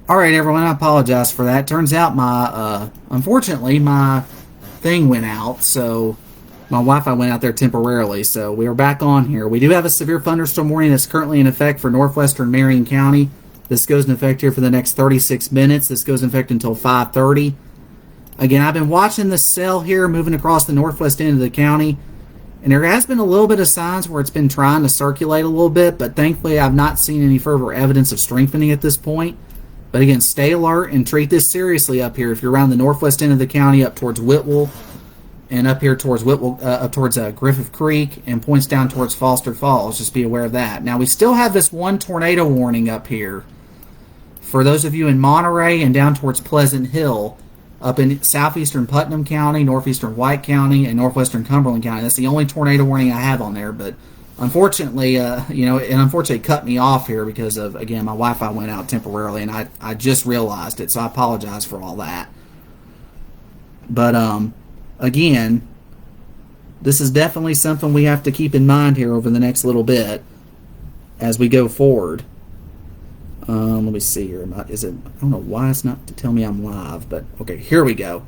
All right, everyone. I apologize for that. Turns out unfortunately, my thing went out, so my Wi-Fi went out there temporarily. So we are back on here. We do have a severe thunderstorm warning that's currently in effect for northwestern Marion County. This goes in effect here for the next 36 minutes. This goes in effect until 5:30. Again, I've been watching this cell here moving across the northwest end of the county, and there has been a little bit of signs where it's been trying to circulate a little bit, but thankfully I've not seen any further evidence of strengthening at this point. But again, stay alert and treat this seriously up here. If you're around the northwest end of the county, up towards Whitwell, and up here towards Whitwell, up towards Griffith Creek, and points down towards Foster Falls, just be aware of that. Now, we still have this one tornado warning up here for those of you in Monterey and down towards Pleasant Hill, up in southeastern Putnam County, northeastern White County, and northwestern Cumberland County. That's the only tornado warning I have on there, but unfortunately, it cut me off here because of, again, my Wi-Fi went out temporarily, and I just realized it, so I apologize for all that. But, again, this is definitely something we have to keep in mind here over the next little bit as we go forward. Let me see here. I don't know why it's not to tell me I'm live, but okay, here we go.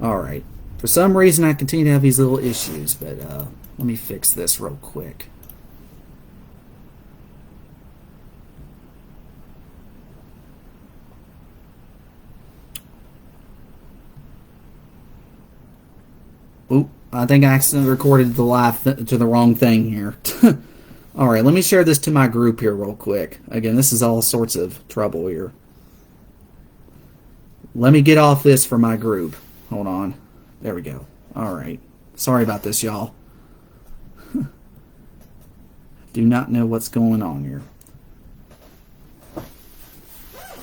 All right. For some reason, I continue to have these little issues, but let me fix this real quick. Oop, I think I accidentally recorded the live to the wrong thing here. All right, let me share this to my group here real quick. Again, this is all sorts of trouble here. Let me get off this for my group. Hold on. There we go. All right. Sorry about this, y'all. Do not know what's going on here.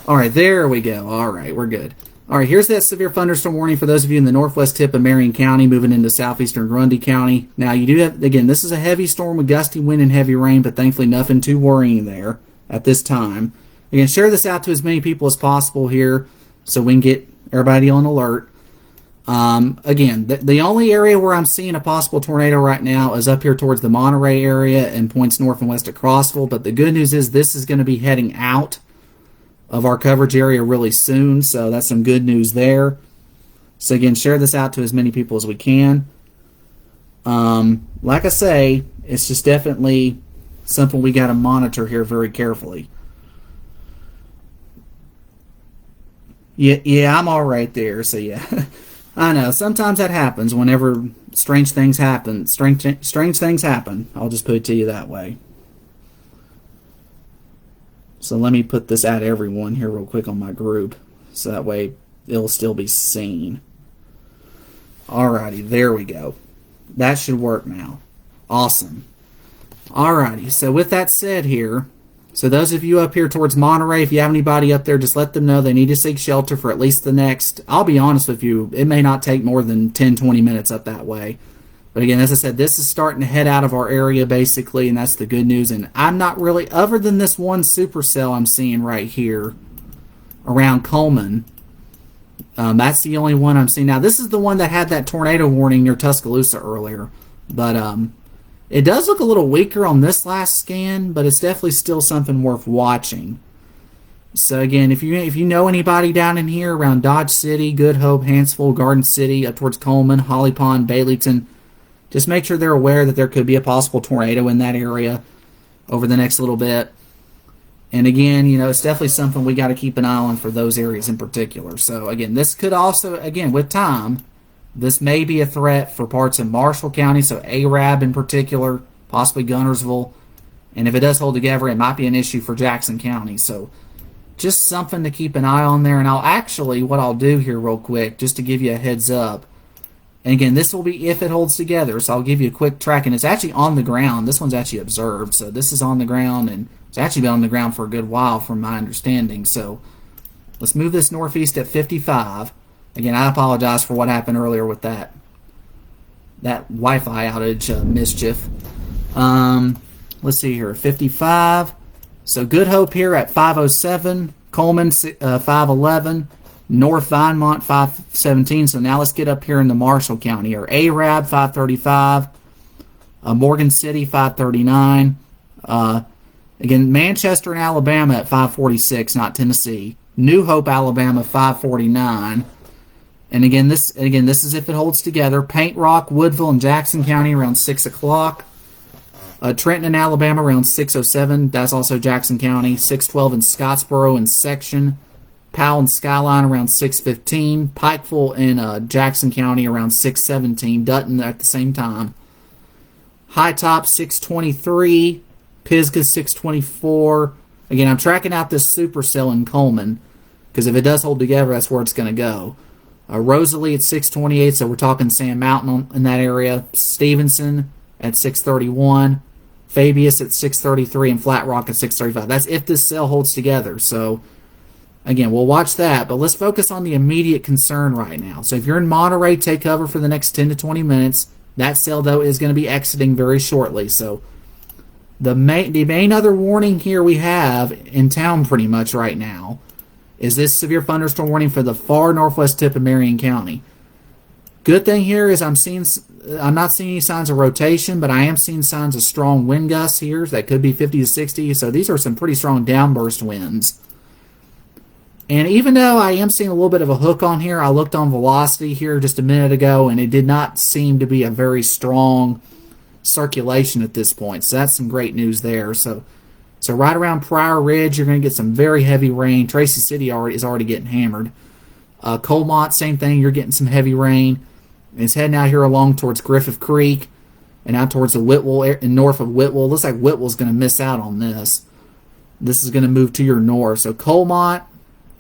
All right, there we go. All right, we're good. All right, here's that severe thunderstorm warning for those of you in the northwest tip of Marion County moving into southeastern Grundy County. Now, you do have, again, this is a heavy storm with gusty wind and heavy rain, but thankfully nothing too worrying there at this time. Again, share this out to as many people as possible here so we can get everybody on alert. Again, the only area where I'm seeing a possible tornado right now is up here towards the Monterey area and points north and west of Crossville, but the good news is this is going to be heading out of our coverage area really soon, so that's some good news there. So again, share this out to as many people as we can. Like I say, it's just definitely something we got to monitor here very carefully. Yeah, I'm all right there. So yeah, I know sometimes that happens whenever strange things happen. Strange things happen. I'll just put it to you that way. So let me put this out to everyone here real quick on my group, so that way it'll still be seen. Alrighty, there we go. That should work now. Awesome. Alrighty, so with that said here, so those of you up here towards Monterey, if you have anybody up there, just let them know they need to seek shelter for at least the next, I'll be honest with you, it may not take more than 10-20 minutes up that way. But again, as I said, this is starting to head out of our area basically, and that's the good news. And I'm not really, other than this one supercell I'm seeing right here around Coleman, that's the only one I'm seeing. Now, this is the one that had that tornado warning near Tuscaloosa earlier. But it does look a little weaker on this last scan, but it's definitely still something worth watching. So again, if you know anybody down in here around Dodge City, Good Hope, Hanceville, Garden City, up towards Coleman, Holly Pond, Baileyton, just make sure they're aware that there could be a possible tornado in that area over the next little bit. And again, it's definitely something we got to keep an eye on for those areas in particular. So again, this could also, again, with time, this may be a threat for parts of Marshall County, so Arab in particular, possibly Gunnersville. And if it does hold together, it might be an issue for Jackson County. So just something to keep an eye on there. And what I'll do here real quick, just to give you a heads up, and again, this will be if it holds together, so I'll give you a quick track. And it's actually on the ground. This one's actually observed, so this is on the ground, and it's actually been on the ground for a good while from my understanding. So let's move this northeast at 55. Again, I apologize for what happened earlier with that Wi-Fi outage mischief. Let's see here, 55. So Good Hope here at 507, Coleman 511, North Vinemont 517. So now let's get up here into Marshall County, or Arab 535, Morgan City 539, Again, Manchester and Alabama at 546, not Tennessee. New Hope, Alabama, 549. And again, this is if it holds together. Paint Rock, Woodville, and Jackson County around 6 o'clock. Trenton and Alabama around 6:07. That's also Jackson County. 6:12 in Scottsboro and Section. Powell and Skyline around 6:15. Pikeville and Jackson County around 6:17. Dutton at the same time. High Top 6:23. Pisgah 6:24. Again, I'm tracking out this supercell in Coleman because if it does hold together, that's where it's going to go. Rosalie at 6:28, so we're talking Sand Mountain in that area. Stevenson at 6:31. Fabius at 6:33 and Flat Rock at 6:35. That's if this cell holds together. So, again, we'll watch that, but let's focus on the immediate concern right now. So if you're in Monterey, take cover for the next 10 to 20 minutes. That cell, though, is going to be exiting very shortly. So the main other warning here we have in town pretty much right now is this severe thunderstorm warning for the far northwest tip of Marion County. Good thing here is I'm not seeing any signs of rotation, but I am seeing signs of strong wind gusts here. That could be 50 to 60. So these are some pretty strong downburst winds. And even though I am seeing a little bit of a hook on here, I looked on velocity here just a minute ago, and it did not seem to be a very strong circulation at this point. So that's some great news there. So right around Pryor Ridge, you're going to get some very heavy rain. Tracy City is already getting hammered. Colmont, same thing. You're getting some heavy rain. And it's heading out here along towards Griffith Creek and out towards the Whitwell and north of Whitwell. Looks like Whitwell's going to miss out on this. This is going to move to your north. So Colmont,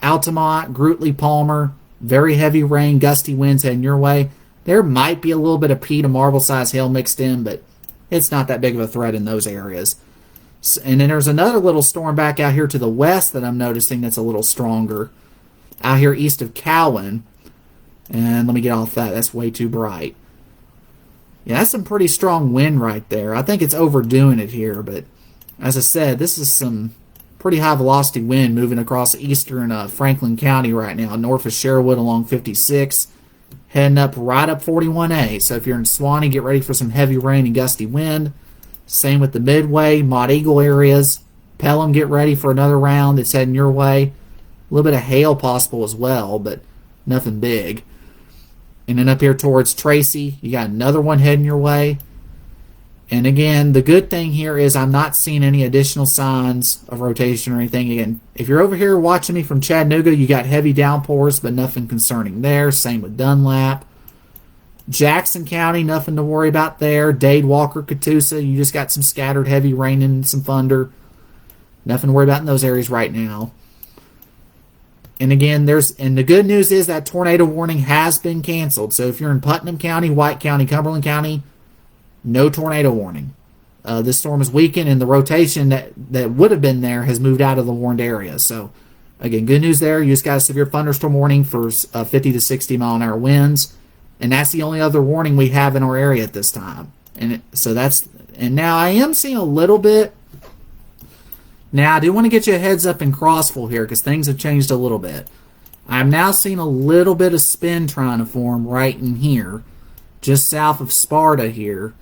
Altamont, Grootley, Palmer, very heavy rain, gusty winds heading your way. There might be a little bit of pea to marble size hail mixed in, but it's not that big of a threat in those areas. And then there's another little storm back out here to the west that I'm noticing that's a little stronger. Out here east of Cowan. And let me get off that. That's way too bright. Yeah, that's some pretty strong wind right there. I think it's overdoing it here, but as I said, this is some pretty high velocity wind moving across eastern Franklin County right now, north of Sherwood along 56, heading up right up 41A. So if you're in Swanee, get ready for some heavy rain and gusty wind. Same with the Midway, Mott Eagle areas. Pelham, get ready for another round. It's heading your way. A little bit of hail possible as well, but nothing big. And then up here towards Tracy, you got another one heading your way. And again, the good thing here is I'm not seeing any additional signs of rotation or anything. Again, if you're over here watching me from Chattanooga, you got heavy downpours, but nothing concerning there. Same with Dunlap. Jackson County, nothing to worry about there. Dade, Walker, Catoosa, you just got some scattered heavy rain and some thunder. Nothing to worry about in those areas right now. And again, the good news is that tornado warning has been canceled. So if you're in Putnam County, White County, Cumberland County, no tornado warning. This storm is weakened, and the rotation that would have been there has moved out of the warned area. So again, good news there. You just got a severe thunderstorm warning for 50 to 60 mile an hour winds. And that's the only other warning we have in our area at this time. And now I am seeing a little bit. Now, I do want to get you a heads up in Crossville here because things have changed a little bit. I'm now seeing a little bit of spin trying to form right in here, just south of Sparta here,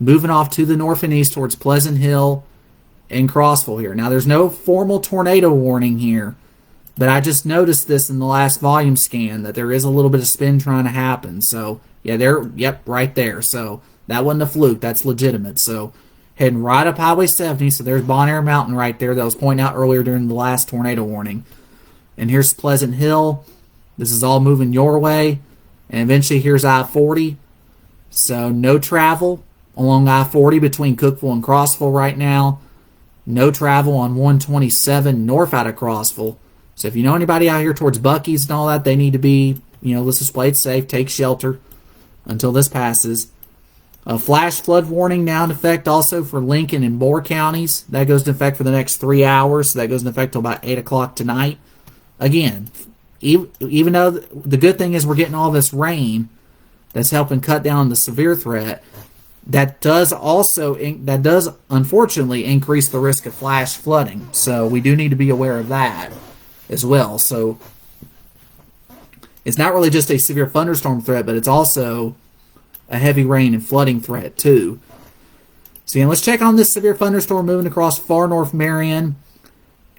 moving off to the north and east towards Pleasant Hill and Crossville here. Now, there's no formal tornado warning here, but I just noticed this in the last volume scan that there is a little bit of spin trying to happen. So, yeah, right there. So, that wasn't a fluke. That's legitimate. So, heading right up Highway 70. So, there's Bon Air Mountain right there that was pointed out earlier during the last tornado warning. And here's Pleasant Hill. This is all moving your way. And eventually, here's I-40. So, no travel along I-40 between Cookeville and Crossville right now. No travel on 127 north out of Crossville. So if you know anybody out here towards Buc-ee's and all that, they need to be, let's just play it safe, take shelter until this passes. A flash flood warning now in effect also for Lincoln and Moore counties. That goes into effect for the next 3 hours. So that goes into effect till about 8 o'clock tonight. Again, even though the good thing is we're getting all this rain that's helping cut down the severe threat, that does unfortunately increase the risk of flash flooding. So we do need to be aware of that as well. So it's not really just a severe thunderstorm threat, but it's also a heavy rain and flooding threat too. So again, let's check on this severe thunderstorm moving across far north Marion.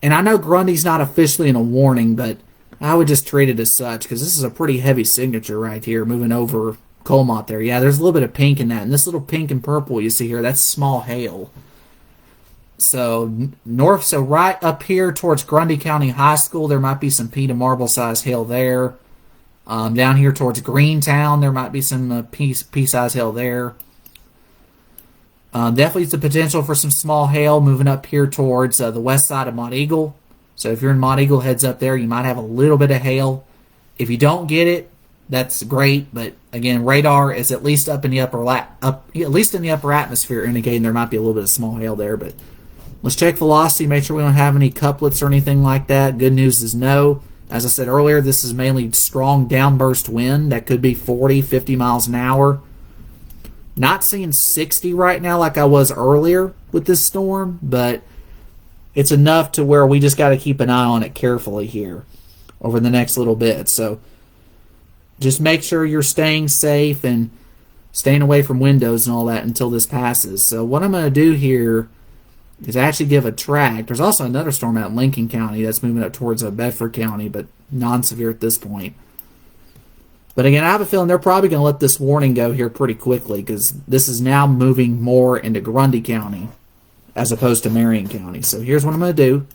And I know Grundy's not officially in a warning, but I would just treat it as such because this is a pretty heavy signature right here moving over Colmont there. Yeah, there's a little bit of pink in that. And this little pink and purple you see here, that's small hail. So north, so right up here towards Grundy County High School, there might be some pea to marble size hail there. Down here towards Greentown, there might be some pea size hail there. Definitely the potential for some small hail moving up here towards the west side of Mont Eagle. So if you're in Mont Eagle, heads up there, you might have a little bit of hail. If you don't get it, that's great. But again, radar is at least up in the upper atmosphere, indicating there might be a little bit of small hail there. But let's check velocity, make sure we don't have any couplets or anything like that. Good news is no. As I said earlier, this is mainly strong downburst wind that could be 40, 50 miles an hour. Not seeing 60 right now like I was earlier with this storm, but it's enough to where we just got to keep an eye on it carefully here over the next little bit. So just make sure you're staying safe and staying away from windows and all that until this passes. So what I'm going to do here is actually give a track. There's also another storm out in Lincoln County that's moving up towards Bedford County, but non-severe at this point. But again, I have a feeling they're probably going to let this warning go here pretty quickly because this is now moving more into Grundy County as opposed to Marion County. So here's what I'm going to do.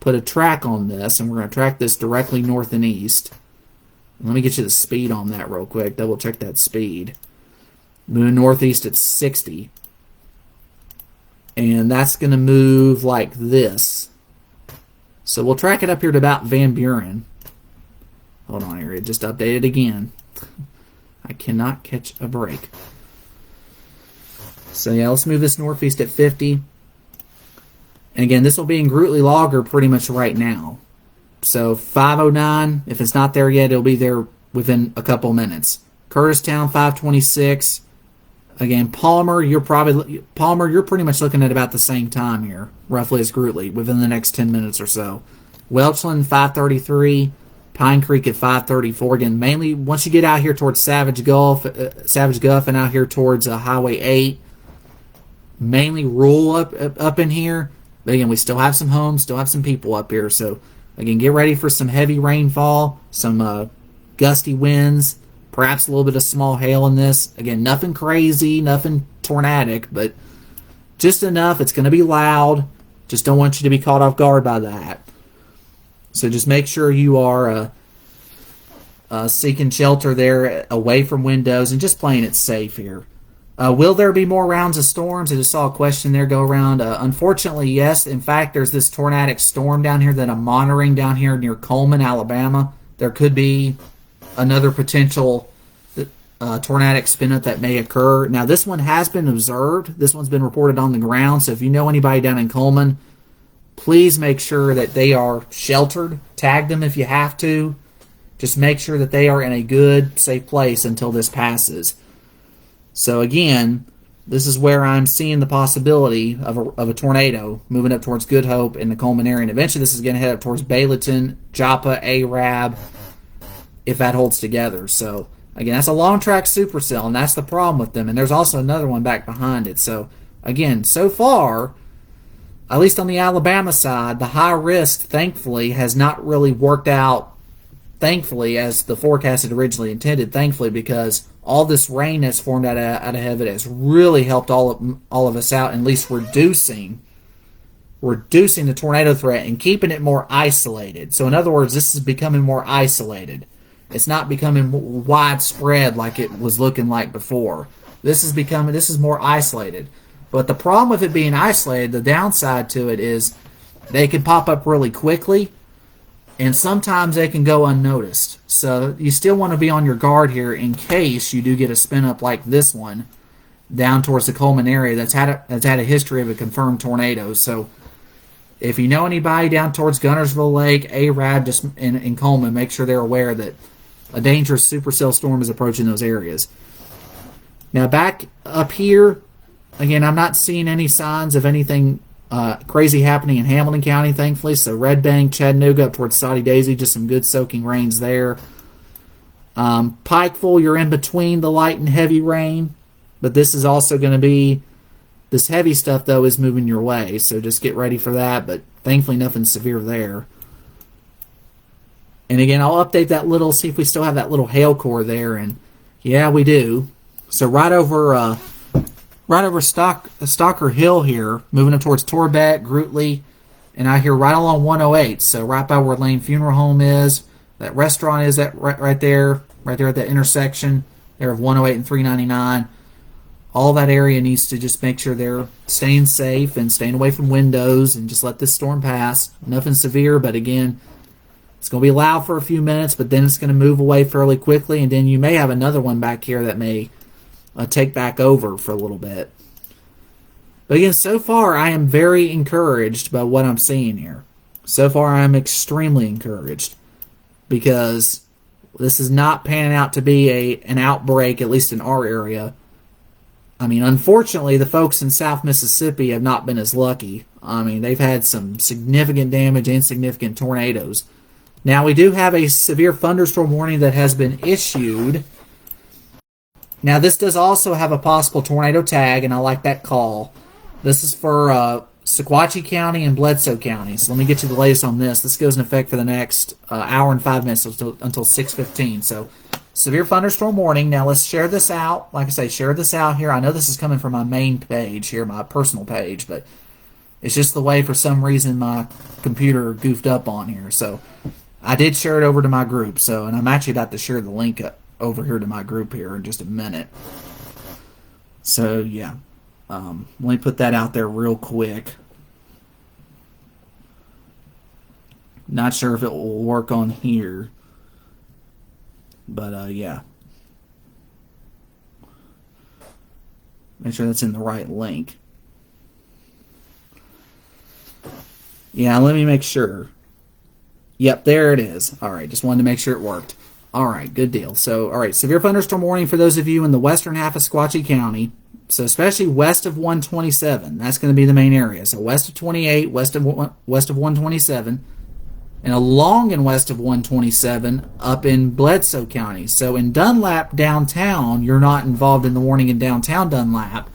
Put a track on this, and we're going to track this directly north and east. Let me get you the speed on that real quick. Double check that speed. Moving northeast at 60. And that's going to move like this. So we'll track it up here to about Van Buren. Hold on here, it just updated again. I cannot catch a break. So yeah, let's move this northeast at 50. And again, this will be in Grootley Logger pretty much right now. So 509, if it's not there yet, it'll be there within a couple minutes. Curtistown 526. Again, Palmer, you're pretty much looking at about the same time here, roughly as Grootley, within the next 10 minutes or so. Welchland 533. Pine Creek at 534. Again, mainly once you get out here towards Savage Gulf and out here towards Highway 8, mainly rural up in here. But again, we still have some homes, still have some people up here. So again, get ready for some heavy rainfall, some gusty winds, perhaps a little bit of small hail in this. Again, nothing crazy, nothing tornadic, but just enough. It's going to be loud. Just don't want you to be caught off guard by that. So just make sure you are seeking shelter there away from windows and just playing it safe here. Will there be more rounds of storms? I just saw a question there go around. Unfortunately, yes. In fact, there's this tornadic storm down here that I'm monitoring down here near Coleman, Alabama. There could be another potential tornadic spin-up that may occur. Now, this one has been observed. This one's been reported on the ground. So if you know anybody down in Coleman, please make sure that they are sheltered. Tag them if you have to. Just make sure that they are in a good, safe place until this passes. So again, this is where I'm seeing the possibility of a tornado moving up towards Good Hope in the Coleman area. And eventually this is going to head up towards Bayleton, Joppa, Arab, if that holds together. So again, that's a long track supercell, and that's the problem with them. And there's also another one back behind it. So again, so far, at least on the Alabama side, the high risk, thankfully, has not really worked out, thankfully, as the forecast had originally intended, thankfully, because all this rain that's formed out of heaven has really helped all of us out, at least reducing the tornado threat and keeping it more isolated. So in other words, this is becoming more isolated. It's not becoming widespread like it was looking like before. This is more isolated. But the problem with it being isolated, the downside to it is they can pop up really quickly, and sometimes they can go unnoticed. So you still want to be on your guard here in case you do get a spin up like this one down towards the Coleman area that's had a history of a confirmed tornado. So if you know anybody down towards Gunnersville Lake, Arab, just in Coleman, make sure they're aware that a dangerous supercell storm is approaching those areas. Now back up here, again, I'm not seeing any signs of anything crazy happening in Hamilton County, thankfully. So Red Bank, Chattanooga, up towards Soddy Daisy, just some good soaking rains there. Pikeville, you're in between the light and heavy rain, but this is also going to be This heavy stuff, though, is moving your way, so just get ready for that, but thankfully nothing severe there. And again, I'll update that little, see if we still have that little hail core there, and yeah, we do. So right over Stalker Hill here, moving up towards Torbet, Grootley, and out here right along 108, so right by where Lane Funeral Home is. That restaurant is that right there at that intersection there of 108 and 399. All that area needs to just make sure they're staying safe and staying away from windows and just let this storm pass. Nothing severe, but again, it's going to be loud for a few minutes, but then it's going to move away fairly quickly, and then you may have another one back here that may take back over for a little bit. But again, so far I am very encouraged by what I'm seeing here. So far I'm extremely encouraged because this is not panning out to be an outbreak, at least in our area. I mean, unfortunately, the folks in South Mississippi have not been as lucky. I mean, they've had some significant damage and significant tornadoes. Now, we do have a severe thunderstorm warning that has been issued. Now, this does also have a possible tornado tag, and I like that call. This is for Sequatchie County and Bledsoe County. So let me get you the latest on this. This goes in effect for the next hour and 5 minutes until 6:15. So, severe thunderstorm warning. Now, let's share this out. Like I say, share this out here. I know this is coming from my main page here, my personal page, but it's just the way, for some reason, my computer goofed up on here. So, I did share it over to my group. So, and I'm actually about to share the link over here to my group here in just a minute. So, yeah. Let me put that out there real quick. Not sure if it will work on here. But, yeah. Make sure that's in the right link. Yeah, let me make sure. Yep, there it is. All right, just wanted to make sure it worked. All right, good deal. So, all right, severe thunderstorm warning for those of you in the western half of Sequatchie County. So, especially west of 127. That's going to be the main area. So, west of 28, west of 127. And along and west of 127 up in Bledsoe County. So in Dunlap downtown, you're not involved in the warning in downtown Dunlap.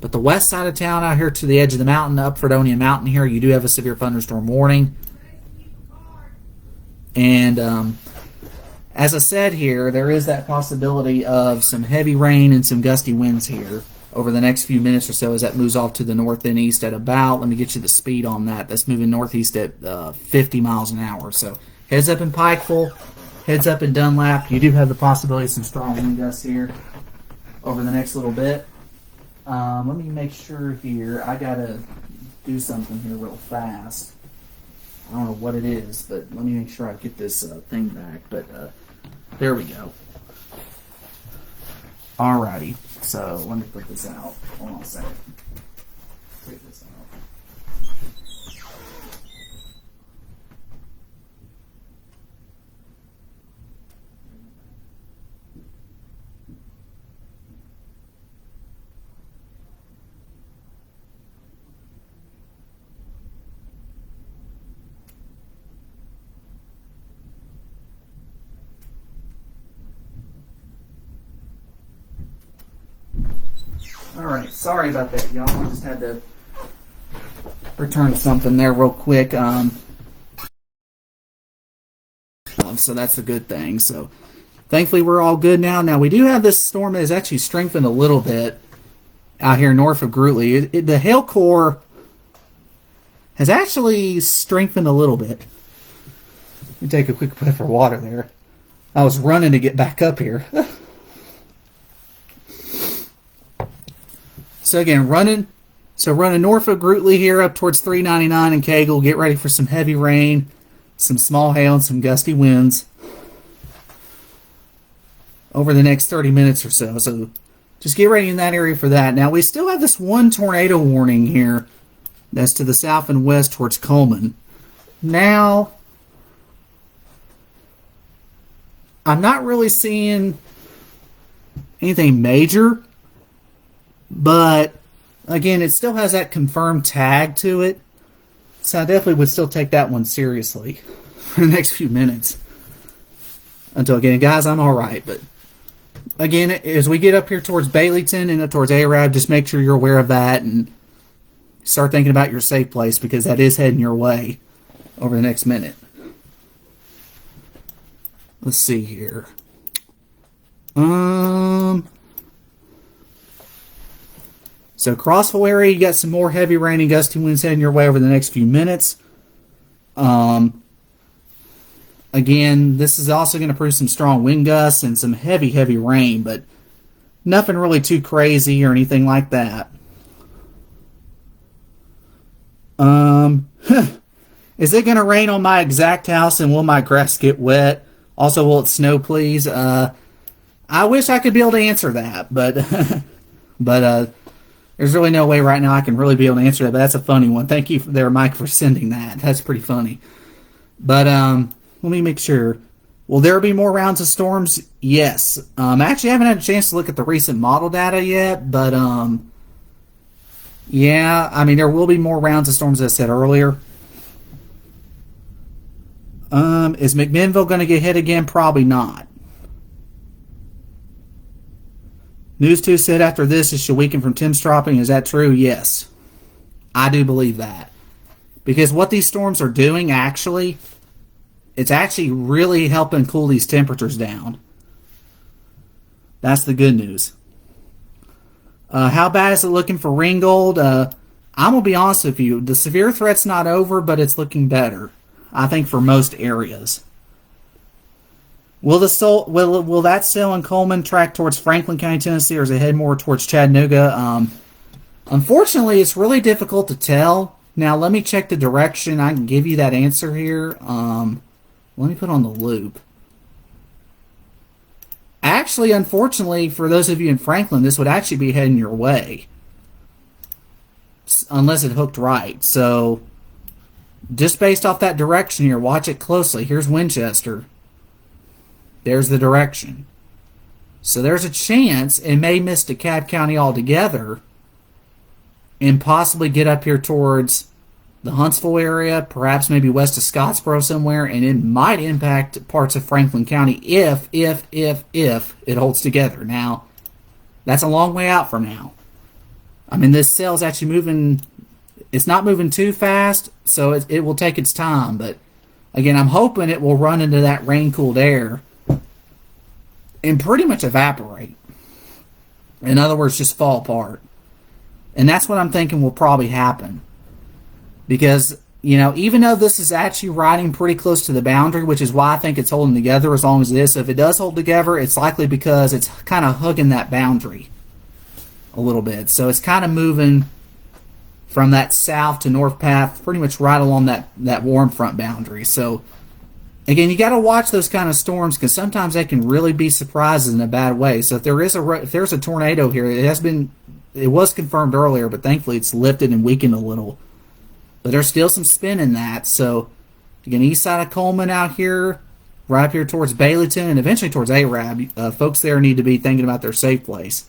But the west side of town out here to the edge of the mountain, up Fredonia Mountain here, you do have a severe thunderstorm warning. And as I said here, there is that possibility of some heavy rain and some gusty winds here over the next few minutes or so as that moves off to the north and east at about, let me get you the speed on that, that's moving northeast at 50 miles an hour. So heads up in Pikeville, heads up in Dunlap. You do have the possibility of some strong wind gusts here over the next little bit. Let me make sure here, I gotta do something here real fast. I don't know what it is, but let me make sure I get this thing back. But there we go. Alrighty, so let me put this out. Hold on a second. Take this out. Alright, sorry about that, y'all. I just had to return something there real quick. So that's a good thing. So thankfully we're all good now. Now we do have this storm that has actually strengthened a little bit out here north of Grootley. The hail core has actually strengthened a little bit. Let me take a quick puff of water there. I was running to get back up here. So again, running north of Grootley here up towards 399 and Cagle. Get ready for some heavy rain, some small hail, and some gusty winds over the next 30 minutes or so. So just get ready in that area for that. Now we still have this one tornado warning here that's to the south and west towards Coleman. Now, I'm not really seeing anything major. But, again, it still has that confirmed tag to it. So I definitely would still take that one seriously for the next few minutes. Until, again, guys, I'm alright. But again, as we get up here towards Baileyton and up towards Arab, just make sure you're aware of that and start thinking about your safe place, because that is heading your way over the next minute. Let's see here. So Crossville area, you got some more heavy rain and gusty winds heading your way over the next few minutes. Again, this is also going to produce some strong wind gusts and some heavy, heavy rain, but nothing really too crazy or anything like that. Is it going to rain on my exact house, and will my grass get wet? Also, will it snow, please? I wish I could be able to answer that, but there's really no way right now I can really be able to answer that, but that's a funny one. Thank you there, Mike, for sending that. That's pretty funny. But let me make sure. Will there be more rounds of storms? Yes. Actually, I haven't had a chance to look at the recent model data yet, but yeah, I mean, there will be more rounds of storms, as I said earlier. Is McMinnville going to get hit again? Probably not. News 2 said after this it should weaken from temps dropping. Is that true? Yes. I do believe that. Because what these storms are doing, actually, it's actually really helping cool these temperatures down. That's the good news. How bad is it looking for Ringgold? I'm going to be honest with you. The severe threat's not over, but it's looking better, I think, for most areas. Will that sail in Coleman track towards Franklin County, Tennessee, or is it head more towards Chattanooga? Unfortunately, it's really difficult to tell. Now, let me check the direction. I can give you that answer here. Let me put on the loop. Actually, unfortunately, for those of you in Franklin, this would actually be heading your way. Unless it hooked right. So, just based off that direction here, watch it closely. Here's Winchester. There's the direction. So there's a chance it may miss DeKalb County altogether and possibly get up here towards the Huntsville area, perhaps maybe west of Scottsboro somewhere, and it might impact parts of Franklin County if it holds together. Now, that's a long way out from now. I mean, this cell is actually moving. It's not moving too fast, so it will take its time. But, again, I'm hoping it will run into that rain-cooled air and pretty much evaporate. In other words, just fall apart. And that's what I'm thinking will probably happen. Because, you know, even though this is actually riding pretty close to the boundary, which is why I think it's holding together as long as it is. So if it does hold together, it's likely because it's kind of hugging that boundary a little bit. So it's kind of moving from that south to north path pretty much right along that warm front boundary. So, again, you got to watch those kind of storms because sometimes they can really be surprises in a bad way. So if there's a tornado here, it was confirmed earlier, but thankfully it's lifted and weakened a little. But there's still some spin in that. So, again, east side of Coleman out here, right up here towards Baileyton, and eventually towards Arab. Folks there need to be thinking about their safe place.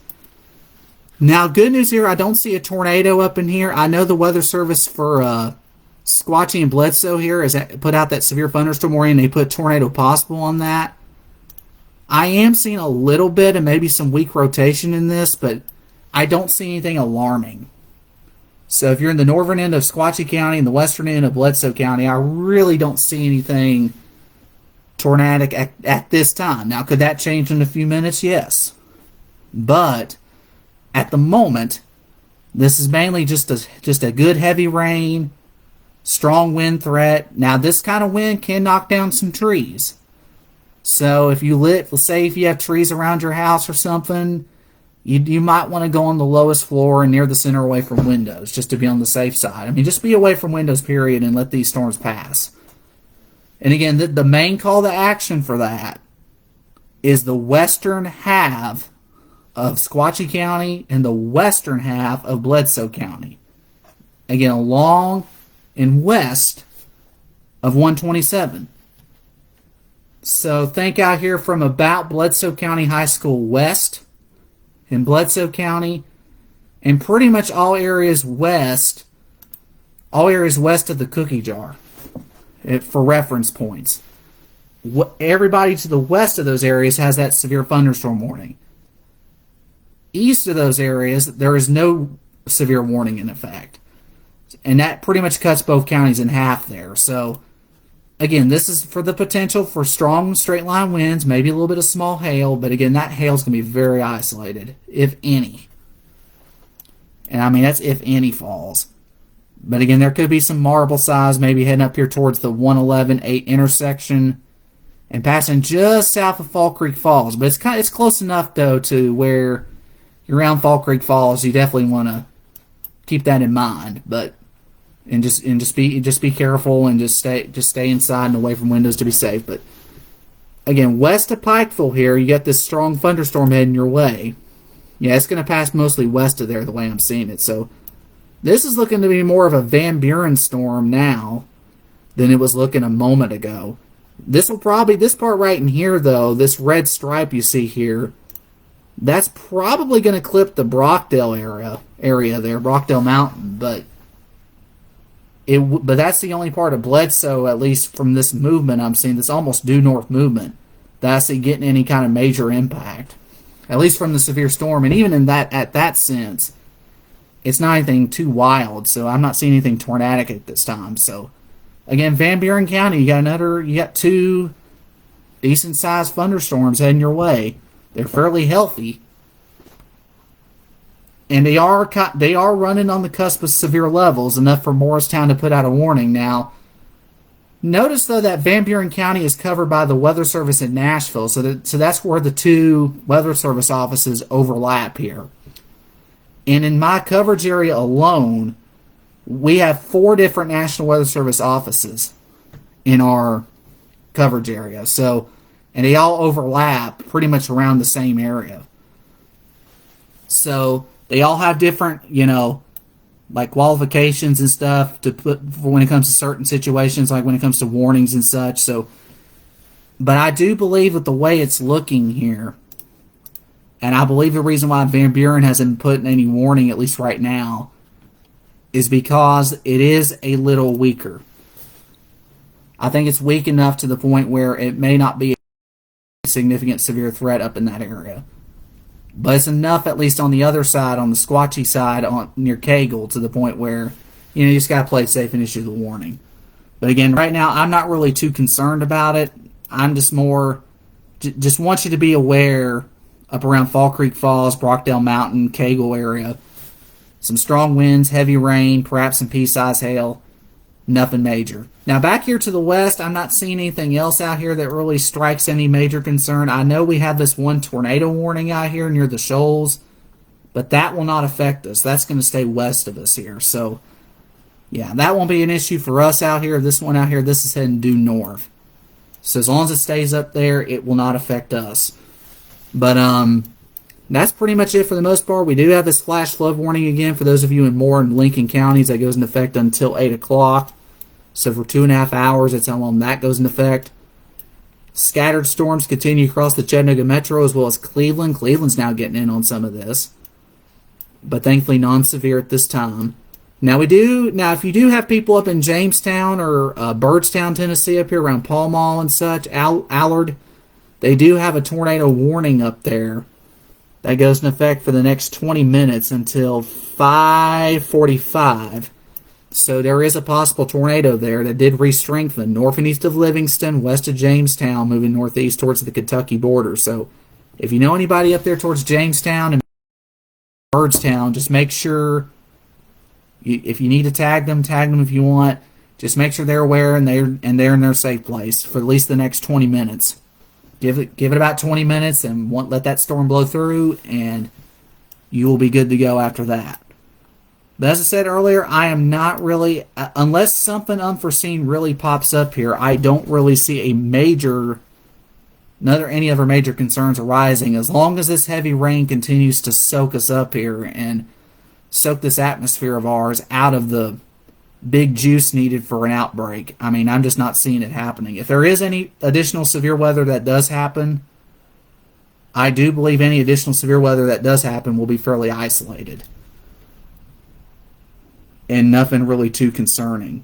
Now, good news here, I don't see a tornado up in here. I know the Weather Service for Squatchy and Bledsoe here has put out that severe thunderstorm warning. They put tornado possible on that. I am seeing a little bit and maybe some weak rotation in this, but I don't see anything alarming. So if you're in the northern end of Squatchy County and the western end of Bledsoe County, I really don't see anything tornadic at this time. Now, could that change in a few minutes? Yes. But at the moment, this is mainly just a good heavy rain, strong wind threat. Now, this kind of wind can knock down some trees. So if you have trees around your house or something, you might want to go on the lowest floor and near the center away from windows just to be on the safe side. I mean, just be away from windows, period, and let these storms pass. And again, the main call to action for that is the western half of Squatchy County and the western half of Bledsoe County. Again, along and west of 127. So think out here from about Bledsoe County High School west in Bledsoe County, and pretty much all areas west of the cookie jar for reference points. Everybody to the west of those areas has that severe thunderstorm warning. east of those areas, there is no severe warning in effect. And that pretty much cuts both counties in half there. So, again, this is for the potential for strong straight line winds, maybe a little bit of small hail, but again, that hail is going to be very isolated, if any. And I mean, that's if any falls. But again, there could be some marble size, maybe heading up here towards the 111-8 intersection and passing just south of Fall Creek Falls. But it's close enough though to where you're around Fall Creek Falls. You definitely want to keep that in mind. But and just be careful and just stay inside and away from windows to be safe. But again, west of Pikeville here, you got this strong thunderstorm heading your way. Yeah, it's going to pass mostly west of there the way I'm seeing it. So this is looking to be more of a Van Buren storm now than it was looking a moment ago. This part right in here, though, this red stripe you see here, that's probably going to clip the Brockdale area there, Brockdale Mountain. But that's the only part of Bledsoe, at least from this movement I'm seeing, this almost due north movement, that I see getting any kind of major impact, at least from the severe storm. And even at that sense, it's not anything too wild, so I'm not seeing anything tornadic at this time. So, again, Van Buren County, you got two decent-sized thunderstorms heading your way. They're fairly healthy, and they are running on the cusp of severe levels, enough for Morristown to put out a warning. Now, notice though that Van Buren County is covered by the Weather Service in Nashville, so that's where the two Weather Service offices overlap here. And in my coverage area alone, we have 4 different National Weather Service offices in our coverage area. So, and they all overlap pretty much around the same area. So they all have different, like qualifications and stuff to put for when it comes to certain situations, like when it comes to warnings and such. So, but I do believe that the way it's looking here, and I believe the reason why Van Buren hasn't put any warning, at least right now, is because it is a little weaker. I think it's weak enough to the point where it may not be a significant severe threat up in that area. But it's enough, at least on the other side, on the Squatchy side, near Cagle, to the point where, you just got to play it safe and issue the warning. But again, right now, I'm not really too concerned about it. I'm just just want you to be aware up around Fall Creek Falls, Brockdale Mountain, Cagle area. Some strong winds, heavy rain, perhaps some pea-sized hail. Nothing major. Now back here to the west, I'm not seeing anything else out here that really strikes any major concern. I know we have this one tornado warning out here near the shoals, but that will not affect us. That's going to stay west of us here. So, yeah, that won't be an issue for us out here. This one out here, this is heading due north. So as long as it stays up there, it will not affect us. But that's pretty much it for the most part. We do have this flash flood warning again for those of you in Moore and Lincoln counties. That goes into effect until 8 o'clock. So for 2.5 hours, that's how long that goes into effect. Scattered storms continue across the Chattanooga Metro as well as Cleveland. Cleveland's now getting in on some of this, but thankfully non-severe at this time. Now if you do have people up in Jamestown or Byrdstown, Tennessee, up here around Pall Mall and such, Allard, they do have a tornado warning up there that goes in effect for the next 20 minutes until 5:45. So there is a possible tornado there that did re-strengthen north and east of Livingston, west of Jamestown, moving northeast towards the Kentucky border. So if you know anybody up there towards Jamestown and Byrdstown, just make sure, if you need to tag them if you want. Just make sure they're aware and they're in their safe place for at least the next 20 minutes. Give it about 20 minutes and let that storm blow through, and you will be good to go after that. But as I said earlier, I am not really, unless something unforeseen really pops up here, I don't really see any other major concerns arising, as long as this heavy rain continues to soak us up here and soak this atmosphere of ours out of the big juice needed for an outbreak. I mean, I'm just not seeing it happening. If there is any additional severe weather that does happen, I do believe any additional severe weather that does happen will be fairly isolated and nothing really too concerning.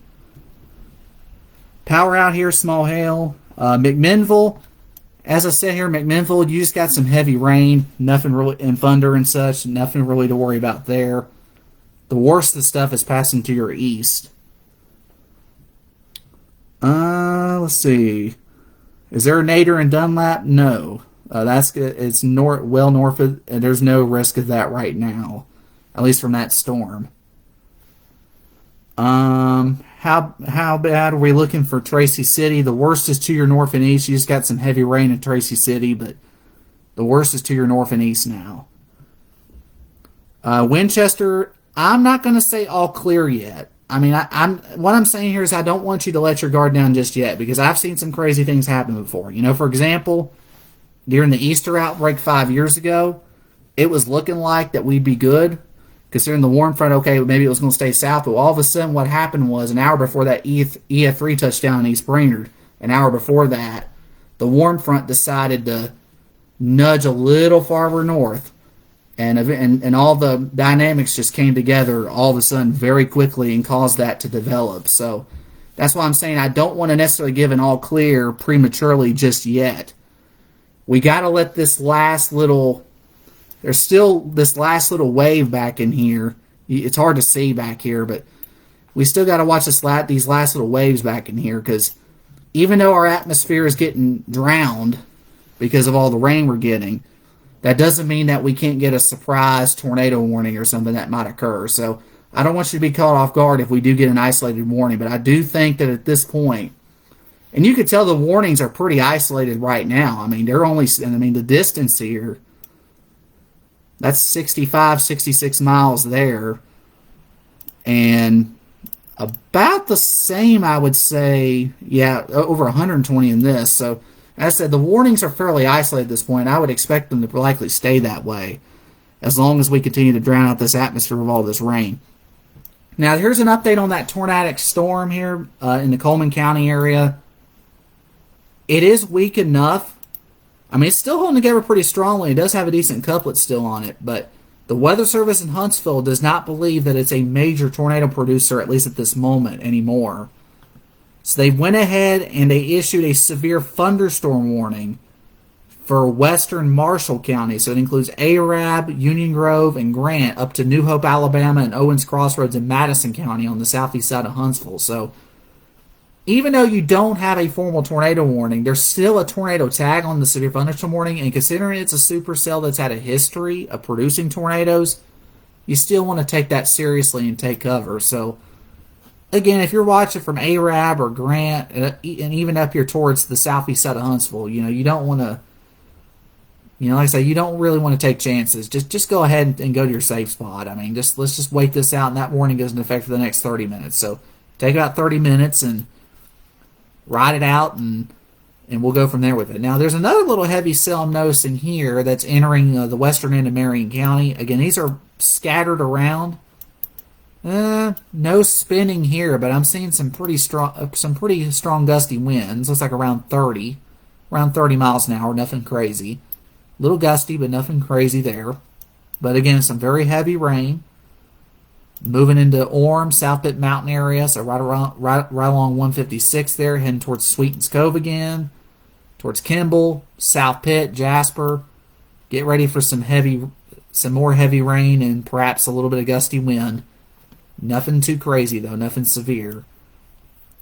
Power out here, small hail. McMinnville, As I said here, McMinnville, you just got some heavy rain, nothing really, and thunder and such, nothing really to worry about there. The worst of the stuff is passing to your east. Let's see. Is there a nadir in Dunlap? No. That's good. It's well north of, and there's no risk of that right now, at least from that storm. How bad are we looking for Tracy City? The worst is to your north and east. You just got some heavy rain in Tracy City, but the worst is to your north and east now. Winchester, I'm not going to say all clear yet. I mean, what I'm saying here is I don't want you to let your guard down just yet, because I've seen some crazy things happen before. You know, for example, during the Easter outbreak 5 years ago, it was looking like that we'd be good, considering the warm front. Okay, maybe it was going to stay south, but all of a sudden what happened was an hour before that EF3 touchdown in East Brainerd, an hour before that, the warm front decided to nudge a little farther north. And all the dynamics just came together all of a sudden very quickly and caused that to develop. So that's why I'm saying I don't want to necessarily give an all clear prematurely just yet. We got to let this last little... There's still this last little wave back in here. It's hard to see back here, but we still got to watch these last little waves back in here, because even though our atmosphere is getting drowned because of all the rain we're getting, that doesn't mean that we can't get a surprise tornado warning or something that might occur. So I don't want you to be caught off guard if we do get an isolated warning, but I do think that at this point, and you could tell the warnings are pretty isolated right now. I mean, the distance here, that's 65, 66 miles there, and about the same, I would say, yeah, over 120 in this. So as I said, the warnings are fairly isolated at this point. I would expect them to likely stay that way as long as we continue to drown out this atmosphere of all this rain. Now, here's an update on that tornadic storm here in the Coleman County area. It is weak enough. I mean, it's still holding together pretty strongly. It does have a decent couplet still on it, but the Weather Service in Huntsville does not believe that it's a major tornado producer, at least at this moment, anymore. So they went ahead and they issued a severe thunderstorm warning for western Marshall County. So it includes Arab, Union Grove, and Grant up to New Hope, Alabama, and Owens Crossroads in Madison County on the southeast side of Huntsville. So even though you don't have a formal tornado warning, there's still a tornado tag on the severe thunderstorm warning, and considering it's a supercell that's had a history of producing tornadoes, you still want to take that seriously and take cover. So again, if you're watching from Arab or Grant, and even up here towards the southeast side of Huntsville, you don't want to, like I say, you don't really want to take chances. Just go ahead and go to your safe spot. I mean, let's just wait this out, and that warning goes into effect for the next 30 minutes. So take about 30 minutes and ride it out, and we'll go from there with it. Now, there's another little heavy cell I'm noticing here that's entering the western end of Marion County. Again, these are scattered around. No spinning here, but I'm seeing some pretty strong gusty winds. Looks like around 30 miles an hour. Nothing crazy. A little gusty, but nothing crazy there. But again, some very heavy rain. Moving into Orem, South Pitt Mountain area, so right along 156 there, heading towards Sweetens Cove again, towards Kimball, South Pitt, Jasper. Get ready for some more heavy rain and perhaps a little bit of gusty wind. Nothing too crazy, though. Nothing severe.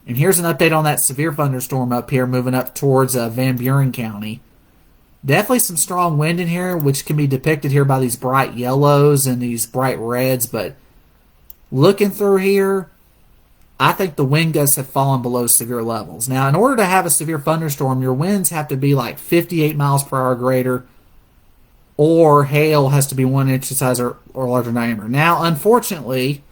And here's an update on that severe thunderstorm up here, moving up towards Van Buren County. Definitely some strong wind in here, which can be depicted here by these bright yellows and these bright reds. But looking through here, I think the wind gusts have fallen below severe levels. Now, in order to have a severe thunderstorm, your winds have to be like 58 miles per hour greater, or hail has to be 1 inch size or larger diameter. Now, unfortunately,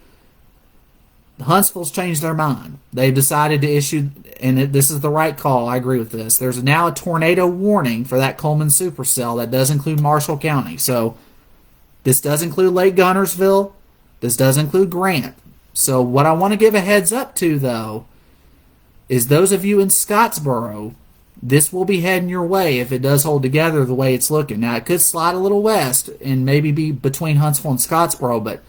Huntsville's changed their mind. They've decided to issue, and this is the right call, I agree with this, there's now a tornado warning for that Coleman supercell that does include Marshall County. So this does include Lake Gunnersville. This does include Grant. So what I want to give a heads up to, though, is those of you in Scottsboro, this will be heading your way if it does hold together the way it's looking. Now, it could slide a little west and maybe be between Huntsville and Scottsboro, but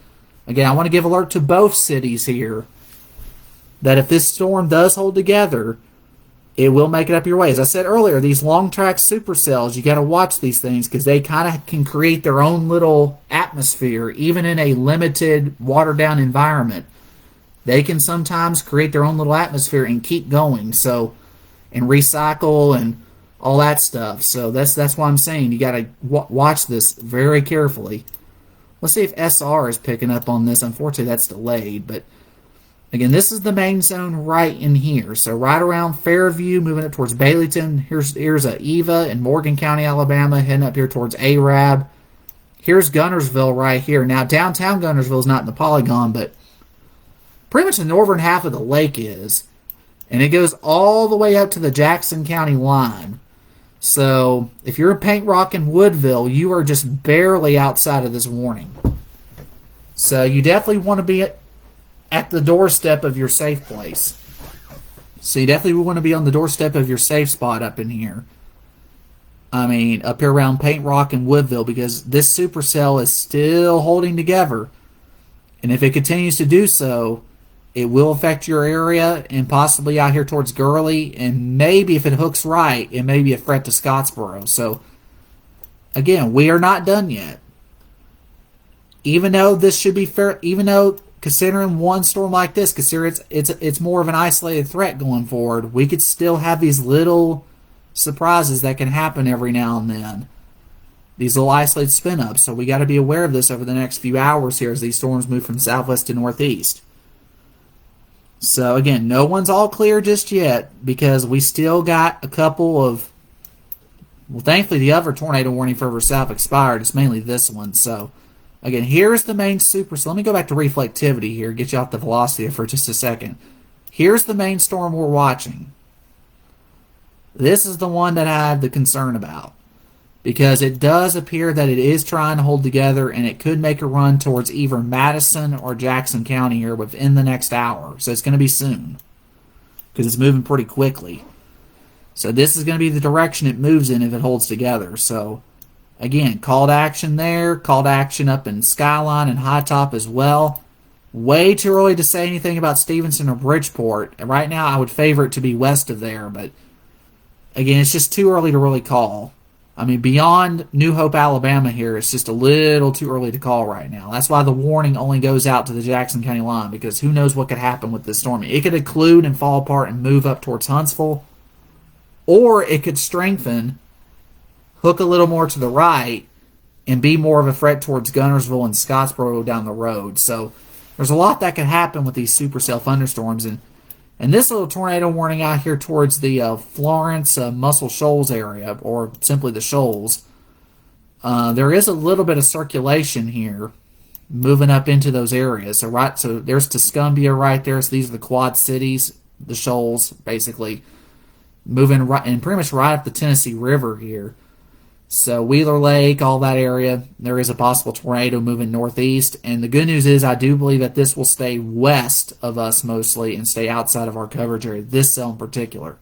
again, I want to give alert to both cities here that if this storm does hold together, it will make it up your way. As I said earlier, these long track supercells, you got to watch these things because they kind of can create their own little atmosphere, even in a limited, watered down environment. They can sometimes create their own little atmosphere and keep going. So, and recycle and all that stuff. So that's why I'm saying you got to watch this very carefully. Let's see if SR is picking up on this. Unfortunately, that's delayed, but again, this is the main zone right in here. So right around Fairview, moving up towards Baileyton. Here's Eva in Morgan County, Alabama, heading up here towards Arab. Here's Gunnersville right here. Now, downtown Gunnersville is not in the polygon, but pretty much the northern half of the lake is. And it goes all the way up to the Jackson County line. So if you're in Paint Rock and Woodville, you are just barely outside of this warning. So you definitely want to be at the doorstep of your safe place. So you definitely want to be on the doorstep of your safe spot up in here. I mean, up here around Paint Rock and Woodville, because this supercell is still holding together. And if it continues to do so, it will affect your area and possibly out here towards Gurley. And maybe if it hooks right, it may be a threat to Scottsboro. So, again, we are not done yet. Even though this should be fair, even though considering one storm like this, consider it's more of an isolated threat going forward, we could still have these little surprises that can happen every now and then. These little isolated spin-ups. So we got to be aware of this over the next few hours here as these storms move from southwest to northeast. So again, no one's all clear just yet because we still got a couple of, well, thankfully the other tornado warning further south expired. It's mainly this one. So again, here's the main super. So let me go back to reflectivity here, get you off the velocity for just a second. Here's the main storm we're watching. This is the one that I have the concern about because it does appear that it is trying to hold together and it could make a run towards either Madison or Jackson County here within the next hour. So it's going to be soon because it's moving pretty quickly. So this is going to be the direction it moves in if it holds together. So again, call to action there, call to action up in Skyline and High Top as well. Way too early to say anything about Stevenson or Bridgeport. And right now I would favor it to be west of there, but again, it's just too early to really call. I mean, beyond New Hope, Alabama here, it's just a little too early to call right now. That's why the warning only goes out to the Jackson County line, because who knows what could happen with this storm. It could occlude and fall apart and move up towards Huntsville, or it could strengthen, hook a little more to the right, and be more of a threat towards Gunnersville and Scottsboro down the road. So there's a lot that can happen with these supercell thunderstorms, and this little tornado warning out here towards the Florence, Muscle Shoals area, or simply the Shoals, there is a little bit of circulation here moving up into those areas. So there's Tuscumbia right there. So these are the Quad Cities, the Shoals, basically, moving right and pretty much right up the Tennessee River here. So Wheeler Lake, all that area, there is a possible tornado moving northeast. And the good news is I do believe that this will stay west of us mostly and stay outside of our coverage area, this cell in particular.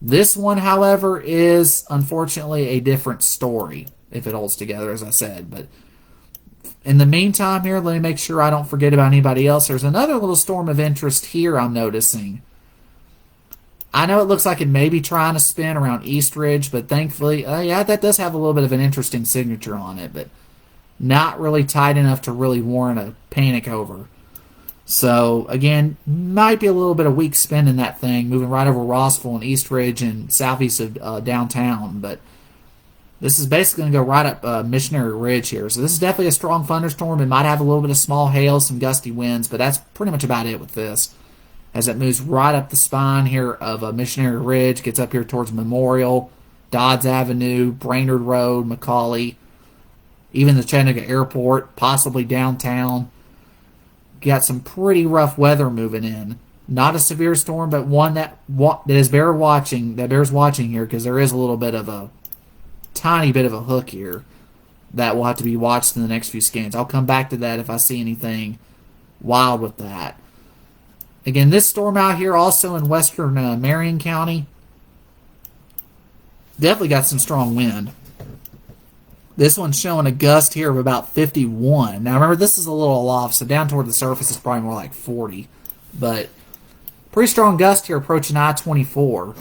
This one, however, is unfortunately a different story if it holds together, as I said. But in the meantime here, let me make sure I don't forget about anybody else. There's another little storm of interest here I'm noticing. I know it looks like it may be trying to spin around East Ridge, but thankfully, yeah, that does have a little bit of an interesting signature on it, but not really tight enough to really warrant a panic over. So, again, might be a little bit of weak spin in that thing, moving right over Rossville and East Ridge and southeast of downtown, but this is basically going to go right up Missionary Ridge here. So this is definitely a strong thunderstorm. It might have a little bit of small hail, some gusty winds, but that's pretty much about it with this. As it moves right up the spine here of Missionary Ridge, gets up here towards Memorial, Dodds Avenue, Brainerd Road, McCauley, even the Chattanooga Airport, possibly downtown. Got some pretty rough weather moving in. Not a severe storm, but one that bears watching here, because there is a little bit of a tiny bit of a hook here that will have to be watched in the next few scans. I'll come back to that if I see anything wild with that. Again, this storm out here also in western Marion County definitely got some strong wind. This one's showing a gust here of about 51. Now remember, this is a little aloft, so down toward the surface is probably more like 40. But Pretty strong gust here approaching I-24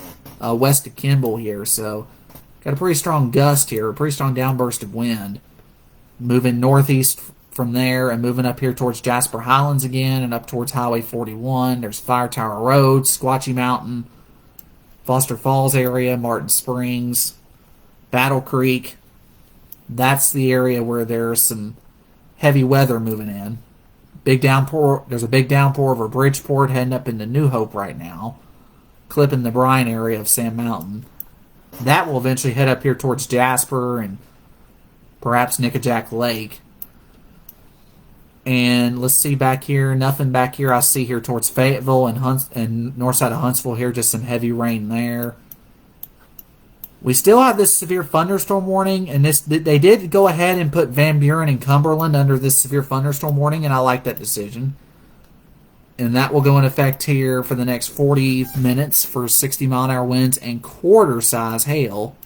west of Kimball here. So got a pretty strong gust here, a pretty strong downburst of wind. Moving northeast from there and moving up here towards Jasper Highlands again and up towards Highway 41. There's Fire Tower Road, Squatchy Mountain, Foster Falls area, Martin Springs, Battle Creek. That's the area where there's some heavy weather moving in. Big downpour. There's a big downpour over Bridgeport heading up into New Hope right now, clipping the Bryan area of Sand Mountain. That will eventually head up here towards Jasper and perhaps Nickajack Lake. And let's see back here. Nothing back here I see here towards Fayetteville and north side of Huntsville here. Just some heavy rain there. We still have this severe thunderstorm warning, and they did go ahead and put Van Buren and Cumberland under this severe thunderstorm warning, and I like that decision. And that will go in effect here for the next 40 minutes for 60-mile-an-hour winds and quarter-size hail.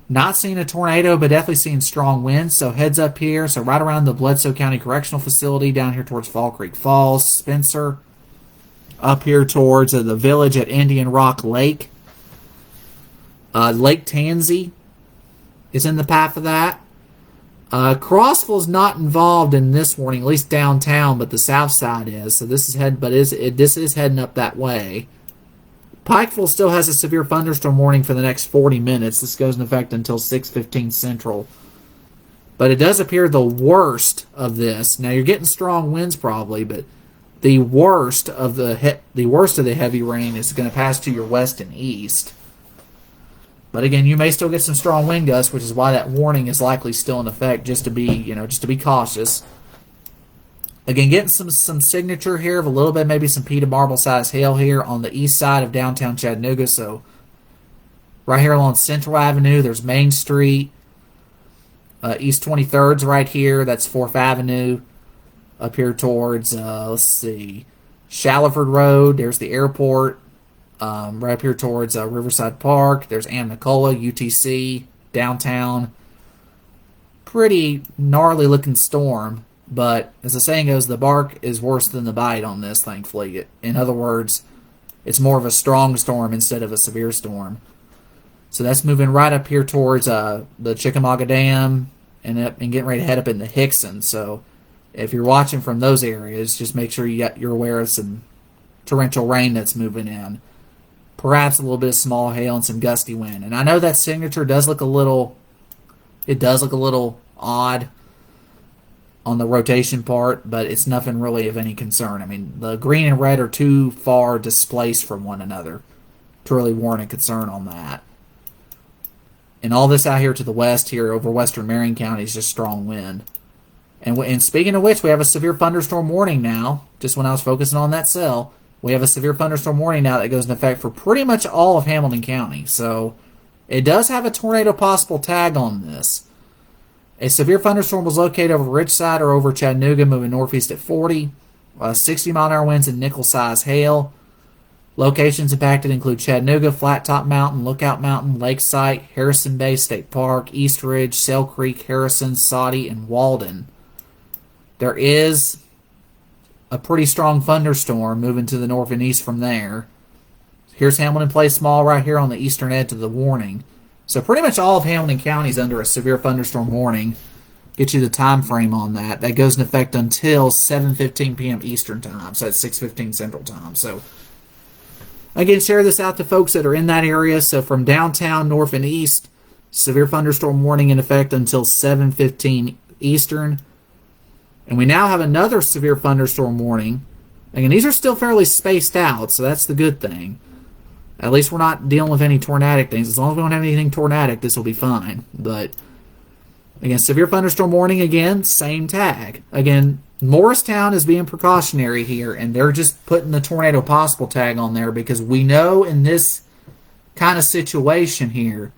Not seeing a tornado, but definitely seeing strong winds, so heads up here. So right around the Bledsoe County Correctional Facility, down here towards Fall Creek Falls, Spencer. Up here towards the village at Indian Rock Lake. Lake Tansy is in the path of that. Crossville's not involved in this warning, at least downtown, but the south side is. So this is heading up that way. Pikeville still has a severe thunderstorm warning for the next 40 minutes. This goes in effect until 6:15 Central. But it does appear the worst of this. Now you're getting strong winds probably, but the worst of the heavy rain is going to pass to your west and east. But again, you may still get some strong wind gusts, which is why that warning is likely still in effect, just to be cautious. Again, getting some signature here of a little bit, maybe some Peter Marble size hail here on the east side of downtown Chattanooga. So right here along Central Avenue, there's Main Street. East 23rd's right here. That's 4th Avenue. Up here towards, Shallowford Road. There's the airport. Right up here towards Riverside Park. There's Amnicola, UTC, downtown. Pretty gnarly looking storm. But as the saying goes, the bark is worse than the bite on this, thankfully. In other words, it's more of a strong storm instead of a severe storm. So that's moving right up here towards the Chickamauga Dam and getting ready to head up into Hickson. So if you're watching from those areas, just make sure you're aware of some torrential rain that's moving in. Perhaps a little bit of small hail and some gusty wind. And I know that signature does look a little odd on the rotation part, but it's nothing really of any concern. I mean, the green and red are too far displaced from one another to really warrant a concern on that. And all this out here to the west here over western Marion County is just strong wind. And speaking of which, we have a severe thunderstorm warning now. Just when I was focusing on that cell, we have a severe thunderstorm warning now that goes into effect for pretty much all of Hamilton County. So it does have a tornado possible tag on this. A severe thunderstorm was located over Ridgeside or over Chattanooga, moving northeast at 40. 60-mile-an-hour winds and nickel-size hail. Locations impacted include Chattanooga, Flat Top Mountain, Lookout Mountain, Lakeside, Harrison Bay State Park, East Ridge, Sail Creek, Harrison, Soddy, and Walden. There is a pretty strong thunderstorm moving to the north and east from there. Here's Hamilton Place Small right here on the eastern edge of the warning. So pretty much all of Hamilton County is under a severe thunderstorm warning. Get you the time frame on that. That goes in effect until 7:15 p.m. Eastern Time. So that's 6:15 Central Time. So again, share this out to folks that are in that area. So from downtown, north, and east, severe thunderstorm warning in effect until 7:15 Eastern. And we now have another severe thunderstorm warning. Again, these are still fairly spaced out, so that's the good thing. At least we're not dealing with any tornadic things. As long as we don't have anything tornadic, this will be fine. But again, severe thunderstorm warning again, same tag. Again, Morristown is being precautionary here, and they're just putting the tornado possible tag on there because we know in this kind of situation here,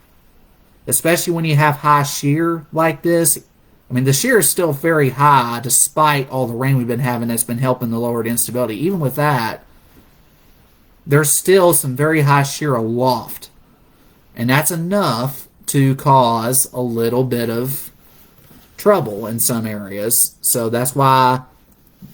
especially when you have high shear like this, I mean, the shear is still very high despite all the rain we've been having that's been helping the lowered instability. Even with that, there's still some very high shear aloft. And that's enough to cause a little bit of trouble in some areas. So that's why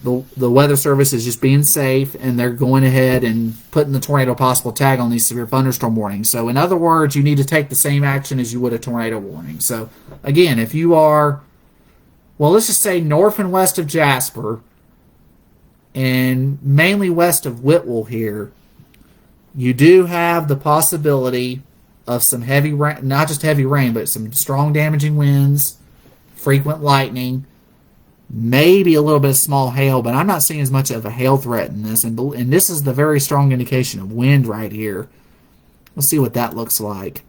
the Weather Service is just being safe, and they're going ahead and putting the tornado possible tag on these severe thunderstorm warnings. So in other words, you need to take the same action as you would a tornado warning. So again, if you are, well, let's just say north and west of Jasper, and mainly west of Whitwell here, you do have the possibility of some heavy rain, not just heavy rain, but some strong damaging winds, frequent lightning, maybe a little bit of small hail, but I'm not seeing as much of a hail threat in this. And this is the very strong indication of wind right here. Let's see what that looks like.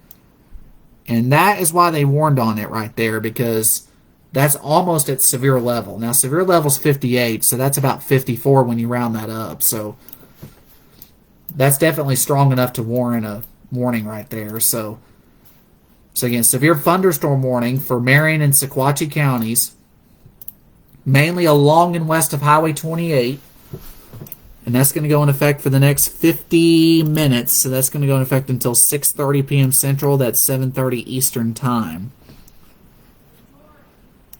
And that is why they warned on it right there, because that's almost at severe level. Now, severe level is 58, so that's about 54 when you round that up. So that's definitely strong enough to warrant a warning right there. So again, severe thunderstorm warning for Marion and Sequatchie counties, mainly along and west of Highway 28. And that's going to go in effect for the next 50 minutes. So that's going to go in effect until 6:30 p.m. Central. That's 7:30 Eastern Time.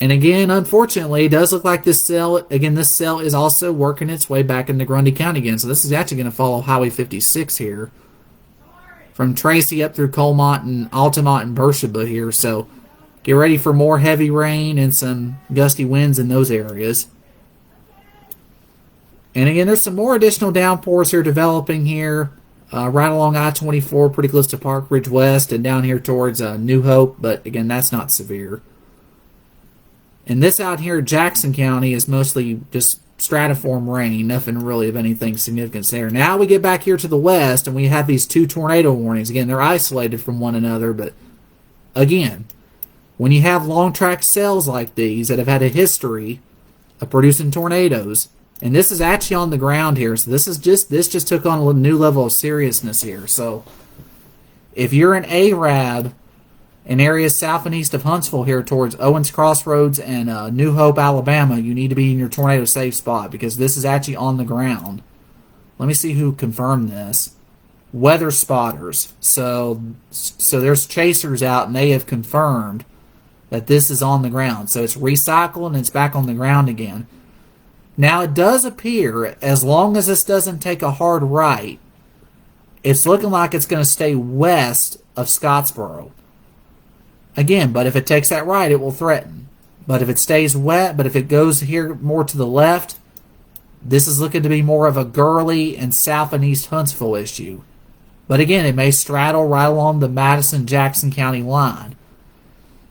And again, unfortunately, it does look like this cell is also working its way back into Grundy County again. So this is actually going to follow Highway 56 here, from Tracy up through Colmont and Altamont and Beersheba here. So get ready for more heavy rain and some gusty winds in those areas. And again, there's some more additional downpours here developing here, right along I-24, pretty close to Park Ridge West, and down here towards New Hope. But again, that's not severe. And this out here, Jackson County, is mostly just stratiform rain, nothing really of anything significant there. Now we get back here to the west, and we have these two tornado warnings. Again, they're isolated from one another, but again, when you have long track cells like these that have had a history of producing tornadoes, and this is actually on the ground here, so this just took on a new level of seriousness here. So if you're an Arab in areas south and east of Huntsville here towards Owens Crossroads and New Hope, Alabama, you need to be in your tornado safe spot, because this is actually on the ground. Let me see who confirmed this. Weather spotters. So there's chasers out, and they have confirmed that this is on the ground. So it's recycled and it's back on the ground again. Now it does appear, as long as this doesn't take a hard right, it's looking like it's going to stay west of Scottsboro. Again, but if it takes that right, it will threaten. But if it stays wet, but if it goes here more to the left, this is looking to be more of a Gurley and south and east Huntsville issue. But again, it may straddle right along the Madison-Jackson County line.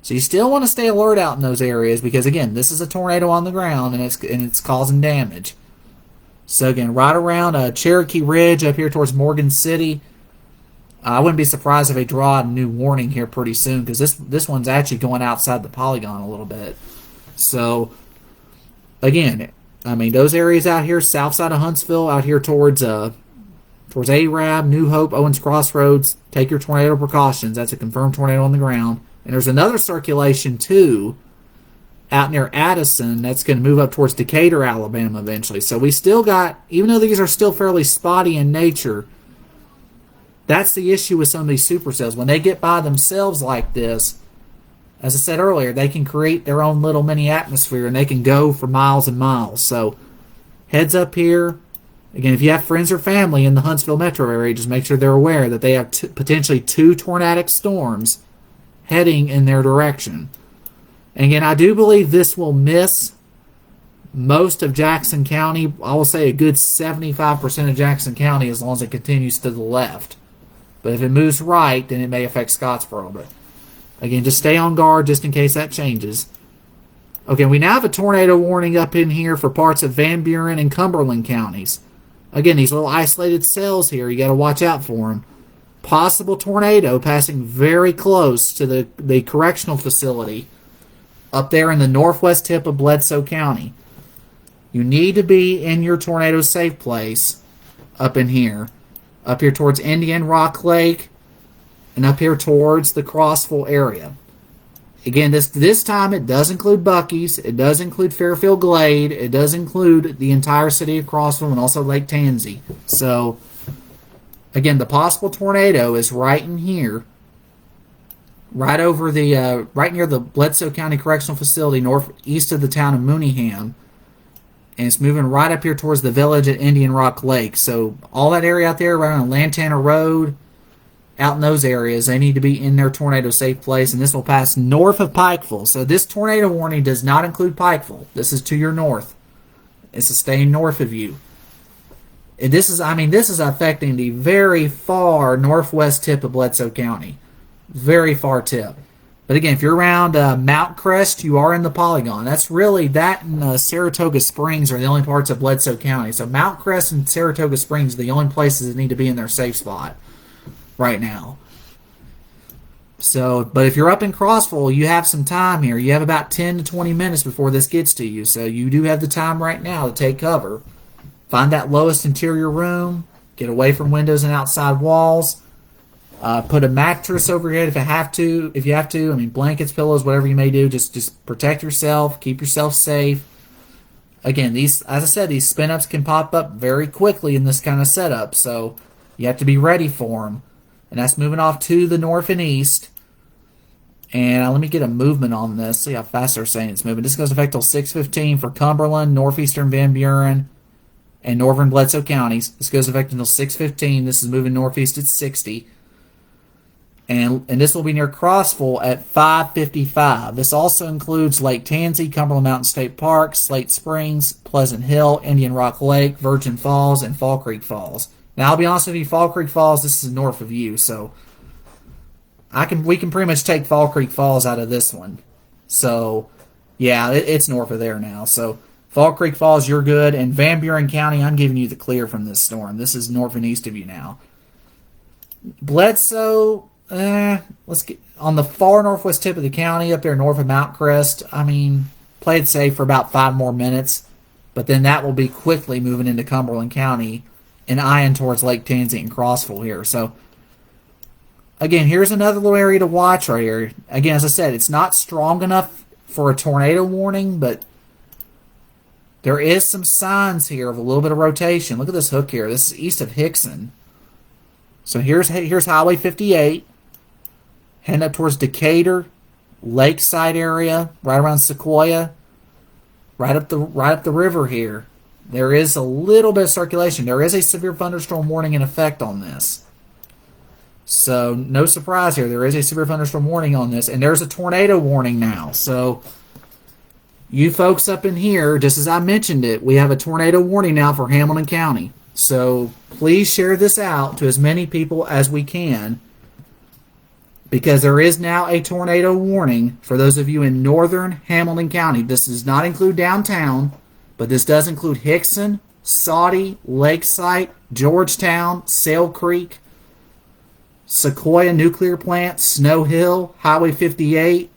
So you still want to stay alert out in those areas, because again, this is a tornado on the ground, and it's causing damage. So again, right around Cherokee Ridge up here towards Morgan City, I wouldn't be surprised if they draw a new warning here pretty soon, because this one's actually going outside the polygon a little bit. So again, I mean, those areas out here, south side of Huntsville, out here towards Arab, New Hope, Owens Crossroads, take your tornado precautions. That's a confirmed tornado on the ground. And there's another circulation too out near Addison that's going to move up towards Decatur, Alabama eventually. So we still got, even though these are still fairly spotty in nature, that's the issue with some of these supercells. When they get by themselves like this, as I said earlier, they can create their own little mini atmosphere, and they can go for miles and miles. So heads up here. Again, if you have friends or family in the Huntsville metro area, just make sure they're aware that they have potentially two tornadic storms heading in their direction. And again, I do believe this will miss most of Jackson County. I will say a good 75% of Jackson County, as long as it continues to the left. But if it moves right, then it may affect Scottsboro. But again, just stay on guard just in case that changes. Okay, we now have a tornado warning up in here for parts of Van Buren and Cumberland counties. Again, these little isolated cells here, you got to watch out for them. Possible tornado passing very close to the correctional facility up there in the northwest tip of Bledsoe County. You need to be in your tornado safe place up in here. Up here towards Indian Rock Lake, and up here towards the Crossville area. Again, this time it does include Buc-ee's, it does include Fairfield Glade, it does include the entire city of Crossville and also Lake Tansy. So, again, the possible tornado is right in here, right over the right near the Bledsoe County Correctional Facility, northeast of the town of Mooneyham. and it's moving right up here towards the village at Indian Rock Lake. So all that area out there, right on Lantana Road, out in those areas, they need to be in their tornado safe place, and this will pass north of Pikeville. So this tornado warning does not include Pikeville. This is to your north. It's staying north of you. And this is affecting the very far northwest tip of Bledsoe County. Very far tip. But again, if you're around Mount Crest, you are in the polygon. That's really, that and Saratoga Springs are the only parts of Bledsoe County. So Mount Crest and Saratoga Springs are the only places that need to be in their safe spot right now. So, but if you're up in Crossville, you have some time here. You have about 10 to 20 minutes before this gets to you. So you do have the time right now to take cover. Find that lowest interior room. Get away from windows and outside walls. Put a mattress over your head if you have to. I mean, blankets, pillows, whatever you may do. Just protect yourself. Keep yourself safe. Again, as I said, these spin-ups can pop up very quickly in this kind of setup. So you have to be ready for them. And that's moving off to the north and east. And let me get a movement on this. See how fast they're saying it's moving. This goes effect till 6:15 for Cumberland, northeastern Van Buren, and northern Bledsoe counties. This goes effect until 6:15. This is moving northeast at 60. And this will be near Crossville at 5:55. This also includes Lake Tansy, Cumberland Mountain State Park, Slate Springs, Pleasant Hill, Indian Rock Lake, Virgin Falls, and Fall Creek Falls. Now, I'll be honest with you, Fall Creek Falls, this is north of you, so we can pretty much take Fall Creek Falls out of this one. So, yeah, it's north of there now. So, Fall Creek Falls, you're good. And Van Buren County, I'm giving you the clear from this storm. This is north and east of you now. Bledsoe, let's get on the far northwest tip of the county, up there north of Mount Crest. I mean, play it safe for about 5 more minutes, but then that will be quickly moving into Cumberland County and eyeing towards Lake Tansy and Crossville here. So, again, here's another little area to watch right here. Again, as I said, it's not strong enough for a tornado warning, but there is some signs here of a little bit of rotation. Look at this hook here. This is east of Hickson. So here's Highway 58, heading up towards Decatur, Lakeside area, right around Sequoia, right up the river here. There is a little bit of circulation. There is a severe thunderstorm warning in effect on this. So no surprise here. There is a severe thunderstorm warning on this, and there's a tornado warning now. So you folks up in here, just as I mentioned it, we have a tornado warning now for Hamilton County. So please share this out to as many people as we can, because there is now a tornado warning for those of you in northern Hamilton County. This does not include downtown, but this does include Hickson, Saudi, Lakeside, Georgetown, Sail Creek, Sequoia Nuclear Plant, Snow Hill, Highway 58.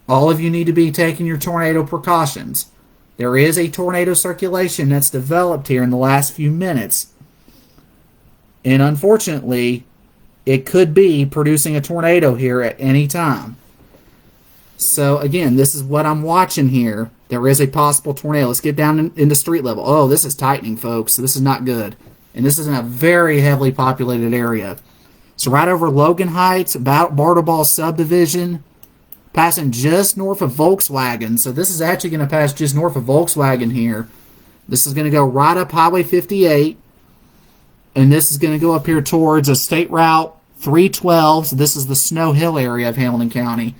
All of you need to be taking your tornado precautions. There is a tornado circulation that's developed here in the last few minutes. And unfortunately, it could be producing a tornado here at any time. So again, this is what I'm watching here. There is a possible tornado. Let's get down into street level. Oh, this is tightening, folks. This is not good. And this is in a very heavily populated area. So right over Logan Heights, about Bartleball subdivision, passing just north of Volkswagen. So this is actually going to pass just north of Volkswagen here. This is going to go right up Highway 58. And this is going to go up here towards a State Route 312. So this is the Snow Hill area of Hamilton County.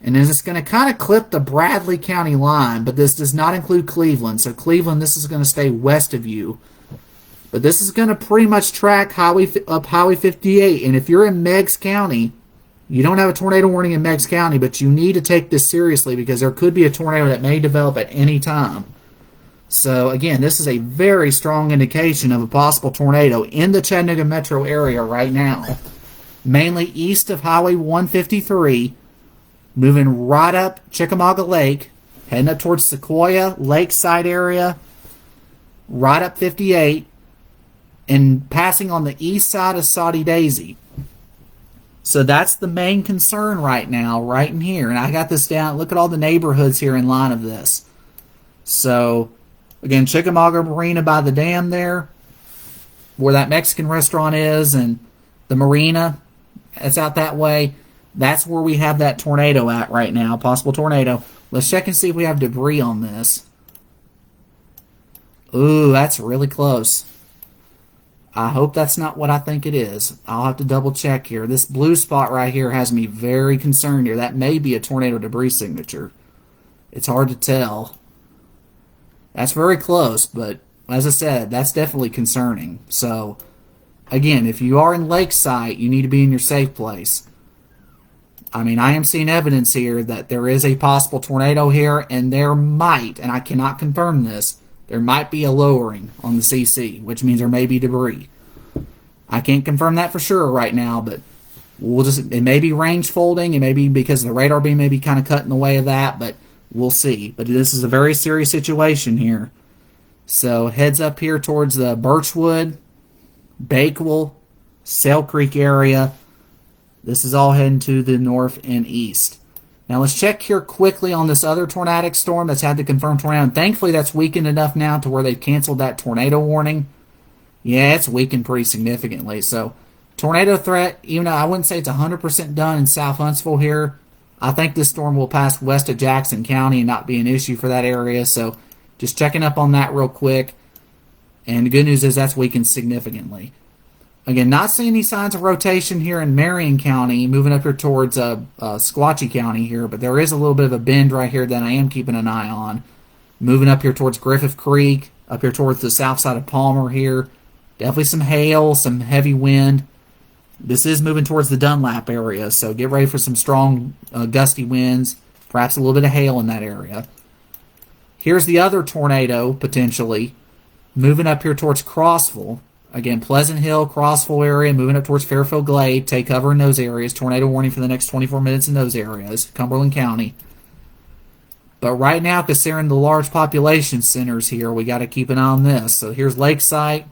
And then it's going to kind of clip the Bradley County line, but this does not include Cleveland. So Cleveland, this is going to stay west of you. But this is going to pretty much track Highway 58. And if you're in Meigs County, you don't have a tornado warning in Meigs County, but you need to take this seriously because there could be a tornado that may develop at any time. So again, this is a very strong indication of a possible tornado in the Chattanooga metro area right now. Mainly east of Highway 153, moving right up Chickamauga Lake, heading up towards Sequoia, Lakeside area, right up 58, and passing on the east side of Saudi Daisy. So that's the main concern right now, right in here. And I got this down. Look at all the neighborhoods here in line of this. So, again, Chickamauga Marina by the dam there, where that Mexican restaurant is, and the marina, it's out that way. That's where we have that tornado at right now, possible tornado. Let's check and see if we have debris on this. Ooh, that's really close. I hope that's not what I think it is. I'll have to double check here. This blue spot right here has me very concerned here. That may be a tornado debris signature. It's hard to tell. That's very close, but as I said, that's definitely concerning. So, again, if you are in Lakeside, you need to be in your safe place. I mean, I am seeing evidence here that there is a possible tornado here, and there might, and I cannot confirm this, there might be a lowering on the CC, which means there may be debris. I can't confirm that for sure right now, but it may be range folding, it may be because the radar beam may be kind of cut in the way of that, but we'll see. But this is a very serious situation here. So heads up here towards the Birchwood, Bakewell, Sail Creek area. This is all heading to the north and east. Now let's check here quickly on this other tornadic storm that's had the confirmed tornado. And thankfully that's weakened enough now to where they've canceled that tornado warning. Yeah, it's weakened pretty significantly. So tornado threat, even though I wouldn't say it's 100% done in South Huntsville here, I think this storm will pass west of Jackson County and not be an issue for that area. So just checking up on that real quick. And the good news is that's weakened significantly. Again, not seeing any signs of rotation here in Marion County, moving up here towards Squatchy County here, but there is a little bit of a bend right here that I am keeping an eye on. Moving up here towards Griffith Creek, up here towards the south side of Palmer here. Definitely some hail, some heavy wind. This is moving towards the Dunlap area, so get ready for some strong gusty winds, perhaps a little bit of hail in that area. Here's the other tornado, potentially, moving up here towards Crossville. Again, Pleasant Hill, Crossville area, moving up towards Fairfield Glade. Take cover in those areas. Tornado warning for the next 24 minutes in those areas, Cumberland County. But right now, considering the large population centers here, we got to keep an eye on this. So here's Lakeside.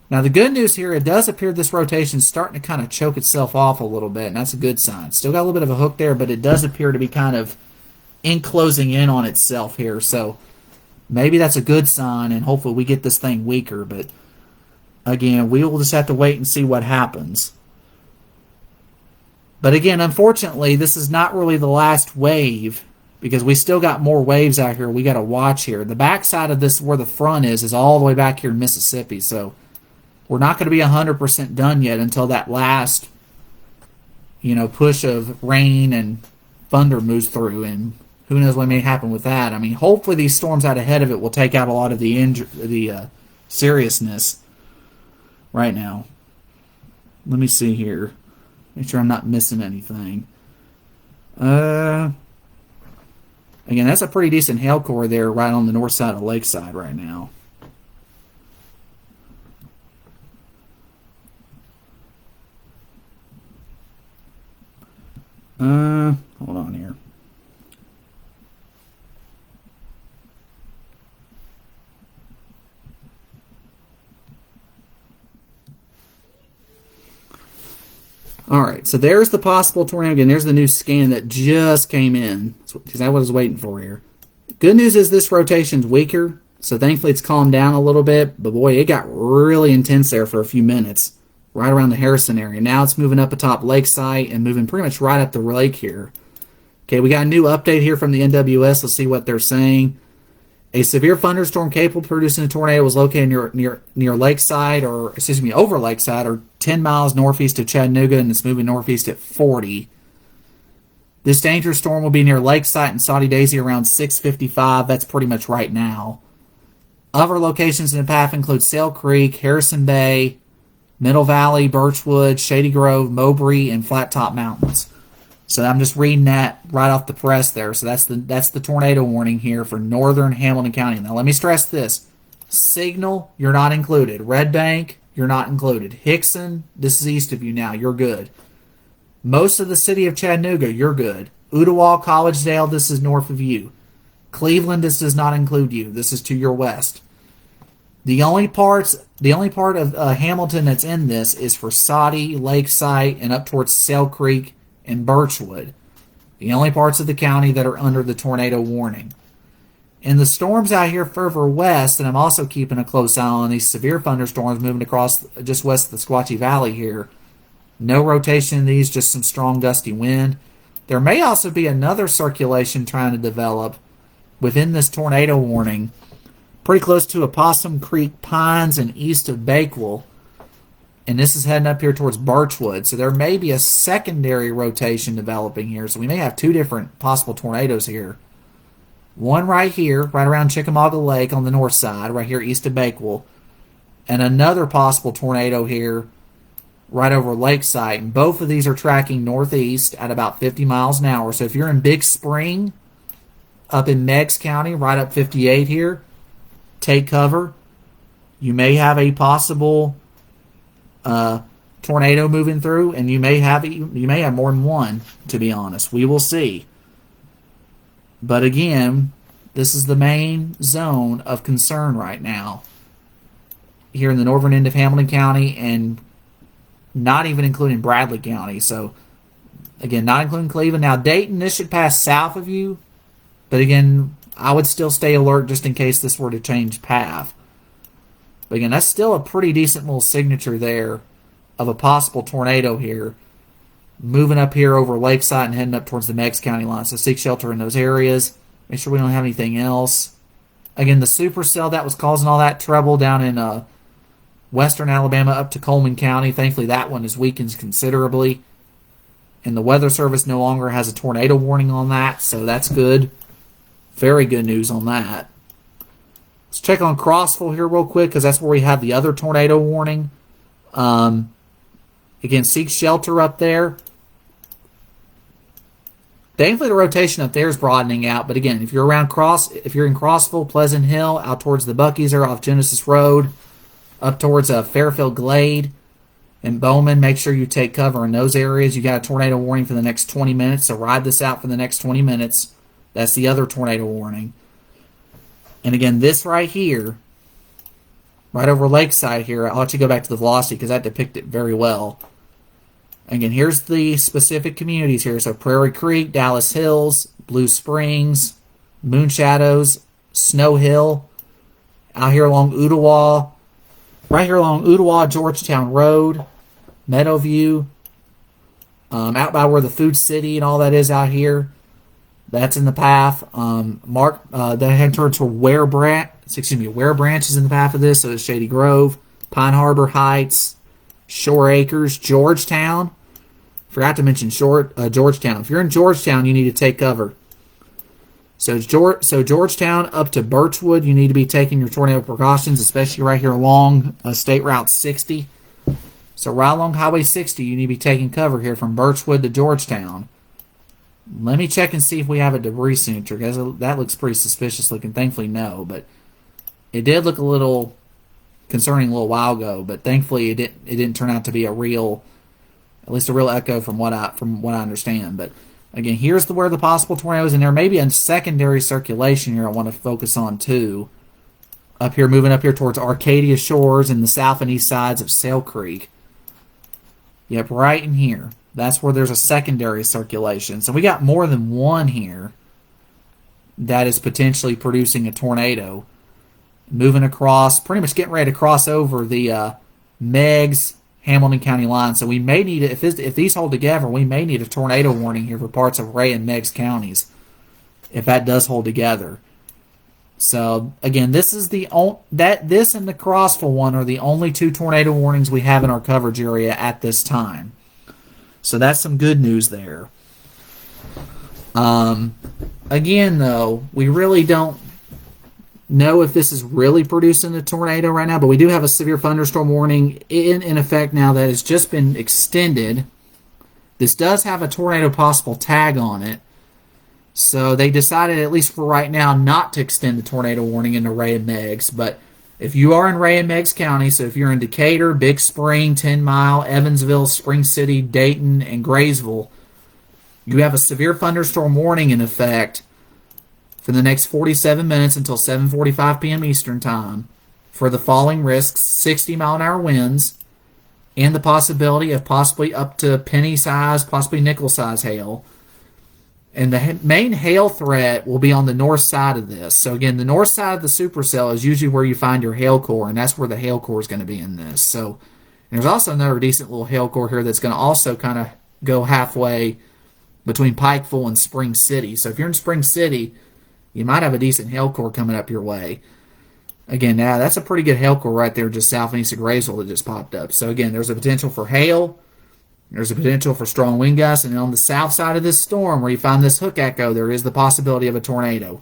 Now the good news here, it does appear this rotation is starting to kind of choke itself off a little bit, and that's a good sign. Still got a little bit of a hook there, but it does appear to be kind of closing in on itself here. So maybe that's a good sign, and hopefully we get this thing weaker, but again, we will just have to wait and see what happens. But again, unfortunately, this is not really the last wave because we still got more waves out here we got to watch here. The backside of this, where the front is all the way back here in Mississippi. So we're not going to be 100% done yet until that last, push of rain and thunder moves through. And who knows what may happen with that. I mean, hopefully these storms out ahead of it will take out a lot of the seriousness right now. Let me see here. Make sure I'm not missing anything. Again, that's a pretty decent hail core there right on the north side of Lakeside right now. Hold on here. All right, so there's the possible tornado. Again, there's the new scan that just came in. That's what I was waiting for here. Good news is this rotation's weaker, so thankfully it's calmed down a little bit. But boy, it got really intense there for a few minutes, right around the Harrison area. Now it's moving up atop Lakeside and moving pretty much right up the lake here. Okay, we got a new update here from the NWS. Let's see what they're saying. A severe thunderstorm capable of producing a tornado was located near Lakeside, over Lakeside, or 10 miles northeast of Chattanooga, and it's moving northeast at 40. This dangerous storm will be near Lakeside and Saudi Daisy around 6:55. That's pretty much right now. Other locations in the path include Sail Creek, Harrison Bay, Middle Valley, Birchwood, Shady Grove, Mowbray, and Flat Top Mountains. So I'm just reading that right off the press there. So that's the tornado warning here for northern Hamilton County. Now let me stress this. Signal, you're not included. Red Bank, you're not included. Hickson, this is east of you now. You're good. Most of the city of Chattanooga, you're good. Ooltewah, Collegedale, this is north of you. Cleveland, this does not include you. This is to your west. The only part of Hamilton that's in this is for Saudi, Lakeside, and up towards Sail Creek and Birchwood. The only parts of the county that are under the tornado warning. And the storms out here further west, and I'm also keeping a close eye on these severe thunderstorms moving across just west of the Squatchy Valley here. No rotation in these, just some strong gusty wind. There may also be another circulation trying to develop within this tornado warning, pretty close to Opossum Creek Pines and east of Bakewell. And this is heading up here towards Birchwood. So there may be a secondary rotation developing here. So we may have two different possible tornadoes here. One right here, right around Chickamauga Lake on the north side, right here east of Bakewell. And another possible tornado here right over Lakeside. And both of these are tracking northeast at about 50 miles an hour. So if you're in Big Spring, up in Meigs County, right up 58 here, take cover. You may have a possible tornado moving through, and you may have more than one, to be honest. We will see. But again, this is the main zone of concern right now here in the northern end of Hamilton County, and not even including Bradley County. So again, not including Cleveland. Now Dayton, this should pass south of you, but again, I would still stay alert just in case this were to change path. But again, that's still a pretty decent little signature there of a possible tornado here, moving up here over Lakeside and heading up towards the Meigs County line. So seek shelter in those areas. Make sure we don't have anything else. Again, the supercell that was causing all that trouble down in western Alabama up to Coleman County, thankfully that one is weakened considerably. And the Weather Service no longer has a tornado warning on that, so that's good. Very good news on that. Let's check on Crossville here real quick, because that's where we have the other tornado warning. Again, seek shelter up there. Thankfully, the rotation up there is broadening out. But again, if you're in Crossville, Pleasant Hill, out towards the Buc-ee's or off Genesis Road, up towards Fairfield Glade and Bowman, make sure you take cover in those areas. You got a tornado warning for the next 20 minutes, so ride this out for the next 20 minutes. That's the other tornado warning. And again, this right here, right over Lakeside here, I'll let you go back to the velocity because that depicts it very well. Again, here's the specific communities here. So Prairie Creek, Dallas Hills, Blue Springs, Moon Shadows, Snow Hill, out here along Ottawa, right here along Ottawa, Georgetown Road, Meadowview, out by where the Food City and all that is out here. That's in the path. That head towards Ware Branch is in the path of this. So it's Shady Grove, Pine Harbor Heights, Shore Acres, Georgetown. Forgot to mention Georgetown. If you're in Georgetown, you need to take cover. So Georgetown up to Birchwood, you need to be taking your tornado precautions, especially right here along State Route 60. So right along Highway 60, you need to be taking cover here from Birchwood to Georgetown. Let me check and see if we have a debris signature, because that looks pretty suspicious looking. Thankfully, no, but it did look a little concerning a little while ago. But thankfully, it didn't turn out to be at least a real echo from what I understand. But again, here's where the possible tornadoes, and there may be a secondary circulation here I want to focus on too. Up here, moving up here towards Arcadia Shores and the south and east sides of Sail Creek. Yep, right in here. That's where there's a secondary circulation. So we got more than one here that is potentially producing a tornado. Moving across, pretty much getting ready to cross over the Meigs Hamilton County line. So we may need, if these hold together, we may need a tornado warning here for parts of Ray and Meigs counties, if that does hold together. So again, this and the Crossville one are the only two tornado warnings we have in our coverage area at this time. So that's some good news there. Again, though, we really don't know if this is really producing a tornado right now, but we do have a severe thunderstorm warning in effect now that has just been extended. This does have a tornado possible tag on it. So they decided, at least for right now, not to extend the tornado warning into Ray and Meigs. But if you are in Ray and Meigs County, so if you're in Decatur, Big Spring, 10 Mile, Evansville, Spring City, Dayton, and Graysville, you have a severe thunderstorm warning in effect for the next 47 minutes until 7:45 p.m. Eastern Time for the following risks: 60-mile-an-hour winds and the possibility of possibly up to penny-size, possibly nickel-size hail. And the main hail threat will be on the north side of this. So again, the north side of the supercell is usually where you find your hail core, and that's where the hail core is going to be in this. So there's also another decent little hail core here that's going to also kind of go halfway between Pikeville and Spring City. So if you're in Spring City, you might have a decent hail core coming up your way. Again, now that's a pretty good hail core right there just south and east of Graysville that just popped up. So again, there's a potential for hail. There's a potential for strong wind gusts. And on the south side of this storm, where you find this hook echo, there is the possibility of a tornado.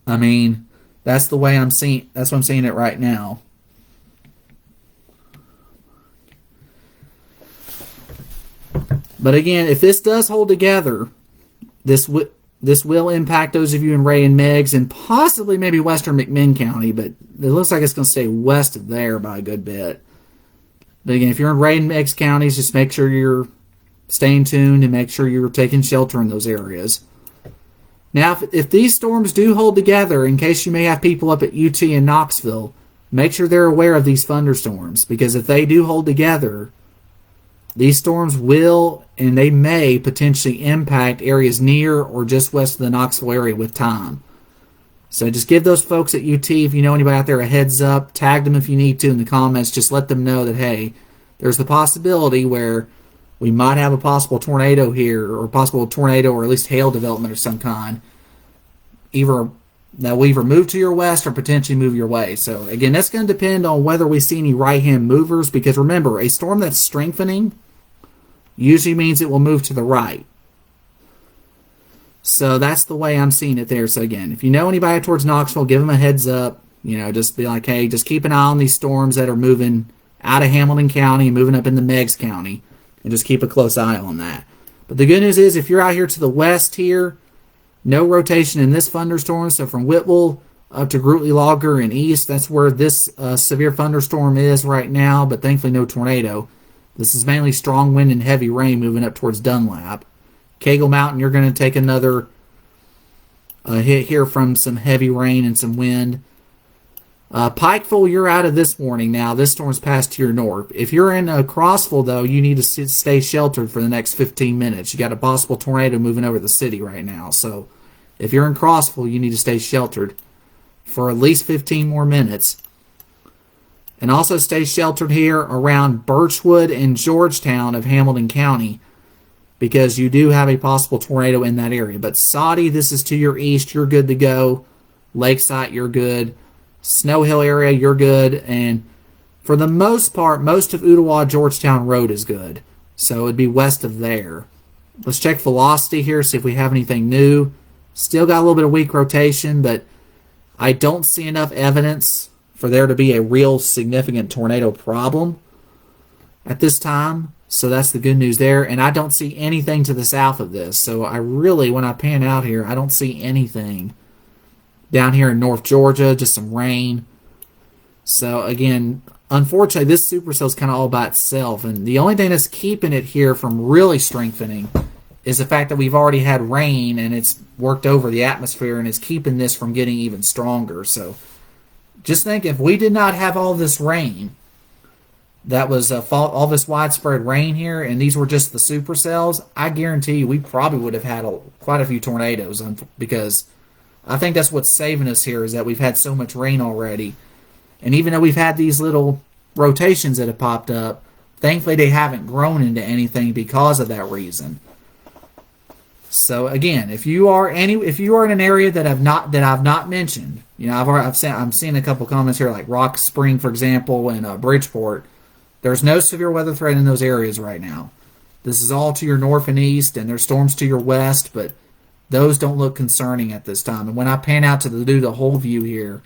I mean, that's the way I'm seeing. That's what I'm seeing it right now. But again, if this does hold together, this will impact those of you in Ray and Meigs and possibly maybe western McMinn County, but it looks like it's going to stay west of there by a good bit. But again, if you're in Ray and Meigs counties, just make sure you're staying tuned and make sure you're taking shelter in those areas. Now, if these storms do hold together, in case you may have people up at UT and Knoxville, make sure they're aware of these thunderstorms, because if they do hold together, these storms will and they may potentially impact areas near or just west of the Knoxville area with time. So just give those folks at UT, if you know anybody out there, a heads up. Tag them if you need to in the comments. Just let them know that, hey, there's the possibility where we might have a possible tornado here, or a possible tornado or at least hail development of some kind. Either that will either move to your west or potentially move your way. So again, that's going to depend on whether we see any right-hand movers, because remember, a storm that's strengthening usually means it will move to the right. So that's the way I'm seeing it there. So again, if you know anybody towards Knoxville, give them a heads up. You know, just be like, hey, just keep an eye on these storms that are moving out of Hamilton County, moving up into Meigs County, and just keep a close eye on that. But the good news is, if you're out here to the west here, no rotation in this thunderstorm. So from Whitwell up to Grootley Logger and east, that's where this severe thunderstorm is right now, but thankfully no tornado. This is mainly strong wind and heavy rain moving up towards Dunlap. Cagle Mountain, you're going to take another hit here from some heavy rain and some wind. Pikeville, you're out of this warning now. This storm's passed to your north. If you're in Crossville, though, you need to stay sheltered for the next 15 minutes. You got a possible tornado moving over the city right now. So if you're in Crossville, you need to stay sheltered for at least 15 more minutes. And also stay sheltered here around Birchwood and Georgetown of Hamilton County, because you do have a possible tornado in that area. But Saudi, this is to your east. You're good to go. Lakeside, you're good. Snow Hill area, you're good. And for the most part, most of Ottawa-Georgetown Road is good. So it'd be west of there. Let's check velocity here, see if we have anything new. Still got a little bit of weak rotation, but I don't see enough evidence for there to be a real significant tornado problem at this time. So that's the good news there. And I don't see anything to the south of this. So I really, when I pan out here, I don't see anything. Down here in North Georgia, just some rain. So again, unfortunately, this supercell is kind of all by itself. And the only thing that's keeping it here from really strengthening is the fact that we've already had rain and it's worked over the atmosphere and it's keeping this from getting even stronger. So just think, if we did not have all this rain, that was all this widespread rain here, and these were just the supercells, I guarantee you we probably would have had quite a few tornadoes, because I think that's what's saving us here, is that we've had so much rain already. And even though we've had these little rotations that have popped up, thankfully they haven't grown into anything because of that reason. So again, if you are in an area that I've not mentioned, you know, I'm seeing a couple comments here like Rock Spring, for example, and Bridgeport. There's no severe weather threat in those areas right now. This is all to your north and east, and there's storms to your west, but those don't look concerning at this time. And when I pan out to do the whole view here,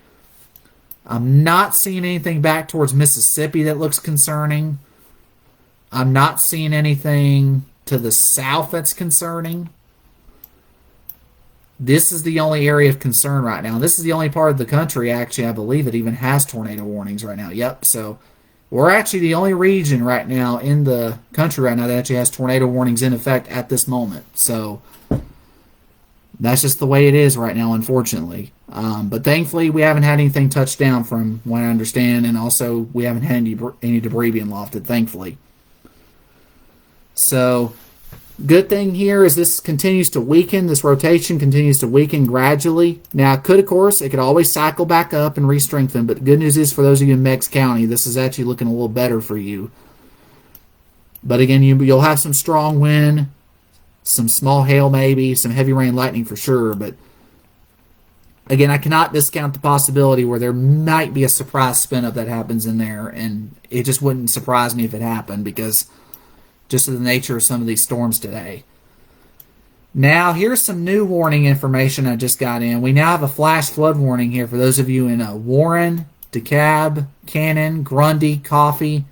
I'm not seeing anything back towards Mississippi that looks concerning. I'm not seeing anything to the south that's concerning. This is the only area of concern right now. This is the only part of the country, actually, I believe, that even has tornado warnings right now. Yep, so we're actually the only region right now in the country right now that actually has tornado warnings in effect at this moment. So that's just the way it is right now, unfortunately. But thankfully, we haven't had anything touch down from what I understand, and also we haven't had any debris being lofted, thankfully. So good thing here is this continues to weaken. This rotation continues to weaken gradually. Now, of course, it could always cycle back up and re-strengthen, but the good news is for those of you in Meigs County, this is actually looking a little better for you. But again, you'll have some strong wind, some small hail maybe, some heavy rain, lightning for sure, but Again, I cannot discount the possibility where there might be a surprise spin up that happens in there, and it just wouldn't surprise me if it happened because just of the nature of some of these storms today. Now, here's some new warning information I just got in. We now have a flash flood warning here for those of you in Warren, DeKalb, Cannon, Grundy, Coffee,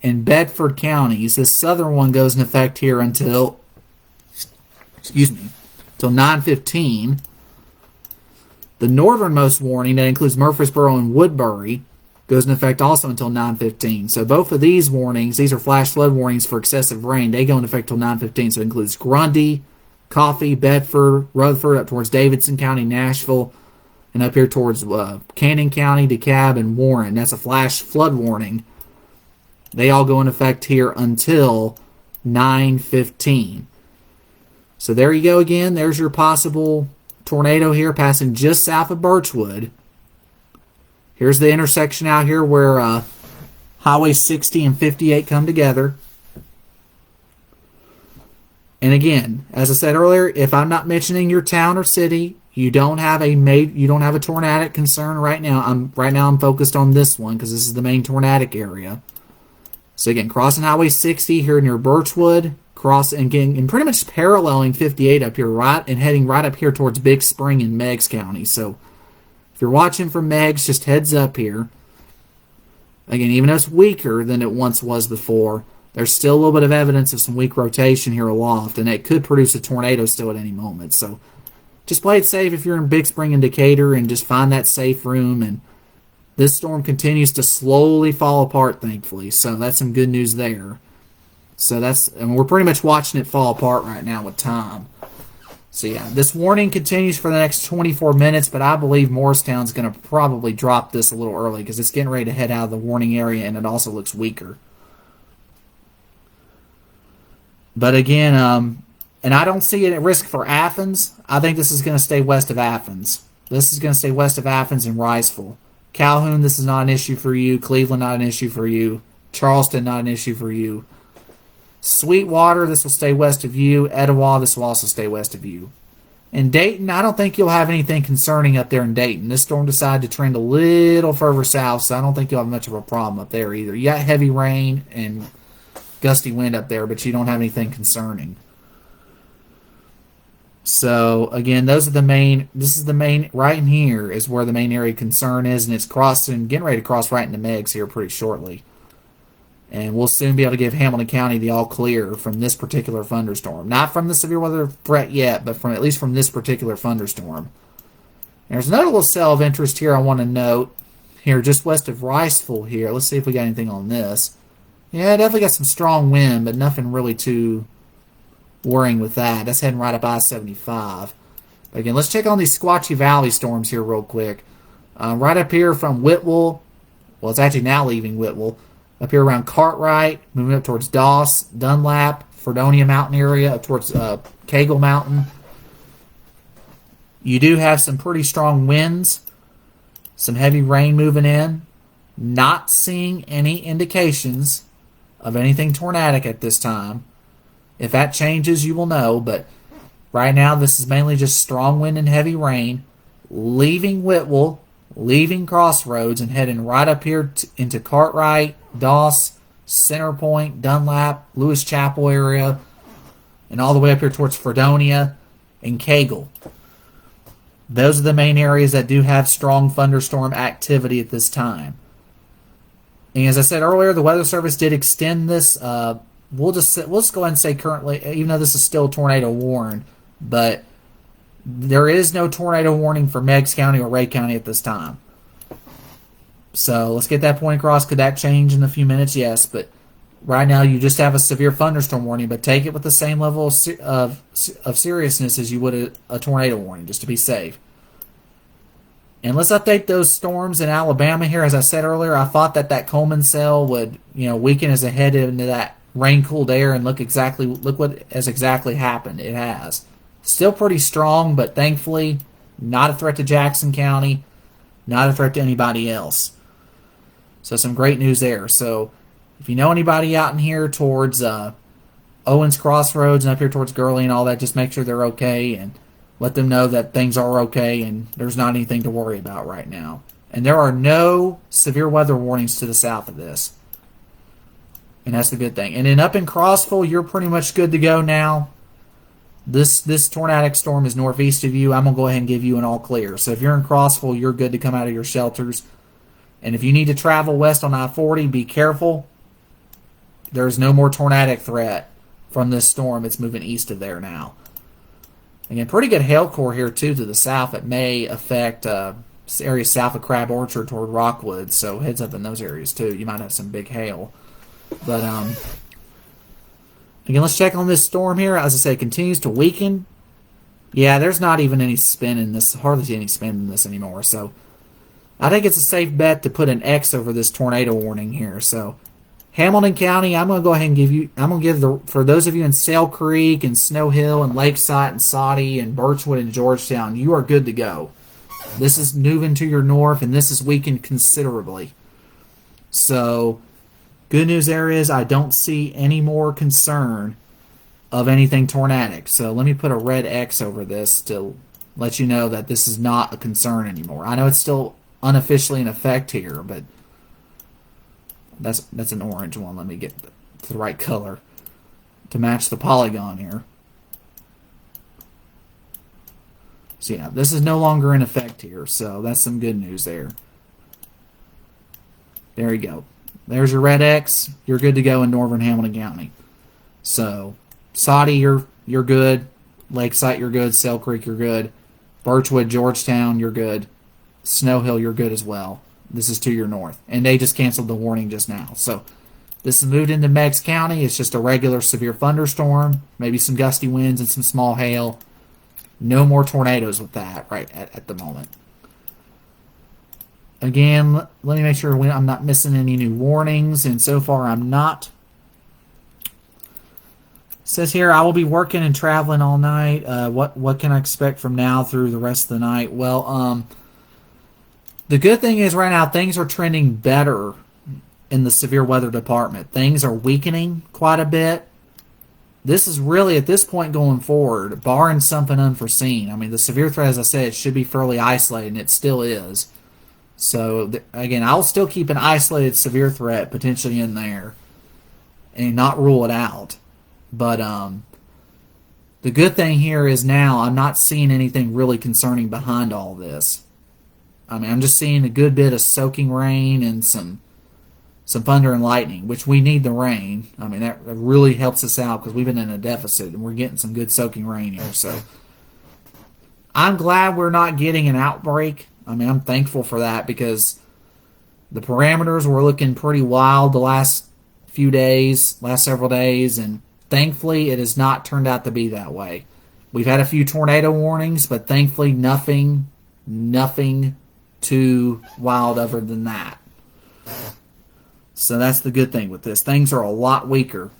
and Bedford counties. This southern one goes in effect here until 9:15. The northernmost warning, that includes Murfreesboro and Woodbury, goes in effect also until 9:15. So both of these warnings, these are flash flood warnings for excessive rain. They go into effect until 9:15. So it includes Grundy, Coffee, Bedford, Rutherford, up towards Davidson County, Nashville, and up here towards Cannon County, DeKalb, and Warren. That's a flash flood warning. They all go in effect here until 9:15. So there you go again. There's your possible tornado here passing just south of Birchwood. Here's the intersection out here where Highway 60 and 58 come together. And again, as I said earlier, if I'm not mentioning your town or city, you don't have a tornadic concern right now. I'm focused on this one because this is the main tornadic area. So again, crossing Highway 60 here near Birchwood, and pretty much paralleling 58 up here, right, and heading right up here towards Big Spring in Meigs County. So if you're watching from Meigs, just heads up here. Again, even though it's weaker than it once was before, there's still a little bit of evidence of some weak rotation here aloft, and it could produce a tornado still at any moment. So just play it safe if you're in Big Spring and Decatur, and just find that safe room. And this storm continues to slowly fall apart, thankfully. So that's some good news there. And we're pretty much watching it fall apart right now with time. So yeah, this warning continues for the next 24 minutes, but I believe Morristown's going to probably drop this a little early because it's getting ready to head out of the warning area, and it also looks weaker. But again, and I don't see it at risk for Athens. I think this is going to stay west of Athens. This is going to stay west of Athens and Riceville. Calhoun, this is not an issue for you. Cleveland, not an issue for you. Charleston, not an issue for you. Sweetwater, this will stay west of you. Etowah, this will also stay west of you. In Dayton, I don't think you'll have anything concerning up there in Dayton. This storm decided to trend a little further south, so I don't think you'll have much of a problem up there either. You got heavy rain and gusty wind up there, but you don't have anything concerning. So again, this is the main, right in here is where the main area of concern is, and it's getting ready to cross right into Meigs here pretty shortly. And we'll soon be able to give Hamilton County the all clear from this particular thunderstorm. Not from the severe weather threat yet, but at least from this particular thunderstorm. There's another little cell of interest here I want to note. Here, just west of Riceville here. Let's see if we got anything on this. Yeah, definitely got some strong wind, but nothing really too worrying with that. That's heading right up I-75. But again, let's check on these Squatchy Valley storms here real quick. Right up here from Whitwell. Well, it's actually now leaving Whitwell. Up here around Cartwright, moving up towards Doss, Dunlap, Fredonia Mountain area, up towards Cagle Mountain. You do have some pretty strong winds, some heavy rain moving in. Not seeing any indications of anything tornadic at this time. If that changes, you will know, but right now this is mainly just strong wind and heavy rain, leaving Whitwell, leaving Crossroads, and heading right up here into Cartwright, Doss, Centerpoint, Dunlap, Lewis Chapel area, and all the way up here towards Fredonia and Cagle. Those are the main areas that do have strong thunderstorm activity at this time. And as I said earlier, the Weather Service did extend this. We'll just go ahead and say currently, even though this is still tornado warned, but there is no tornado warning for Meigs County or Ray County at this time. So let's get that point across. Could that change in a few minutes? Yes, but right now you just have a severe thunderstorm warning, but take it with the same level of seriousness as you would a tornado warning, just to be safe. And let's update those storms in Alabama here. As I said earlier, I thought that Coleman cell would weaken as it headed into that rain-cooled air, and look what has exactly happened. It has. Still pretty strong, but thankfully not a threat to Jackson County, not a threat to anybody else. So some great news there. So if you know anybody out in here towards Owens Crossroads and up here towards Gurley and all that, just make sure they're okay. And Let them know that things are okay and there's not anything to worry about right now. And there are no severe weather warnings to the south of this. And that's the good thing. And then up in Crossville, you're pretty much good to go now. This tornadic storm is northeast of you. I'm going to go ahead and give you an all clear. So if you're in Crossville, you're good to come out of your shelters. And if you need to travel west on I-40, be careful. There's no more tornadic threat from this storm. It's moving east of there now. Again, pretty good hail core here, too, to the south. It may affect areas south of Crab Orchard toward Rockwood. So heads up in those areas, too. You might have some big hail. But, again, let's check on this storm here. As I say, it continues to weaken. Yeah, there's not even any spin in this. Hardly any spin in this anymore. So I think it's a safe bet to put an X over this tornado warning here. So Hamilton County, I'm going to go ahead and give you, for those of you in Sail Creek and Snow Hill and Lakeside and Saudi and Birchwood and Georgetown, you are good to go. This is moving to your north, and this is weakened considerably. So good news there is I don't see any more concern of anything tornadic. So let me put a red X over this to let you know that this is not a concern anymore. I know it's still unofficially in effect here, but that's an orange one. Let me get the right color to match the polygon here. So yeah, this is no longer in effect here, so that's some good news there. There you go. There's your red X. You're good to go in northern Hamilton County. So Saudi, you're good. Lakeside, you're good. Sail Creek, you're good. Birchwood, Georgetown, you're good. Snow Hill, you're good as well. This is to your north. And they just canceled the warning just now. So this is moved into Meigs County. It's just a regular severe thunderstorm. Maybe some gusty winds and some small hail. No more tornadoes with that right at the moment. Again, let me make sure I'm not missing any new warnings. And so far, I'm not. It says here, I will be working and traveling all night. What can I expect from now through the rest of the night? Well, the good thing is right now things are trending better in the severe weather department. Things are weakening quite a bit. This is really, at this point going forward, barring something unforeseen. I mean, the severe threat, as I said, it should be fairly isolated, and it still is. So, again, I'll still keep an isolated severe threat potentially in there and not rule it out. But the good thing here is now I'm not seeing anything really concerning behind all this. I mean, I'm just seeing a good bit of soaking rain and some thunder and lightning, which we need the rain. I mean, that really helps us out because we've been in a deficit, and we're getting some good soaking rain here. So I'm glad we're not getting an outbreak. I mean, I'm thankful for that because the parameters were looking pretty wild the last several days, and thankfully it has not turned out to be that way. We've had a few tornado warnings, but thankfully nothing too wild other than that. So that's the good thing with this. Things are a lot weaker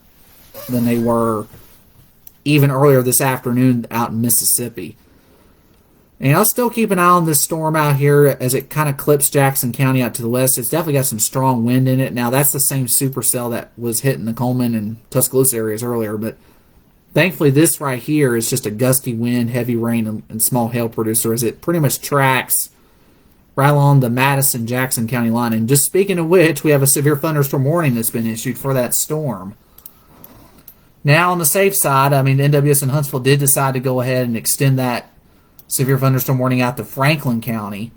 than they were even earlier this afternoon out in Mississippi. And I'll still keep an eye on this storm out here as it kind of clips Jackson County out to the west. It's definitely got some strong wind in it. Now, that's the same supercell that was hitting the Coleman and Tuscaloosa areas earlier. But thankfully, this right here is just a gusty wind, heavy rain, and small hail producer as it pretty much tracks right along the Madison-Jackson County line. And just speaking of which, we have a severe thunderstorm warning that's been issued for that storm. Now, on the safe side, I mean, the NWS in Huntsville did decide to go ahead and extend that severe thunderstorm warning out to Franklin County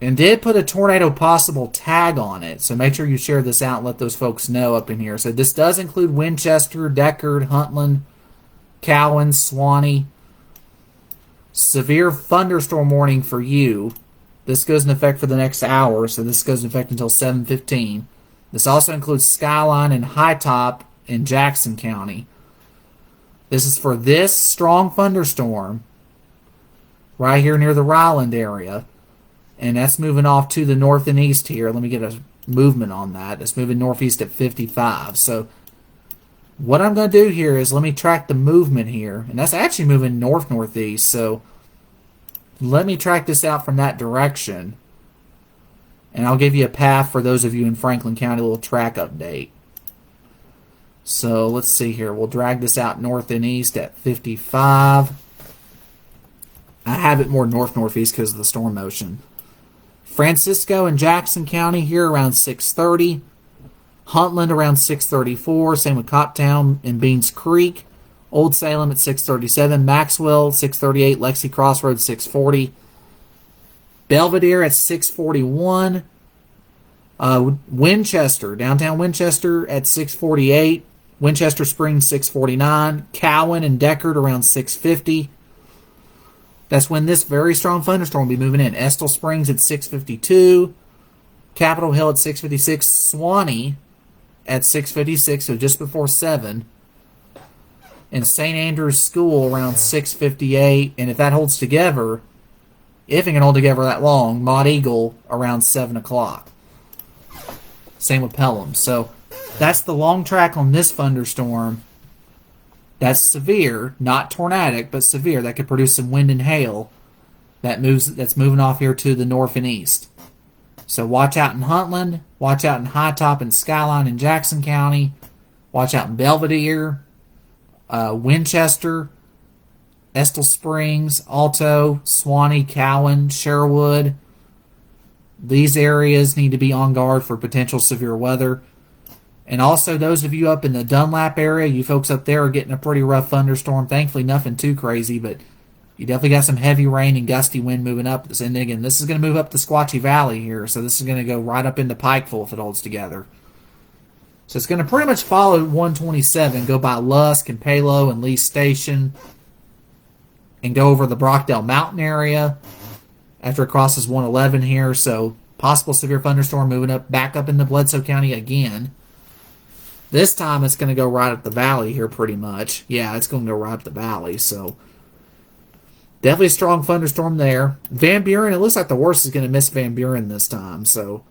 and did put a tornado possible tag on it. So make sure you share this out and let those folks know up in here. So this does include Winchester, Deckard, Huntland, Cowan, Swanee. Severe thunderstorm warning for you. This goes in effect for the next hour, so this goes in effect until 7:15. This also includes Skyline and High Top in Jackson County. This is for this strong thunderstorm right here near the Ryland area. And that's moving off to the north and east here. Let me get a movement on that. It's moving northeast at 55. So what I'm going to do here is let me track the movement here. And that's actually moving north-northeast. So let me track this out from that direction. And I'll give you a path for those of you in Franklin County, a little track update. So let's see here. We'll drag this out north and east at 55. I have it more north-northeast because of the storm motion. Francisco and Jackson County here around 6:30. Huntland around 6:34. Same with Coptown and Beans Creek. Old Salem at 6:37. Maxwell 6:38. Lexi Crossroads 6:40. Belvedere at 6:41. Winchester, downtown Winchester at 6:48. Winchester Springs 6:49. Cowan and Deckard around 6:50. That's when this very strong thunderstorm will be moving in. Estill Springs at 6:52. Capitol Hill at 6:56. Swanee at 6:56, so just before 7. And St. Andrew's School around 6:58. And if that holds together, if it can hold together that long, Maude Eagle around 7 o'clock. Same with Pelham. So that's the long track on this thunderstorm. That's severe, not tornadic, but severe. That could produce some wind and hail that's moving off here to the north and east. So watch out in Huntland, watch out in High Top and Skyline in Jackson County, watch out in Belvedere, Winchester, Estill Springs, Alto, Swanee, Cowan, Sherwood. These areas need to be on guard for potential severe weather. And also, those of you up in the Dunlap area, you folks up there are getting a pretty rough thunderstorm. Thankfully, nothing too crazy, but you definitely got some heavy rain and gusty wind moving up. And again, this is going to move up the Squatchy Valley here, so this is going to go right up into Pikeville if it holds together. So it's going to pretty much follow 127, go by Lusk and Palo and Lee Station, and go over the Brockdale Mountain area after it crosses 111 here. So possible severe thunderstorm moving up back up into Bledsoe County again. This time it's going to go right up the valley here pretty much. Yeah, it's going to go right up the valley. So definitely a strong thunderstorm there. Van Buren, it looks like the worst is going to miss Van Buren this time. So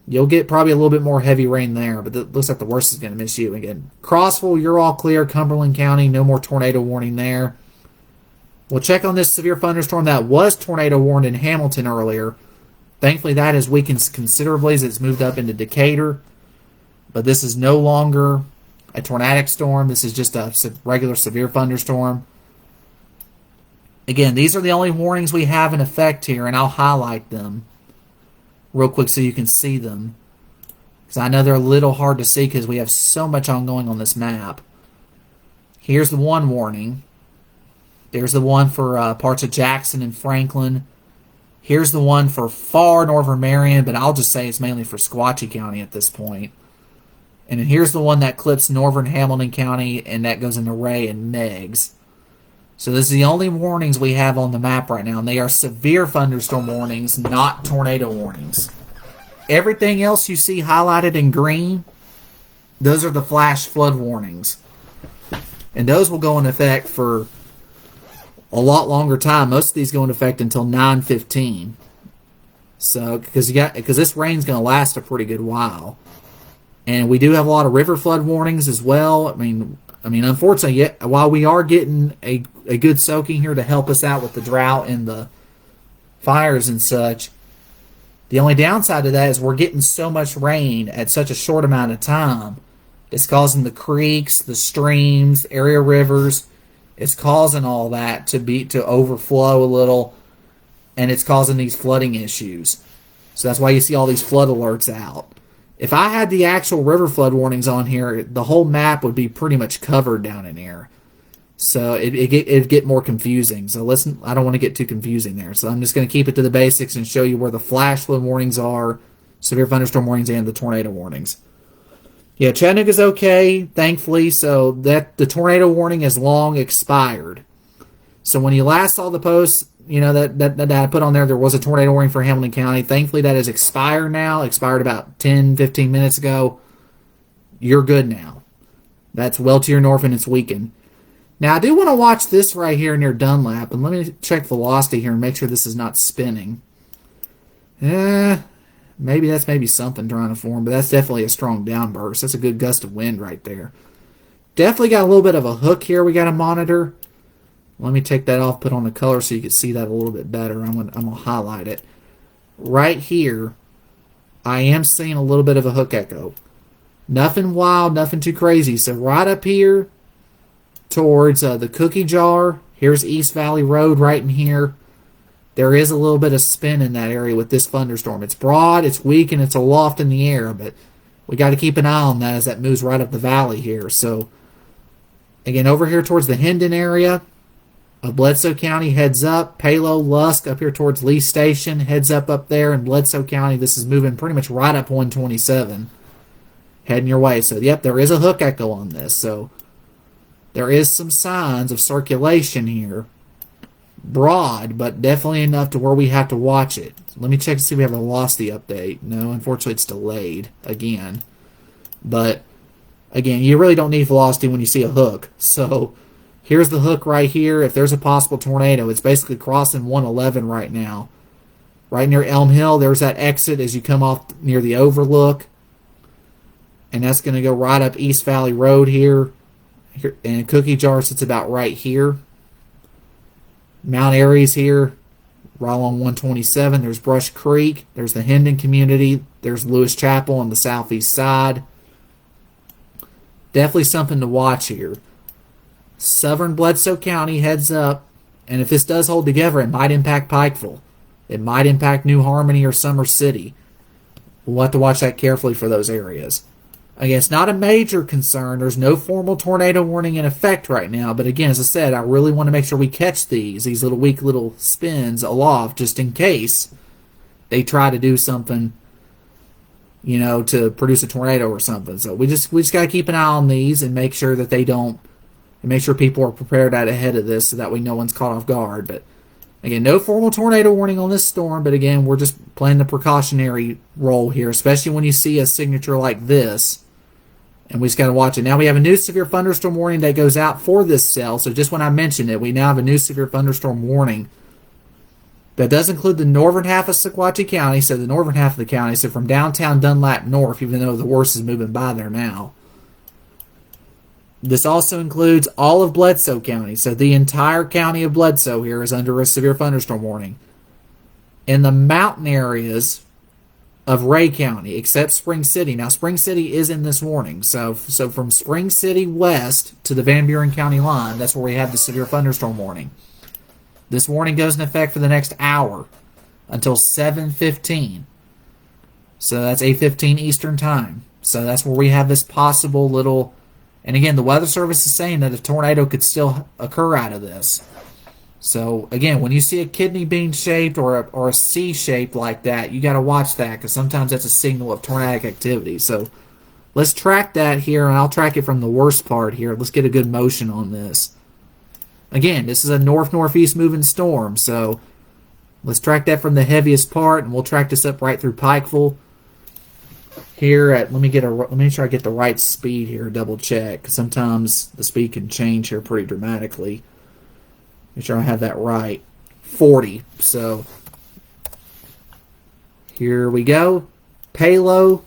you'll get probably a little bit more heavy rain there, but it looks like the worst is going to miss you. Again, Crossville, you're all clear. Cumberland County, no more tornado warning there. We'll check on this severe thunderstorm that was tornado warned in Hamilton earlier. Thankfully, that has weakened considerably as it's moved up into Decatur. But this is no longer a tornadic storm. This is just a regular severe thunderstorm. Again, these are the only warnings we have in effect here, and I'll highlight them real quick so you can see them. Because I know they're a little hard to see because we have so much ongoing on this map. Here's the one warning. There's the one for parts of Jackson and Franklin. Here's the one for far northern Marion, but I'll just say it's mainly for Squatchy County at this point. And then here's the one that clips northern Hamilton County, and that goes into Ray and Meigs. So this is the only warnings we have on the map right now, and they are severe thunderstorm warnings, not tornado warnings. Everything else you see highlighted in green, those are the flash flood warnings. And those will go in effect for a lot longer time. Most of these go into effect until 9:15. So because this rain's going to last a pretty good while. And we do have a lot of river flood warnings as well. I mean, unfortunately, while we are getting a good soaking here to help us out with the drought and the fires and such, the only downside to that is we're getting so much rain at such a short amount of time. It's causing the creeks, the streams, area rivers. It's causing all that to overflow a little, and it's causing these flooding issues. So that's why you see all these flood alerts out. If I had the actual river flood warnings on here, the whole map would be pretty much covered down in here. So it'd get more confusing. So listen, I don't want to get too confusing there. So I'm just going to keep it to the basics and show you where the flash flood warnings are, severe thunderstorm warnings, and the tornado warnings. Yeah, Chattanooga's okay, thankfully. So that the tornado warning is long expired. So when you last saw the post, that I put on there was a tornado warning for Hamilton County. Thankfully, that is expired now. Expired about 10, 15 minutes ago. You're good now. That's well to your north, and it's weakened. Now, I do want to watch this right here near Dunlap, and let me check velocity here and make sure this is not spinning. Maybe that's something trying to form, but that's definitely a strong downburst. That's a good gust of wind right there. Definitely got a little bit of a hook here we got to monitor. Let me take that off, put on the color so you can see that a little bit better. I'm gonna highlight it. Right here, I am seeing a little bit of a hook echo. Nothing wild, nothing too crazy. So right up here towards the cookie jar, here's East Valley Road right in here. there is a little bit of spin in that area with this thunderstorm. It's broad, it's weak, and it's aloft in the air, but we got to keep an eye on that as that moves right up the valley here. So, again, over here towards the Hendon area of Bledsoe County, heads up. Palo, Lusk, up here towards Lee Station, heads up there in Bledsoe County. This is moving pretty much right up 127, heading your way. So, yep, there is a hook echo on this. So, there is some signs of circulation here. Broad, but definitely enough to where we have to watch it. Let me check to see if we have a velocity update. No, unfortunately it's delayed again. But, again, you really don't need velocity when you see a hook. So, here's the hook right here. If there's a possible tornado, it's basically crossing 111 right now. Right near Elm Hill, there's that exit as you come off near the overlook. And that's going to go right up East Valley Road here. And Cookie Jar sits about right here. Mount Airy's here, right along 127. There's Brush Creek. There's the Hendon community. There's Lewis Chapel on the southeast side. Definitely something to watch here. Southern Bledsoe County heads up, and if this does hold together, it might impact Pikeville. It might impact New Harmony or Summer City. We'll have to watch that carefully for those areas. Again, it's not a major concern. There's no formal tornado warning in effect right now. But again, as I said, I really want to make sure we catch these little weak little spins aloft just in case they try to do something, to produce a tornado or something. So we just got to keep an eye on these and make sure that they don't, and make sure people are prepared out ahead of this so that way no one's caught off guard. But again, no formal tornado warning on this storm. But again, we're just playing the precautionary role here, especially when you see a signature like this. And we just got to watch it. Now we have a new severe thunderstorm warning that goes out for this cell. So just when I mentioned it, we now have a new severe thunderstorm warning. That does include the northern half of Sequatchie County, so the northern half of the county, so from downtown Dunlap north, even though the worst is moving by there now. This also includes all of Bledsoe County, so the entire county of Bledsoe here is under a severe thunderstorm warning. In the mountain areas of Ray County, except Spring City. Now, Spring City is in this warning. So from Spring City west to the Van Buren County line, that's where we have the severe thunderstorm warning. This warning goes in effect for the next hour until 7:15. So that's 8:15 Eastern Time. So that's where we have this possible little... And again, the Weather Service is saying that a tornado could still occur out of this. So, again, when you see a kidney bean shaped or a C shaped like that, you got to watch that because sometimes that's a signal of tornadic activity. So, let's track that here, and I'll track it from the worst part here. Let's get a good motion on this. Again, this is a north-northeast moving storm, so let's track that from the heaviest part, and we'll track this up right through Pikeville. Here at let me make sure I get the right speed here. Double check because sometimes the speed can change here pretty dramatically. Make sure I have that right. 40. So here we go. Palo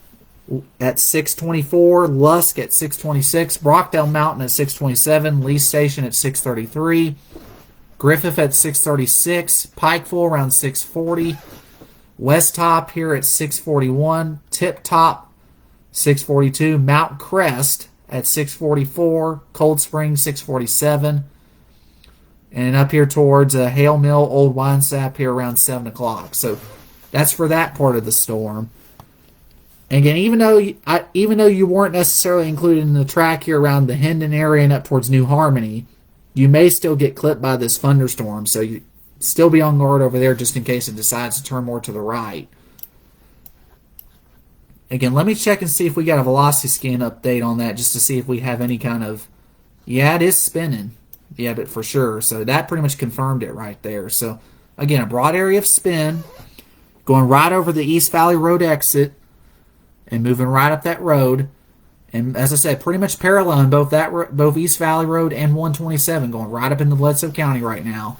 at 624. Lusk at 626. Brockdale Mountain at 627. Lee Station at 633. Griffith at 636. Pikeville around 640. West Top here at 641. Tip Top 642. Mount Crest at 644. Cold Spring 647. And up here towards Hale Mill, Old Wine Sap here around 7 o'clock. So that's for that part of the storm. And again, even though you weren't necessarily included in the track here around the Hendon area and up towards New Harmony, you may still get clipped by this thunderstorm. So you still be on guard over there just in case it decides to turn more to the right. Again, let me check and see if we got a velocity scan update on that just to see if we have any kind of... Yeah, it is spinning. Yeah, but for sure. So that pretty much confirmed it right there. So, again, a broad area of spin, going right over the East Valley Road exit and moving right up that road. And as I said, pretty much parallel in both East Valley Road and 127, going right up into Bledsoe County right now.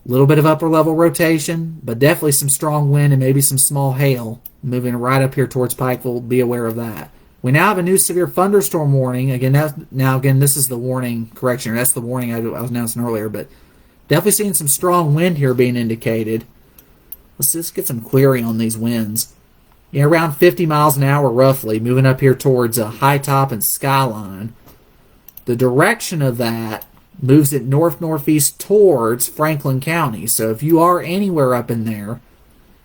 A little bit of upper level rotation, but definitely some strong wind and maybe some small hail moving right up here towards Pikeville. Be aware of that. We now have a new severe thunderstorm warning. Again, this is the warning correction. That's the warning I was announcing earlier, but definitely seeing some strong wind here being indicated. Let's just get some query on these winds. Yeah, around 50 miles an hour roughly, moving up here towards High Top and Skyline. The direction of that moves it north-northeast towards Franklin County. So if you are anywhere up in there,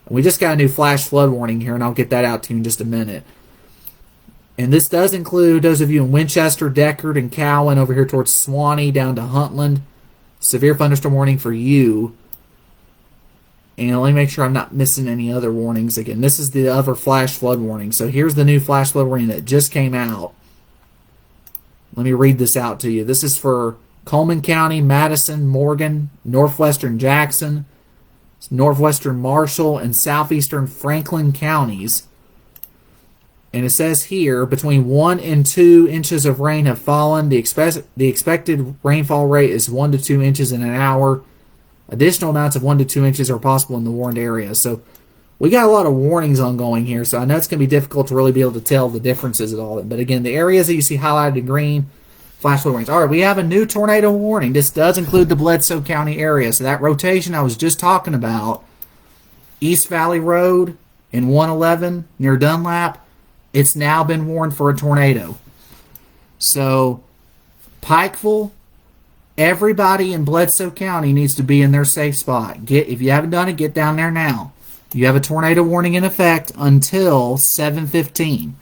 we just got a new flash flood warning here, and I'll get that out to you in just a minute. And this does include those of you in Winchester, Deckard, and Cowan over here towards Swanee down to Huntland. Severe thunderstorm warning for you. And let me make sure I'm not missing any other warnings. Again, this is the other flash flood warning. So here's the new flash flood warning that just came out. Let me read this out to you. This is for Coleman County, Madison, Morgan, northwestern Jackson, northwestern Marshall, and southeastern Franklin counties. And it says here, between 1 and 2 inches of rain have fallen. The expected rainfall rate is 1 to 2 inches in an hour. Additional amounts of 1 to 2 inches are possible in the warned area. So we got a lot of warnings ongoing here, so I know it's going to be difficult to really be able to tell the differences at all. But again, the areas that you see highlighted in green, flash flood warnings. All right, we have a new tornado warning. This does include the Bledsoe County area. So that rotation I was just talking about, East Valley Road and 111 near Dunlap, it's now been warned for a tornado. So Pikeville, everybody in Bledsoe County needs to be in their safe spot. If you haven't done it, get down there now. You have a tornado warning in effect until 7:15.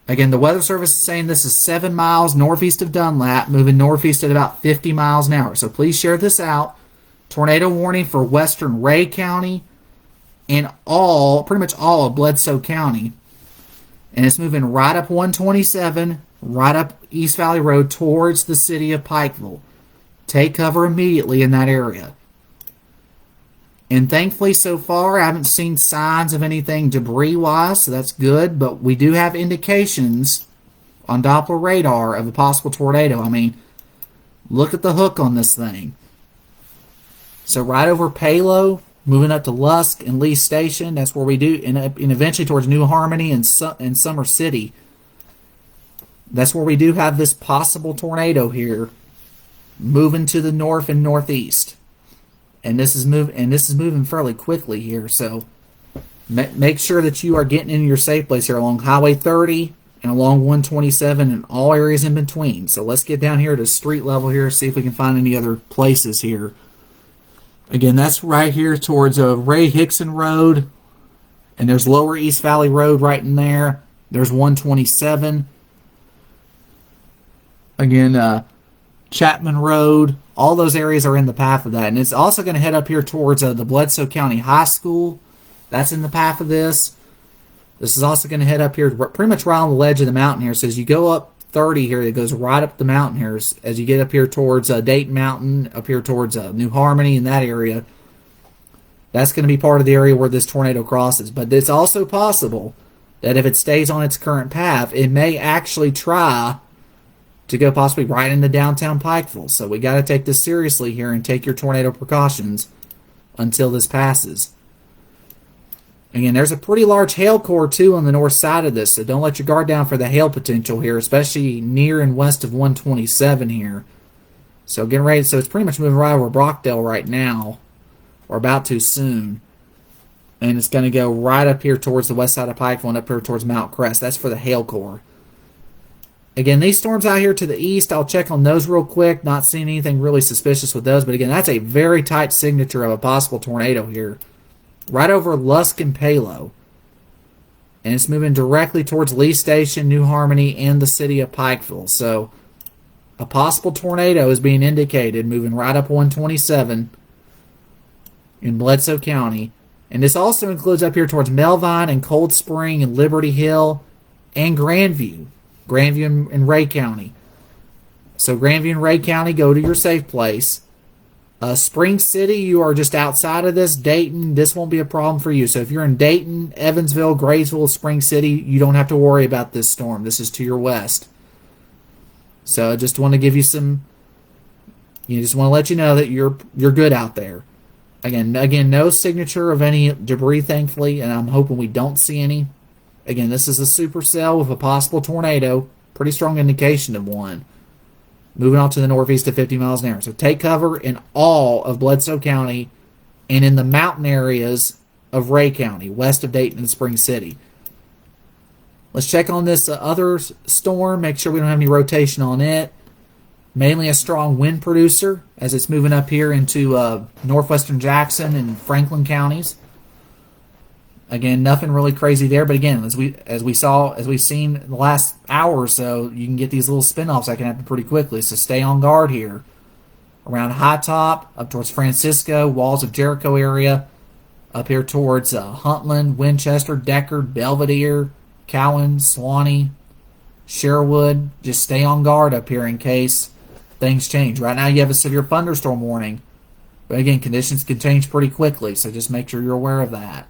Again, the Weather Service is saying this is 7 miles northeast of Dunlap, moving northeast at about 50 miles an hour. So please share this out. Tornado warning for western Ray County and pretty much all of Bledsoe County. And it's moving right up 127, right up East Valley Road towards the city of Pikeville. Take cover immediately in that area. And thankfully, so far, I haven't seen signs of anything debris-wise, so that's good. But we do have indications on Doppler radar of a possible tornado. I mean, look at the hook on this thing. So right over Palo, moving up to Lusk and Lee Station, that's where we do, and eventually towards New Harmony and Summer City. That's where we do have this possible tornado here, moving to the north and northeast. And this is moving fairly quickly here. So make sure that you are getting in your safe place here along Highway 30 and along 127 and all areas in between. So let's get down here to street level here, see if we can find any other places here. Again, that's right here towards Ray Hickson Road. And there's Lower East Valley Road right in there. There's 127. Again, Chapman Road. All those areas are in the path of that. And it's also going to head up here towards the Bledsoe County High School. That's in the path of this. This is also going to head up here pretty much right on the ledge of the mountain here. So as you go up 30 here, it goes right up the mountain here. As you get up here towards Dayton Mountain, up here towards New Harmony in that area, that's going to be part of the area where this tornado crosses. But it's also possible that if it stays on its current path, it may actually try to go possibly right into downtown Pikeville. So we got to take this seriously here and take your tornado precautions until this passes. Again, there's a pretty large hail core too on the north side of this, so don't let your guard down for the hail potential here, especially near and west of 127 here. So getting ready, so it's pretty much moving right over Brockdale right now, or about to soon. And it's going to go right up here towards the west side of Pikeville and up here towards Mount Crest. That's for the hail core. Again, these storms out here to the east, I'll check on those real quick. Not seeing anything really suspicious with those, but again, that's a very tight signature of a possible tornado here. Right over Lusk and Palo. And it's moving directly towards Lee Station, New Harmony, and the city of Pikeville. So, a possible tornado is being indicated, moving right up 127 in Bledsoe County. And this also includes up here towards Melvine and Cold Spring and Liberty Hill and Grandview. Grandview and Ray County. So, Grandview and Ray County, go to your safe place. Spring City, you are just outside of this. Dayton, this won't be a problem for you. So if you're in Dayton, Evansville, Graysville, Spring City, you don't have to worry about this storm. This is to your west. So I just want to give you just want to let you know that you're good out there. Again, no signature of any debris, thankfully, and I'm hoping we don't see any. Again, this is a supercell with a possible tornado. Pretty strong indication of one. Moving on to the northeast at 50 miles an hour. So take cover in all of Bledsoe County and in the mountain areas of Ray County, west of Dayton and Spring City. Let's check on this other storm, make sure we don't have any rotation on it. Mainly a strong wind producer as it's moving up here into northwestern Jackson and Franklin counties. Again, nothing really crazy there, but again, as we've seen in the last hour or so, you can get these little spin-offs that can happen pretty quickly. So stay on guard here. Around High Top, up towards Francisco, Walls of Jericho area, up here towards Huntland, Winchester, Deckard, Belvedere, Cowan, Swanee, Sherwood. Just stay on guard up here in case things change. Right now you have a severe thunderstorm warning, but again, conditions can change pretty quickly, so just make sure you're aware of that.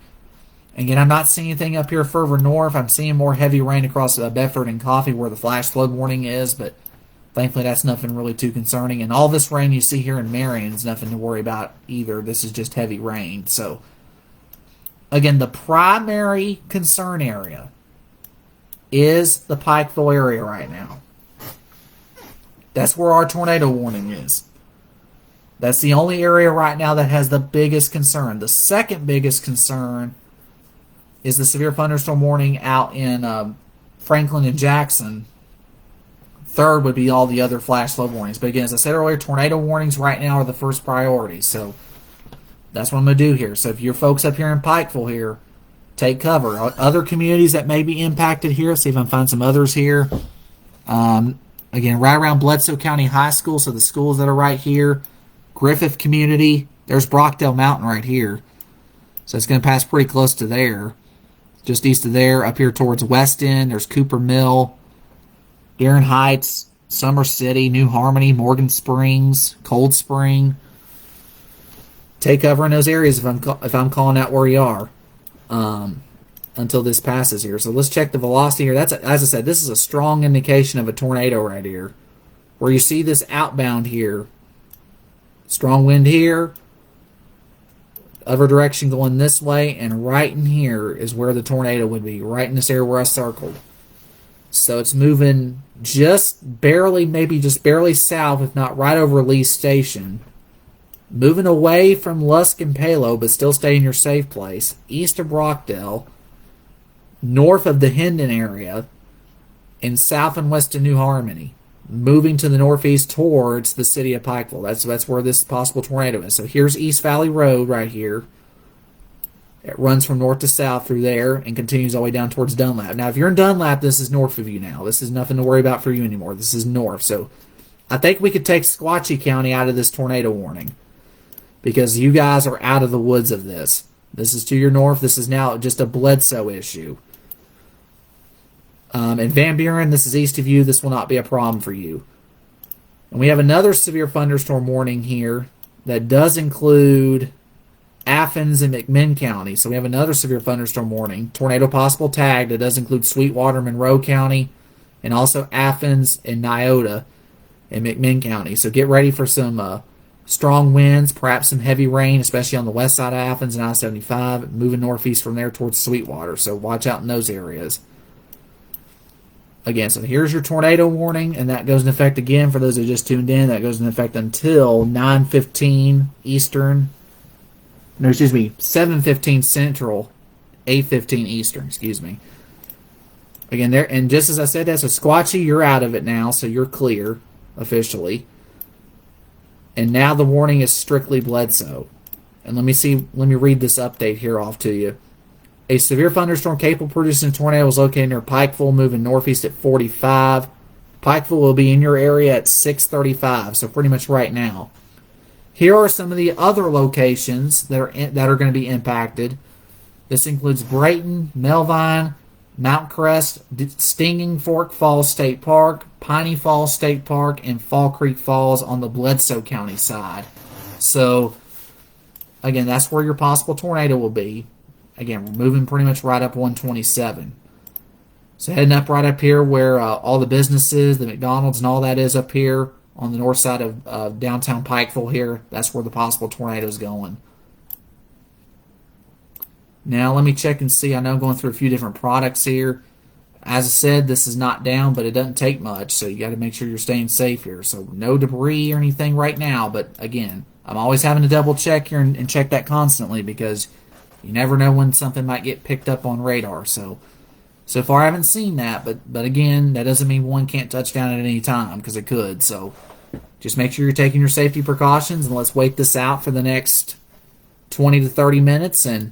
Again, I'm not seeing anything up here further north. I'm seeing more heavy rain across Bedford and Coffee where the flash flood warning is, but thankfully that's nothing really too concerning. And all this rain you see here in Marion is nothing to worry about either. This is just heavy rain. So, again, the primary concern area is the Pikeville area right now. That's where our tornado warning is. That's the only area right now that has the biggest concern. The second biggest concern is the severe thunderstorm warning out in Franklin and Jackson. Third would be all the other flash flood warnings. But again, as I said earlier, tornado warnings right now are the first priority. So that's what I'm going to do here. So if you're folks up here in Pikeville here, take cover. Other communities that may be impacted here, see if I can find some others here. Again, right around Bledsoe County High School, so the schools that are right here. Griffith community, there's Brockdale Mountain right here. So it's going to pass pretty close to there. Just east of there, up here towards West End, there's Cooper Mill, Guerin Heights, Summer City, New Harmony, Morgan Springs, Cold Spring. Take cover in those areas if I'm calling out where you are until this passes here. So let's check the velocity here. That's as I said, this is a strong indication of a tornado right here. Where you see this outbound here, strong wind here, other direction going this way, and right in here is where the tornado would be, right in this area where I circled. So it's moving just barely, maybe just barely south, if not right over Lee Station. Moving away from Lusk and Palo, but still stay in your safe place. East of Brockdale, north of the Hendon area, and south and west of New Harmony. Moving to the northeast towards the city of Pikeville. That's where this possible tornado is. So here's East Valley Road right here. It runs from north to south through there and continues all the way down towards Dunlap. Now, if you're in Dunlap, this is north of you now. This is nothing to worry about for you anymore. This is north. So I think we could take Sequatchie County out of this tornado warning because you guys are out of the woods of this. This is to your north. This is now just a Bledsoe issue. And Van Buren, this is east of you. This will not be a problem for you. And we have another severe thunderstorm warning here that does include Athens and McMinn County. So we have another severe thunderstorm warning. Tornado possible tagged. It does include Sweetwater, Monroe County, and also Athens and Nyota and McMinn County. So get ready for some strong winds, perhaps some heavy rain, especially on the west side of Athens and I-75, moving northeast from there towards Sweetwater. So watch out in those areas. Again, so here's your tornado warning, and that goes in effect again for those who just tuned in. That goes in effect until 9:15 Eastern. No, excuse me, 7:15 Central, 8:15 Eastern, excuse me. Again, there, and just as I said that, so Sequatchie, you're out of it now, so you're clear officially. And now the warning is strictly Bledsoe. And let me read this update here off to you. A severe thunderstorm capable of producing a tornado is located near Pikeville, moving northeast at 45. Pikeville will be in your area at 6:35, so pretty much right now. Here are some of the other locations that are going to be impacted. This includes Brayton, Melvine, Mount Crest, Stinging Fork Falls State Park, Piney Falls State Park, and Fall Creek Falls on the Bledsoe County side. So, again, that's where your possible tornado will be. Again, we're moving pretty much right up 127. So heading up right up here where all the businesses, the McDonald's and all that is up here on the north side of downtown Pikeville here. That's where the possible tornado is going. Now let me check and see. I know I'm going through a few different products here. As I said, this is not down, but it doesn't take much. So you got to make sure you're staying safe here. So no debris or anything right now. But again, I'm always having to double check here and check that constantly because you never know when something might get picked up on radar. So far I haven't seen that, but again, that doesn't mean one can't touch down at any time because it could. So Just make sure you're taking your safety precautions, and let's wait this out for the next 20 to 30 minutes, and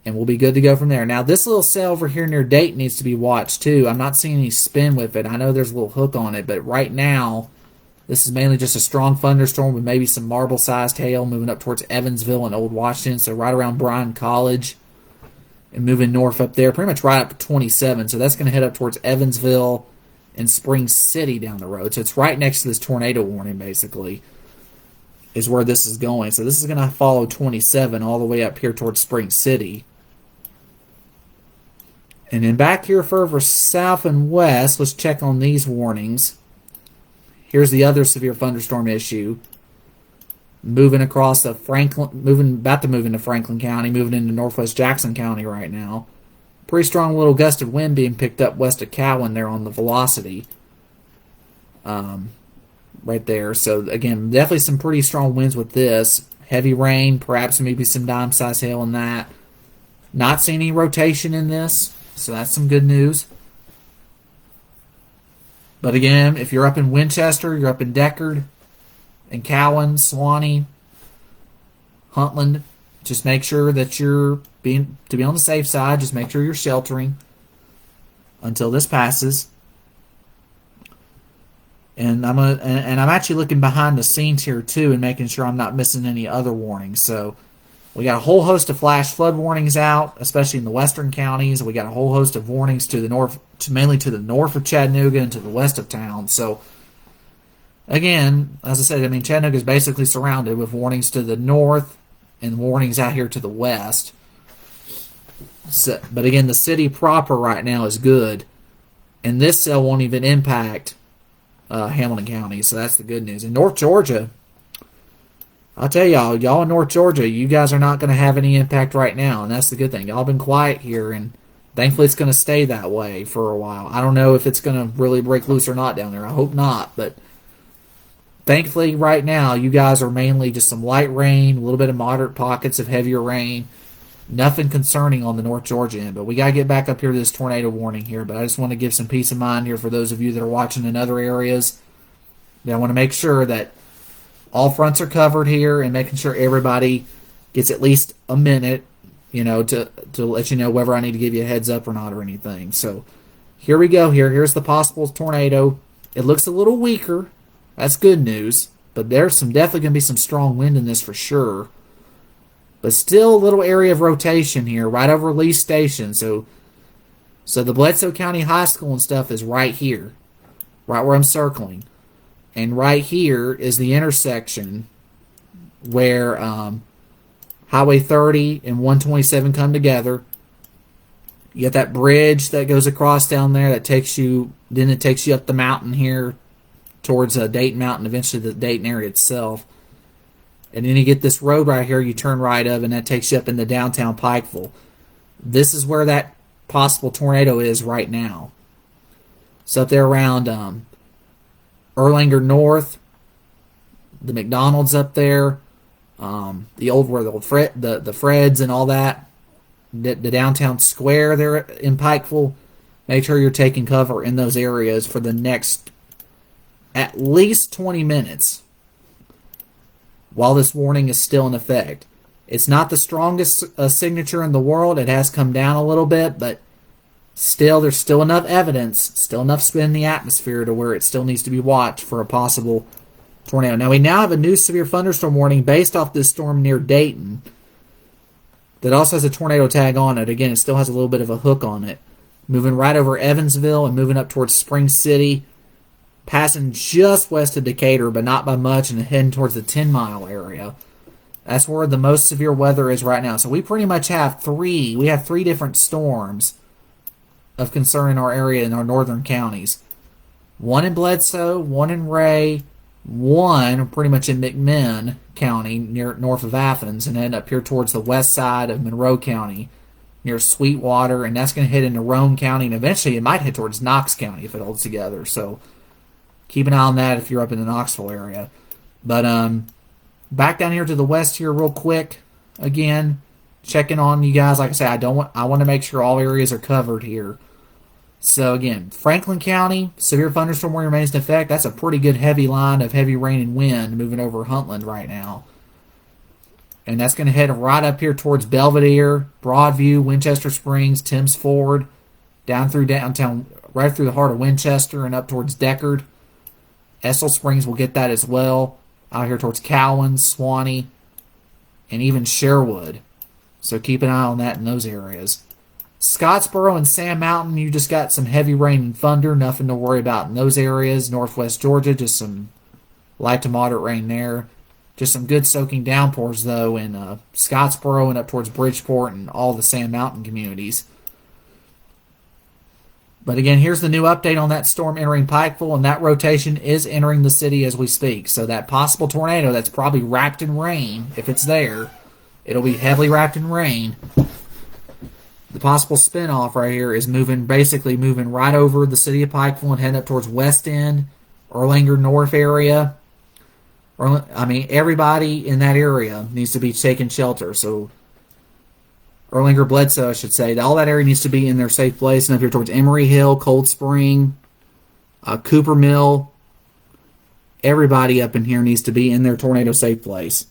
we'll be good to go from there. Now, this little cell over here near Dayton needs to be watched too. I'm not seeing any spin with it. I know there's a little hook on it, but right now, this is mainly just a strong thunderstorm with maybe some marble-sized hail moving up towards Evansville and Old Washington, so right around Bryan College, and moving north up there, pretty much right up to 27. So that's going to head up towards Evansville and Spring City down the road. So it's right next to this tornado warning, basically, is where this is going. So this is going to follow 27 all the way up here towards Spring City. And then back here further south and west, let's check on these warnings. Here's the other severe thunderstorm issue. Moving across the about to move into Franklin County, moving into northwest Jackson County right now. Pretty strong little gust of wind being picked up west of Cowan there on the velocity. Right there. So, again, definitely some pretty strong winds with this. Heavy rain, perhaps maybe some dime-sized hail in that. Not seeing any rotation in this, so that's some good news. But, again, if you're up in Winchester, you're up in Deckard, in Cowan, Suwanee, Huntland, just make sure that you're to be on the safe side. Just make sure you're sheltering until this passes. And I'm actually looking behind the scenes here too, and making sure I'm not missing any other warnings. So we got a whole host of flash flood warnings out, especially in the western counties. We got a whole host of warnings to the north, mainly to the north of Chattanooga and to the west of town. So again, as I said, I mean, Chattanooga is basically surrounded with warnings to the north and warnings out here to the west. So, but again, the city proper right now is good, and this cell won't even impact Hamilton County, so that's the good news. In North Georgia, I'll tell y'all in North Georgia, you guys are not going to have any impact right now, and that's the good thing. Y'all been quiet here, and thankfully it's going to stay that way for a while. I don't know if it's going to really break loose or not down there. I hope not, but thankfully right now you guys are mainly just some light rain, a little bit of moderate pockets of heavier rain. Nothing concerning on the North Georgia end, but we got to get back up here to this tornado warning here. But I just want to give some peace of mind here for those of you that are watching in other areas. I want to make sure that all fronts are covered here and making sure everybody gets at least a minute, to let you know whether I need to give you a heads up or not or anything. So here we go here. Here's the possible tornado. It looks a little weaker. That's good news. But there's definitely going to be some strong wind in this for sure. But still a little area of rotation here, right over Lee Station. So the Bledsoe County High School and stuff is right here, right where I'm circling. And right here is the intersection where Highway 30 and 127 come together. You got that bridge that goes across down there that takes you up the mountain here towards Dayton Mountain, eventually the Dayton area itself. And then you get this road right here, you turn right of, and that takes you up into downtown Pikeville. This is where that possible tornado is right now. So up there around Erlanger North, the McDonald's up there, the old the Freds and all that, the downtown square there in Pikeville. Make sure you're taking cover in those areas for the next at least 20 minutes. While this warning is still in effect. It's not the strongest signature in the world. It has come down a little bit, but still, there's still enough evidence, still enough spin in the atmosphere to where it still needs to be watched for a possible tornado. Now, we now have a new severe thunderstorm warning based off this storm near Dayton that also has a tornado tag on it. Again, it still has a little bit of a hook on it. Moving right over Evansville and moving up towards Spring City. Passing just west of Decatur, but not by much, and heading towards the 10-mile area. That's where the most severe weather is right now. So we pretty much have three different storms of concern in our area in our northern counties. One in Bledsoe, one in Ray, one pretty much in McMinn County, north of Athens, and then up here towards the west side of Monroe County, near Sweetwater, and that's going to hit into Roane County, and eventually it might hit towards Knox County if it holds together. So keep an eye on that if you're up in the Knoxville area. But back down here to the west here real quick. Again, checking on you guys. Like I say, I want to make sure all areas are covered here. So again, Franklin County, severe thunderstorm warning remains in effect. That's a pretty good heavy line of heavy rain and wind moving over Huntland right now. And that's going to head right up here towards Belvedere, Broadview, Winchester Springs, Timms Ford, down through downtown, right through the heart of Winchester and up towards Deckard. Estill Springs will get that as well. Out here towards Cowan, Swanee, and even Sherwood. So keep an eye on that in those areas. Scottsboro and Sand Mountain, you just got some heavy rain and thunder. Nothing to worry about in those areas. Northwest Georgia, just some light to moderate rain there. Just some good soaking downpours, though, in Scottsboro and up towards Bridgeport and all the Sand Mountain communities. But again, here's the new update on that storm entering Pikeville, and that rotation is entering the city as we speak. So that possible tornado that's probably wrapped in rain, if it's there, it'll be heavily wrapped in rain. The possible spinoff right here is basically moving right over the city of Pikeville and heading up towards West End, Erlanger North area. Everybody in that area needs to be taking shelter. So, Erlanger Bledsoe, I should say. All that area needs to be in their safe place. And up here towards Emory Hill, Cold Spring, Cooper Mill. Everybody up in here needs to be in their tornado safe place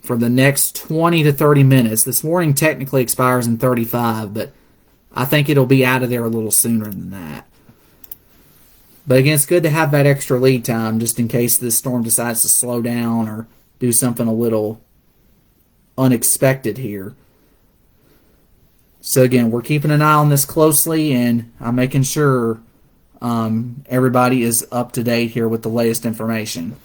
for the next 20 to 30 minutes. This warning technically expires in 35, but I think it'll be out of there a little sooner than that. But again, it's good to have that extra lead time just in case this storm decides to slow down or do something a little unexpected here. So again, we're keeping an eye on this closely, and I'm making sure everybody is up to date here with the latest information.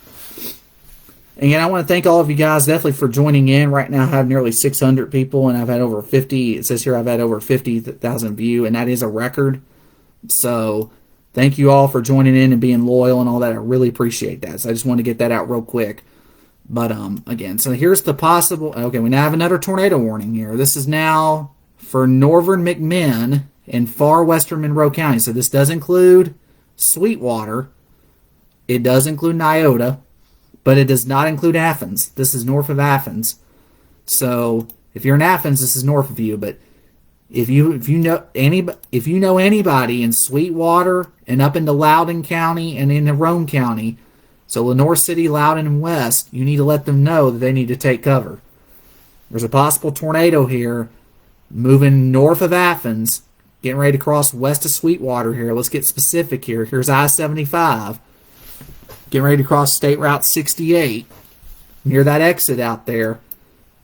Again, I want to thank all of you guys definitely for joining in. Right now I have nearly 600 people, and I've had over 50, it says here I've had over 50,000 views, and that is a record. So thank you all for joining in and being loyal and all that. I really appreciate that. So I just wanted to get that out real quick. But again, so here's the possible. Okay, we now have another tornado warning here. This is now for northern McMinn in far western Monroe County. So this does include Sweetwater. It does include Nyota, but it does not include Athens. This is north of Athens. So if you're in Athens, this is north of you. But if you know anybody in Sweetwater and up into Loudoun County and into Roane County, so Lenoir City, Loudoun, and West, you need to let them know that they need to take cover. There's a possible tornado here moving north of Athens, getting ready to cross west of Sweetwater here. Let's get specific here. Here's I-75. Getting ready to cross State Route 68 near that exit out there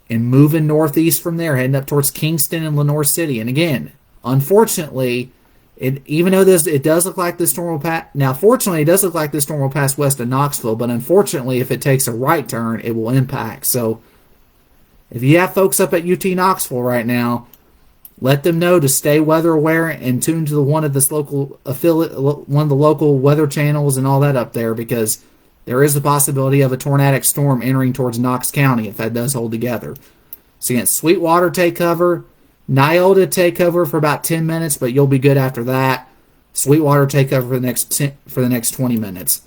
and moving northeast from there, heading up towards Kingston and Lenoir City. And again, unfortunately, even though it does look like this storm will pass. Now, fortunately, it does look like this storm will pass west of Knoxville, but unfortunately, if it takes a right turn, it will impact. So, if you have folks up at UT Knoxville right now, let them know to stay weather aware and tune to one of the local weather channels and all that up there, because there is the possibility of a tornadic storm entering towards Knox County if that does hold together. So again, Sweetwater take cover, Nyota take cover for about 10 minutes, but you'll be good after that. Sweetwater take cover for the next 20 minutes.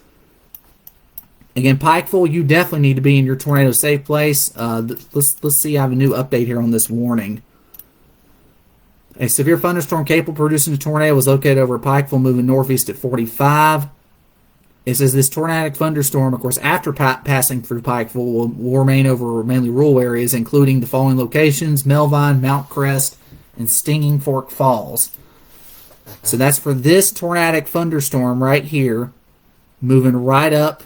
Again, Pikeville, you definitely need to be in your tornado safe place. Let's see. I have a new update here on this warning. A severe thunderstorm capable of producing a tornado was located over Pikeville, moving northeast at 45. It says this tornadic thunderstorm, of course, after passing through Pikeville, will remain over mainly rural areas, including the following locations: Melvine, Mount Crest, and Stinging Fork Falls. So that's for this tornadic thunderstorm right here, moving right up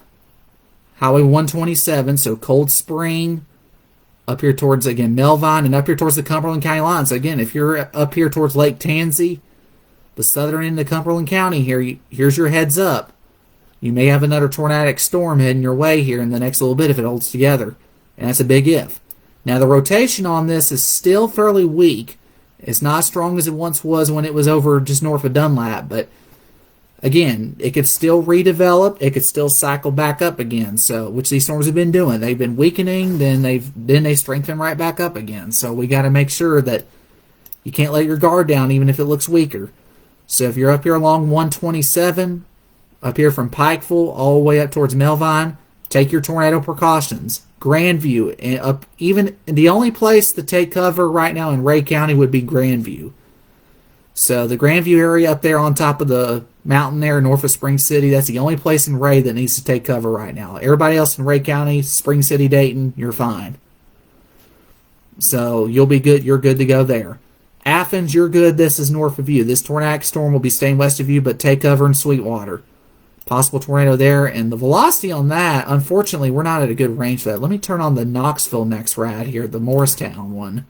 Highway 127, so Cold Spring, up here towards, again, Melvine, and up here towards the Cumberland County line. So again, if you're up here towards Lake Tansy, the southern end of Cumberland County here, here's your heads up. You may have another tornadic storm heading your way here in the next little bit if it holds together. And that's a big if. Now, the rotation on this is still fairly weak. It's not as strong as it once was when it was over just north of Dunlap. But, again, it could still redevelop. It could still cycle back up again. So, which these storms have been doing. They've been weakening, then they strengthen right back up again. So, we got to make sure that you can't let your guard down even if it looks weaker. So, if you're up here along 127... up here from Pikeville all the way up towards Melvine, take your tornado precautions. Grandview, and up, even the only place to take cover right now in Ray County would be Grandview. So the Grandview area up there on top of the mountain there north of Spring City, that's the only place in Ray that needs to take cover right now. Everybody else in Ray County, Spring City, Dayton, you're fine. So you'll be good. You're good to go there. Athens, you're good. This is north of you. This tornadic storm will be staying west of you, but take cover in Sweetwater. Possible tornado there. And the velocity on that, unfortunately, we're not at a good range for that. Let me turn on the Knoxville next rad here, the Morristown one.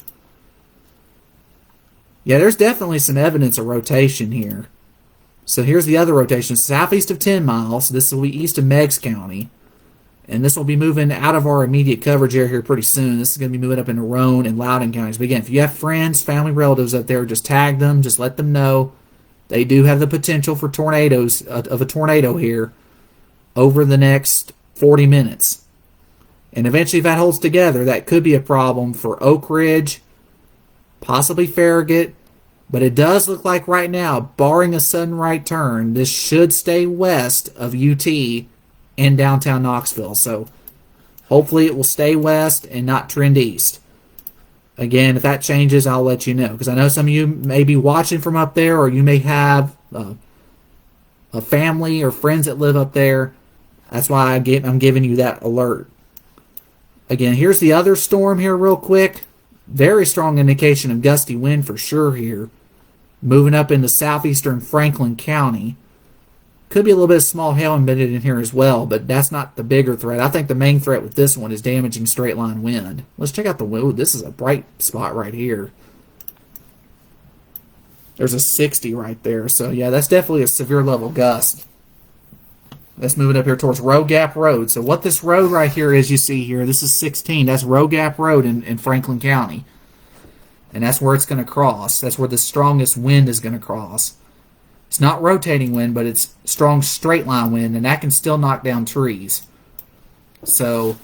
Yeah, there's definitely some evidence of rotation here. So here's the other rotation. Southeast of 10 miles. This will be east of Meigs County. And this will be moving out of our immediate coverage area here pretty soon. This is going to be moving up into Roane and Loudoun counties. But again, if you have friends, family, relatives up there, just tag them. Just let them know. They do have the potential for tornadoes, of a tornado here, over the next 40 minutes. And eventually, if that holds together, that could be a problem for Oak Ridge, possibly Farragut. But it does look like right now, barring a sudden right turn, this should stay west of UT in downtown Knoxville. So hopefully it will stay west and not trend east. Again, if that changes, I'll let you know. Because I know some of you may be watching from up there, or you may have a family or friends that live up there. That's why I'm giving you that alert. Again, here's the other storm here real quick. Very strong indication of gusty wind for sure here. Moving up into southeastern Franklin County. Could be a little bit of small hail embedded in here as well, but that's not the bigger threat. I think the main threat with this one is damaging straight line wind. Let's check out the wind. This is a bright spot right here. There's a 60 right there. So yeah, that's definitely a severe level gust. Let's move it up here towards Roe Gap Road. So what this road right here is, you see here, this is 16. That's Roe Gap Road in Franklin County. And that's where it's going to cross. That's where the strongest wind is going to cross. It's not rotating wind, but it's strong straight line wind, and that can still knock down trees. So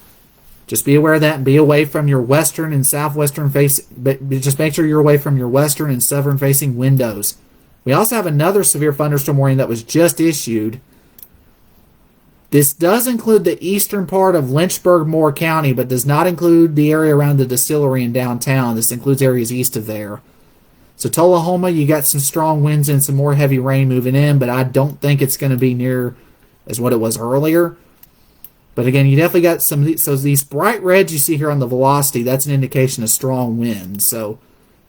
just be aware of that and be away from your western and southwestern face. But just make sure you're away from your western and southern facing windows. We also have another severe thunderstorm warning that was just issued. This does include the eastern part of Lynchburg-Moore County, but does not include the area around the distillery in downtown. This includes areas east of there. So Tullahoma, you got some strong winds and some more heavy rain moving in, but I don't think it's going to be near as what it was earlier. But again, you definitely got some. So these bright reds you see here on the velocity, that's an indication of strong winds. So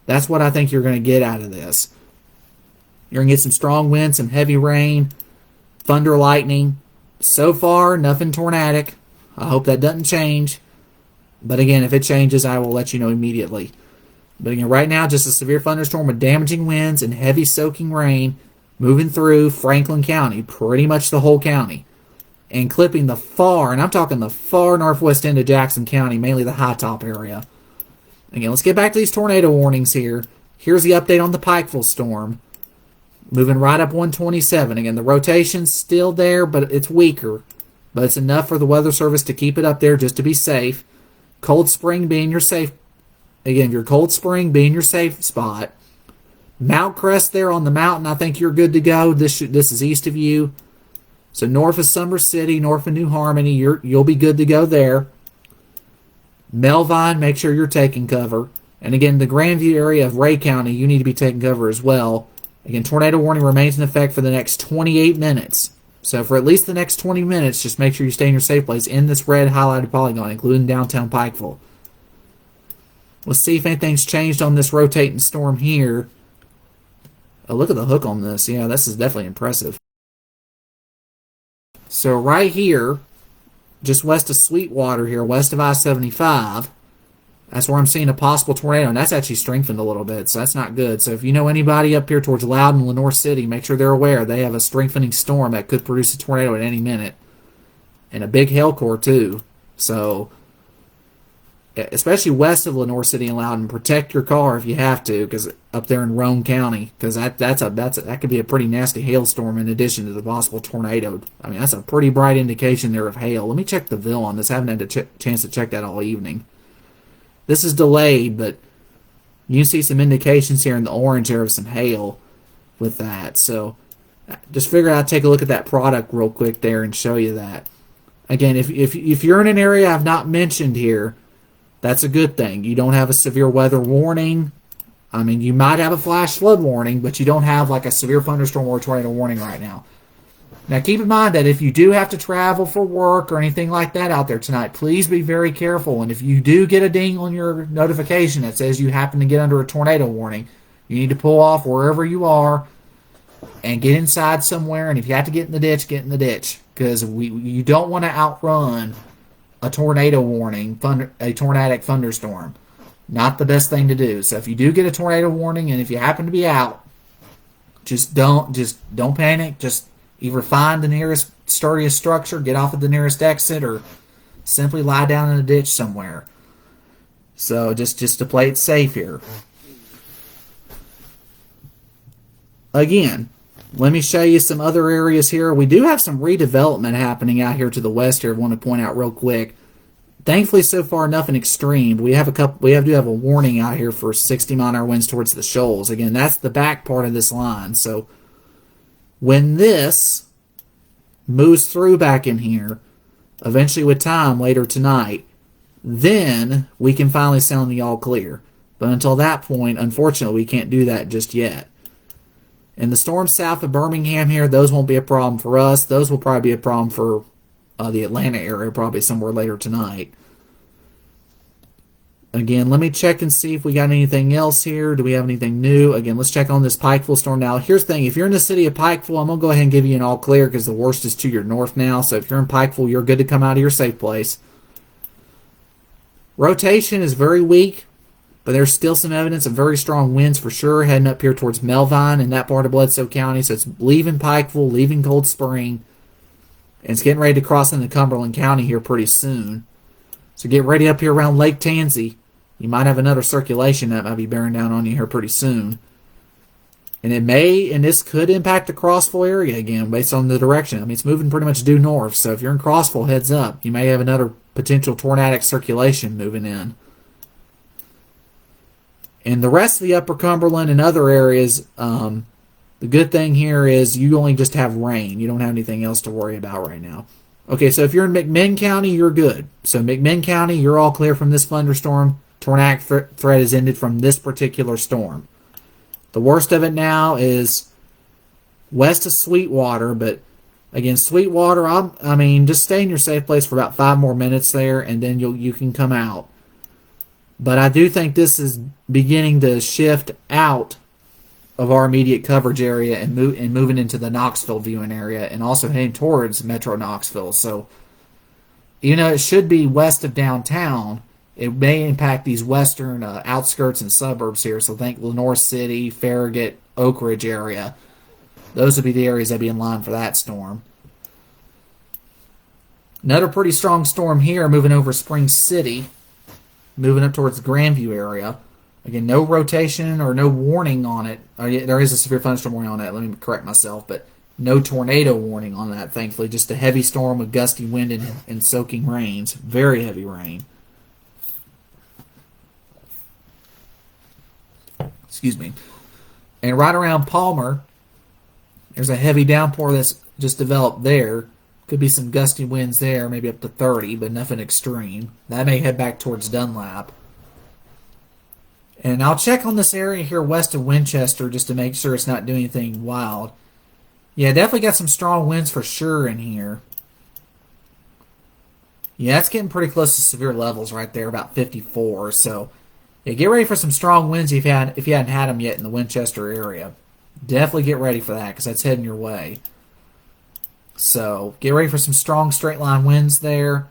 that's what I think you're going to get out of this. You're going to get some strong winds, some heavy rain, thunder, lightning. So far, nothing tornadic. I hope that doesn't change. But again, if it changes, I will let you know immediately. But again, right now, just a severe thunderstorm with damaging winds and heavy soaking rain moving through Franklin County, pretty much the whole county, and clipping the far, and I'm talking the far northwest end of Jackson County, mainly the high top area. Again, let's get back to these tornado warnings here. Here's the update on the Pikeville storm. Moving right up 127. Again, the rotation's still there, but it's weaker. But it's enough for the Weather Service to keep it up there just to be safe. Cold Spring being your safe. Again, your Cold Spring being your safe spot. Mount Crest there on the mountain, I think you're good to go. This is east of you. So north of Summer City, north of New Harmony, you'll be good to go there. Melvine, make sure you're taking cover. And again, the Grandview area of Ray County, you need to be taking cover as well. Again, tornado warning remains in effect for the next 28 minutes. So for at least the next 20 minutes, just make sure you stay in your safe place in this red highlighted polygon, including downtown Pikeville. Let's see if anything's changed on this rotating storm here. Oh, look at the hook on this. Yeah, this is definitely impressive. So right here, just west of Sweetwater here, west of I-75, that's where I'm seeing a possible tornado, and that's actually strengthened a little bit, so that's not good. So if you know anybody up here towards Loudoun, Lenore City, make sure they're aware. They have a strengthening storm that could produce a tornado at any minute. And a big hail core, too. So, especially west of Lenore City and Loudoun, protect your car if you have to, because up there in Roane County, because that could be a pretty nasty hailstorm in addition to the possible tornado. I mean, that's a pretty bright indication there of hail. Let me check the VIL on this. I haven't had a chance to check that all evening. This is delayed, but you can see some indications here in the orange there of some hail with that. So just figure out, take a look at that product real quick there and show you that. Again, if you're in an area I've not mentioned here, that's a good thing. You don't have a severe weather warning. I mean, you might have a flash flood warning, but you don't have like a severe thunderstorm or tornado warning right now. Now, keep in mind that if you do have to travel for work or anything like that out there tonight, please be very careful. And if you do get a ding on your notification that says you happen to get under a tornado warning, you need to pull off wherever you are and get inside somewhere. And if you have to get in the ditch, get in the ditch. Because you don't want to outrun a tornado warning, a tornadic thunderstorm. Not the best thing to do. So if you do get a tornado warning and if you happen to be out, just don't panic. Just either find the nearest sturdiest structure, get off at the nearest exit, or simply lie down in a ditch somewhere. So just to play it safe here. Again, let me show you some other areas here. We do have some redevelopment happening out here to the west here. I want to point out real quick. Thankfully, so far, nothing extreme. We do have a warning out here for 60-mile-an-hour winds towards the shoals. Again, that's the back part of this line. So when this moves through back in here, eventually with time later tonight, then we can finally sound the all clear. But until that point, unfortunately, we can't do that just yet. And the storms south of Birmingham here, those won't be a problem for us. Those will probably be a problem for the Atlanta area, probably somewhere later tonight. Again, let me check and see if we got anything else here. Do we have anything new? Again, let's check on this Pikeville storm now. Here's the thing. If you're in the city of Pikeville, I'm going to go ahead and give you an all clear because the worst is to your north now. So if you're in Pikeville, you're good to come out of your safe place. Rotation is very weak, but there's still some evidence of very strong winds for sure heading up here towards Melvine and that part of Bledsoe County. So it's leaving Pikeville, leaving Cold Spring, and it's getting ready to cross into Cumberland County here pretty soon. So get ready up here around Lake Tansy. You might have another circulation that might be bearing down on you here pretty soon. And this could impact the Crossville area again based on the direction. I mean, it's moving pretty much due north. So if you're in Crossville, heads up. You may have another potential tornadic circulation moving in. And the rest of the Upper Cumberland and other areas, the good thing here is you only just have rain. You don't have anything else to worry about right now. Okay, so if you're in McMinn County, you're good. So McMinn County, you're all clear from this thunderstorm. Tornadic threat has ended from this particular storm. The worst of it now is west of Sweetwater, but again, Sweetwater, I mean, just stay in your safe place for about 5 more minutes there, and then you can come out. But I do think this is beginning to shift out of our immediate coverage area and moving into the Knoxville viewing area, and also heading towards Metro Knoxville. So, even though it should be west of downtown, it may impact these western outskirts and suburbs here. So think Lenore City, Farragut, Oak Ridge area. Those would be the areas that would be in line for that storm. Another pretty strong storm here moving over Spring City, moving up towards the Grandview area. Again, no rotation or no warning on it. There is a severe thunderstorm warning on that. Let me correct myself, but no tornado warning on that, thankfully. Just a heavy storm with gusty wind and soaking rains. Very heavy rain. Excuse me. And right around Palmer, there's a heavy downpour that's just developed there. Could be some gusty winds there, maybe up to 30, but nothing extreme. That may head back towards Dunlap. And I'll check on this area here west of Winchester just to make sure it's not doing anything wild. Yeah, definitely got some strong winds for sure in here. Yeah, it's getting pretty close to severe levels right there, about 54. So, yeah, get ready for some strong winds if you hadn't had them yet in the Winchester area. Definitely get ready for that because that's heading your way. So, get ready for some strong straight line winds there.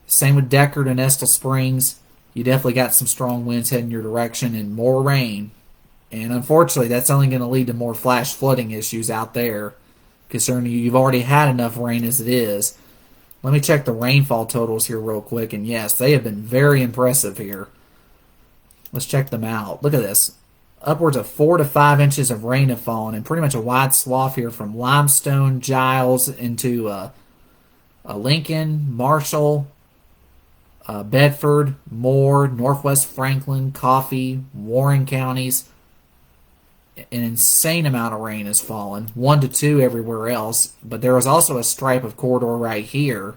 Same with Deckard and Estill Springs. You definitely got some strong winds heading your direction and more rain. And unfortunately, that's only going to lead to more flash flooding issues out there, concerning you've already had enough rain as it is. Let me check the rainfall totals here real quick. And yes, they have been very impressive here. Let's check them out. Look at this. Upwards of 4 to 5 inches of rain have fallen, and pretty much a wide swath here from Limestone, Giles, into Lincoln, Marshall, Bedford, Moore, Northwest Franklin, Coffee, Warren counties. An insane amount of rain has fallen. 1 to 2 everywhere else. But there was also a stripe of corridor right here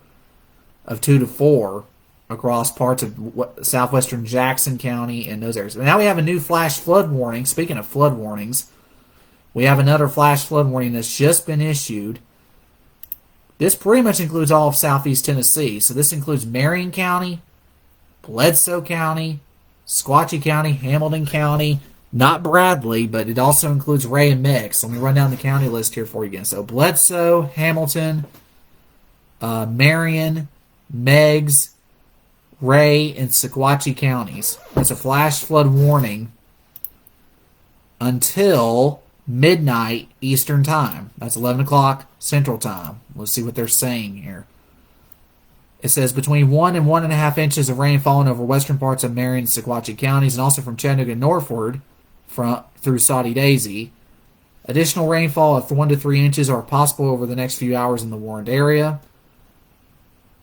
of 2 to 4 across parts of southwestern Jackson County and those areas. Now we have a new flash flood warning. Speaking of flood warnings, we have another flash flood warning that's just been issued. This pretty much includes all of southeast Tennessee. So this includes Marion County, Bledsoe County, Sequatchie County, Hamilton County, not Bradley, but it also includes Ray and Meigs. So let me run down the county list here for you again. So Bledsoe, Hamilton, Marion, Meigs, Ray, and Sequatchie counties. It's a flash flood warning until midnight Eastern Time. That's 11 o'clock Central Time. Let's see what they're saying here. It says between 1 and 1.5 inches of rain falling over western parts of Marion and Sequatchie counties, and also from Chattanooga northward through Soddy Daisy. Additional rainfall of 1 to 3 inches are possible over the next few hours in the warned area.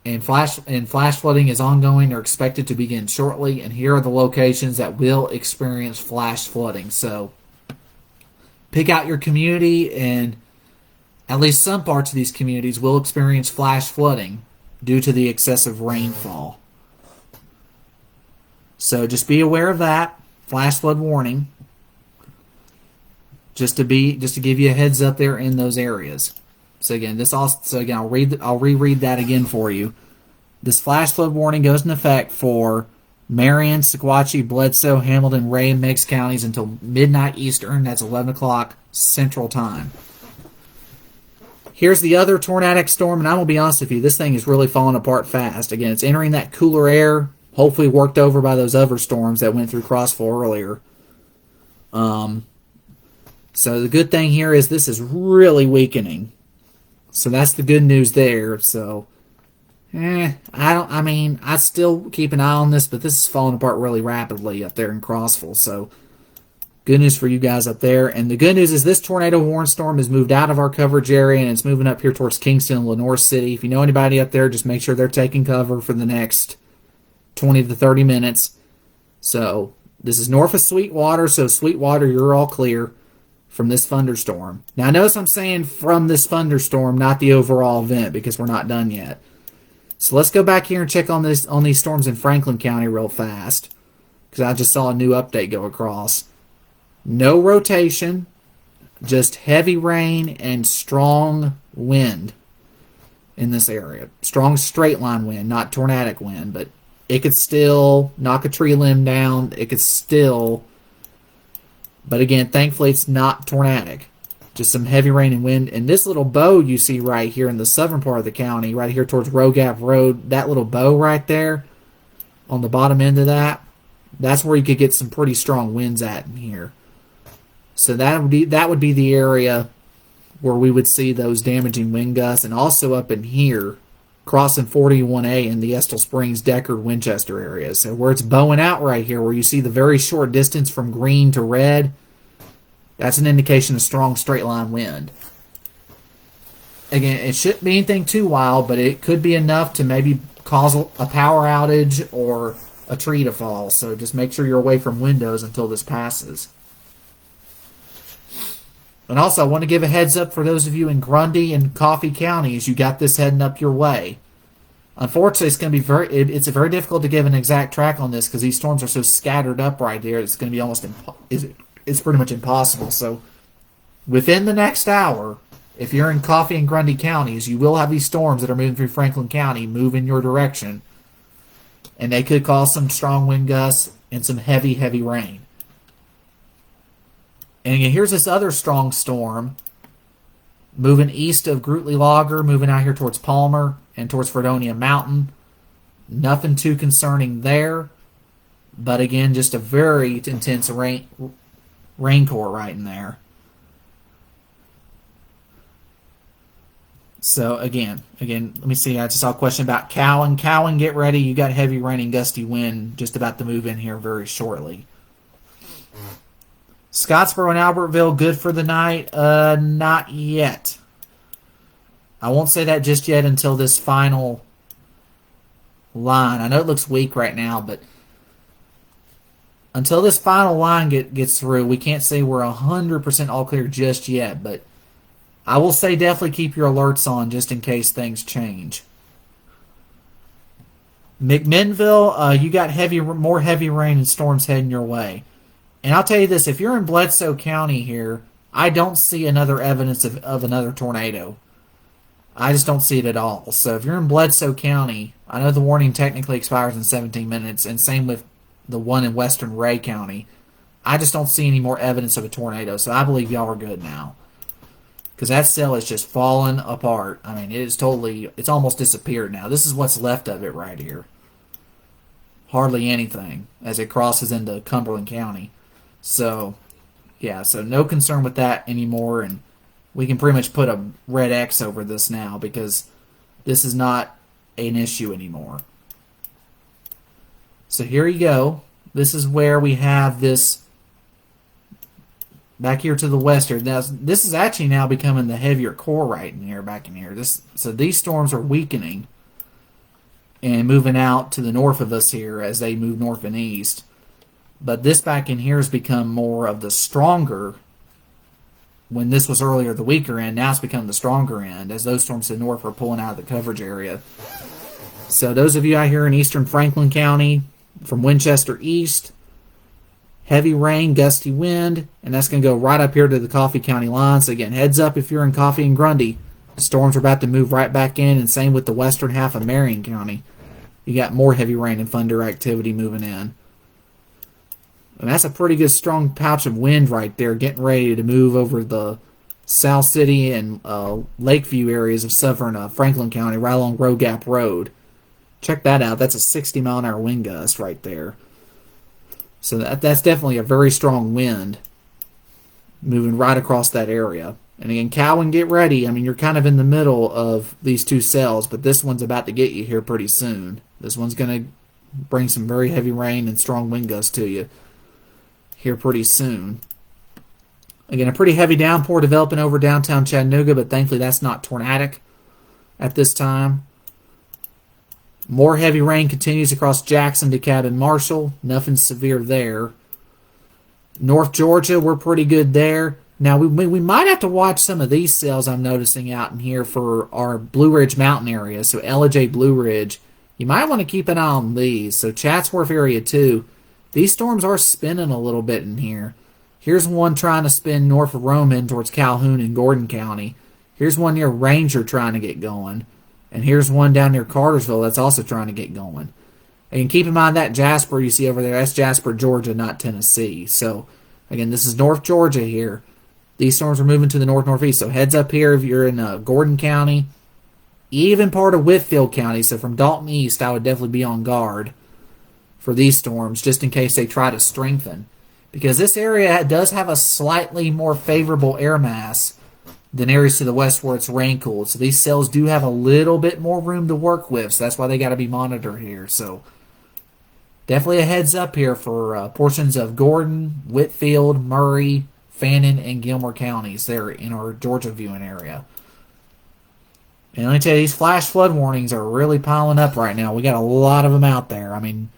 And flash flooding is ongoing or expected to begin shortly. And here are the locations that will experience flash flooding. So pick out your community, and at least some parts of these communities will experience flash flooding due to the excessive rainfall. So just be aware of that. Flash flood warning. Just to give you a heads up there in those areas. So again, I'll reread that again for you. This flash flood warning goes into effect for Marion, Sequatchie, Bledsoe, Hamilton, Ray, and Meigs counties until midnight Eastern. That's 11 o'clock Central Time. Here's the other tornadic storm, and I'm going to be honest with you, this thing is really falling apart fast. Again, it's entering that cooler air, hopefully worked over by those other storms that went through Crossville earlier. So the good thing here is this is really weakening. So that's the good news there. So, I still keep an eye on this, but this is falling apart really rapidly up there in Crossville. So, good news for you guys up there. And the good news is this tornado warning storm has moved out of our coverage area, and it's moving up here towards Kingston and Lenoir City. If you know anybody up there, just make sure they're taking cover for the next 20 to 30 minutes. So, this is north of Sweetwater. So, Sweetwater, you're all clear from this thunderstorm. Now, notice I'm saying from this thunderstorm, not the overall event, because we're not done yet. So let's go back here and check on these storms in Franklin County real fast, because I just saw a new update go across. No rotation, just heavy rain and strong wind in this area. Strong straight line wind, not tornadic wind, but it could still knock a tree limb down. It could still... But again, thankfully it's not tornadic. Just some heavy rain and wind. And this little bow you see right here in the southern part of the county, right here towards Roe Gap Road, that little bow right there on the bottom end of that, that's where you could get some pretty strong winds at in here. So that would be the area where we would see those damaging wind gusts. And also up in here, crossing 41A in the Estill Springs, Deckard, Winchester area. So where it's bowing out right here, where you see the very short distance from green to red, that's an indication of strong straight line wind. Again, it shouldn't be anything too wild, but it could be enough to maybe cause a power outage or a tree to fall. So just make sure you're away from windows until this passes. And also, I want to give a heads up for those of you in Grundy and Coffee counties. You got this heading up your way. Unfortunately, it's going to be it's very difficult to give an exact track on this because these storms are so scattered up right there. It's going to be almost it's pretty much impossible. So, within the next hour, if you're in Coffee and Grundy counties, you will have these storms that are moving through Franklin County move in your direction, and they could cause some strong wind gusts and some heavy, heavy rain. And again, here's this other strong storm moving east of Grootley Logger, moving out here towards Palmer and towards Fredonia Mountain. Nothing too concerning there. But again, just a very intense rain core right in there. So again, let me see. I just saw a question about Cowan. Cowan, get ready. You got heavy rain and gusty wind just about to move in here very shortly. Scottsboro and Albertville, good for the night? Not yet. I won't say that just yet until this final line. I know it looks weak right now, but until this final line gets through, we can't say we're 100% all clear just yet, but I will say definitely keep your alerts on just in case things change. McMinnville, you got more heavy rain and storms heading your way. And I'll tell you this, if you're in Bledsoe County here, I don't see another evidence of another tornado. I just don't see it at all. So if you're in Bledsoe County, I know the warning technically expires in 17 minutes, and same with the one in western Ray County. I just don't see any more evidence of a tornado, so I believe y'all are good now. Because that cell is just falling apart. I mean, it's almost disappeared now. This is what's left of it right here. Hardly anything as it crosses into Cumberland County. So, yeah, so no concern with that anymore, and we can pretty much put a red X over this now because this is not an issue anymore. So here you go. This is where we have this back here to the western. Now, this is actually now becoming the heavier core right in here, back in here. So these storms are weakening and moving out to the north of us here as they move north and east. But this back in here has become more of the stronger. When this was earlier the weaker end, now it's become the stronger end as those storms to the north are pulling out of the coverage area. So those of you out here in eastern Franklin County, from Winchester east, heavy rain, gusty wind, and that's going to go right up here to the Coffee County line. So again, heads up if you're in Coffee and Grundy. The storms are about to move right back in, and same with the western half of Marion County. You got more heavy rain and thunder activity moving in. And that's a pretty good strong patch of wind right there, getting ready to move over the South City and Lakeview areas of southern Franklin County, right along Road Gap Road. Check that out. That's a 60-mile-an-hour wind gust right there. So that's definitely a very strong wind moving right across that area. And again, Cowan, get ready. I mean, you're kind of in the middle of these two cells, but this one's about to get you here pretty soon. This one's going to bring some very heavy rain and strong wind gusts to you here pretty soon. Again, a pretty heavy downpour developing over downtown Chattanooga, but thankfully that's not tornadic at this time. More heavy rain continues across Jackson, DeKalb, and Marshall. Nothing severe there. North Georgia, we're pretty good there. Now, we might have to watch some of these cells I'm noticing out in here for our Blue Ridge Mountain area. So Ellijay Blue Ridge. You might want to keep an eye on these. So Chatsworth area too. These storms are spinning a little bit in here. Here's one trying to spin north of Roman towards Calhoun and Gordon County. Here's one near Ranger trying to get going. And here's one down near Cartersville that's also trying to get going. And keep in mind that Jasper you see over there, that's Jasper, Georgia, not Tennessee. So, again, this is North Georgia here. These storms are moving to the north-northeast. So heads up here if you're in Gordon County, even part of Whitfield County. So from Dalton East, I would definitely be on guard for these storms, just in case they try to strengthen. Because this area does have a slightly more favorable air mass than areas to the west where it's rain-cooled. So these cells do have a little bit more room to work with, so that's why they got to be monitored here. So definitely a heads up here for portions of Gordon, Whitfield, Murray, Fannin, and Gilmore counties there in our Georgia viewing area. And let me tell you, these flash flood warnings are really piling up right now. We got a lot of them out there. I mean,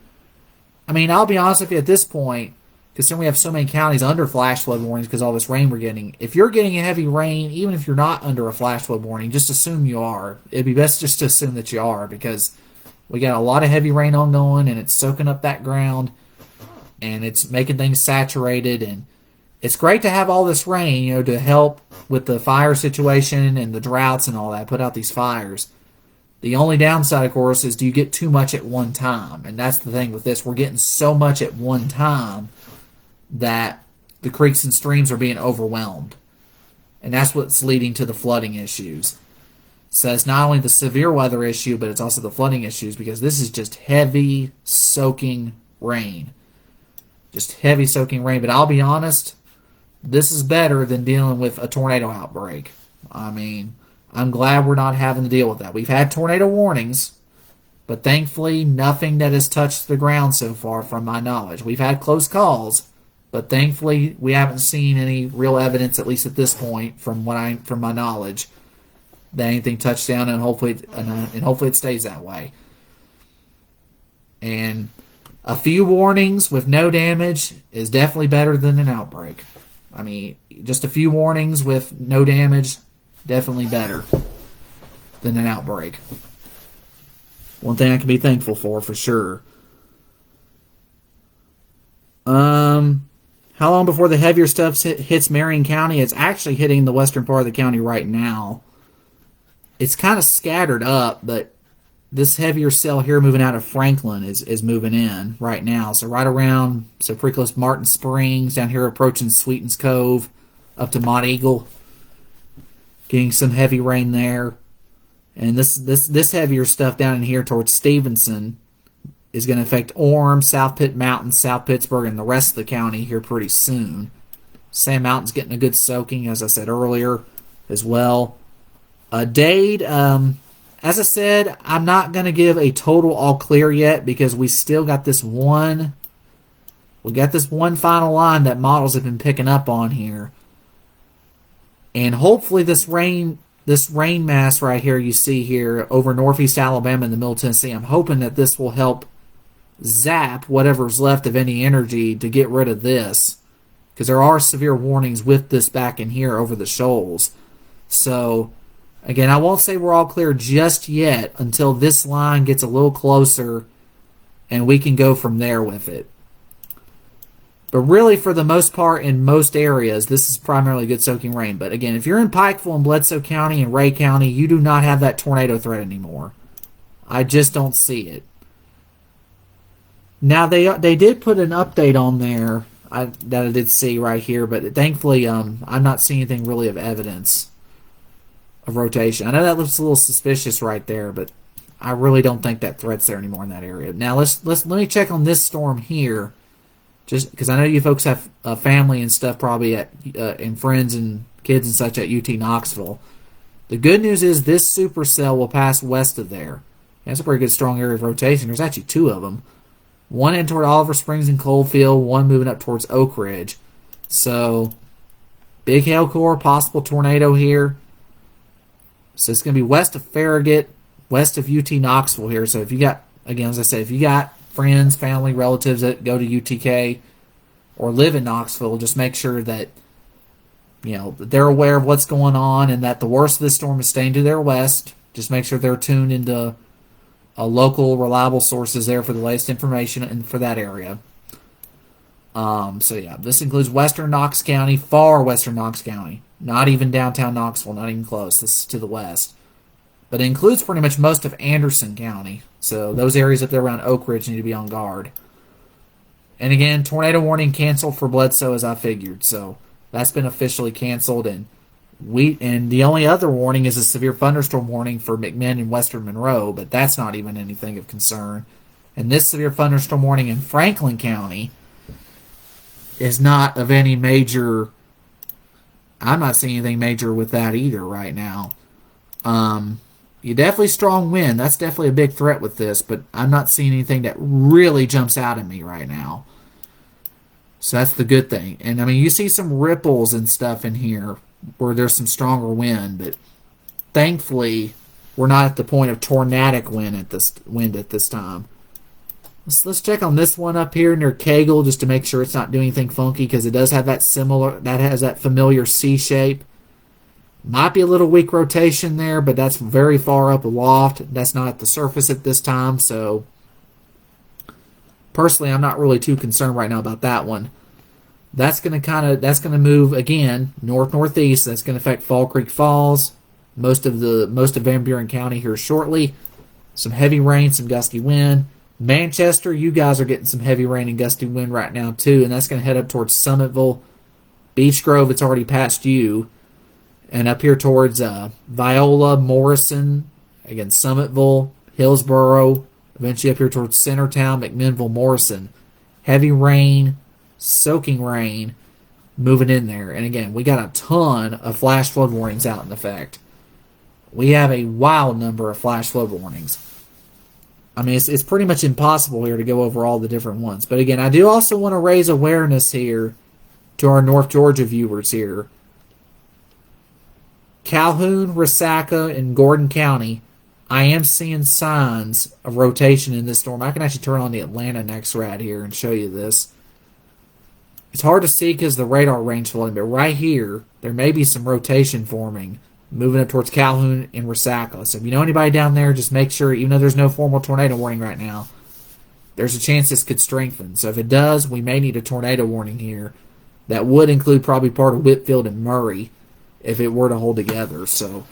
I'll be honest with you at this point, considering we have so many counties under flash flood warnings because all this rain we're getting. If you're getting a heavy rain, even if you're not under a flash flood warning, just assume you are. It'd be best just to assume that you are because we got a lot of heavy rain ongoing and it's soaking up that ground and it's making things saturated. And it's great to have all this rain, to help with the fire situation and the droughts and all that, put out these fires. The only downside, of course, is do you get too much at one time? And that's the thing with this. We're getting so much at one time that the creeks and streams are being overwhelmed. And that's what's leading to the flooding issues. So it's not only the severe weather issue, but it's also the flooding issues because this is just heavy soaking rain. Just heavy soaking rain. But I'll be honest, this is better than dealing with a tornado outbreak. I mean, I'm glad we're not having to deal with that. We've had tornado warnings, but thankfully nothing that has touched the ground so far from my knowledge. We've had close calls, but thankfully we haven't seen any real evidence, at least at this point, from my knowledge, that anything touched down, and hopefully it stays that way. And a few warnings with no damage is definitely better than an outbreak. I mean, just a few warnings with no damage, definitely better than an outbreak. One thing I can be thankful for sure. How long before the heavier stuff hits Marion County? It's actually hitting the western part of the county right now. It's kind of scattered up, but this heavier cell here moving out of Franklin is moving in right now. So right around, so pretty close to Martin Springs, down here approaching Sweetens Cove, up to Mont Eagle. Getting some heavy rain there. And this heavier stuff down in here towards Stevenson is going to affect Orem, South Pitt Mountain, South Pittsburgh, and the rest of the county here pretty soon. Sand Mountain's getting a good soaking, as I said earlier, as well. Dade, as I said, I'm not going to give a total all clear yet because we still got this one. We got this one final line that models have been picking up on here. And hopefully this rain mass right here you see here over northeast Alabama and the middle Tennessee, I'm hoping that this will help zap whatever's left of any energy to get rid of this, because there are severe warnings with this back in here over the shoals. So again, I won't say we're all clear just yet until this line gets a little closer and we can go from there with it. But really, for the most part, in most areas, this is primarily good soaking rain. But again, if you're in Pikeville and Bledsoe County and Ray County, you do not have that tornado threat anymore. I just don't see it. Now, they did put an update on there that I did see right here, but thankfully I'm not seeing anything really of evidence of rotation. I know that looks a little suspicious right there, but I really don't think that threat's there anymore in that area. Now, let me check on this storm here, just because I know you folks have family and stuff probably and friends and kids and such at UT Knoxville. The good news is this supercell will pass west of there. That's a pretty good strong area of rotation. There's actually two of them. One in toward Oliver Springs and Coalfield, one moving up towards Oak Ridge. So, big hail core, possible tornado here. So it's going to be west of Farragut, west of UT Knoxville here. So if you got, again, as I said, if you got friends, family, relatives that go to UTK or live in Knoxville, just make sure that they're aware of what's going on and that the worst of this storm is staying to their west. Just make sure they're tuned into local, reliable sources there for the latest information and for that area. So yeah, this includes western Knox County, far western Knox County. Not even downtown Knoxville, not even close. This is to the west. But it includes pretty much most of Anderson County. So those areas up there around Oak Ridge need to be on guard. And again, tornado warning canceled for Bledsoe as I figured. So that's been officially canceled. And the only other warning is a severe thunderstorm warning for McMinn and Western Monroe, but that's not even anything of concern. And this severe thunderstorm warning in Franklin County is not of any major. I'm not seeing anything major with that either right now. You definitely strong wind. That's definitely a big threat with this, but I'm not seeing anything that really jumps out at me right now. So that's the good thing. And I mean, you see some ripples and stuff in here where there's some stronger wind, but thankfully we're not at the point of tornadic wind at this time. Let's check on this one up here near Kegel just to make sure it's not doing anything funky, because it does have that familiar C shape. Might be a little weak rotation there, but that's very far up aloft. That's not at the surface at this time, so personally I'm not really too concerned right now about that one. That's going to move again north-northeast. That's going to affect Fall Creek Falls, most of Van Buren County here shortly. Some heavy rain, some gusty wind. Manchester, you guys are getting some heavy rain and gusty wind right now too, and that's going to head up towards Summitville. Beech Grove, it's already past you. And up here towards Viola, Morrison, again Summitville, Hillsboro, eventually up here towards Centertown, McMinnville, Morrison. Heavy rain, soaking rain, moving in there. And again, we got a ton of flash flood warnings out in effect. We have a wild number of flash flood warnings. I mean, it's pretty much impossible here to go over all the different ones. But again, I do also want to raise awareness here to our North Georgia viewers here. Calhoun, Resaca, and Gordon County, I am seeing signs of rotation in this storm. I can actually turn on the Atlanta NexRad here and show you this. It's hard to see because the radar range flooding, but right here, there may be some rotation forming moving up towards Calhoun and Resaca. So if you know anybody down there, just make sure, even though there's no formal tornado warning right now, there's a chance this could strengthen. So if it does, we may need a tornado warning here. That would include probably part of Whitfield and Murray if it were to hold together. So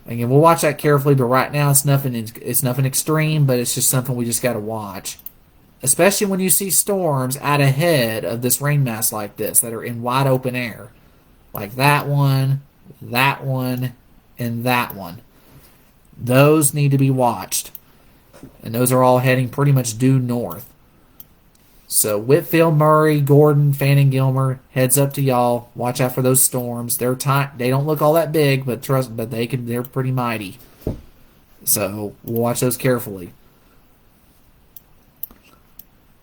again, we'll watch that carefully, but right now it's nothing extreme, but it's just something we just got to watch. Especially when you see storms out ahead of this rain mass like this that are in wide open air. Like that one, and that one. Those need to be watched. And those are all heading pretty much due north. So Whitfield, Murray, Gordon, Fannin, Gilmer, heads up to y'all. Watch out for those storms. They don't look all that big, but they're pretty mighty. So we'll watch those carefully.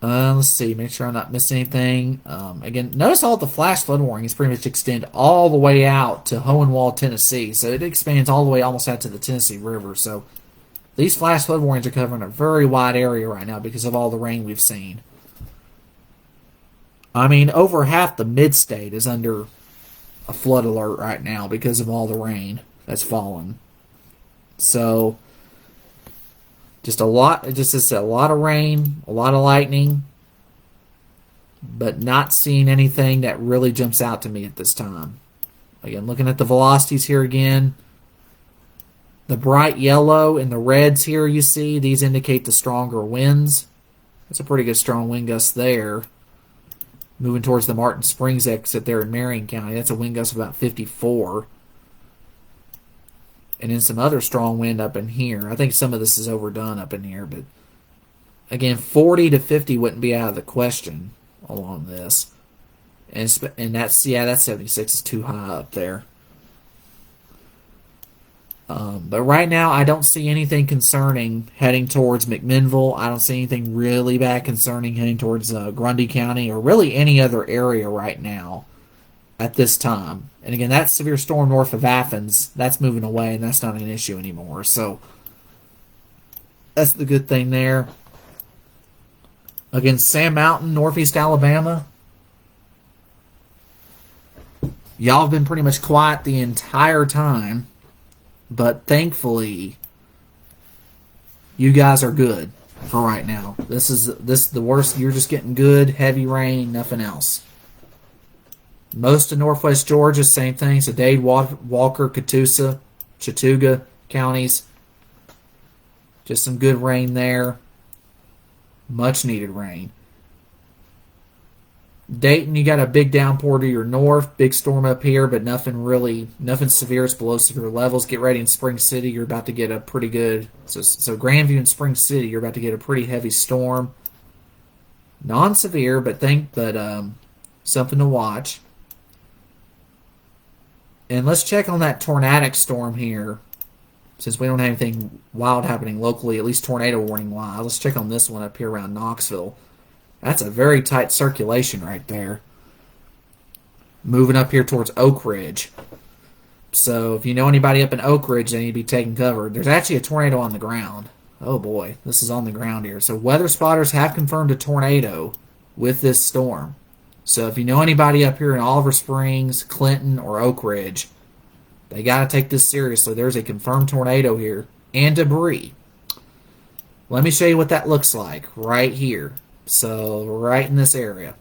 Let's see. Make sure I'm not missing anything. Again, notice all the flash flood warnings pretty much extend all the way out to Hohenwald, Tennessee. So it expands all the way almost out to the Tennessee River. So these flash flood warnings are covering a very wide area right now because of all the rain we've seen. I mean, over half the mid-state is under a flood alert right now because of all the rain that's fallen. So just a lot of rain, a lot of lightning, but not seeing anything that really jumps out to me at this time. Again, looking at the velocities here again, the bright yellow and the reds here you see, these indicate the stronger winds. That's a pretty good strong wind gust there. Moving towards the Martin Springs exit there in Marion County, that's a wind gust of about 54. And then some other strong wind up in here. I think some of this is overdone up in here, but again, 40 to 50 wouldn't be out of the question along this. And that 76 is too high up there. But right now, I don't see anything concerning heading towards McMinnville. I don't see anything really bad concerning heading towards Grundy County or really any other area right now at this time. And again, that severe storm north of Athens, that's moving away, and that's not an issue anymore. So that's the good thing there. Again, Sand Mountain, northeast Alabama. Y'all have been pretty much quiet the entire time. But thankfully, you guys are good for right now. This is the worst. You're just getting good, heavy rain, nothing else. Most of northwest Georgia, same thing. So Dade, Walker, Catoosa, Chattooga counties. Just some good rain there. Much needed rain. Dayton, you got a big downpour to your north, big storm up here, but nothing severe. It's below severe levels. Get ready in Spring City. You're about to get a pretty good. So Grandview and Spring City, you're about to get a pretty heavy storm. Non-severe, but something to watch. And let's check on that tornadic storm here, since we don't have anything wild happening locally, at least tornado warning wise. Let's check on this one up here around Knoxville. That's a very tight circulation right there. Moving up here towards Oak Ridge. So if you know anybody up in Oak Ridge, they need to be taking cover. There's actually a tornado on the ground. Oh boy, this is on the ground here. So weather spotters have confirmed a tornado with this storm. So if you know anybody up here in Oliver Springs, Clinton, or Oak Ridge, they got to take this seriously. There's a confirmed tornado here and debris. Let me show you what that looks like right here. So right in this area.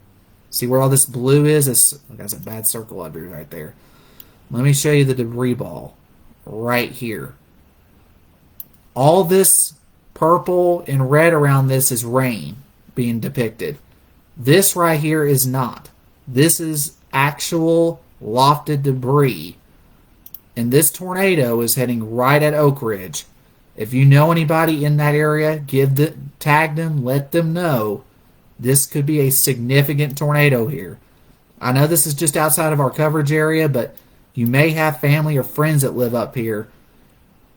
See where all this blue is? That's a bad circle up here right there. Let me show you the debris ball right here. All this purple and red around this is rain being depicted. This right here is not. This is actual lofted debris. And this tornado is heading right at Oak Ridge. If you know anybody in that area, tag them, let them know. This could be a significant tornado here. I know this is just outside of our coverage area, but you may have family or friends that live up here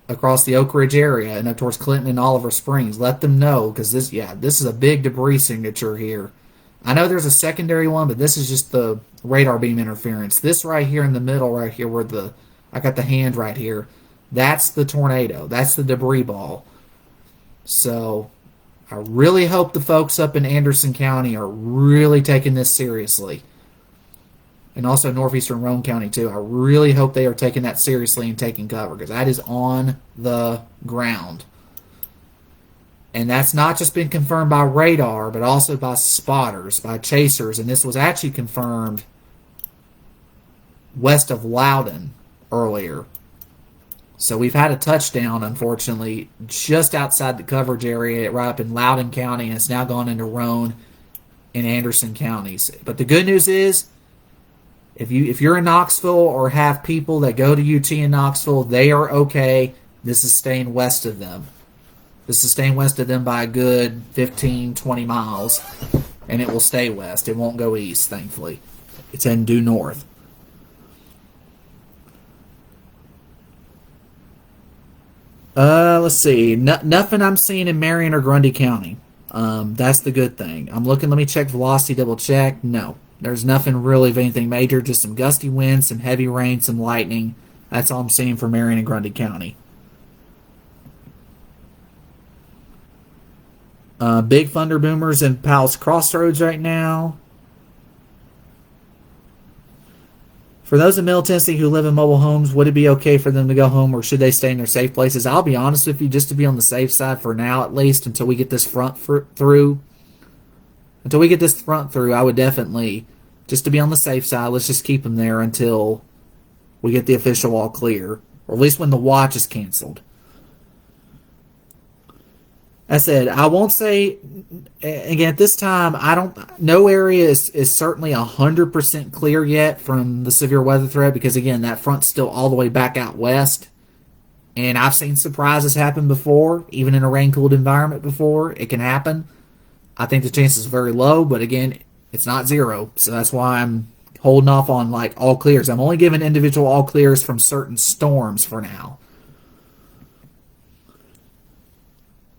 across the Oak Ridge area and up towards Clinton and Oliver Springs. Let them know, because this is a big debris signature here. I know there's a secondary one, but this is just the radar beam interference. This right here in the middle, right here where I got the hand right here, that's the tornado. That's the debris ball. So I really hope the folks up in Anderson County are really taking this seriously. and also northeastern Roane County too. I really hope they are taking that seriously and taking cover, because that is on the ground. And that's not just been confirmed by radar, but also by spotters, by chasers. And this was actually confirmed west of Loudon earlier. So we've had a touchdown, unfortunately, just outside the coverage area, right up in Loudon County, and it's now gone into Roane and Anderson counties. But the good news is, if you're in Knoxville or have people that go to UT in Knoxville, they are okay. This is staying west of them. This is staying west of them by a good 15, 20 miles, and it will stay west. It won't go east, thankfully. It's heading due north. Let's see. Nothing I'm seeing in Marion or Grundy County. That's the good thing. I'm looking. Let me check velocity, double check. No, there's nothing really of anything major. Just some gusty winds, some heavy rain, some lightning. That's all I'm seeing for Marion and Grundy County. Big thunder boomers in Powell's Crossroads right now. For those in Middle Tennessee who live in mobile homes, would it be okay for them to go home, or should they stay in their safe places? I'll be honest with you, just to be on the safe side for now, at least until we get this front through. Until we get this front through, I would definitely, just to be on the safe side, let's just keep them there until we get the official all clear, or at least when the watch is canceled. I said, I won't say, again, at this time, no area is certainly 100% clear yet from the severe weather threat, because, again, that front's still all the way back out west. And I've seen surprises happen before, even in a rain-cooled environment before. It can happen. I think the chance is very low, but, again, it's not zero. So that's why I'm holding off on, all clears. I'm only giving individual all clears from certain storms for now.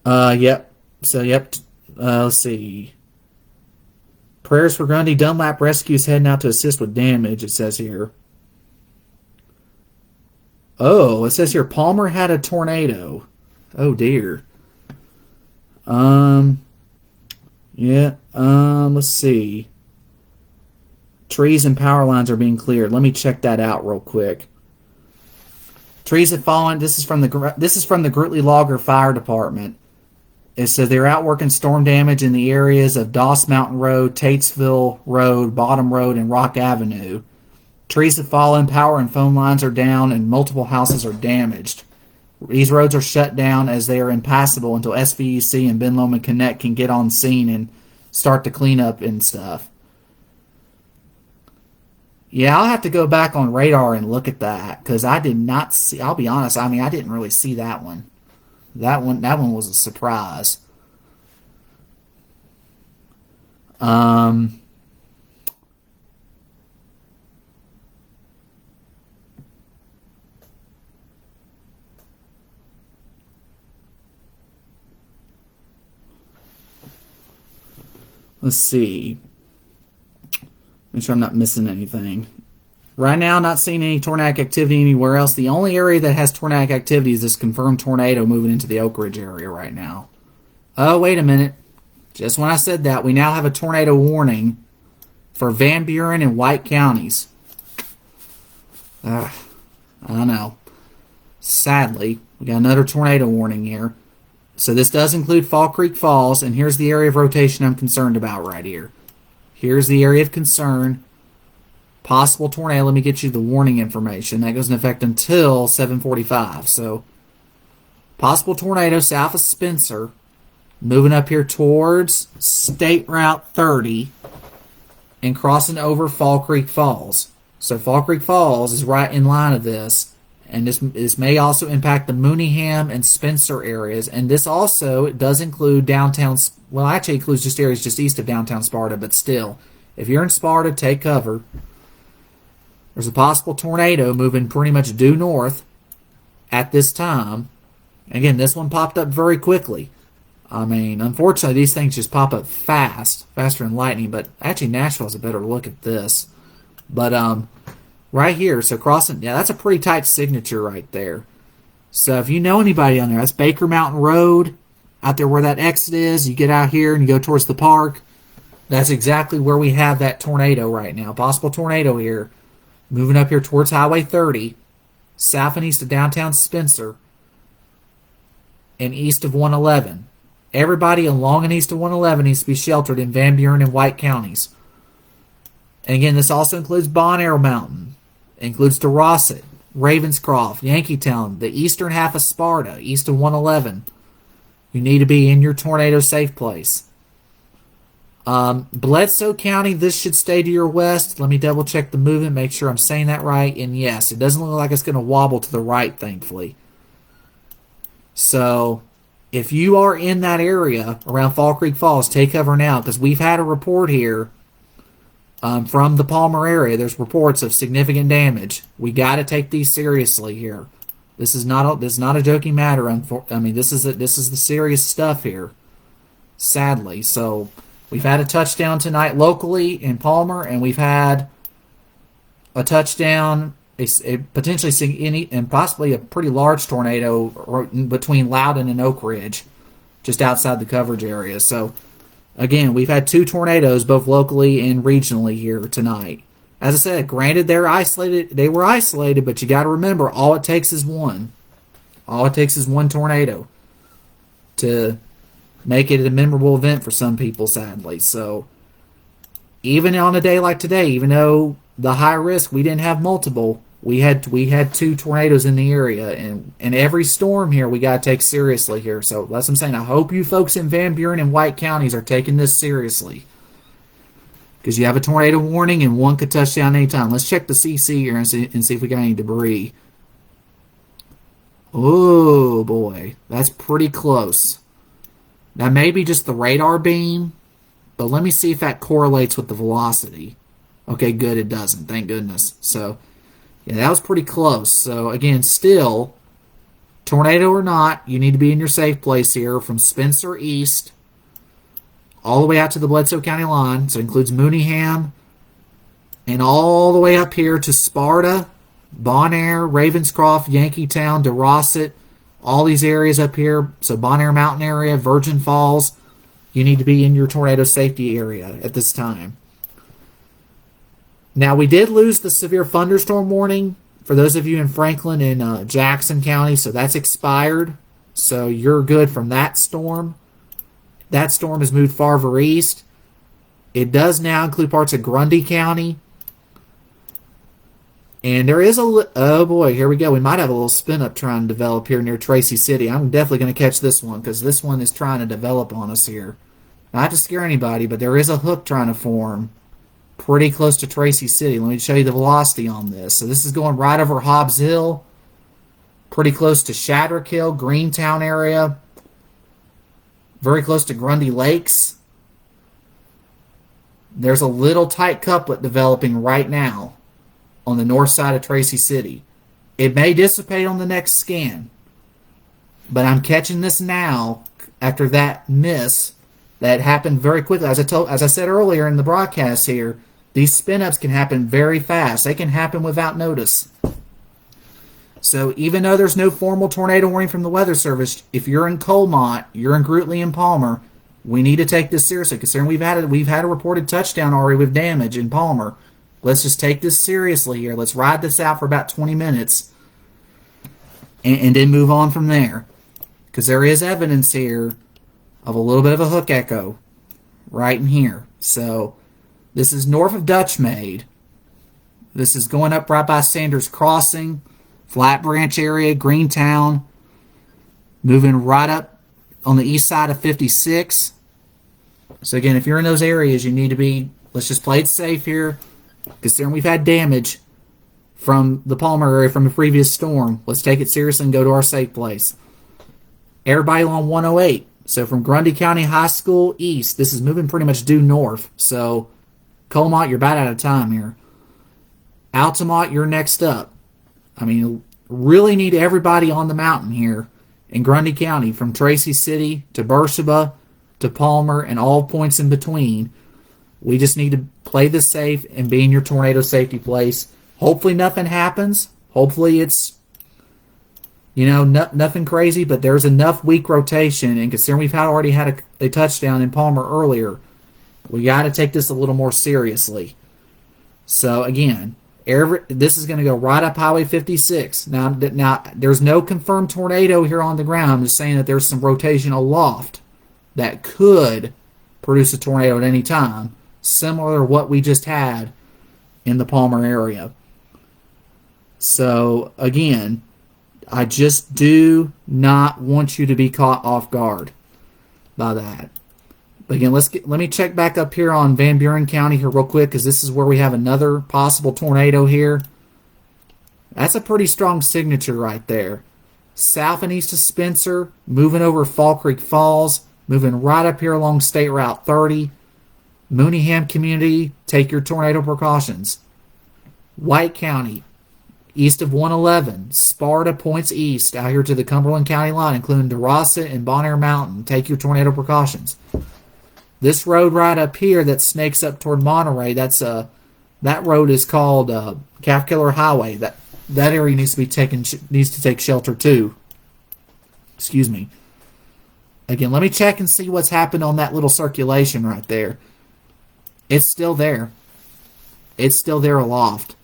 Yep. So, yep. Let's see. Prayers for Grundy. Dunlap Rescue's heading out to assist with damage, it says here. Oh, it says here Palmer had a tornado. Oh, dear. Yeah. Let's see. Trees and power lines are being cleared. Let me check that out real quick. Trees have fallen. This is from the Grutley Logger Fire Department. It says they're out working storm damage in the areas of Doss Mountain Road, Tatesville Road, Bottom Road, and Rock Avenue. Trees have fallen, power and phone lines are down, and multiple houses are damaged. These roads are shut down as they are impassable until SVEC and Ben Lomond Connect can get on scene and start to clean up and stuff. Yeah, I'll have to go back on radar and look at that, because I did not see, I'll be honest, I didn't really see that one. That one was a surprise. Let's see. Make sure I'm not missing anything. Right now, not seeing any tornadic activity anywhere else. The only area that has tornadic activity is this confirmed tornado moving into the Oak Ridge area right now. Oh, wait a minute. Just when I said that, we now have a tornado warning for Van Buren and White counties. I don't know. Sadly, we got another tornado warning here. So this does include Fall Creek Falls, and here's the area of rotation I'm concerned about right here. Here's the area of concern. Possible tornado. Let me get you the warning information. That goes in effect until 7:45. So, possible tornado south of Spencer, moving up here towards State Route 30 and crossing over Fall Creek Falls. So, Fall Creek Falls is right in line of this. And this may also impact the Mooneyham and Spencer areas. And this also does include downtown, well, actually includes just areas just east of downtown Sparta. But still, if you're in Sparta, take cover. There's a possible tornado moving pretty much due north at this time. Again, this one popped up very quickly. Unfortunately, these things just pop up faster than lightning. But actually, Nashville has a better look at this. But right here, so crossing, yeah, that's a pretty tight signature right there. So if you know anybody on there, that's Baker Mountain Road, out there where that exit is. You get out here and you go towards the park. That's exactly where we have that tornado right now. Possible tornado here. Moving up here towards Highway 30. South and east of downtown Spencer. And east of 111. Everybody along and east of 111 needs to be sheltered in Van Buren and White counties. And again, this also includes Bon Air Mountain. It includes DeRosset, Ravenscroft, Yankeetown, the eastern half of Sparta, east of 111. You need to be in your tornado safe place. Bledsoe County, this should stay to your west. Let me double check the movement, make sure I'm saying that right. And yes, it doesn't look like it's going to wobble to the right, thankfully. So, if you are in that area around Fall Creek Falls, take cover now, because we've had a report here from the Palmer area. There's reports of significant damage. We got to take these seriously here. This is not a joking matter. I mean, this is the serious stuff here, sadly. So, we've had a touchdown tonight locally in Palmer, and we've had a touchdown, a potentially and possibly a pretty large tornado between Loudon and Oak Ridge, just outside the coverage area. So, again, we've had 2 tornadoes, both locally and regionally here tonight. As I said, granted they were isolated, but you got to remember, all it takes is one. All it takes is one tornado to make it a memorable event for some people, sadly. So, even on a day like today, even though the high risk, we didn't have multiple, we had 2 tornadoes in the area, and every storm here we got to take seriously here. So that's what I'm saying. I hope you folks in Van Buren and White counties are taking this seriously, because you have a tornado warning and one could touch down anytime. Let's check the CC here and see if we got any debris. Oh boy, that's pretty close. That may be just the radar beam, but let me see if that correlates with the velocity. Okay, good, it doesn't. Thank goodness. So, yeah, that was pretty close. So, again, still, tornado or not, you need to be in your safe place here from Spencer East all the way out to the Bledsoe County line. So, it includes Mooneyham and all the way up here to Sparta, Bon Air, Ravenscroft, Yankeetown, DeRosset, all these areas up here. So, Bon Air Mountain area, Virgin Falls, you need to be in your tornado safety area at this time. Now, we did lose the severe thunderstorm warning for those of you in Franklin and Jackson County, so that's expired. So you're good from that storm. That storm has moved farther east. It does now include parts of Grundy County. And there is oh boy, here we go. We might have a little spin up trying to develop here near Tracy City. I'm definitely going to catch this one, because this one is trying to develop on us here. Not to scare anybody, but there is a hook trying to form pretty close to Tracy City. Let me show you the velocity on this. So this is going right over Hobbs Hill, pretty close to Shadrick Hill, Greentown area, very close to Grundy Lakes. There's a little tight couplet developing right now on the north side of Tracy City. It may dissipate on the next scan, but I'm catching this now after that miss that happened very quickly. As I said earlier in the broadcast here, these spin-ups can happen very fast. They can happen without notice. So even though there's no formal tornado warning from the Weather Service, if you're in Colmont, you're in Grootley and Palmer, we need to take this seriously. Considering we've had a reported touchdown already with damage in Palmer. Let's just take this seriously here. Let's ride this out for about 20 minutes and then move on from there. Because there is evidence here of a little bit of a hook echo right in here. So this is north of Dutch Maid. This is going up right by Sanders Crossing, Flat Branch area, Greentown. Moving right up on the east side of 56. So again, if you're in those areas, you need to be, let's just play it safe here. Considering we've had damage from the Palmer area from a previous storm, let's take it seriously and go to our safe place. Everybody along 108. So from Grundy County High School east, this is moving pretty much due north. So Colmont, you're about out of time here. Altamont, you're next up. I mean, really need everybody on the mountain here in Grundy County, from Tracy City to Beersheba to Palmer and all points in between. We just need to play this safe and be in your tornado safety place. Hopefully nothing happens. Hopefully it's, nothing crazy, but there's enough weak rotation. And considering we've already had a touchdown in Palmer earlier, We got to take this a little more seriously. So again, this is going to go right up Highway 56. Now, there's no confirmed tornado here on the ground. I'm just saying that there's some rotation aloft that could produce a tornado at any time, similar to what we just had in the Palmer area. So again, I just do not want you to be caught off guard by that. But again, let me check back up here on Van Buren County here real quick, because this is where we have another possible tornado here. That's a pretty strong signature right there. South and east of Spencer, moving over Fall Creek Falls, moving right up here along State Route 30. Mooneyham community, take your tornado precautions. White County, east of 111. Sparta points east out here to the Cumberland County line, including DeRossa and Bon Air Mountain. Take your tornado precautions. This road right up here that snakes up toward Monterey, that road is called Calf Killer Highway. That area needs to take shelter too. Excuse me. Again, let me check and see what's happened on that little circulation right there. It's still there. It's still there aloft,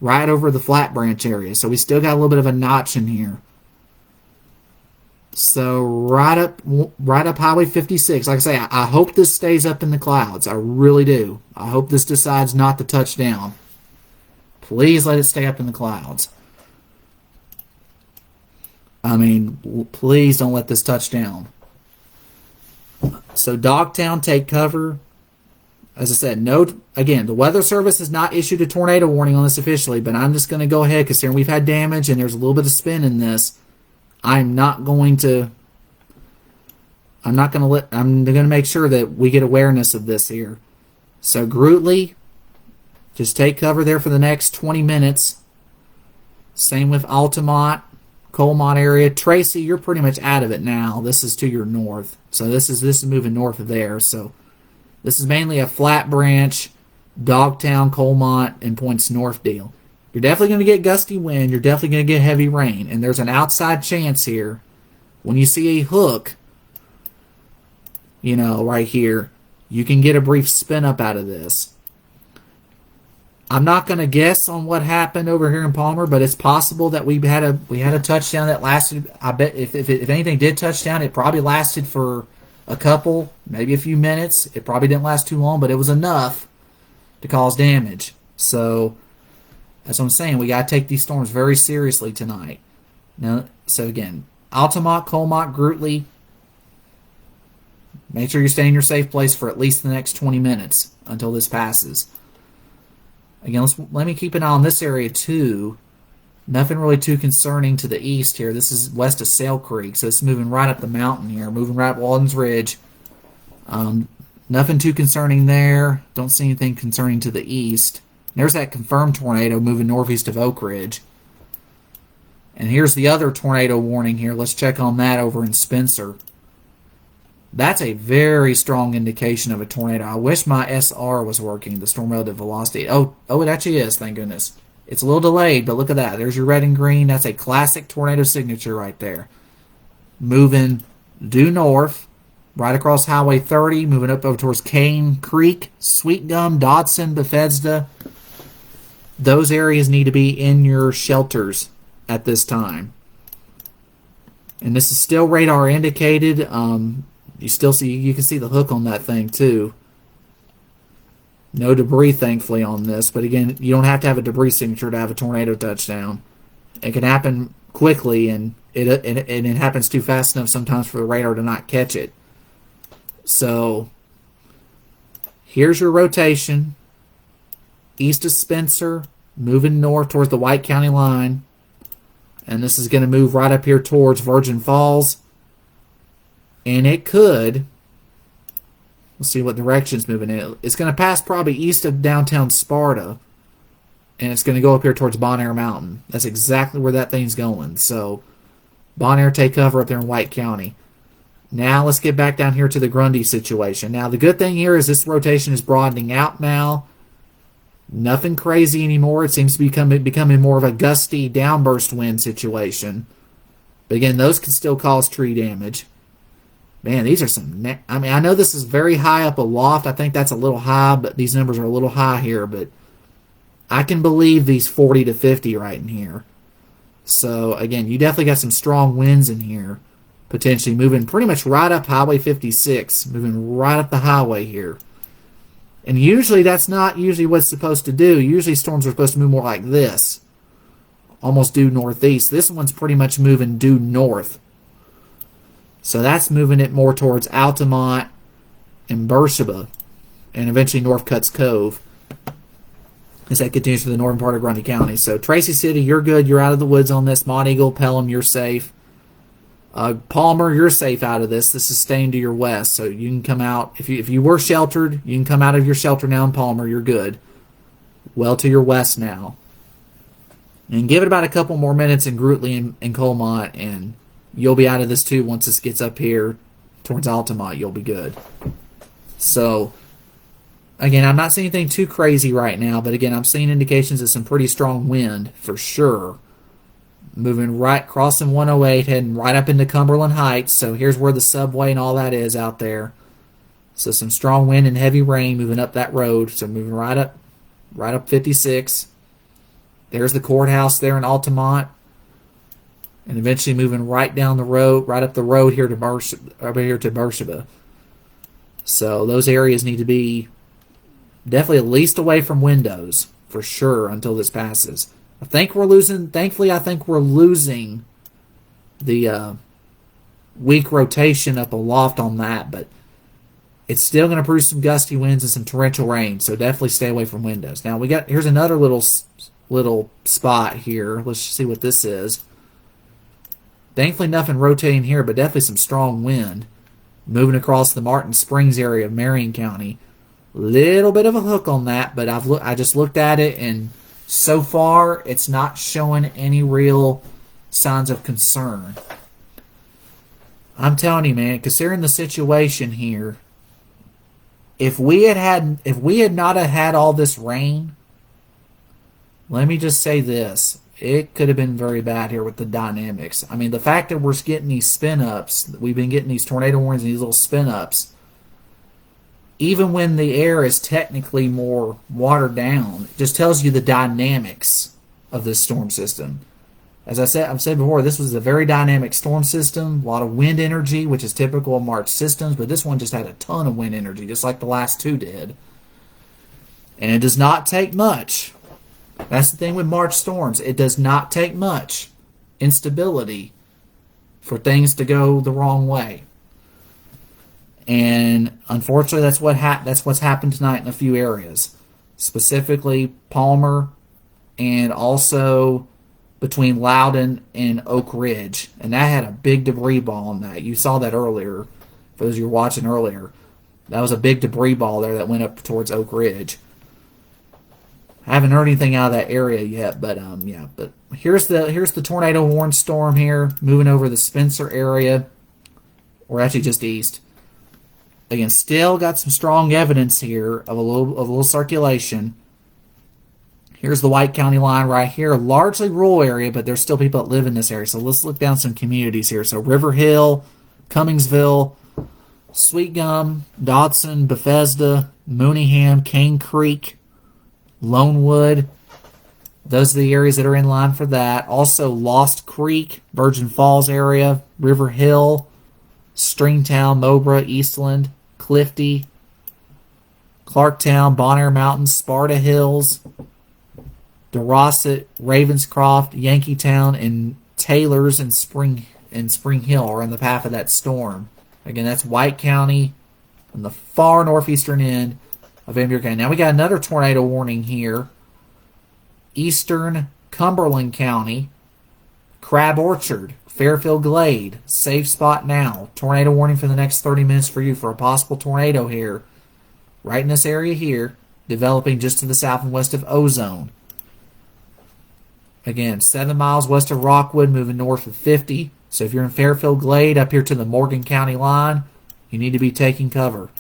right over the Flat Branch area. So we still got a little bit of a notch in here. So right up Highway 56. Like I say, I hope this stays up in the clouds. I really do. I hope this decides not to touch down. Please let it stay up in the clouds. I mean, please don't let this touch down. So Dogtown, take cover. As I said, again, the Weather Service has not issued a tornado warning on this officially, but I'm just going to go ahead, considering we've had damage and there's a little bit of spin in this. I'm going to make sure that we get awareness of this here. So Grootley, just take cover there for the next 20 minutes. Same with Altamont, Colmont area. Tracy, you're pretty much out of it now. This is to your north. So this is moving north of there. So this is mainly a Flat Branch, Dogtown, Colmont, and points north deal. You're definitely going to get gusty wind. You're definitely going to get heavy rain. And there's an outside chance here. When you see a hook, right here, you can get a brief spin up out of this. I'm not going to guess on what happened over here in Palmer, but it's possible that we had a touchdown that lasted. I bet if anything did touch down, it probably lasted for a couple, maybe a few minutes. It probably didn't last too long, but it was enough to cause damage. So that's what I'm saying. We got to take these storms very seriously tonight. Now, so again, Altamont, Colmont, Grootley, make sure you stay in your safe place for at least the next 20 minutes until this passes. Again, let me keep an eye on this area too. Nothing really too concerning to the east here. This is west of Sail Creek, so it's moving right up the mountain here, moving right up Walden's Ridge. Nothing too concerning there. Don't see anything concerning to the east. There's that confirmed tornado moving northeast of Oak Ridge. And here's the other tornado warning here. Let's check on that over in Spencer. That's a very strong indication of a tornado. I wish my SR was working, the storm relative velocity. Oh, it actually is, thank goodness. It's a little delayed, but look at that. There's your red and green. That's a classic tornado signature right there. Moving due north, right across Highway 30, moving up over towards Cane Creek, Sweet Gum, Dodson, Bethesda. Those areas need to be in your shelters at this time. And this is still radar indicated. You can see the hook on that thing too. No debris, thankfully, on this. But again, you don't have to have a debris signature to have a tornado touchdown. It can happen quickly, and it happens too fast enough sometimes for the radar to not catch it. So here's your rotation. East of Spencer, moving north towards the White County line. And this is going to move right up here towards Virgin Falls. And it could, let's see what direction it's moving in. It's going to pass probably east of downtown Sparta. And it's going to go up here towards Bon Air Mountain. That's exactly where that thing's going. So, Bon Air, take cover up there in White County. Now, let's get back down here to the Grundy situation. Now, the good thing here is this rotation is broadening out now. Nothing crazy anymore. It seems to be becoming more of a gusty downburst wind situation. But again, those can still cause tree damage. Man, these are some. I mean, I know this is very high up aloft. I think that's a little high, but these numbers are a little high here. But I can believe these 40 to 50 right in here. So, again, you definitely got some strong winds in here. Potentially moving pretty much right up Highway 56. Moving right up the highway here. And usually that's not usually what's supposed to do. Usually storms are supposed to move more like this. Almost due northeast. This one's pretty much moving due north. So that's moving it more towards Altamont and Beersheba. And eventually North Cuts Cove. As that continues to the northern part of Grundy County. So Tracy City, you're good. You're out of the woods on this. Mont Eagle, Pelham, you're safe. Palmer, you're safe out of this. This is staying to your west, so you can come out. If you were sheltered, you can come out of your shelter now in Palmer. You're good. Well to your west now. And give it about a couple more minutes in Grootley and Colmont, and you'll be out of this too. Once this gets up here towards Altamont, you'll be good. So, again, I'm not seeing anything too crazy right now, but again, I'm seeing indications of some pretty strong wind for sure. Moving right, crossing 108, heading right up into Cumberland Heights. So here's where the subway and all that is out there. So some strong wind and heavy rain moving up that road. So moving right up 56. There's the courthouse there in Altamont. And eventually moving right down the road, right up the road here to Beersheba. So those areas need to be definitely at least away from windows for sure until this passes. Thankfully, I think we're losing the weak rotation up aloft on that, but it's still going to produce some gusty winds and some torrential rain, so definitely stay away from windows. Now, here's another little spot here. Let's see what this is. Thankfully, nothing rotating here, but definitely some strong wind moving across the Martin Springs area of Marion County. Little bit of a hook on that, but I just looked at it, and so far, it's not showing any real signs of concern. I'm telling you, man, considering the situation here, if we had not had all this rain, let me just say this: it could have been very bad here with the dynamics. I mean, the fact that we're getting these spin-ups, we've been getting these tornado warnings and these little spin-ups, even when the air is technically more watered down, it just tells you the dynamics of this storm system. As I've said before, this was a very dynamic storm system, a lot of wind energy, which is typical of March systems, but this one just had a ton of wind energy, just like the last two did. And it does not take much. That's the thing with March storms. It does not take much instability for things to go the wrong way. And unfortunately, that's what's happened tonight in a few areas, specifically Palmer, and also between Loudon and Oak Ridge, and that had a big debris ball on that. You saw that earlier, for those of you who were watching earlier. That was a big debris ball there that went up towards Oak Ridge. I haven't heard anything out of that area yet, but yeah. But here's the tornado warning storm here, moving over the Spencer area, or actually just east. Again, still got some strong evidence here of a little circulation. Here's the White County line right here, largely rural area, but there's still people that live in this area. So let's look down some communities here. So River Hill, Cummingsville, Sweet Gum, Dodson, Bethesda, Mooneyham, Cane Creek, Lonewood. Those are the areas that are in line for that. Also Lost Creek, Virgin Falls area, River Hill, Stringtown, Mobra, Eastland, Clifty, Clarktown, Bonaire Mountains, Sparta Hills, DeRosset, Ravenscroft, Yankeetown, and Taylors and Spring Hill are in the path of that storm. Again, that's White County on the far northeastern end of Van Buren County. Now we got another tornado warning here. Eastern Cumberland County, Crab Orchard, Fairfield Glade, safe spot now. Tornado warning for the next 30 minutes for you for a possible tornado here. Right in this area here, developing just to the south and west of Ozone. Again, 7 miles west of Rockwood, moving north of 50. So if you're in Fairfield Glade, up here to the Morgan County line, you need to be taking cover.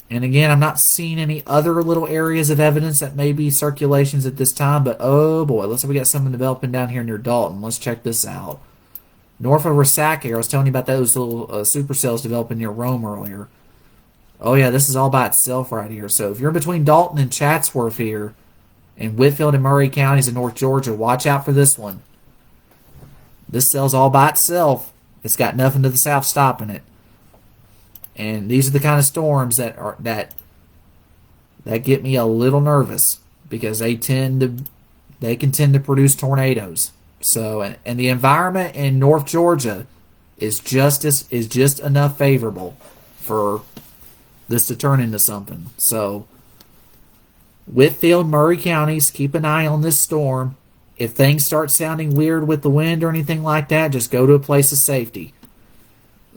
And again, I'm not seeing any other little areas of evidence that may be circulations at this time, but oh boy, looks like we got something developing down here near Dalton. Let's check this out. North of Resaca here, I was telling you about those little supercells developing near Rome earlier. Oh yeah, this is all by itself right here. So if you're in between Dalton and Chatsworth here, in Whitfield and Murray counties in North Georgia, watch out for this one. This cell's all by itself. It's got nothing to the south stopping it. And these are the kind of storms that get me a little nervous because they can tend to produce tornadoes. So and the environment in North Georgia is just enough favorable for this to turn into something. So Whitfield, Murray counties, keep an eye on this storm. If things start sounding weird with the wind or anything like that, just go to a place of safety.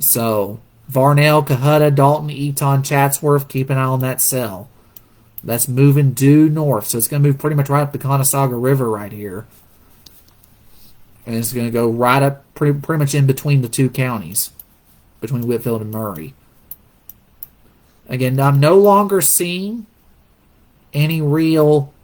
So Varnell, Cohutta, Dalton, Eton, Chatsworth, keep an eye on that cell. That's moving due north. So it's going to move pretty much right up the Conasauga River right here. And it's going to go right up pretty much in between the two counties, between Whitfield and Murray. Again, I'm no longer seeing any real,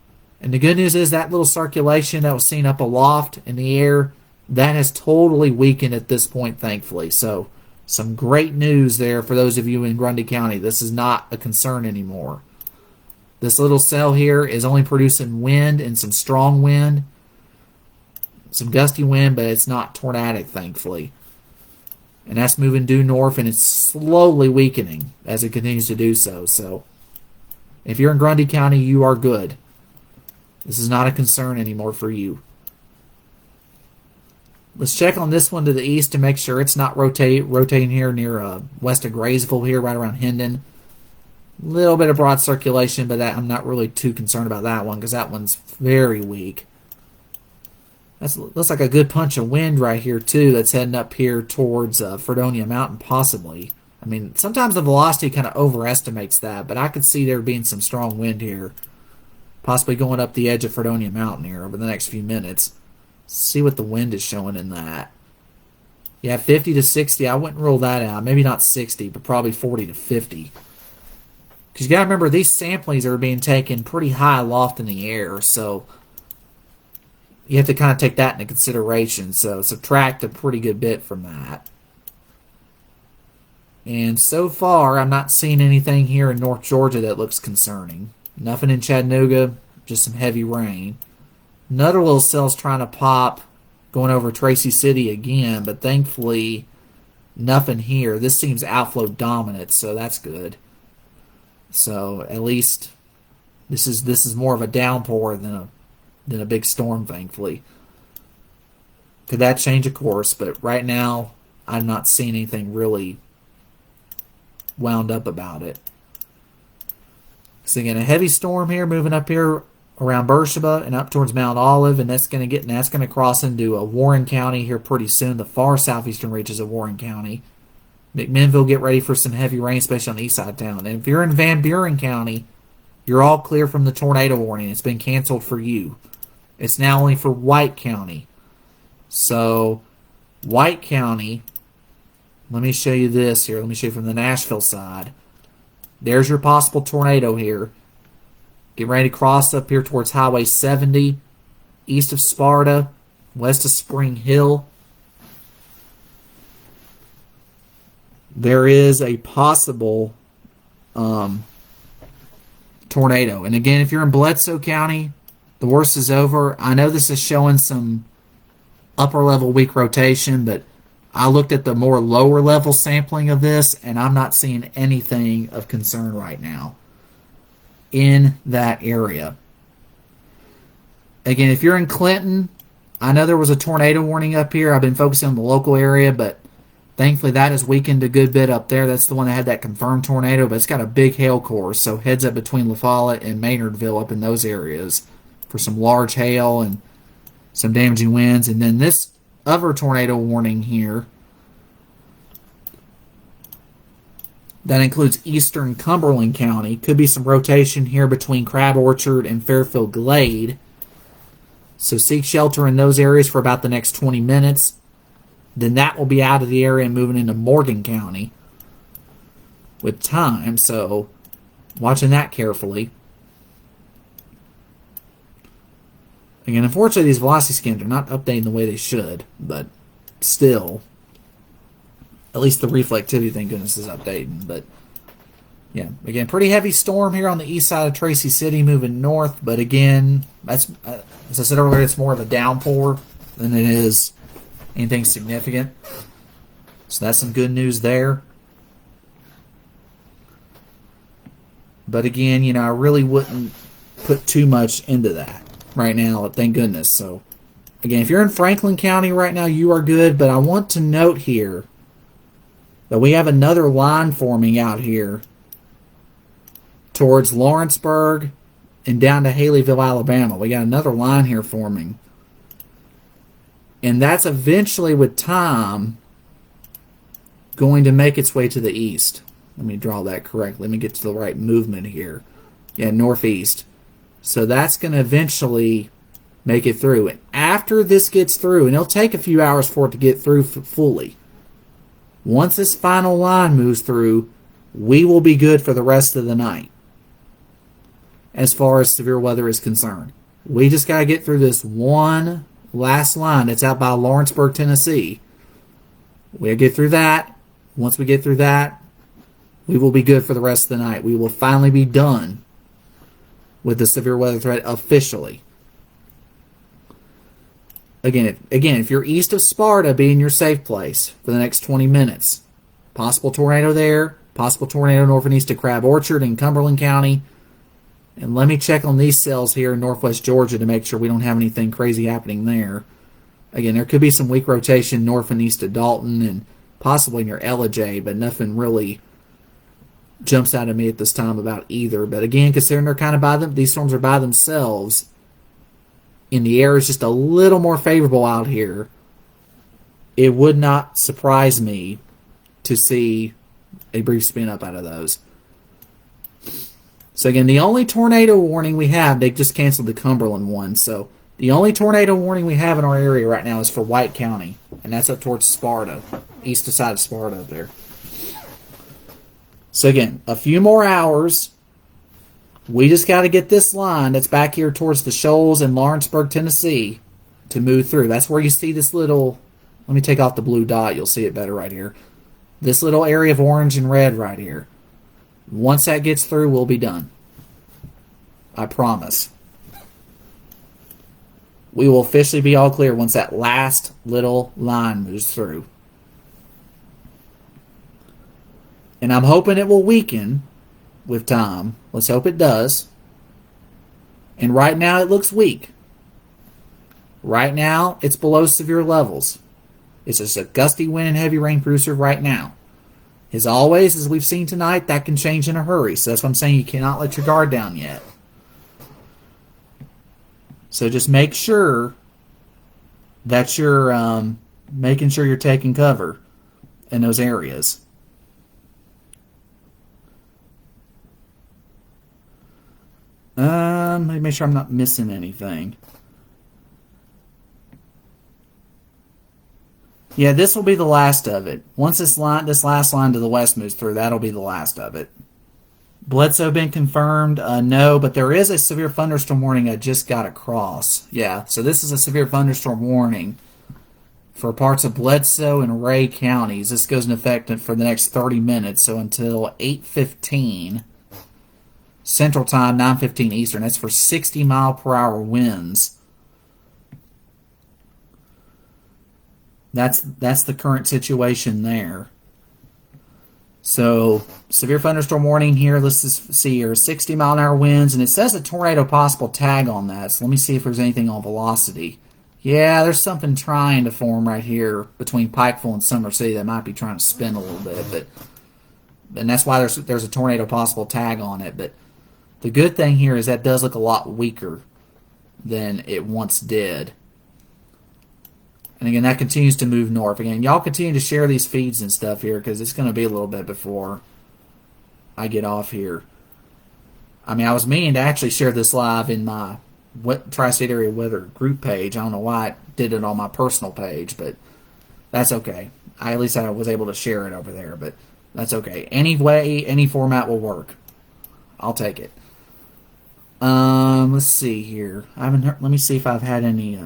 and the good news is that little circulation that was seen up aloft in the air, that has totally weakened at this point, thankfully. So some great news there for those of you in Grundy County. This is not a concern anymore. This little cell here is only producing wind and some strong wind, some gusty wind, but it's not tornadic, thankfully. And that's moving due north, and it's slowly weakening as it continues to do so. So if you're in Grundy County, you are good. This is not a concern anymore for you. Let's check on this one to the east to make sure it's not rotating here near west of Graysville here, right around Hendon. A little bit of broad circulation, but I'm not really too concerned about that one because that one's very weak. That looks like a good punch of wind right here, too, that's heading up here towards Fredonia Mountain, possibly. I mean, sometimes the velocity kind of overestimates that, but I could see there being some strong wind here, possibly going up the edge of Fredonia Mountain here over the next few minutes. See what the wind is showing in that. Yeah, 50 to 60, I wouldn't rule that out. Maybe not 60, but probably 40 to 50. Because you got to remember, these samplings are being taken pretty high aloft in the air, so you have to kind of take that into consideration. So subtract a pretty good bit from that. And so far, I'm not seeing anything here in North Georgia that looks concerning. Nothing in Chattanooga, just some heavy rain. Another little cell's trying to pop going over Tracy City again, but thankfully nothing here. This seems outflow dominant, so that's good. So at least this is more of a downpour than a big storm, thankfully. Could that change, of course, but right now I'm not seeing anything really wound up about it. So again, a heavy storm here moving up here around Beersheba and up towards Mount Olive, and that's going to cross into Warren County here pretty soon, the far southeastern reaches of Warren County. McMinnville, get ready for some heavy rain, especially on the east side of town. And if you're in Van Buren County, you're all clear from the tornado warning. It's been canceled for you. It's now only for White County. So, White County, let me show you this here. Let me show you from the Nashville side. There's your possible tornado here. Get ready to cross up here towards Highway 70, east of Sparta, west of Spring Hill. There is a possible tornado. And again, if you're in Bledsoe County, the worst is over. I know this is showing some upper level weak rotation, but I looked at the more lower level sampling of this, and I'm not seeing anything of concern right now in that area. Again, if you're in Clinton, I know there was a tornado warning up here. I've been focusing on the local area, but thankfully that has weakened a good bit up there. That's the one that had that confirmed tornado, but it's got a big hail course, so heads up between La Follette and Maynardville up in those areas for some large hail and some damaging winds. And then this other tornado warning here that includes eastern Cumberland County. Could be some rotation here between Crab Orchard and Fairfield Glade. So seek shelter in those areas for about the next 20 minutes. Then that will be out of the area and moving into Morgan County with time. So watching that carefully. Again, unfortunately, these velocity scans are not updating the way they should, but still. At least the reflectivity, thank goodness, is updating. But yeah, again, pretty heavy storm here on the east side of Tracy City, moving north. But again, that's as I said earlier, it's more of a downpour than it is anything significant. So that's some good news there. But again, you know, I really wouldn't put too much into that right now, thank goodness. So again, if you're in Franklin County right now, you are good. But I want to note here that we have another line forming out here towards Lawrenceburg and down to Haleyville, Alabama. We got another line here forming. And that's eventually, with time, going to make its way to the east. Let me draw that correctly. Let me get to the right movement here. Yeah, northeast. So that's going to eventually make it through. And after this gets through, and it'll take a few hours for it to get through fully, once this final line moves through, we will be good for the rest of the night as far as severe weather is concerned. We just got to get through this one last line that's out by Lawrenceburg, Tennessee. We'll get through that. Once we get through that, we will be good for the rest of the night. We will finally be done with the severe weather threat officially. Again, if you're east of Sparta, be in your safe place for the next 20 minutes. Possible tornado there. Possible tornado north and east of Crab Orchard in Cumberland County. And let me check on these cells here in northwest Georgia to make sure we don't have anything crazy happening there. Again, there could be some weak rotation north and east of Dalton and possibly near Ellijay, but nothing really jumps out at me at this time about either. But again, considering they're kind of by them, these storms are by themselves, and the air is just a little more favorable out here, it would not surprise me to see a brief spin up out of those. So again, the only tornado warning we have, they just canceled the Cumberland one. So the only tornado warning we have in our area right now is for White County, and that's up towards Sparta, east side of Sparta up there. So again, a few more hours. We just got to get this line that's back here towards the Shoals in Lawrenceburg, Tennessee, to move through. That's where you see this little, let me take off the blue dot, you'll see it better right here. This little area of orange and red right here. Once that gets through, we'll be done. I promise. We will officially be all clear once that last little line moves through. And I'm hoping it will weaken with time. Let's hope it does. And right now it looks weak. Right now it's below severe levels. It's just a gusty wind and heavy rain producer right now. As always, as we've seen tonight, that can change in a hurry. So that's why I'm saying you cannot let your guard down yet. So just make sure that you're making sure you're taking cover in those areas. Let me make sure I'm not missing anything. Yeah, this will be the last of it. Once this last line to the west moves through, that'll be the last of it. Bledsoe been confirmed? No, but there is a severe thunderstorm warning I just got across. Yeah, so this is a severe thunderstorm warning for parts of Bledsoe and Ray counties. This goes in effect for the next 30 minutes, so until 8:15 Central Time, 9:15 Eastern. That's for 60-mile-per-hour winds. That's the current situation there. So, severe thunderstorm warning here. Let's just see here. 60-mile-an-hour winds, and it says a tornado possible tag on that. So let me see if there's anything on velocity. Yeah, there's something trying to form right here between Pikeville and Summer City that might be trying to spin a little bit. And that's why there's a tornado possible tag on it. But the good thing here is that does look a lot weaker than it once did. And again, that continues to move north. Again, y'all continue to share these feeds and stuff here because it's going to be a little bit before I get off here. I mean, I was meaning to actually share this live in my Tri-State Area Weather group page. I don't know why I did it on my personal page, but that's okay. At least I was able to share it over there, but that's okay. Any way, any format will work. I'll take it. Let's see here. I haven't heard, let me see if I've had any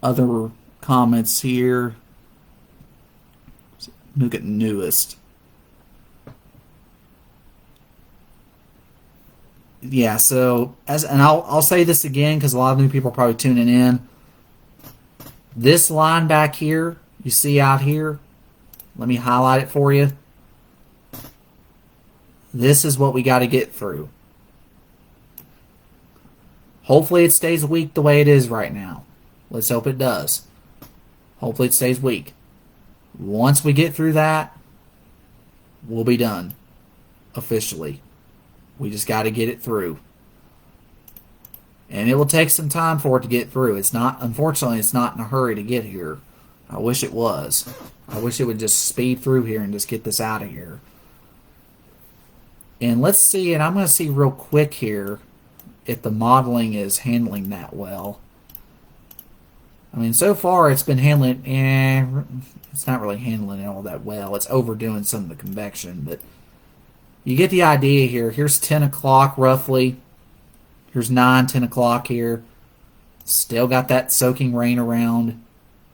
other comments here. Look at newest. Yeah, so I'll say this again because a lot of new people are probably tuning in. This line back here, you see out here, let me highlight it for you. This is what we got to get through. Hopefully it stays weak the way it is right now. Let's hope it does. Hopefully it stays weak. Once we get through that, we'll be done officially. We just got to get it through. And it will take some time for it to get through. Unfortunately, it's not in a hurry to get here. I wish it was. I wish it would just speed through here and just get this out of here. And let's see, and I'm going to see real quick here if the modeling is handling that well. I mean, so far it's been handling, it's not really handling it all that well. It's overdoing some of the convection, but you get the idea here. Here's 10 o'clock roughly. Here's 9, 10 o'clock here. Still got that soaking rain around.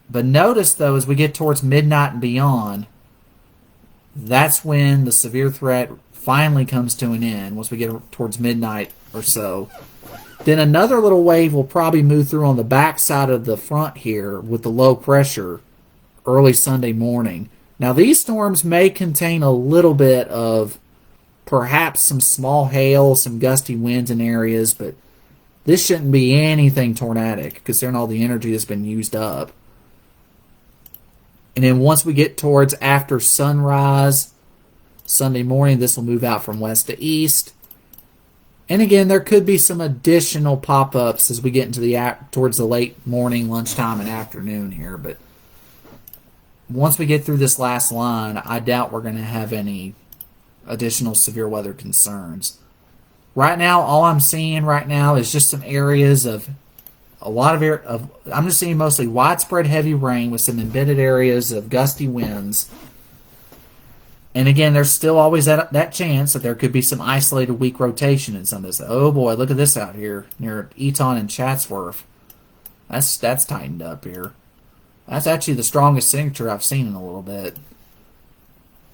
But notice, though, as we get towards midnight and beyond, that's when the severe threat finally comes to an end, once we get towards midnight or so. Then another little wave will probably move through on the back side of the front here with the low pressure early Sunday morning. Now, these storms may contain a little bit of perhaps some small hail, some gusty winds in areas, but this shouldn't be anything tornadic considering all the energy that's been used up. And then once we get towards after sunrise Sunday morning, this will move out from west to east. And again, there could be some additional pop-ups as we get into towards the late morning, lunchtime, and afternoon here. But once we get through this last line, I doubt we're going to have any additional severe weather concerns. Right now, all I'm seeing right now is just some areas of I'm just seeing mostly widespread heavy rain with some embedded areas of gusty winds. And again, there's still always that chance that there could be some isolated weak rotation in some of this. Oh boy, look at this out here near Eton and Chatsworth. That's tightened up here. That's actually the strongest signature I've seen in a little bit.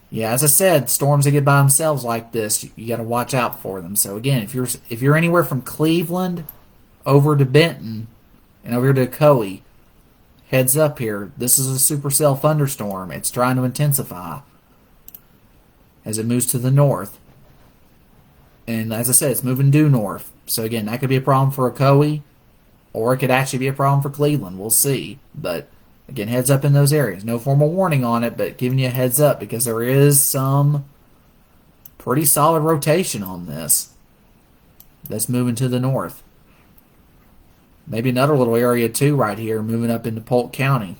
Yeah, as I said, storms that get by themselves like this, you got to watch out for them. So again, if you're anywhere from Cleveland over to Benton and over here to Coe, heads up here. This is a supercell thunderstorm. It's trying to intensify as it moves to the north. And as I said, it's moving due north. So again, that could be a problem for Coe, or it could actually be a problem for Cleveland. We'll see. But again, heads up in those areas. No formal warning on it, but giving you a heads up because there is some pretty solid rotation on this that's moving to the north. Maybe another little area too right here moving up into Polk County.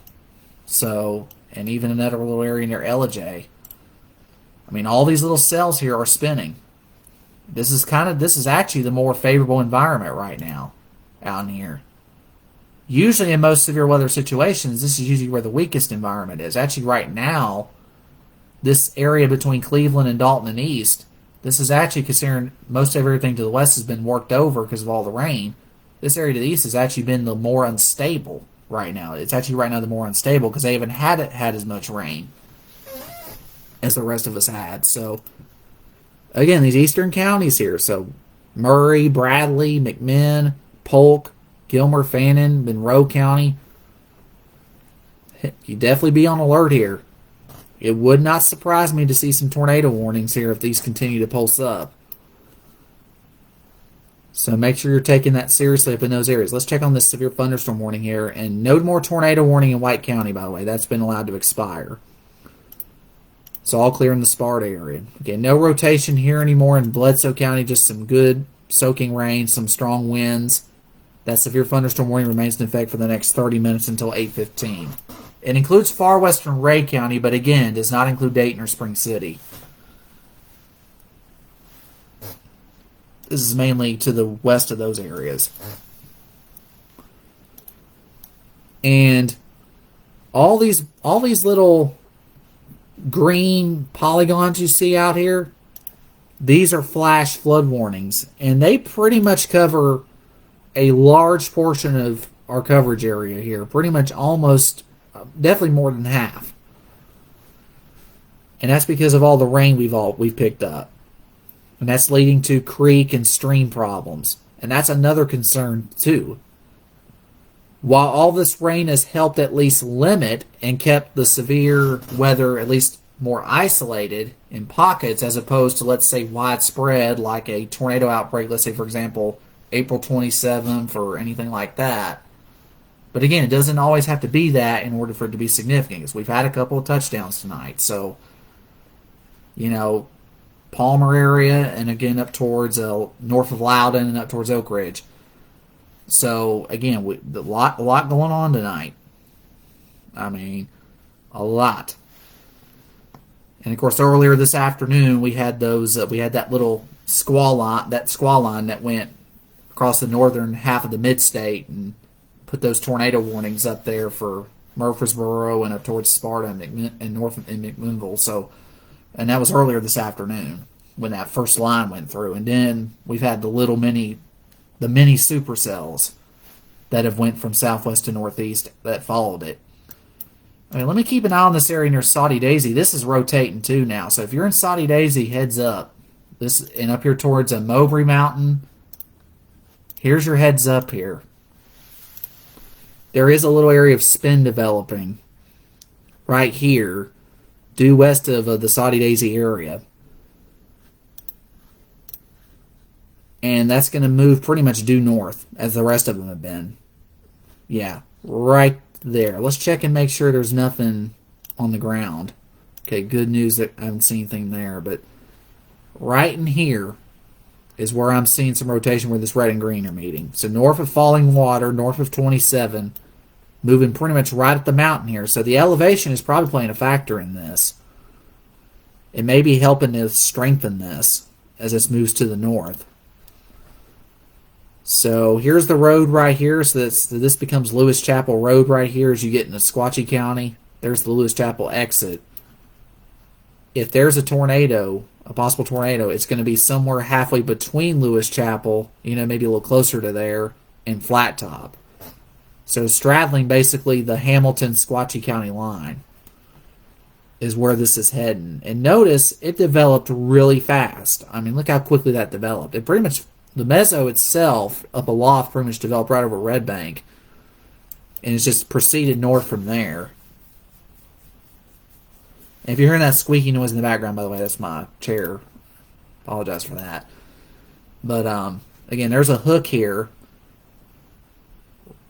So, and even another little area near Ellijay. I mean, all these little cells here are spinning. This is actually the more favorable environment right now out in here. Usually in most severe weather situations, this is usually where the weakest environment is. Actually, right now, this area between Cleveland and Dalton and East, this is actually considering most of everything to the west has been worked over because of all the rain. This area to the east has actually been the more unstable right now. It's actually right now the more unstable because they haven't had as much rain as the rest of us had. So, again, these eastern counties here. So, Murray, Bradley, McMinn, Polk, Gilmer, Fannin, Monroe County. You definitely be on alert here. It would not surprise me to see some tornado warnings here if these continue to pulse up. So make sure you're taking that seriously up in those areas. Let's check on this severe thunderstorm warning here. And no more tornado warning in White County, by the way. That's been allowed to expire. It's all clear in the Sparta area. Again, no rotation here anymore in Bledsoe County. Just some good soaking rain, some strong winds. That severe thunderstorm warning remains in effect for the next 30 minutes until 8:15. It includes far western Ray County, but again, does not include Dayton or Spring City. This is mainly to the west of those areas. And all these little green polygons you see out here, these are flash flood warnings, and they pretty much cover a large portion of our coverage area here. Pretty much almost, definitely more than half. And that's because of all the rain we've picked up. And that's leading to creek and stream problems. And that's another concern too. While all this rain has helped at least limit and kept the severe weather at least more isolated in pockets as opposed to, let's say, widespread like a tornado outbreak, let's say, for example, April 27th or anything like that. But again, it doesn't always have to be that in order for it to be significant, because we've had a couple of touchdowns tonight. So, Palmer area and again up towards north of Loudon and up towards Oak Ridge. So again, a lot going on tonight. I mean, a lot. And of course, earlier this afternoon we had that little squall line that went across the northern half of the mid-state and put those tornado warnings up there for Murfreesboro and up towards Sparta and north in McMinnville. So. And that was earlier this afternoon when that first line went through. And then we've had the mini supercells that have went from southwest to northeast that followed it. I mean, let me keep an eye on this area near Saudi Daisy. This is rotating too now. So if you're in Saudi Daisy, heads up. And up here towards Mowbray Mountain, here's your heads up here. There is a little area of spin developing right here, due west of the Saudi Daisy area. And that's going to move pretty much due north, as the rest of them have been. Yeah, right there. Let's check and make sure there's nothing on the ground. Okay, good news that I haven't seen anything there. But right in here is where I'm seeing some rotation where this red and green are meeting. So north of Falling Water, north of 27, moving pretty much right at the mountain here. So the elevation is probably playing a factor in this. It may be helping to strengthen this as this moves to the north. So here's the road right here. So this becomes Lewis Chapel Road right here as you get into Sequatchie County. There's the Lewis Chapel exit. If there's a tornado, a possible tornado, it's going to be somewhere halfway between Lewis Chapel, maybe a little closer to there, and Flat Top. So straddling basically the Hamilton-Sequatchie County line is where this is heading. And notice it developed really fast. I mean, look how quickly that developed. It pretty much, the meso itself up aloft pretty much developed right over Red Bank. And it's just proceeded north from there. And if you're hearing that squeaky noise in the background, by the way, that's my chair. Apologize for that. But again, there's a hook here.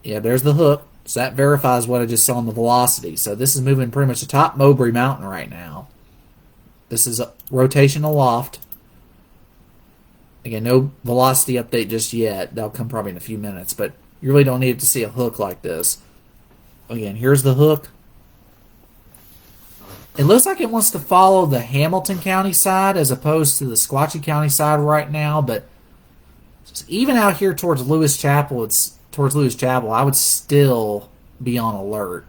Yeah, there's the hook. So that verifies what I just saw on the velocity. So this is moving pretty much atop Mowbray Mountain right now. This is a rotation aloft. Again, no velocity update just yet. That'll come probably in a few minutes. But you really don't need to see a hook like this. Again, here's the hook. It looks like it wants to follow the Hamilton County side as opposed to the Sequatchie County side right now. But even out here towards Lewis Chapel, I would still be on alert.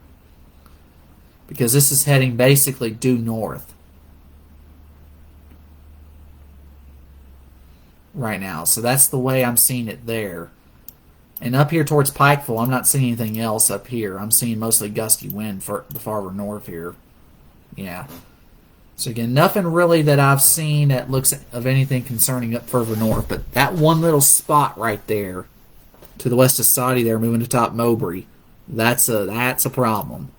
Because this is heading basically due north right now. So that's the way I'm seeing it there. And up here towards Pikeville, I'm not seeing anything else up here. I'm seeing mostly gusty wind farther north here. Yeah. So again, nothing really that I've seen that looks of anything concerning up further north. But that one little spot right there to the west of Saudi there, moving to top Mowbray, that's a problem.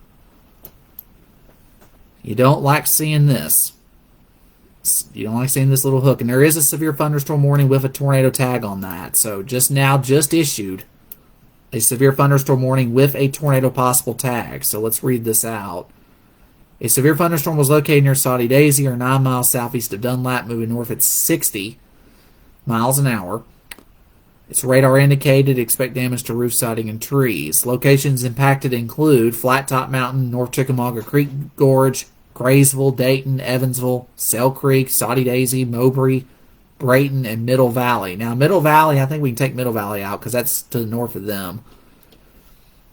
You don't like seeing this. You don't like seeing this little hook. And there is a severe thunderstorm warning with a tornado tag on that. So just issued a severe thunderstorm warning with a tornado possible tag. So let's read this out. A severe thunderstorm was located near Saudi Daisy, or 9 miles southeast of Dunlap, moving north at 60 miles an hour. Its radar indicated expect damage to roof siding and trees. Locations impacted include Flat Top Mountain, North Chickamauga Creek Gorge, Graysville, Dayton, Evansville, Sell Creek, Saudi Daisy, Mowbray, Brayton, and Middle Valley. Now, Middle Valley, I think we can take Middle Valley out because that's to the north of them.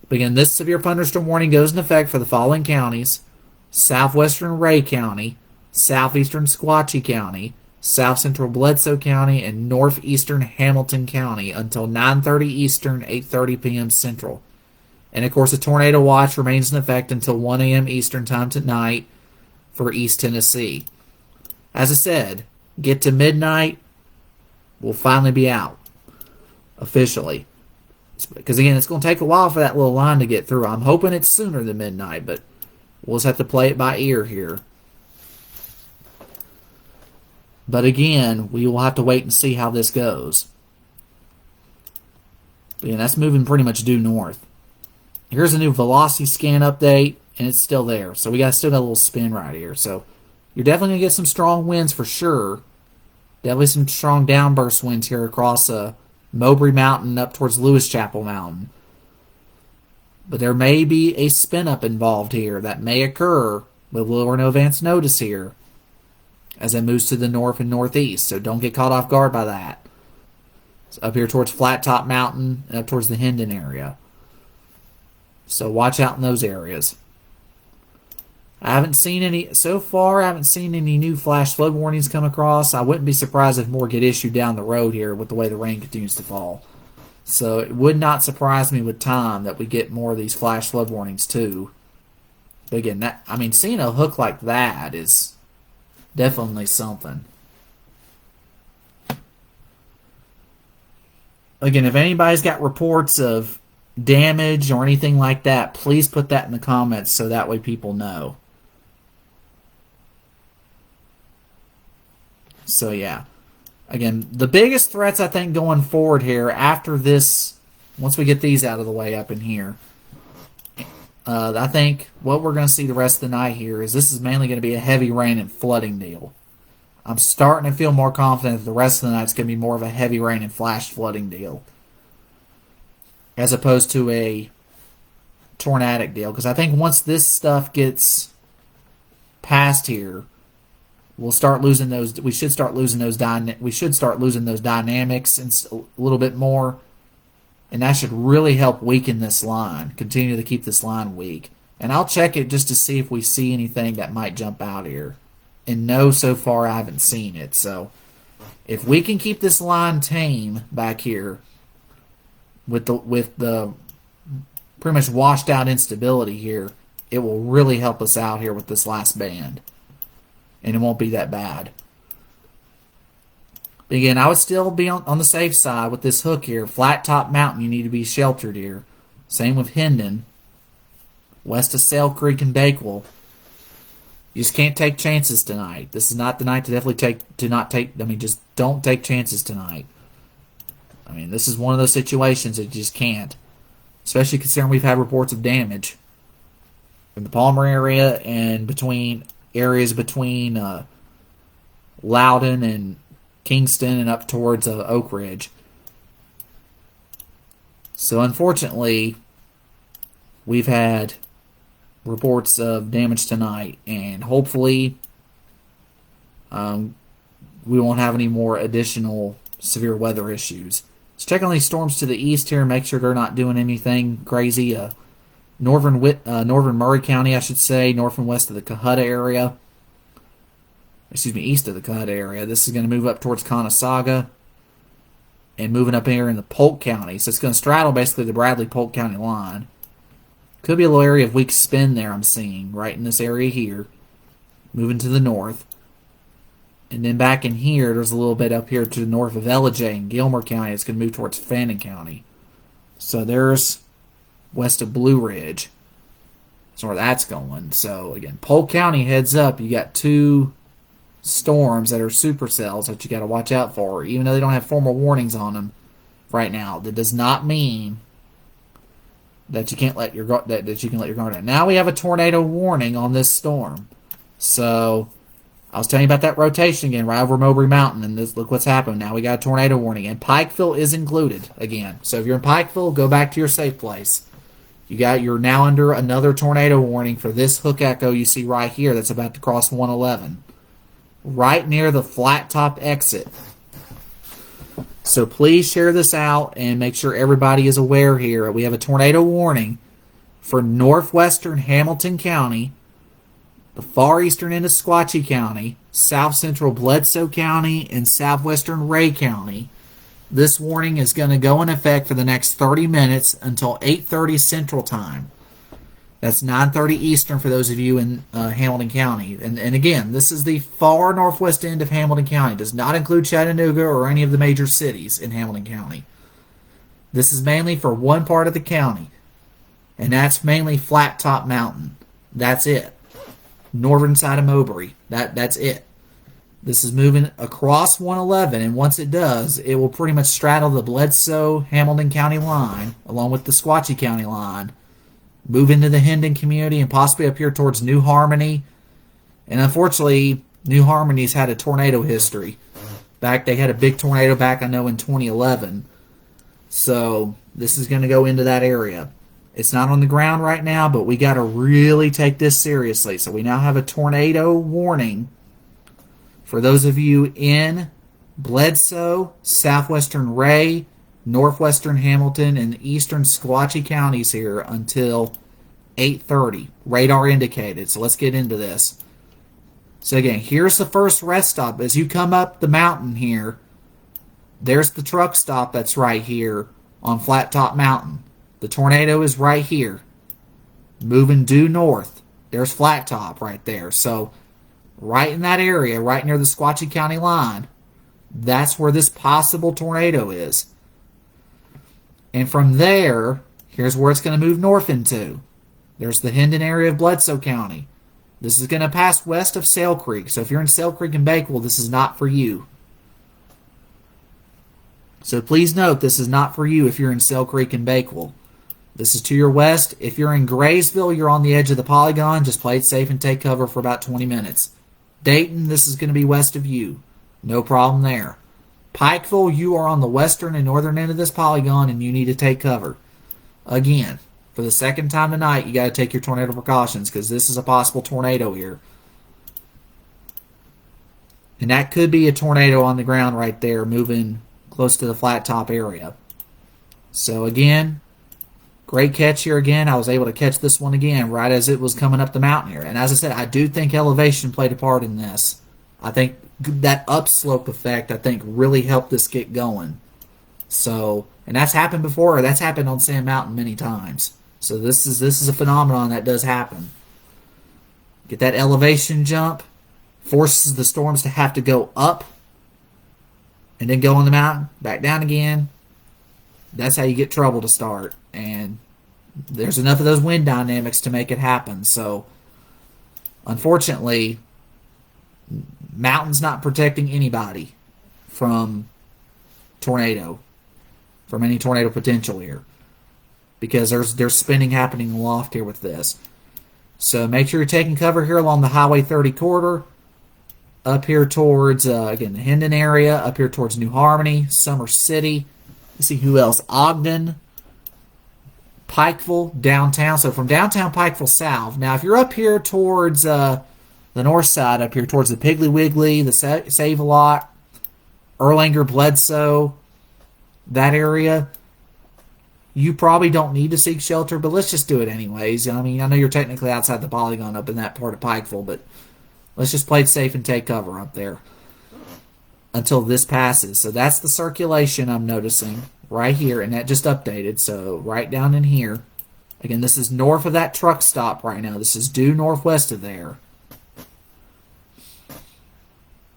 But again, this severe thunderstorm warning goes into effect for the following counties: southwestern Ray County, southeastern Sequatchie County, south central Bledsoe County, and northeastern Hamilton County until 9:30 Eastern, 8:30 p.m. Central. And of course, a tornado watch remains in effect until 1 a.m. Eastern Time tonight for East Tennessee. As I said, get to midnight, we'll finally be out officially. Because again, it's going to take a while for that little line to get through. I'm hoping it's sooner than midnight, but we'll just have to play it by ear here. But again, we will have to wait and see how this goes. But yeah, that's moving pretty much due north. Here's a new velocity scan update, and it's still there. So we still got a little spin right here. So you're definitely going to get some strong winds for sure. Definitely some strong downburst winds here across Mowbray Mountain up towards Lewis Chapel Mountain. But there may be a spin up involved here that may occur with little or no advance notice here as it moves to the north and northeast. So don't get caught off guard by that. It's up here towards Flat Top Mountain and up towards the Hendon area. So watch out in those areas. I haven't seen any new flash flood warnings come across. I wouldn't be surprised if more get issued down the road here with the way the rain continues to fall. So it would not surprise me with time that we get more of these flash flood warnings too. But again, seeing a hook like that is definitely something. Again, if anybody's got reports of damage or anything like that, please put that in the comments so that way people know. So yeah, again, the biggest threats I think going forward here after this, once we get these out of the way up in here, I think what we're going to see the rest of the night here is this is mainly going to be a heavy rain and flooding deal. I'm starting to feel more confident that the rest of the night's going to be more of a heavy rain and flash flooding deal as opposed to a tornadic deal. Because I think once this stuff gets past here, we'll start losing those. We should start losing those. We should start losing those dynamics and a little bit more, and that should really help weaken this line. Continue to keep this line weak, and I'll check it just to see if we see anything that might jump out here. And no, so far I haven't seen it. So if we can keep this line tame back here with the pretty much washed out instability here, it will really help us out here with this last band. And it won't be that bad. But again, I would still be on the safe side with this hook here. Flat Top Mountain, you need to be sheltered here. Same with Hendon. West of Sail Creek and Bakewell. You just can't take chances tonight. This is not the night to just don't take chances tonight. This is one of those situations that you just can't. Especially considering we've had reports of damage in the Palmer area and between Loudon and Kingston and up towards Oak Ridge. So unfortunately, we've had reports of damage tonight, and hopefully we won't have any more additional severe weather issues. Let's check on these storms to the east here and make sure they're not doing anything crazy. Northern Murray County, I should say, north and west of the Cohutta area. East of the Cohutta area. This is going to move up towards Conasauga and moving up here in the Polk County. So it's going to straddle basically the Bradley-Polk County line. Could be a little area of weak spin there I'm seeing, right in this area here. Moving to the north. And then back in here, there's a little bit up here to the north of Ellijay in Gilmer County. It's going to move towards Fannin County. So there's west of Blue Ridge. That's where that's going. So again, Polk County, heads up. You got two storms that are supercells that you got to watch out for. Even though they don't have formal warnings on them right now, that does not mean that you can't let your guard down. Now we have a tornado warning on this storm. So I was telling you about that rotation again, right over Mowbray Mountain, and look what's happened. Now we got a tornado warning, and Pikeville is included again. So if you're in Pikeville, go back to your safe place. You're now under another tornado warning for this hook echo you see right here that's about to cross 111. Right near the flat top exit. So please share this out and make sure everybody is aware here. We have a tornado warning for northwestern Hamilton County, the far eastern end of Sequatchie County, south central Bledsoe County, and southwestern Ray County. This warning is going to go in effect for the next 30 minutes until 8:30 Central Time. That's 9:30 Eastern for those of you in Hamilton County. And again, this is the far northwest end of Hamilton County. It does not include Chattanooga or any of the major cities in Hamilton County. This is mainly for one part of the county, and that's mainly Flat Top Mountain. That's it. Northern side of Mowbray. That's it. This is moving across 111, and once it does, it will pretty much straddle the Bledsoe-Hamilton County line, along with the Sequatchie County line, move into the Hendon community, and possibly up here towards New Harmony. And unfortunately, New Harmony's had a tornado history. They had a big tornado back, I know, in 2011. So this is going to go into that area. It's not on the ground right now, but we got to really take this seriously. So we now have a tornado warning for those of you in Bledsoe, southwestern Ray, northwestern Hamilton, and eastern Sequatchie counties here until 8:30. Radar indicated. So let's get into this. So again, here's the first rest stop. As you come up the mountain here, there's the truck stop that's right here on Flat Top Mountain. The tornado is right here, moving due north. There's Flat Top right there. So right in that area, right near the Sequatchie County line, that's where this possible tornado is. And from there, here's where it's going to move north into. There's the Hendon area of Bledsoe County. This is going to pass west of Sail Creek. So if you're in Sail Creek and Bakewell, this is not for you. So please note, this is not for you if you're in Sail Creek and Bakewell. This is to your west. If you're in Graysville, you're on the edge of the polygon. Just play it safe and take cover for about 20 minutes. Dayton, this is going to be west of you. No problem there. Pikeville, you are on the western and northern end of this polygon, and you need to take cover. Again, for the second time tonight, you got to take your tornado precautions because this is a possible tornado here. And that could be a tornado on the ground right there, moving close to the Flat Top area. So again, great catch here again. I was able to catch this one again right as it was coming up the mountain here. And as I said, I do think elevation played a part in this. I think that upslope effect, really helped this get going. So, and that's happened before. That's happened on Sand Mountain many times. So this is a phenomenon that does happen. Get that elevation jump, forces the storms to have to go up, and then go on the mountain, back down again. That's how you get trouble to start. And there's enough of those wind dynamics to make it happen. So, unfortunately, mountain's not protecting anybody from tornado, from any tornado potential here, because there's spinning happening aloft here with this. So make sure you're taking cover here along the Highway 30 corridor, up here towards, again, the Hendon area, up here towards New Harmony, Summer City. Let's see who else. Ogden, Pikeville, downtown. So from downtown Pikeville south. Now, if you're up here towards the north side, up here towards the Piggly Wiggly, the Save-A-Lot, Erlanger, Bledsoe, that area, you probably don't need to seek shelter, but let's just do it anyways. I mean, I know you're technically outside the polygon up in that part of Pikeville, but let's just play it safe and take cover up there until this passes. So that's the circulation I'm noticing right here, and that just updated. So right down in here. Again, this is north of that truck stop right now. This is due northwest of there.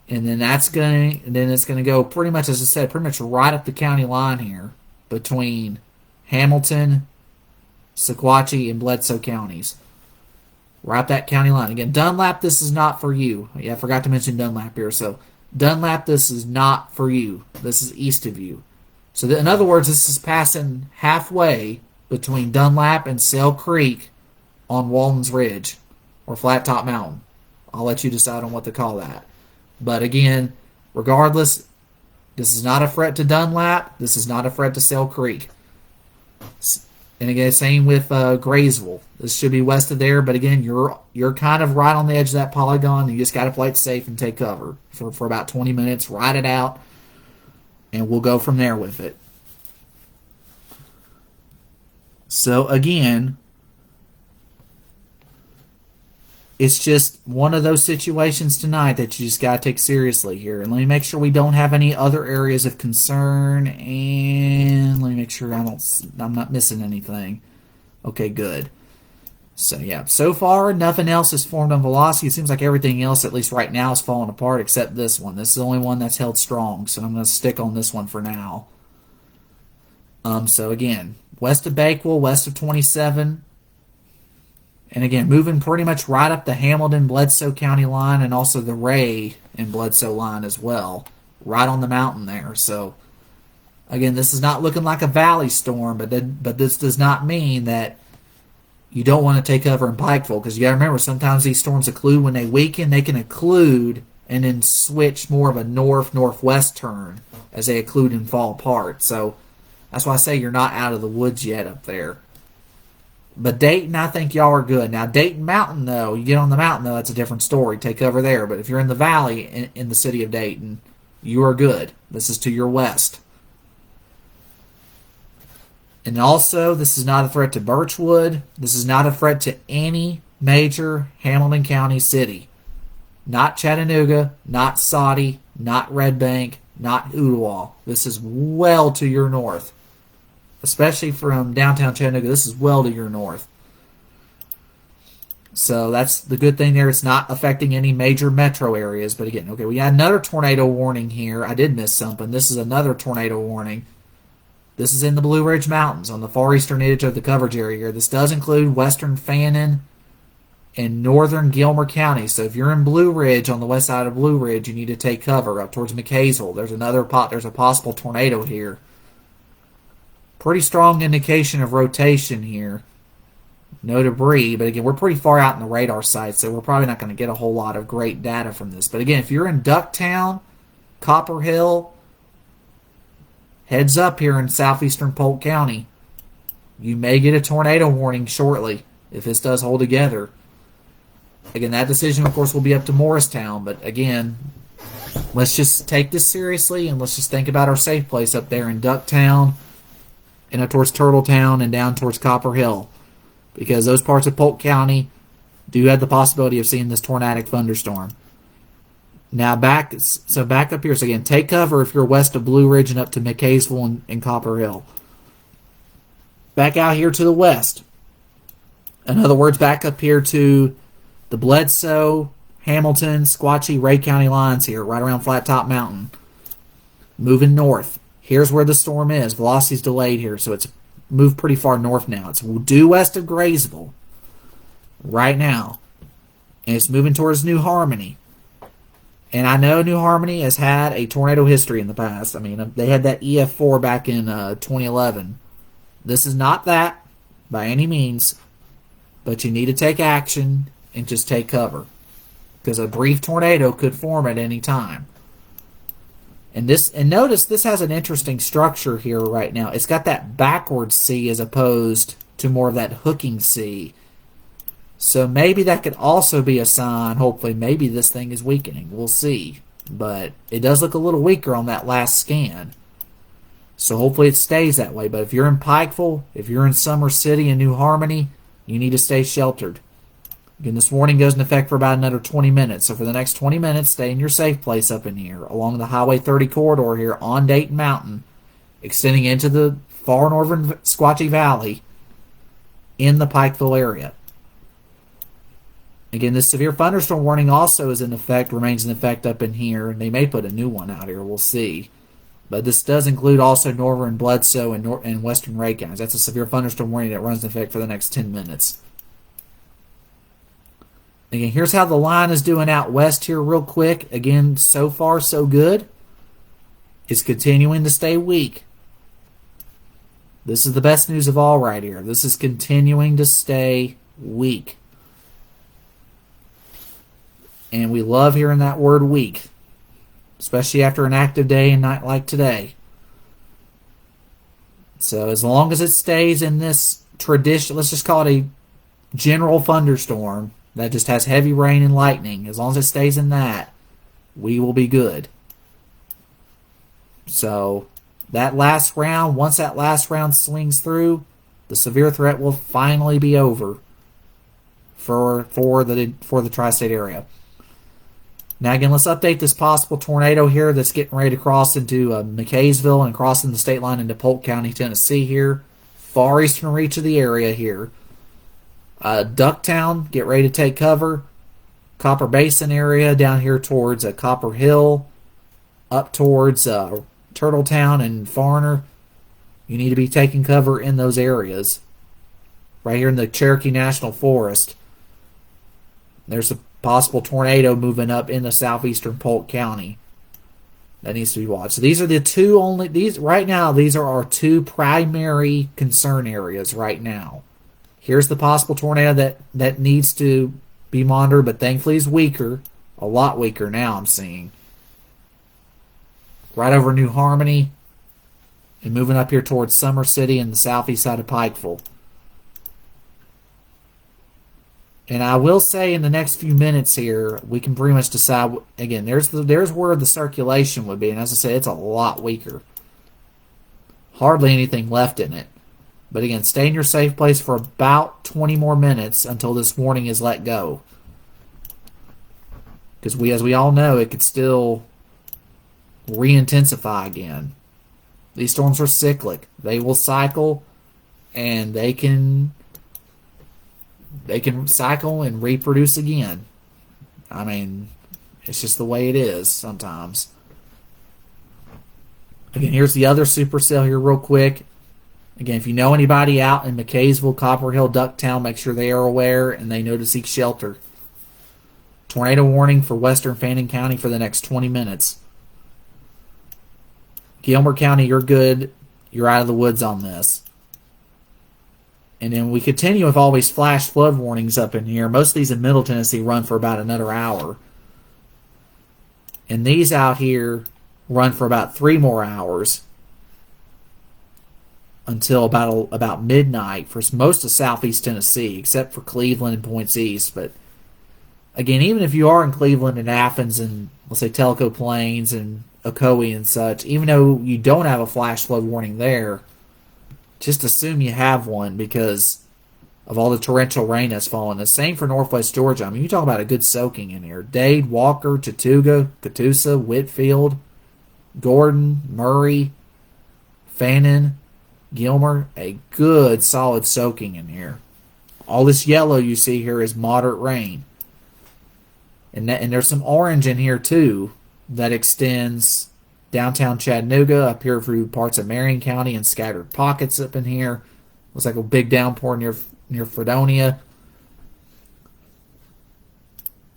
And then it's going to go pretty much, as I said, pretty much right up the county line here between Hamilton, Sequatchie, and Bledsoe counties. Right up that county line. Again, Dunlap, this is not for you. Yeah, I forgot to mention Dunlap here. So Dunlap, this is not for you. This is east of you. So in other words, this is passing halfway between Dunlap and Sail Creek on Walton's Ridge or Flat Top Mountain. I'll let you decide on what to call that. But again, regardless, this is not a threat to Dunlap. This is not a threat to Sail Creek. And again, same with Graysville. This should be west of there, but again, you're kind of right on the edge of that polygon. You just got to play it safe and take cover for about 20 minutes, ride it out, and we'll go from there with it. So again, It's just one of those situations tonight that you just got to take seriously here. And let me make sure we don't have any other areas of concern. And let me make sure I'm not missing anything. Okay, good. So yeah, so far nothing else has formed on velocity. It seems like everything else, at least right now, is falling apart except this one. This is the only one that's held strong, so I'm going to stick on this one for now. So again, west of Bakewell, west of 27. And again, moving pretty much right up the Hamilton-Bledsoe County line and also the Ray and Bledsoe line as well. Right on the mountain there. So, again, this is not looking like a valley storm, but this does not mean that you don't want to take cover in Pikeville, because you got to remember, sometimes these storms occlude. When they weaken, they can occlude and then switch more of a north-northwest turn as they occlude and fall apart. So, that's why I say you're not out of the woods yet up there. But Dayton, I think y'all are good. Now, Dayton Mountain, though, you get on the mountain, though, that's a different story. Take cover there. But if you're in the valley in the city of Dayton, you are good. This is to your west. And also, this is not a threat to Birchwood. This is not a threat to any major Hamilton County city. Not Chattanooga, not Soddy, not Red Bank, not Ooltewah. This is well to your north. Especially from downtown Chattanooga, this is well to your north. So that's the good thing there. It's not affecting any major metro areas. But again, okay, we got another tornado warning here. I did miss something. This is another tornado warning. This is in the Blue Ridge Mountains on the far eastern edge of the coverage area here. This does include western Fannin and northern Gilmer County. So if you're in Blue Ridge, on the west side of Blue Ridge, you need to take cover up towards McCaysville. There's a possible tornado here. Pretty strong indication of rotation here. No debris, but again, we're pretty far out in the radar site, so we're probably not going to get a whole lot of great data from this. But again, if you're in Ducktown, Copper Hill, heads up here in southeastern Polk County. You may get a tornado warning shortly if this does hold together. Again, that decision, of course, will be up to Morristown, but again, let's just take this seriously and let's just think about our safe place up there in Ducktown and up towards Turtletown and down towards Copper Hill, because those parts of Polk County do have the possibility of seeing this tornadic thunderstorm. Now back up here. So again, take cover if you're west of Blue Ridge and up to McCaysville and Copper Hill. Back out here to the west. In other words, back up here to the Bledsoe, Hamilton, Squatchy, Ray County lines here, right around Flat Top Mountain. Moving north. Here's where the storm is. Velocity's delayed here, so it's moved pretty far north now. It's due west of Graysville right now. And it's moving towards New Harmony. And I know New Harmony has had a tornado history in the past. I mean, they had that EF4 back in 2011. This is not that by any means, but you need to take action and just take cover, because a brief tornado could form at any time. And notice this has an interesting structure here right now. It's got that backwards C as opposed to more of that hooking C. So maybe that could also be a sign, hopefully, maybe this thing is weakening. We'll see. But it does look a little weaker on that last scan. So hopefully it stays that way. But if you're in Pikeville, if you're in Summer City and New Harmony, you need to stay sheltered. Again, this warning goes into effect for about another 20 minutes. So for the next 20 minutes, stay in your safe place up in here, along the Highway 30 corridor here on Dayton Mountain, extending into the far northern Squatchy Valley in the Pikeville area. Again, this severe thunderstorm warning also is in effect, remains in effect up in here. And they may put a new one out here. We'll see. But this does include also northern Bledsoe and western Ray counties. That's a severe thunderstorm warning that runs in effect for the next 10 minutes. Again, here's how the line is doing out west here real quick. Again, so far so good. It's continuing to stay weak. This is the best news of all right here. This is continuing to stay weak. And we love hearing that word weak, especially after an active day and night like today. So as long as it stays in this tradition, let's just call it a general thunderstorm that just has heavy rain and lightning, as long as it stays in that, we will be good. So that last round, once that last round swings through, the severe threat will finally be over for the tri-state area. Now again, let's update this possible tornado here that's getting ready to cross into McKaysville and crossing the state line into Polk County, Tennessee here. Far eastern reach of the area here. Ducktown, get ready to take cover. Copper Basin area down here towards Copper Hill. Up towards Turtletown and Farner. You need to be taking cover in those areas. Right here in the Cherokee National Forest. There's a possible tornado moving up into southeastern Polk County. That needs to be watched. So these are the two only, right now, these are our two primary concern areas right now. Here's the possible tornado that needs to be monitored, but thankfully is weaker. A lot weaker now, I'm seeing. Right over New Harmony. And moving up here towards Summer City and the southeast side of Pikeville. And I will say in the next few minutes here, we can pretty much decide. Again, there's where the circulation would be. And as I said, it's a lot weaker. Hardly anything left in it. But again, stay in your safe place for about 20 more minutes until this warning is let go. Because as we all know, it could still re-intensify again. These storms are cyclic. They will cycle, and they can cycle and reproduce again. I mean, it's just the way it is sometimes. Again, here's the other supercell here real quick. Again, if you know anybody out in McKaysville, Copper Hill, Ducktown, make sure they are aware and they know to seek shelter. Tornado warning for western Fannin County for the next 20 minutes. Gilmer County, you're good. You're out of the woods on this. And then we continue with all these flash flood warnings up in here. Most of these in Middle Tennessee run for about another hour. And these out here run for about 3 more hours until about midnight for most of southeast Tennessee, except for Cleveland and points east. But again, even if you are in Cleveland and Athens and, let's say, Tellico Plains and Ocoee and such, even though you don't have a flash flood warning there, just assume you have one because of all the torrential rain that's fallen. The same for northwest Georgia. I mean, you talk about a good soaking in here. Dade, Walker, Chattooga, Catoosa, Whitfield, Gordon, Murray, Fannin, Gilmer, a good solid soaking in here. All this yellow you see here is moderate rain. And there's some orange in here too that extends downtown Chattanooga up here through parts of Marion County and scattered pockets up in here. Looks like a big downpour near Fredonia.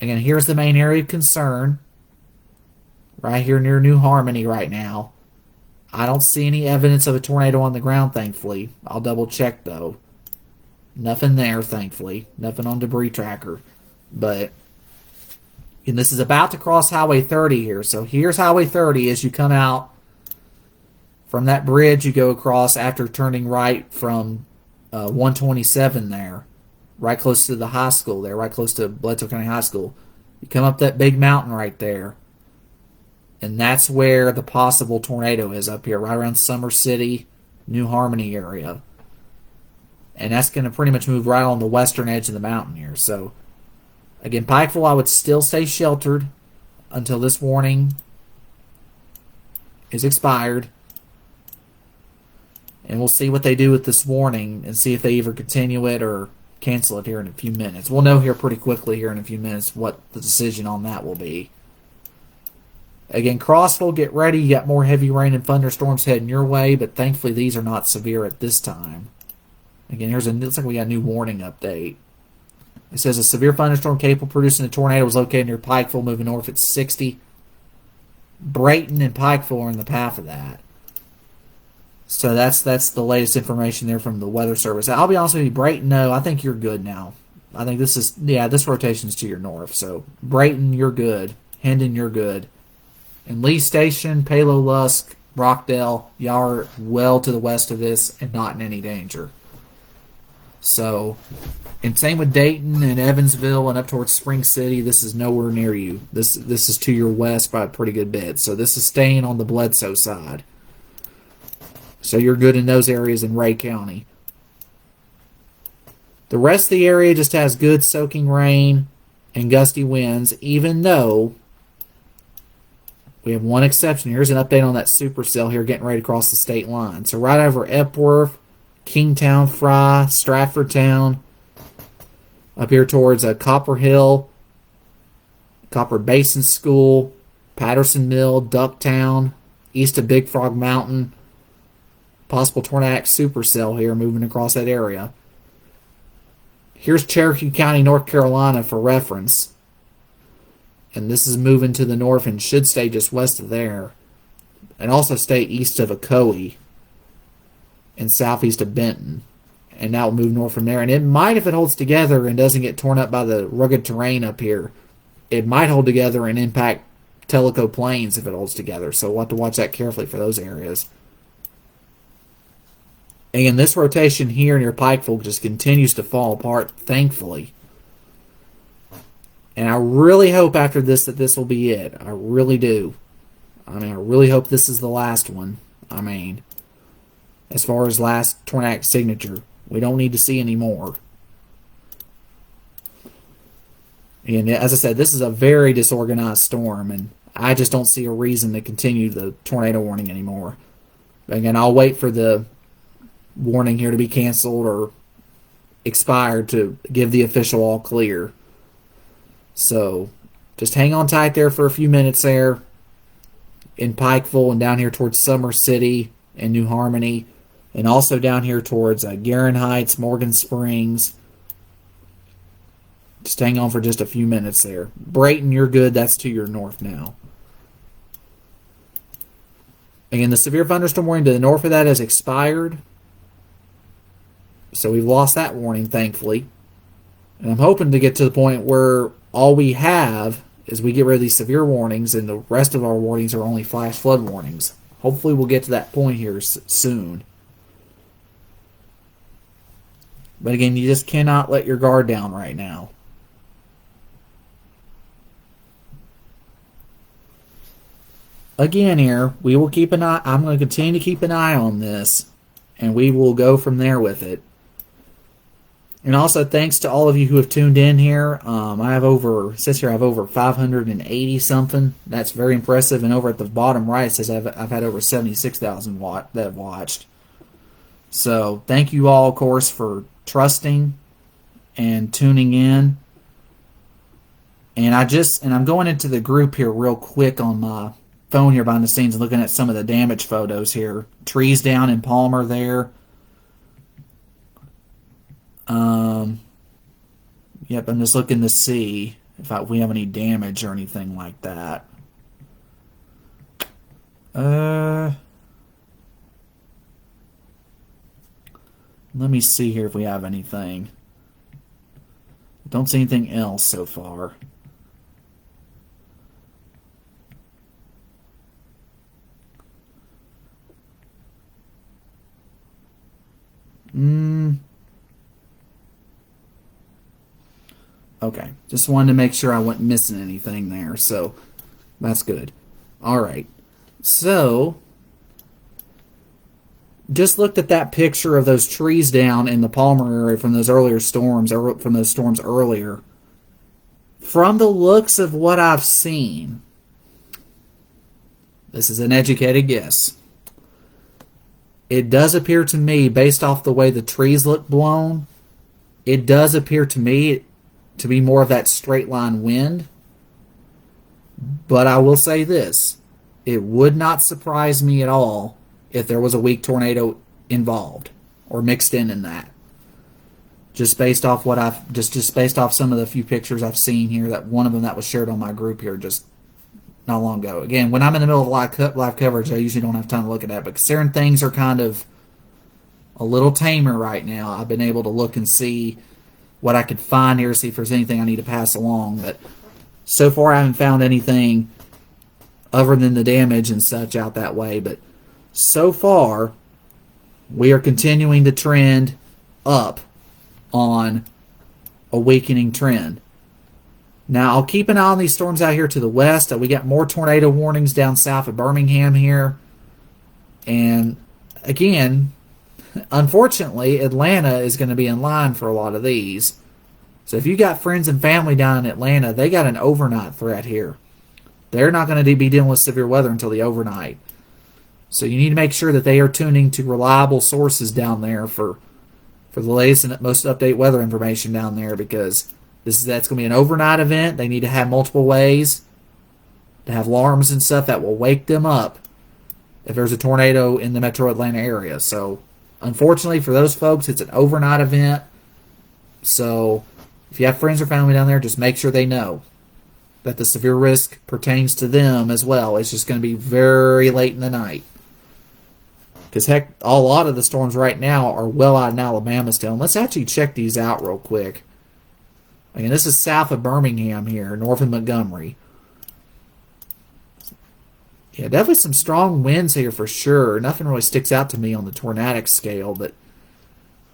Again, here's the main area of concern. Right here near New Harmony right now. I don't see any evidence of a tornado on the ground, thankfully. I'll double check though. Nothing there, thankfully. Nothing on debris tracker. But and this is about to cross Highway 30 here. So here's Highway 30 as you come out from that bridge. You go across after turning right from 127 there. Right close to the high school there. Right close to Bledsoe County High School. You come up that big mountain right there. And that's where the possible tornado is up here. Right around Summer City, New Harmony area. And that's going to pretty much move right on the western edge of the mountain here. So again, Pikeville, I would still stay sheltered until this warning is expired. And we'll see what they do with this warning and see if they either continue it or cancel it here in a few minutes. We'll know here pretty quickly here in a few minutes what the decision on that will be. Again, Crossville, get ready. You got more heavy rain and thunderstorms heading your way, but thankfully these are not severe at this time. Again, looks like we got a new warning update. It says a severe thunderstorm capable of producing a tornado was located near Pikeville, moving north at 60. Brayton and Pikeville are in the path of that. So that's the latest information there from the Weather Service. I'll be honest with you, Brayton, no, I think you're good now. I think this rotation's to your north. So Brayton, you're good. Hendon, you're good. And Lee Station, Palo Lusk, Rockdale, y'all are well to the west of this and not in any danger. So, and same with Dayton and Evansville and up towards Spring City. This is nowhere near you. This is to your west by a pretty good bit. So this is staying on the Bledsoe side. So you're good in those areas in Ray County. The rest of the area just has good soaking rain and gusty winds, even though we have one exception. Here's an update on that supercell here getting ready to cross the state line. So right over Epworth, Kingtown, Fry, Stratfordtown, up here towards Copper Hill, Copper Basin School, Patterson Mill, Ducktown, east of Big Frog Mountain. Possible tornadic supercell here moving across that area. Here's Cherokee County, North Carolina for reference. And this is moving to the north and should stay just west of there. And also stay east of Ocoee and southeast of Benton. And now move north from there. And it might, if it holds together and doesn't get torn up by the rugged terrain up here, it might hold together and impact Tellico Plains if it holds together. So we'll have to watch that carefully for those areas. Again, this rotation here near Pikeville just continues to fall apart, thankfully. And I really hope after this that this will be it. I really do. I really hope this is the last one. As far as last tornadic signature, we don't need to see any more. And as I said, this is a very disorganized storm, and I just don't see a reason to continue the tornado warning anymore. Again, I'll wait for the warning here to be canceled or expired to give the official all clear. So just hang on tight there for a few minutes there in Pikeville and down here towards Summer City and New Harmony, and also down here towards Guerin Heights, Morgan Springs. Just hang on for just a few minutes there. Brayton, you're good. That's to your north now. Again, the severe thunderstorm warning to the north of that has expired. So we've lost that warning, thankfully. And I'm hoping to get to the point where all we have is we get rid of these severe warnings and the rest of our warnings are only flash flood warnings. Hopefully we'll get to that point here soon. But again, you just cannot let your guard down right now. Again here, we will keep an eye. I'm going to continue to keep an eye on this, and we will go from there with it. And also, thanks to all of you who have tuned in here. I have over 580 something. That's very impressive. And over at the bottom right, it says I've had over 76,000 that have watched. So thank you all, of course, for trusting and tuning in. And I'm going into the group here real quick on my phone here behind the scenes, looking at some of the damage photos here. Trees down in Palmer there. Yep, I'm just looking to see if we have any damage or anything like that. Let me see here if we have anything. Don't see anything else so far. Okay, just wanted to make sure I wasn't missing anything there, so that's good. Alright, so just looked at that picture of those trees down in the Palmer area from those earlier storms, or from those storms earlier. From the looks of what I've seen, this is an educated guess. It does appear to me, based off the way the trees look blown, it does appear to me to be more of that straight line wind. But I will say this, it would not surprise me at all if there was a weak tornado involved or mixed in that. Just based off what I've just based off some of the few pictures I've seen here, that one of them that was shared on my group here just not long ago. Again, when I'm in the middle of live coverage, I usually don't have time to look at that. But considering things are kind of a little tamer right now, I've been able to look and see what I could find here, see if there's anything I need to pass along. But so far, I haven't found anything other than the damage and such out that way. But so far, we are continuing to trend up on a weakening trend. Now, I'll keep an eye on these storms out here to the west. We got more tornado warnings down south of Birmingham here. And again, unfortunately, Atlanta is going to be in line for a lot of these. So if you got friends and family down in Atlanta, they got an overnight threat here. They're not going to be dealing with severe weather until the overnight. So you need to make sure that they are tuning to reliable sources down there for the latest and most update weather information down there, because that's going to be an overnight event. They need to have multiple ways to have alarms and stuff that will wake them up if there's a tornado in the metro Atlanta area. So unfortunately for those folks, it's an overnight event. So if you have friends or family down there, just make sure they know that the severe risk pertains to them as well. It's just going to be very late in the night. Because, heck, a lot of the storms right now are well out in Alabama still. And let's actually check these out real quick. Again, this is south of Birmingham here, north of Montgomery. Yeah, definitely some strong winds here for sure. Nothing really sticks out to me on the tornadic scale, but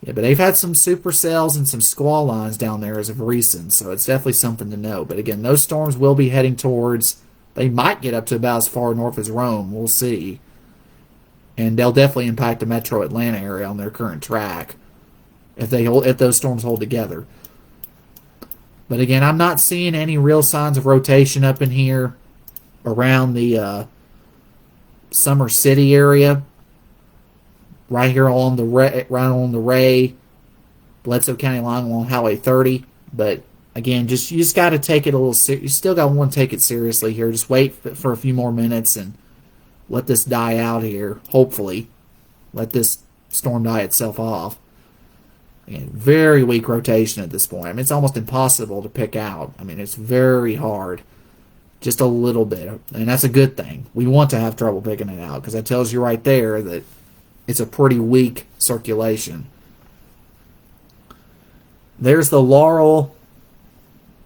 yeah, but they've had some supercells and some squall lines down there as of recent, so it's definitely something to know. But again, those storms will be heading towards, they might get up to about as far north as Rome. We'll see. And they'll definitely impact the metro Atlanta area on their current track if those storms hold together. But again, I'm not seeing any real signs of rotation up in here around the Summer City area. Right here along the Ray, Bledsoe County line along Highway 30. But again, you just got to take it a little. You still got to want to take it seriously here. Just wait for a few more minutes and let this die out here. Hopefully, let this storm die itself off. Again, very weak rotation at this point. I mean, it's almost impossible to pick out. I mean, it's very hard. Just a little bit, and that's a good thing. We want to have trouble picking it out because that tells you right there that it's a pretty weak circulation. There's the Laurel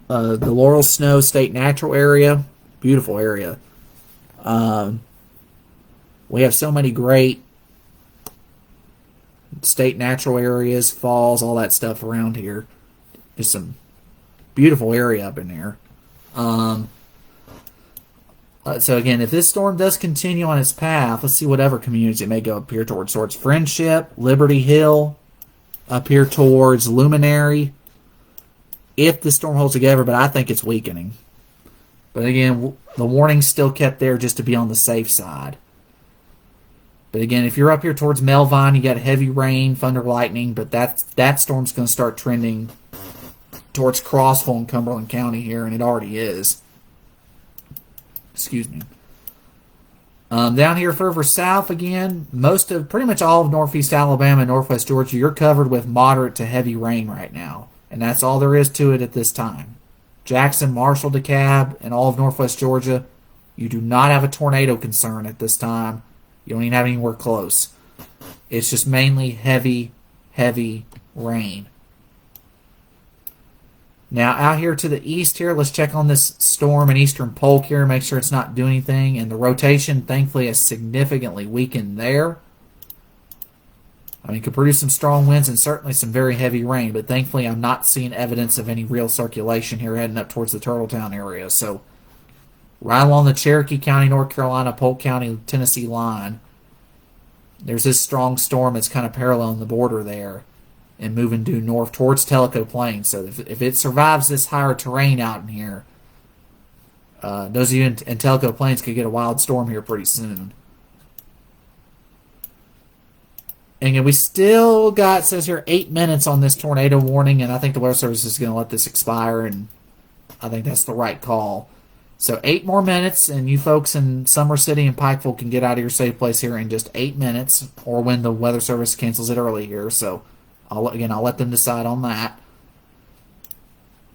Snow State Natural Area. Beautiful area. We have so many great state natural areas, falls, all that stuff around here. Just some beautiful area up in there. So again, if this storm does continue on its path, let's see what other communities it may go up here towards. So it's Friendship, Liberty Hill, up here towards Luminary, if the storm holds together, but I think it's weakening. But again, the warning's still kept there just to be on the safe side. But again, if you're up here towards Melvine, you got heavy rain, thunder, lightning, but that storm's going to start trending towards Crossville and Cumberland County here, and it already is. Excuse me. Down here further south again, pretty much all of northeast Alabama and northwest Georgia, you're covered with moderate to heavy rain right now. And that's all there is to it at this time. Jackson, Marshall, DeKalb, and all of northwest Georgia, you do not have a tornado concern at this time. You don't even have anywhere close. It's just mainly heavy, heavy rain. Now, out here to the east here, let's check on this storm in eastern Polk here, make sure it's not doing anything. And the rotation, thankfully, has significantly weakened there. I mean, it could produce some strong winds and certainly some very heavy rain, but thankfully I'm not seeing evidence of any real circulation here heading up towards the Turtletown area. So, right along the Cherokee County, North Carolina, Polk County, Tennessee line, there's this strong storm that's kind of paralleling the border there and moving due north towards Tellico Plains. So if it survives this higher terrain out in here, those of you in Tellico Plains could get a wild storm here pretty soon. And we still got, says here, 8 minutes on this tornado warning, and I think the Weather Service is going to let this expire, and I think that's the right call. So 8 more minutes, and you folks in Summer City and Pikeville can get out of your safe place here in just 8 minutes, or when the Weather Service cancels it early here. So I'll let them decide on that.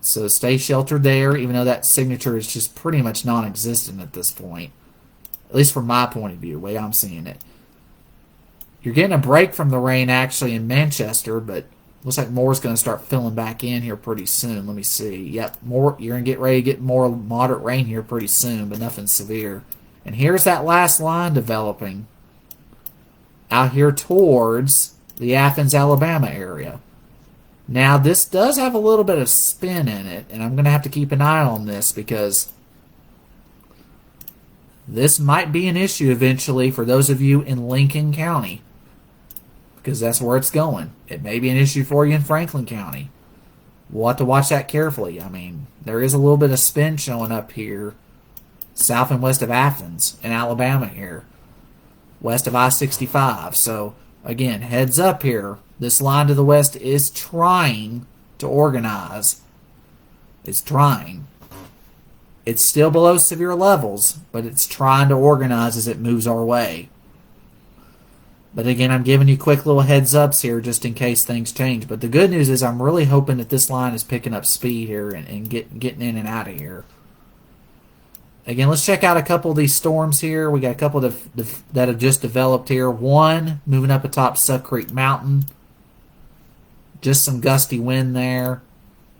So stay sheltered there, even though that signature is just pretty much non-existent at this point. At least from my point of view, the way I'm seeing it. You're getting a break from the rain, actually, in Manchester, but looks like more's going to start filling back in here pretty soon. Let me see. Yep, you're going to get ready to get more moderate rain here pretty soon, but nothing severe. And here's that last line developing out here towards the Athens, Alabama area. Now, this does have a little bit of spin in it, and I'm going to have to keep an eye on this because this might be an issue eventually for those of you in Lincoln County. because that's where it's going. It may be an issue for you in Franklin County. We'll have to watch that carefully. I mean, there is a little bit of spin showing up here, south and west of Athens in Alabama here, west of I-65. So, again, heads up here. This line to the west is trying to organize. It's trying. It's still below severe levels, but it's trying to organize as it moves our way. But again, I'm giving you quick little heads ups here just in case things change. But the good news is I'm really hoping that this line is picking up speed here and getting in and out of here. Again, let's check out a couple of these storms here. We got a couple that have just developed here. One moving up atop Suck Creek Mountain. Just some gusty wind there.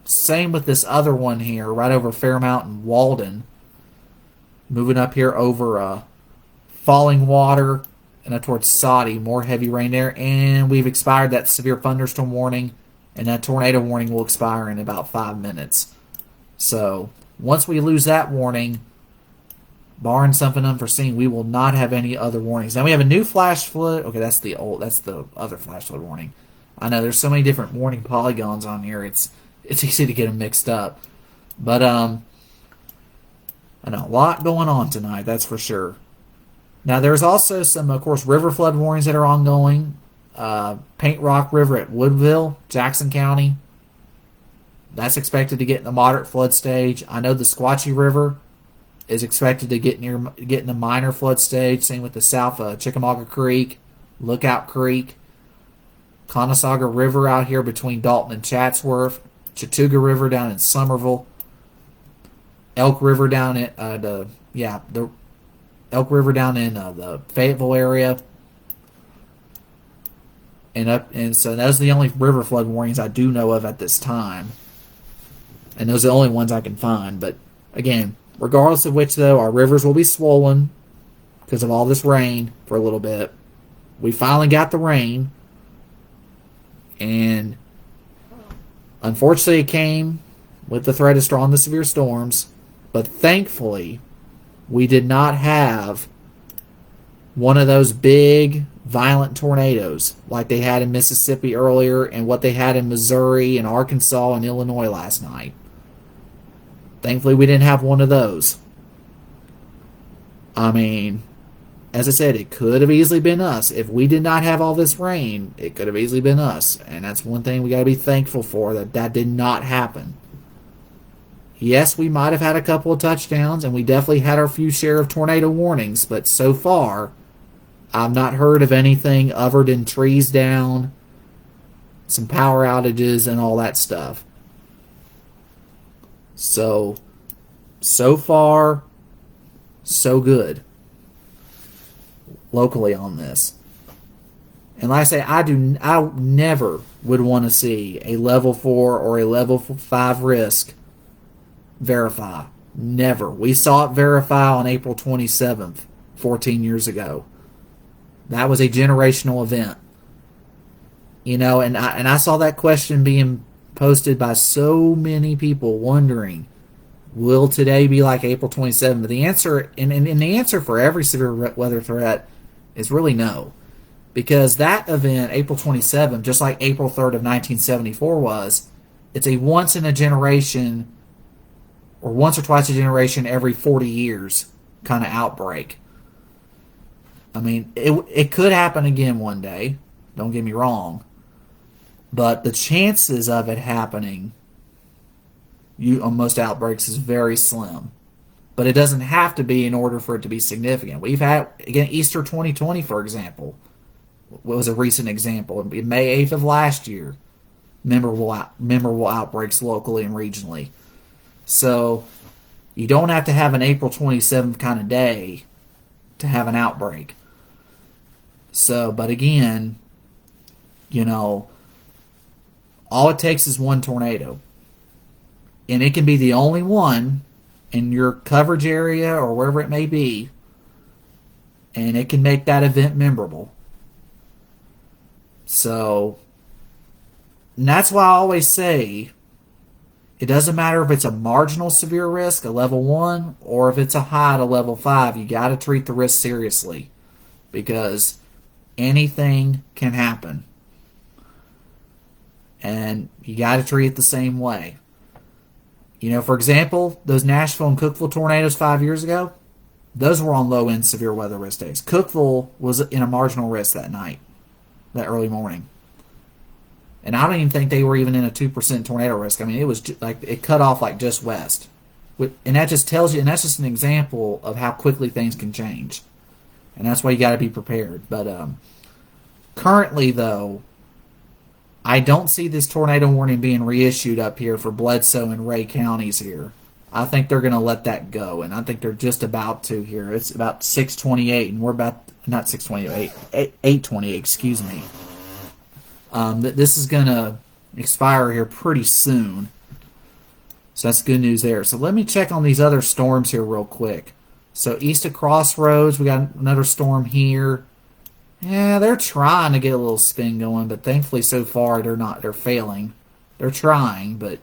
Same with this other one here, right over Fairmount and Walden. Moving up here over Falling Water and up towards Saudi. More heavy rain there. And we've expired that severe thunderstorm warning. And that tornado warning will expire in about 5 minutes. So, once we lose that warning, barring something unforeseen, we will not have any other warnings. Now we have a new flash flood. Okay, that's the other flash flood warning. I know there's so many different warning polygons on here. It's easy to get them mixed up. But I know a lot going on tonight, that's for sure. Now there's also some, of course, river flood warnings that are ongoing. Paint Rock River at Woodville, Jackson County. That's expected to get in the moderate flood stage. I know the Squatchy River is expected to get in the minor flood stage. Same with the south Chickamauga Creek, Lookout Creek, Conasauga River out here between Dalton and Chatsworth, Chattooga River down in Somerville, Elk River down at the Elk River down in the Fayetteville area, and so those are the only river flood warnings I do know of at this time, and those are the only ones I can find. But again, regardless of which, though, our rivers will be swollen because of all this rain for a little bit. We finally got the rain, and unfortunately it came with the threat of strong to severe storms, but thankfully we did not have one of those big, violent tornadoes like they had in Mississippi earlier and what they had in Missouri and Arkansas and Illinois last night. Thankfully, we didn't have one of those. I mean, as I said, it could have easily been us. If we did not have all this rain, it could have easily been us. And that's one thing we got to be thankful for, that did not happen. Yes, we might have had a couple of touchdowns, and we definitely had our few share of tornado warnings, but so far, I've not heard of anything other than trees down, some power outages, and all that stuff. So far, so good locally on this. And like I say, I never would want to see a level 4 or a level 5 risk verify. Never. We saw it verify on April 27th, 14 years ago. That was a generational event. You know, and I saw that question being posted by so many people wondering, will today be like April 27th? But the answer, and the answer for every severe weather threat is really no. Because that event, April 27th, just like April 3rd of 1974 was, it's a once in a generation, or once or twice a generation every 40 years kind of outbreak. I mean, it could happen again one day, don't get me wrong, but the chances of it happening on most outbreaks is very slim. But it doesn't have to be in order for it to be significant. We've had, again, Easter 2020, for example, was a recent example. May 8th of last year, memorable outbreaks locally and regionally. So you don't have to have an April 27th kind of day to have an outbreak. So, but again, you know, all it takes is one tornado. And it can be the only one in your coverage area or wherever it may be. And it can make that event memorable. So, and that's why I always say, it doesn't matter if it's a marginal severe risk, a level 1, or if it's a high at a level 5. You got to treat the risk seriously, because anything can happen. and you got to treat it the same way. For example, those Nashville and Cookeville tornadoes 5 years ago, those were on low-end severe weather risk days. Cookeville was in a marginal risk that night, that early morning. And I don't even think they were even in a 2% tornado risk. I mean, it was like it cut off like just west. And that just tells you, and that's just an example of how quickly things can change. And that's why you got to be prepared. But currently, though, I don't see this tornado warning being reissued up here for Bledsoe and Ray counties here. I think they're going to let that go, and I think they're just about to here. It's about 6:28, and we're about, not 6:28, 8:28, excuse me. This is going to expire here pretty soon. So that's good news there. So let me check on these other storms here real quick. So east of Crossroads, we got another storm here. Yeah, they're trying to get a little spin going, but thankfully so far they're not. They're failing. They're trying, but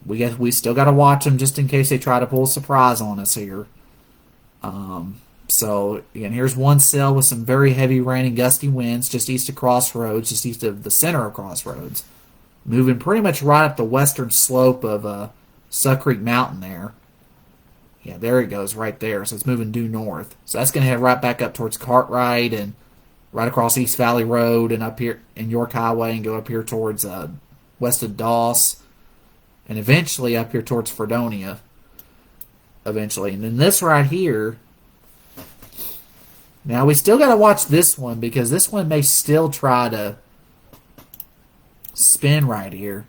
we still got to watch them just in case they try to pull a surprise on us here. So again, here's one cell with some very heavy rain and gusty winds just east of Crossroads, just east of the center of Crossroads. Moving pretty much right up the western slope of Suck Creek Mountain there. Yeah, there it goes right there. So it's moving due north. So that's going to head right back up towards Cartwright and right across East Valley Road and up here in York Highway and go up here towards west of Doss and eventually up here towards Fredonia eventually. And then this right here, now we still got to watch this one because this one may still try to spin right here.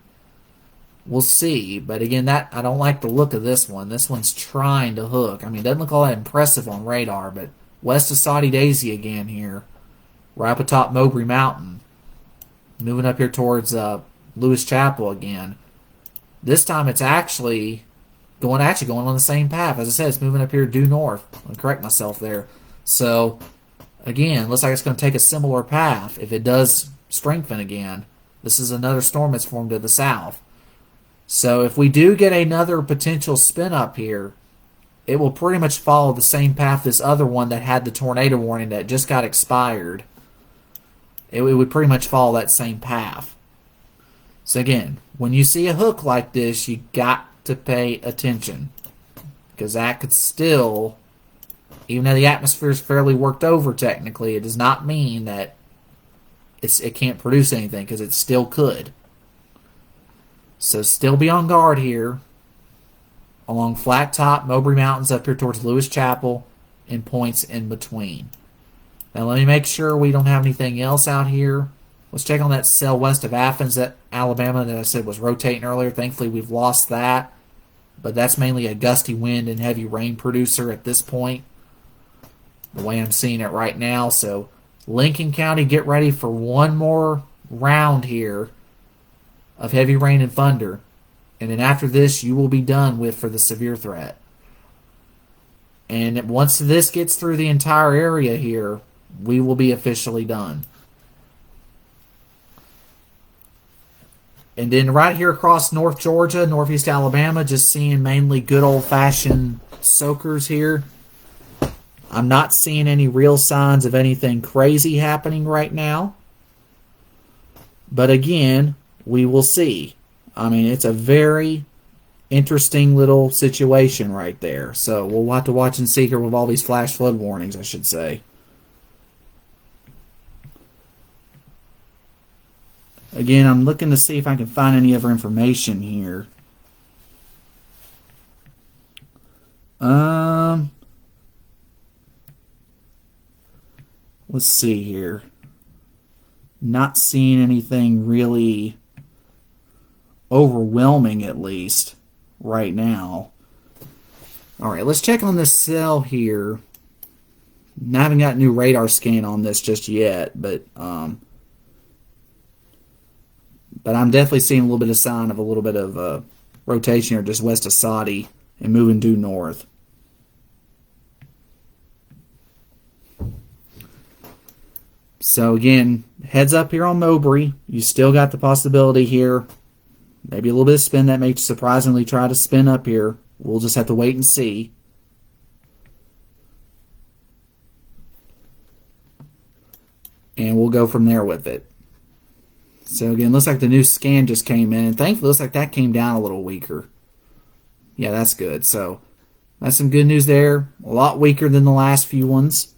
We'll see, but again, I don't like the look of this one. This one's trying to hook. I mean, it doesn't look all that impressive on radar, but west of Soddy Daisy again here, right up atop Mowbray Mountain, moving up here towards Lewis Chapel again. This time it's actually going on the same path. As I said, it's moving up here due north. I'll correct myself there. So again, looks like it's going to take a similar path if it does strengthen again. This is another storm that's formed to the south. So if we do get another potential spin up here, it will pretty much follow the same path this other one that had the tornado warning that just got expired. It would pretty much follow that same path. So again, when you see a hook like this, you got to pay attention. Because that could still, even though the atmosphere is fairly worked over technically, it does not mean that it can't produce anything, because it still could. So still be on guard here along Flat Top, Mowbray Mountains up here towards Lewis Chapel and points in between. Now let me make sure we don't have anything else out here. Let's check on that cell west of Athens, that Alabama that I said was rotating earlier. Thankfully we've lost that. But that's mainly a gusty wind and heavy rain producer at this point, the way I'm seeing it right now. So Lincoln County, get ready for one more round here of heavy rain and thunder. And then after this, you will be done with for the severe threat. And once this gets through the entire area here, we will be officially done. And then right here across North Georgia, Northeast Alabama, just seeing mainly good old-fashioned soakers here. I'm not seeing any real signs of anything crazy happening right now. But again, we will see. I mean, it's a very interesting little situation right there. So we'll have to watch and see here with all these flash flood warnings, I should say. Again, I'm looking to see if I can find any other information here. Let's see here. Not seeing anything really overwhelming, at least, right now. Alright, let's check on this cell here. I haven't got a new radar scan on this just yet, but I'm definitely seeing a little bit of sign of a little bit of rotation here just west of Soddy and moving due north. So again, heads up here on Mowbray. You still got the possibility here. Maybe a little bit of spin that may surprisingly try to spin up here. We'll just have to wait and see. And we'll go from there with it. So again, looks like the new scan just came in, and thankfully looks like that came down a little weaker. Yeah, that's good. So that's some good news there. A lot weaker than the last few ones.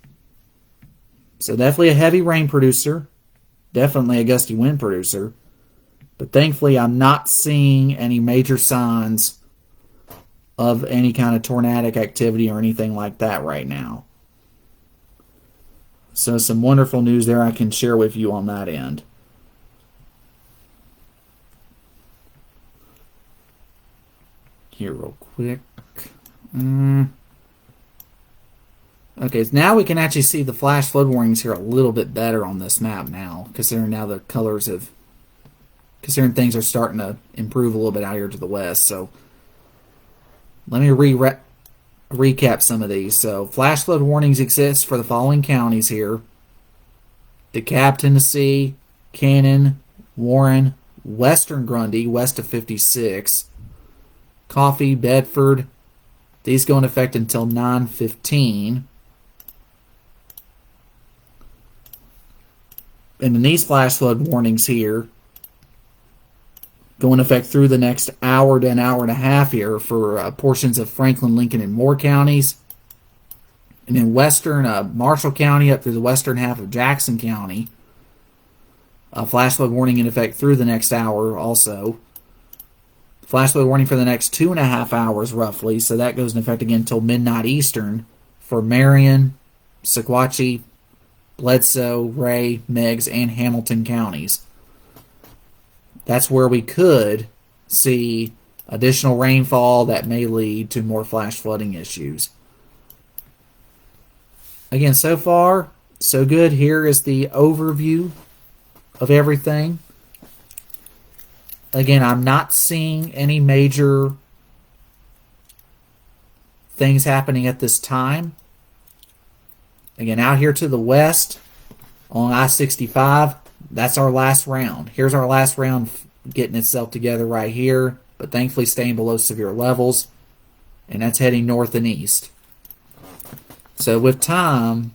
So definitely a heavy rain producer. Definitely a gusty wind producer. But thankfully I'm not seeing any major signs of any kind of tornadic activity or anything like that right now. So some wonderful news there I can share with you on that end. Here real quick. Okay, so now we can actually see the flash flood warnings here a little bit better on this map now, considering now the colors have, considering things are starting to improve a little bit out here to the west. So let me recap some of these. So flash flood warnings exist for the following counties here: DeKalb, Tennessee, Cannon, Warren, Western Grundy, west of 56, Coffee, Bedford. These go in effect until 9/15. And then these flash flood warnings here go in effect through the next hour to an hour and a half here for portions of Franklin, Lincoln, and Moore counties. And in western Marshall County up through the western half of Jackson County. A flash flood warning in effect through the next hour also. Flash flood warning for the next 2.5 hours roughly, so that goes in effect again until midnight Eastern for Marion, Sequatchie, Bledsoe, Ray, Meigs, and Hamilton counties. That's where we could see additional rainfall that may lead to more flash flooding issues. Again, so far, so good. Here is the overview of everything. Again, I'm not seeing any major things happening at this time. Again, out here to the west on I-65, that's our last round. Here's our last round getting itself together right here, but thankfully staying below severe levels. And that's heading north and east. So with time,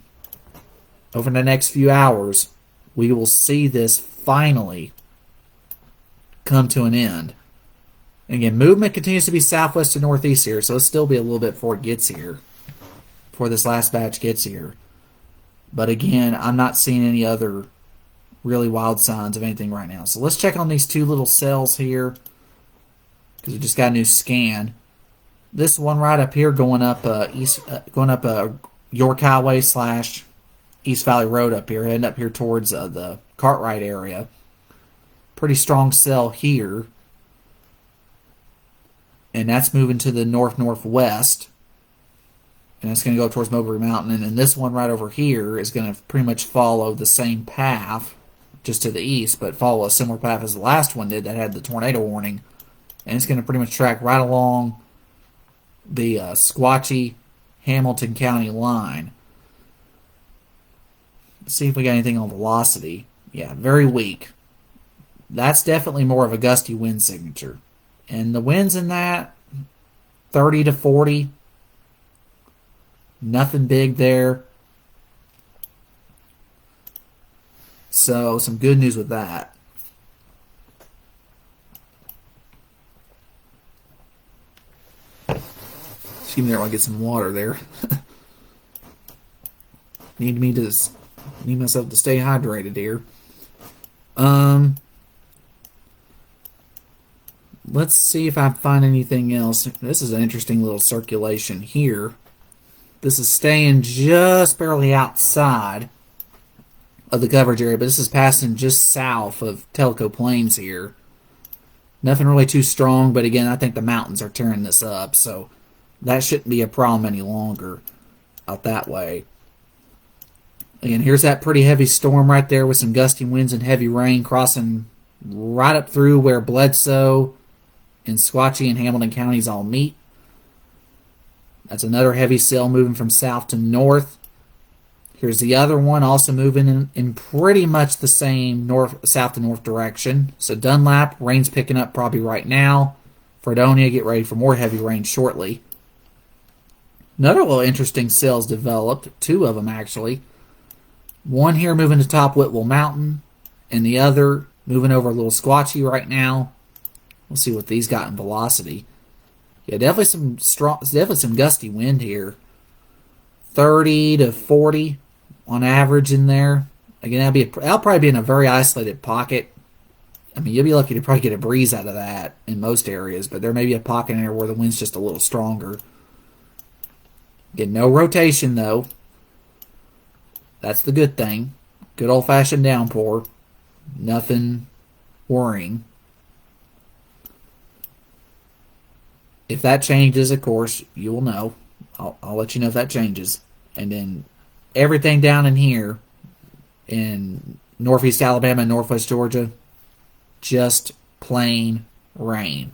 over the next few hours, we will see this finally come to an end. Again, movement continues to be southwest to northeast here, so it'll still be a little bit before it gets here, before this last batch gets here. But again, I'm not seeing any other really wild signs of anything right now. So let's check on these two little cells here, because we just got a new scan. This one right up here going up York Highway / East Valley Road up here, heading up here towards the Cartwright area. Pretty strong cell here. And that's moving to the north-northwest. And it's going to go towards Mulberry Mountain. And then this one right over here is going to pretty much follow the same path, just to the east, but follow a similar path as the last one did that had the tornado warning. And it's going to pretty much track right along the Sequatchie-Hamilton County line. Let's see if we got anything on velocity. Yeah, very weak. That's definitely more of a gusty wind signature. And the winds in that, 30 to 40. Nothing big there. So, some good news with that. Excuse me there while I get some water there. Need myself to stay hydrated here. Let's see if I find anything else. This is an interesting little circulation here. This is staying just barely outside of the coverage area, but this is passing just south of Tellico Plains here. Nothing really too strong, but again, I think the mountains are tearing this up, so that shouldn't be a problem any longer out that way. Again, here's that pretty heavy storm right there with some gusty winds and heavy rain crossing right up through where Bledsoe and Sequatchie and Hamilton counties all meet. That's another heavy cell moving from south to north. Here's the other one also moving in pretty much the same south to north direction. So Dunlap, rain's picking up probably right now. Fredonia, get ready for more heavy rain shortly. Another little interesting cells developed, two of them actually. One here moving to top Whitwell Mountain, and the other Moving over a little squatchy right now. We'll see what these got in velocity. Yeah, definitely some gusty wind here. 30 to 40 on average in there. Again, that'll probably be in a very isolated pocket. I mean, you'll be lucky to probably get a breeze out of that in most areas, but there may be a pocket in there where the wind's just a little stronger. Again, no rotation though. That's the good thing. Good old-fashioned downpour. Nothing worrying. If that changes, of course, you will know. I'll let you know if that changes. And then everything down in here in northeast Alabama and northwest Georgia, just plain rain.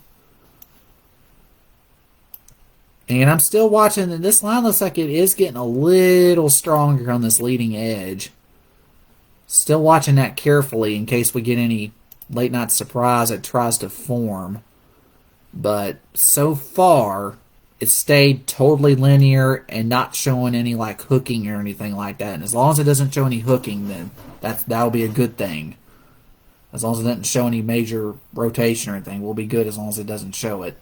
And I'm still watching, and this line looks like it is getting a little stronger on this leading edge. Still watching that carefully in case we get any late night surprise that tries to form. But so far, it's stayed totally linear and not showing any like hooking or anything like that. And as long as it doesn't show any hooking, then that'll be a good thing. As long as it doesn't show any major rotation or anything, we'll be good as long as it doesn't show it.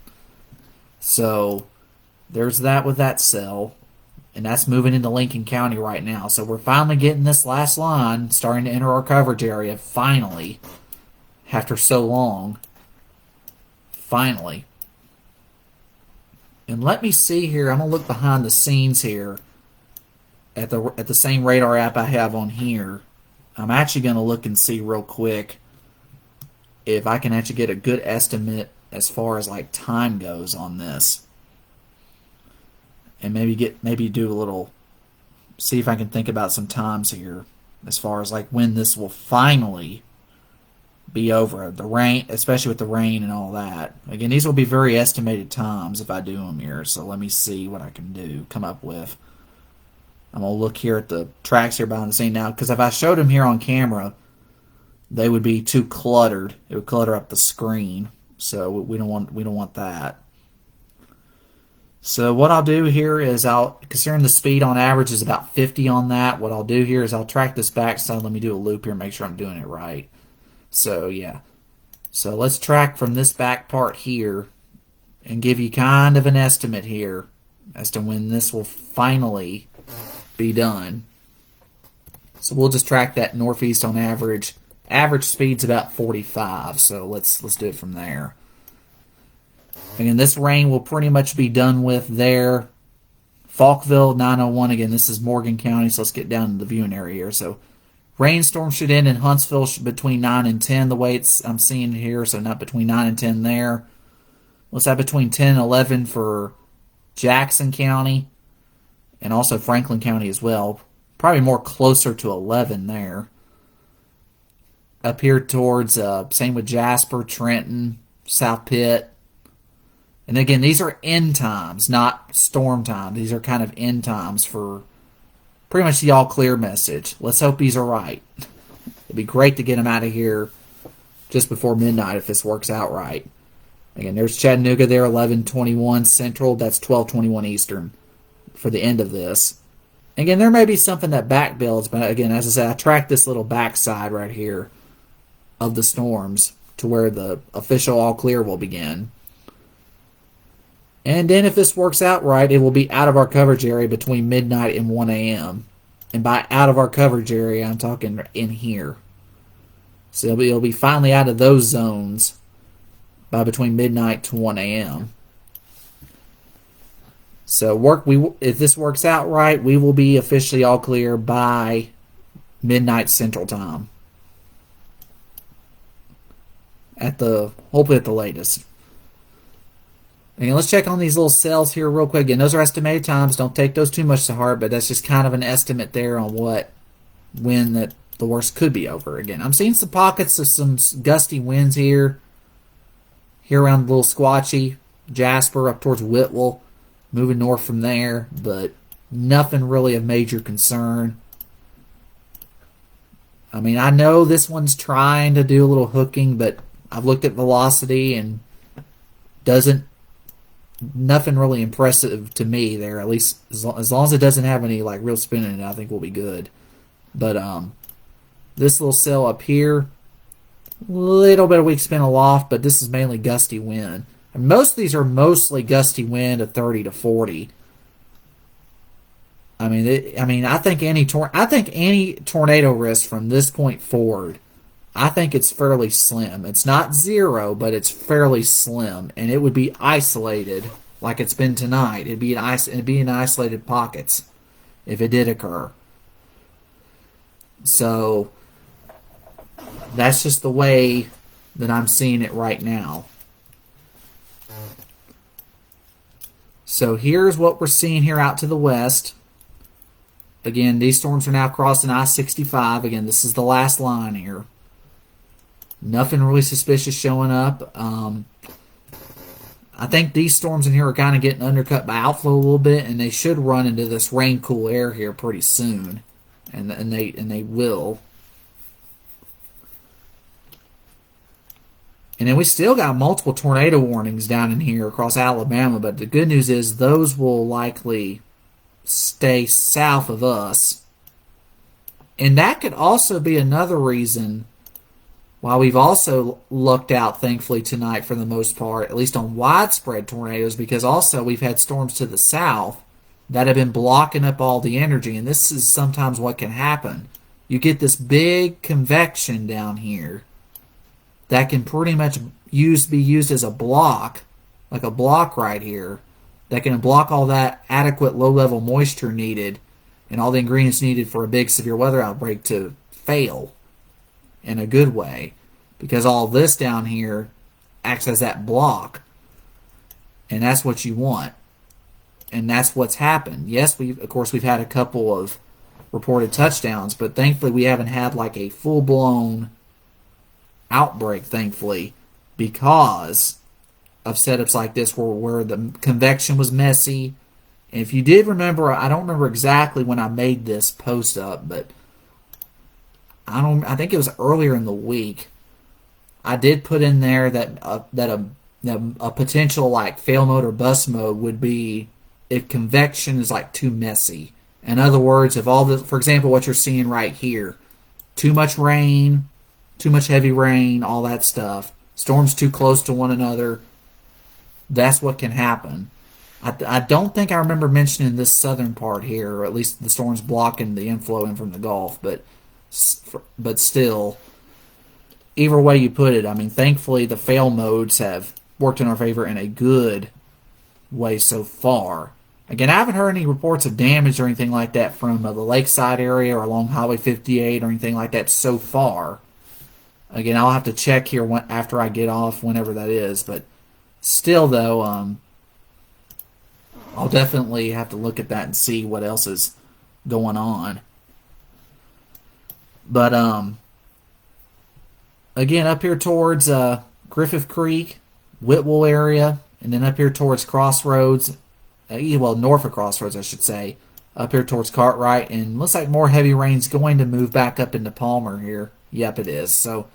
So there's that with that cell. And that's moving into Lincoln County right now. So we're finally getting this last line starting to enter our coverage area, finally. After so long. Finally. And let me see here. I'm going to look behind the scenes here at the same radar app I have on here. I'm actually going to look and see real quick if I can actually get a good estimate as far as like time goes on this. And maybe do a little, see if I can think about some times here as far as like when this will finally be over. The rain, especially with the rain and all that. Again, these will be very estimated times if I do them here. So let me see what I can come up with. I'm going to look here at the tracks here behind the scene now, because if I showed them here on camera, they would be too cluttered. It would clutter up the screen. So we don't want that. So what I'll do here is considering the speed on average is about 50 on that, what I'll do here is I'll track this backside. Let me do a loop here and make sure I'm doing it right. So yeah. So let's track from this back part here and give you kind of an estimate here as to when this will finally be done. So we'll just track that northeast on average. Average speed's about 45, so let's do it from there. Again, this rain will pretty much be done with there. Falkville, 901. Again, this is Morgan County, so let's get down to the viewing area here. So rainstorm should end in Huntsville between 9 and 10, the way I'm seeing here. So not between 9 and 10 there. Let's have between 10 and 11 for Jackson County and also Franklin County as well. Probably more closer to 11 there. Up here towards, same with Jasper, Trenton, South Pitt. And again, these are end times, not storm time. These are kind of end times for pretty much the all clear message. Let's hope these are right. It'd be great to get them out of here just before midnight if this works out right. Again, there's Chattanooga there, 11:21 Central. That's 12:21 Eastern for the end of this. Again, there may be something that back builds, but again, as I said, I tracked this little backside right here of the storms to where the official all clear will begin. And then if this works out right, it will be out of our coverage area between midnight and 1 a.m. And by out of our coverage area, I'm talking in here. So it'll be finally out of those zones by between midnight to 1 a.m. So if this works out right, we will be officially all clear by midnight Central Time. Hopefully at the latest. And let's check on these little cells here real quick. Again, those are estimated times. Don't take those too much to heart, but that's just kind of an estimate there on when the worst could be over. Again, I'm seeing some pockets of some gusty winds here around the little Squatchy, Jasper, up towards Whitwell, moving north from there, but nothing really of major concern. I mean, I know this one's trying to do a little hooking, but I've looked at velocity and nothing really impressive to me there. At least as long as it doesn't have any like real spin in it, I think we'll be good. But this little cell up here, Little bit of weak spin aloft, but this is mainly gusty wind. And most of these are mostly gusty wind of 30 to 40. I think any tornado risk from this point forward, I think it's fairly slim. It's not zero, but it's fairly slim, and it would be isolated like it's been tonight. It'd be in isolated pockets if it did occur. So that's just the way that I'm seeing it right now. So here's what we're seeing here out to the west. Again, these storms are now crossing I-65. Again, this is the last line here. Nothing really suspicious showing up. I think these storms in here are kind of getting undercut by outflow a little bit, and they should run into this rain cool air here pretty soon, and they will. And then we still got multiple tornado warnings down in here across Alabama, but the good news is those will likely stay south of us. And that could also be another reason why we've also lucked out, thankfully, tonight for the most part, at least on widespread tornadoes, because also we've had storms to the south that have been blocking up all the energy. And this is sometimes what can happen. You get this big convection down here that can pretty much be used as a block, like a block right here, that can block all that adequate low-level moisture needed and all the ingredients needed for a big severe weather outbreak to fail in a good way, because all this down here acts as that block, and that's what you want, and that's what's happened. Yes, we've had a couple of reported touchdowns, but thankfully we haven't had like a full-blown outbreak, thankfully, because of setups like this where the convection was messy. And if you did remember, I don't remember exactly when I made this post up, but I think it was earlier in the week. I did put in there that a potential like fail mode or bust mode would be if convection is like too messy. In other words, if all this, for example, what you're seeing right here, too much rain, too much heavy rain, all that stuff, storms too close to one another, that's what can happen. I don't think I remember mentioning this southern part here, or at least the storms blocking the inflow in from the Gulf, but still, either way you put it, I mean, thankfully the fail modes have worked in our favor in a good way so far. Again, I haven't heard any reports of damage or anything like that from the lakeside area or along Highway 58 or anything like that so far. Again, I'll have to check here after I get off, whenever that is, but still, though, I'll definitely have to look at that and see what else is going on. But, again, up here towards Griffith Creek, Whitwell area, and then up here towards Crossroads, north of Crossroads, I should say, up here towards Cartwright, and looks like more heavy rain's going to move back up into Palmer here. Yep, it is. So,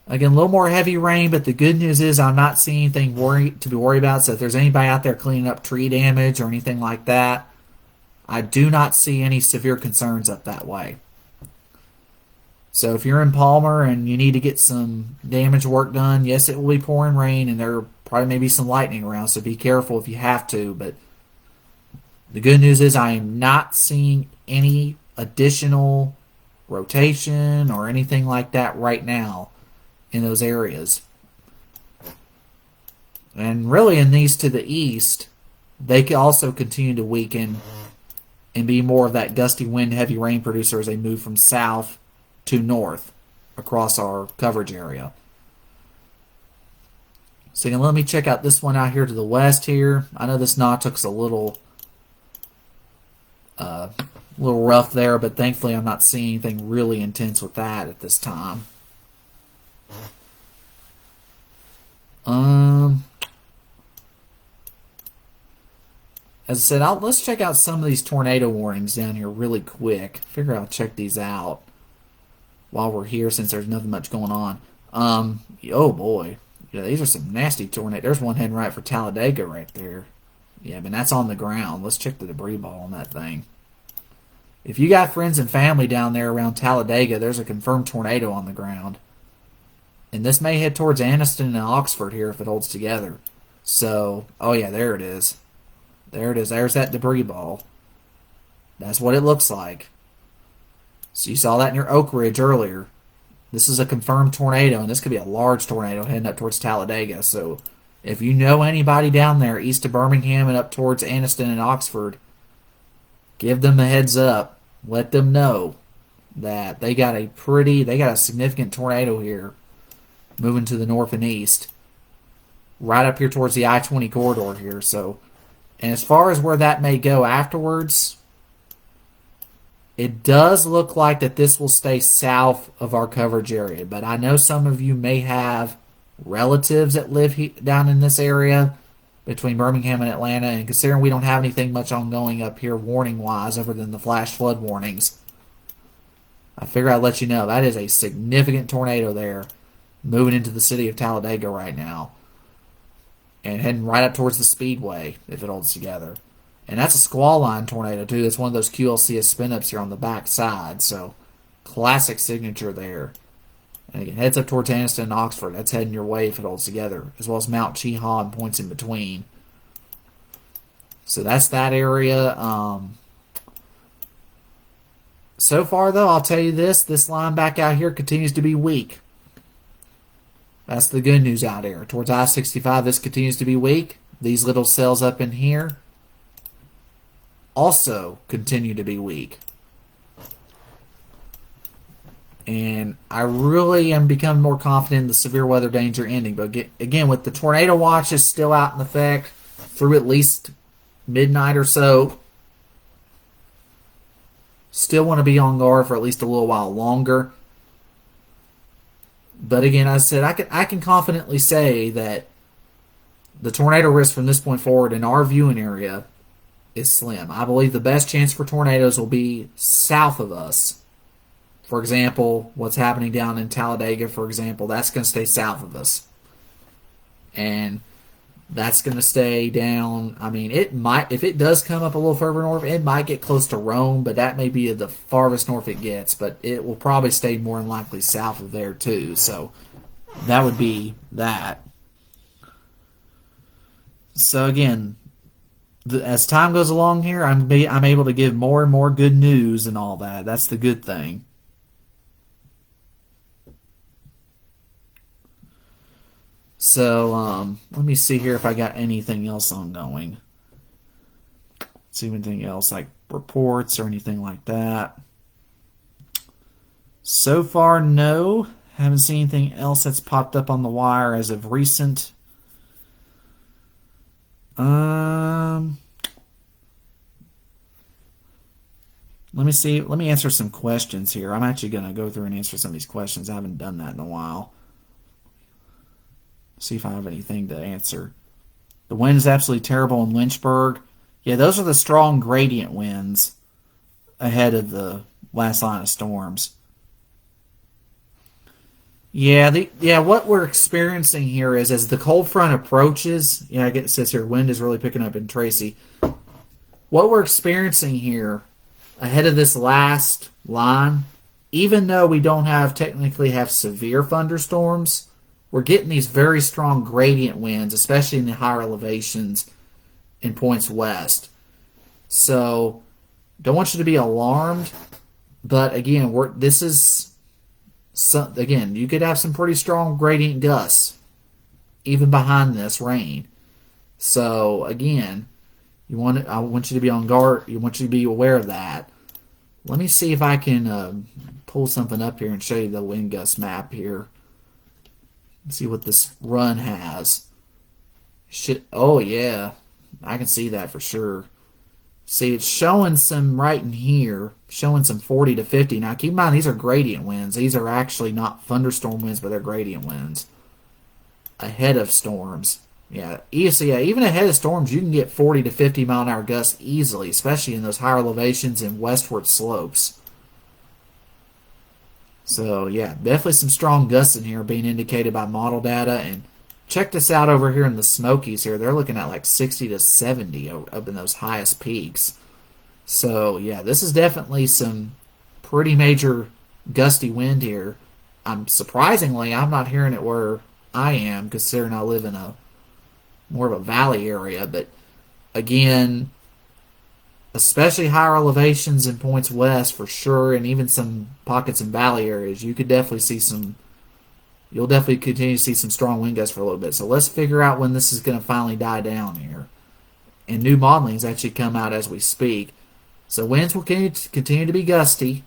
again, a little more heavy rain, but the good news is I'm not seeing anything to be worried about. So if there's anybody out there cleaning up tree damage or anything like that, I do not see any severe concerns up that way. So if you're in Palmer and you need to get some damage work done, yes, it will be pouring rain, and there probably may be some lightning around, so be careful if you have to. But the good news is I am not seeing any additional rotation or anything like that right now in those areas. And really in these to the east, they can also continue to weaken and be more of that gusty wind, heavy rain producer as they move from south to north across our coverage area. So again, let me check out this one out here to the west here. I know this Nautic's a little rough there, but thankfully I'm not seeing anything really intense with that at this time. As I said, let's check out some of these tornado warnings down here really quick. Figure I'll check these out while we're here, since there's nothing much going on. Oh boy, yeah, these are some nasty tornadoes. There's one heading right for Talladega right there. Yeah, but that's on the ground. Let's check the debris ball on that thing. If you got friends and family down there around Talladega, there's a confirmed tornado on the ground. And this may head towards Anniston and Oxford here if it holds together. So, oh yeah, there it is. There it is. There's that debris ball. That's what it looks like. So you saw that near Oak Ridge earlier. This is a confirmed tornado, and this could be a large tornado heading up towards Talladega. So if you know anybody down there east of Birmingham and up towards Anniston and Oxford, give them a heads up. Let them know that they got a significant tornado here moving to the north and east, right up here towards the I-20 corridor here. So, and as far as where that may go afterwards, it does look like that this will stay south of our coverage area. But I know some of you may have relatives that live down in this area between Birmingham and Atlanta, and considering we don't have anything much ongoing up here warning-wise other than the flash flood warnings, I figure I'd let you know that is a significant tornado there moving into the city of Talladega right now and heading right up towards the Speedway if it holds together. And that's a squall line tornado too. That's one of those QLCS spin-ups here on the back side. So classic signature there. And again, heads up towards Anniston and Oxford. That's heading your way if it holds together, as well as Mount Cheaha and points in between. So that's that area. So far, though, I'll tell you this line back out here continues to be weak. That's the good news out here. Towards I-65, this continues to be weak. These little cells up in here also continue to be weak. And I really am becoming more confident in the severe weather danger ending. But again, with the tornado watches still out in effect through at least midnight or so, still want to be on guard for at least a little while longer. But again, as I said, I can confidently say that the tornado risk from this point forward in our viewing area is slim. I believe the best chance for tornadoes will be south of us. For example, what's happening down in Talladega, for example, that's going to stay south of us. And that's going to stay down. I mean, it might, if it does come up a little further north, it might get close to Rome, but that may be the farthest north it gets. But it will probably stay more than likely south of there, too. So that would be that. So again, as time goes along here, I'm able to give more and more good news and all that. That's the good thing. So, let me see here if I got anything else ongoing. See anything else like reports or anything like that. So far, no. Haven't seen anything else that's popped up on the wire as of recent. Let me see. Let me answer some questions here. I'm actually going to go through and answer some of these questions. I haven't done that in a while. See if I have anything to answer. The wind is absolutely terrible in Lynchburg. Yeah, those are the strong gradient winds ahead of the last line of storms. Yeah, what we're experiencing here is as the cold front approaches, it says here, wind is really picking up in Tracy. What we're experiencing here ahead of this last line, even though we don't technically have severe thunderstorms, we're getting these very strong gradient winds, especially in the higher elevations in points west. So, don't want you to be alarmed, but again, you could have some pretty strong gradient gusts even behind this rain. So, again, I want you to be on guard. I want you to be aware of that. Let me see if I can pull something up here and show you the wind gust map here. Let's see what this run has. Oh, yeah. I can see that for sure. See, it's showing some right in here, showing some 40 to 50. Now, keep in mind, these are gradient winds. These are actually not thunderstorm winds, but they're gradient winds. Ahead of storms. Yeah, even ahead of storms, you can get 40 to 50 mile an hour gusts easily, especially in those higher elevations and westward slopes. So, yeah, definitely some strong gusts in here being indicated by model data. And check this out over here in the Smokies here. They're looking at like 60 to 70 up in those highest peaks. So, yeah, this is definitely some pretty major gusty wind here. I'm not hearing it where I am, considering I live in a more of a valley area. But again, especially higher elevations and points west for sure, and even some pockets in valley areas, you could definitely see some. You'll definitely continue to see some strong wind gusts for a little bit. So let's figure out when this is going to finally die down here. And new modelings actually come out as we speak. So winds will continue to be gusty,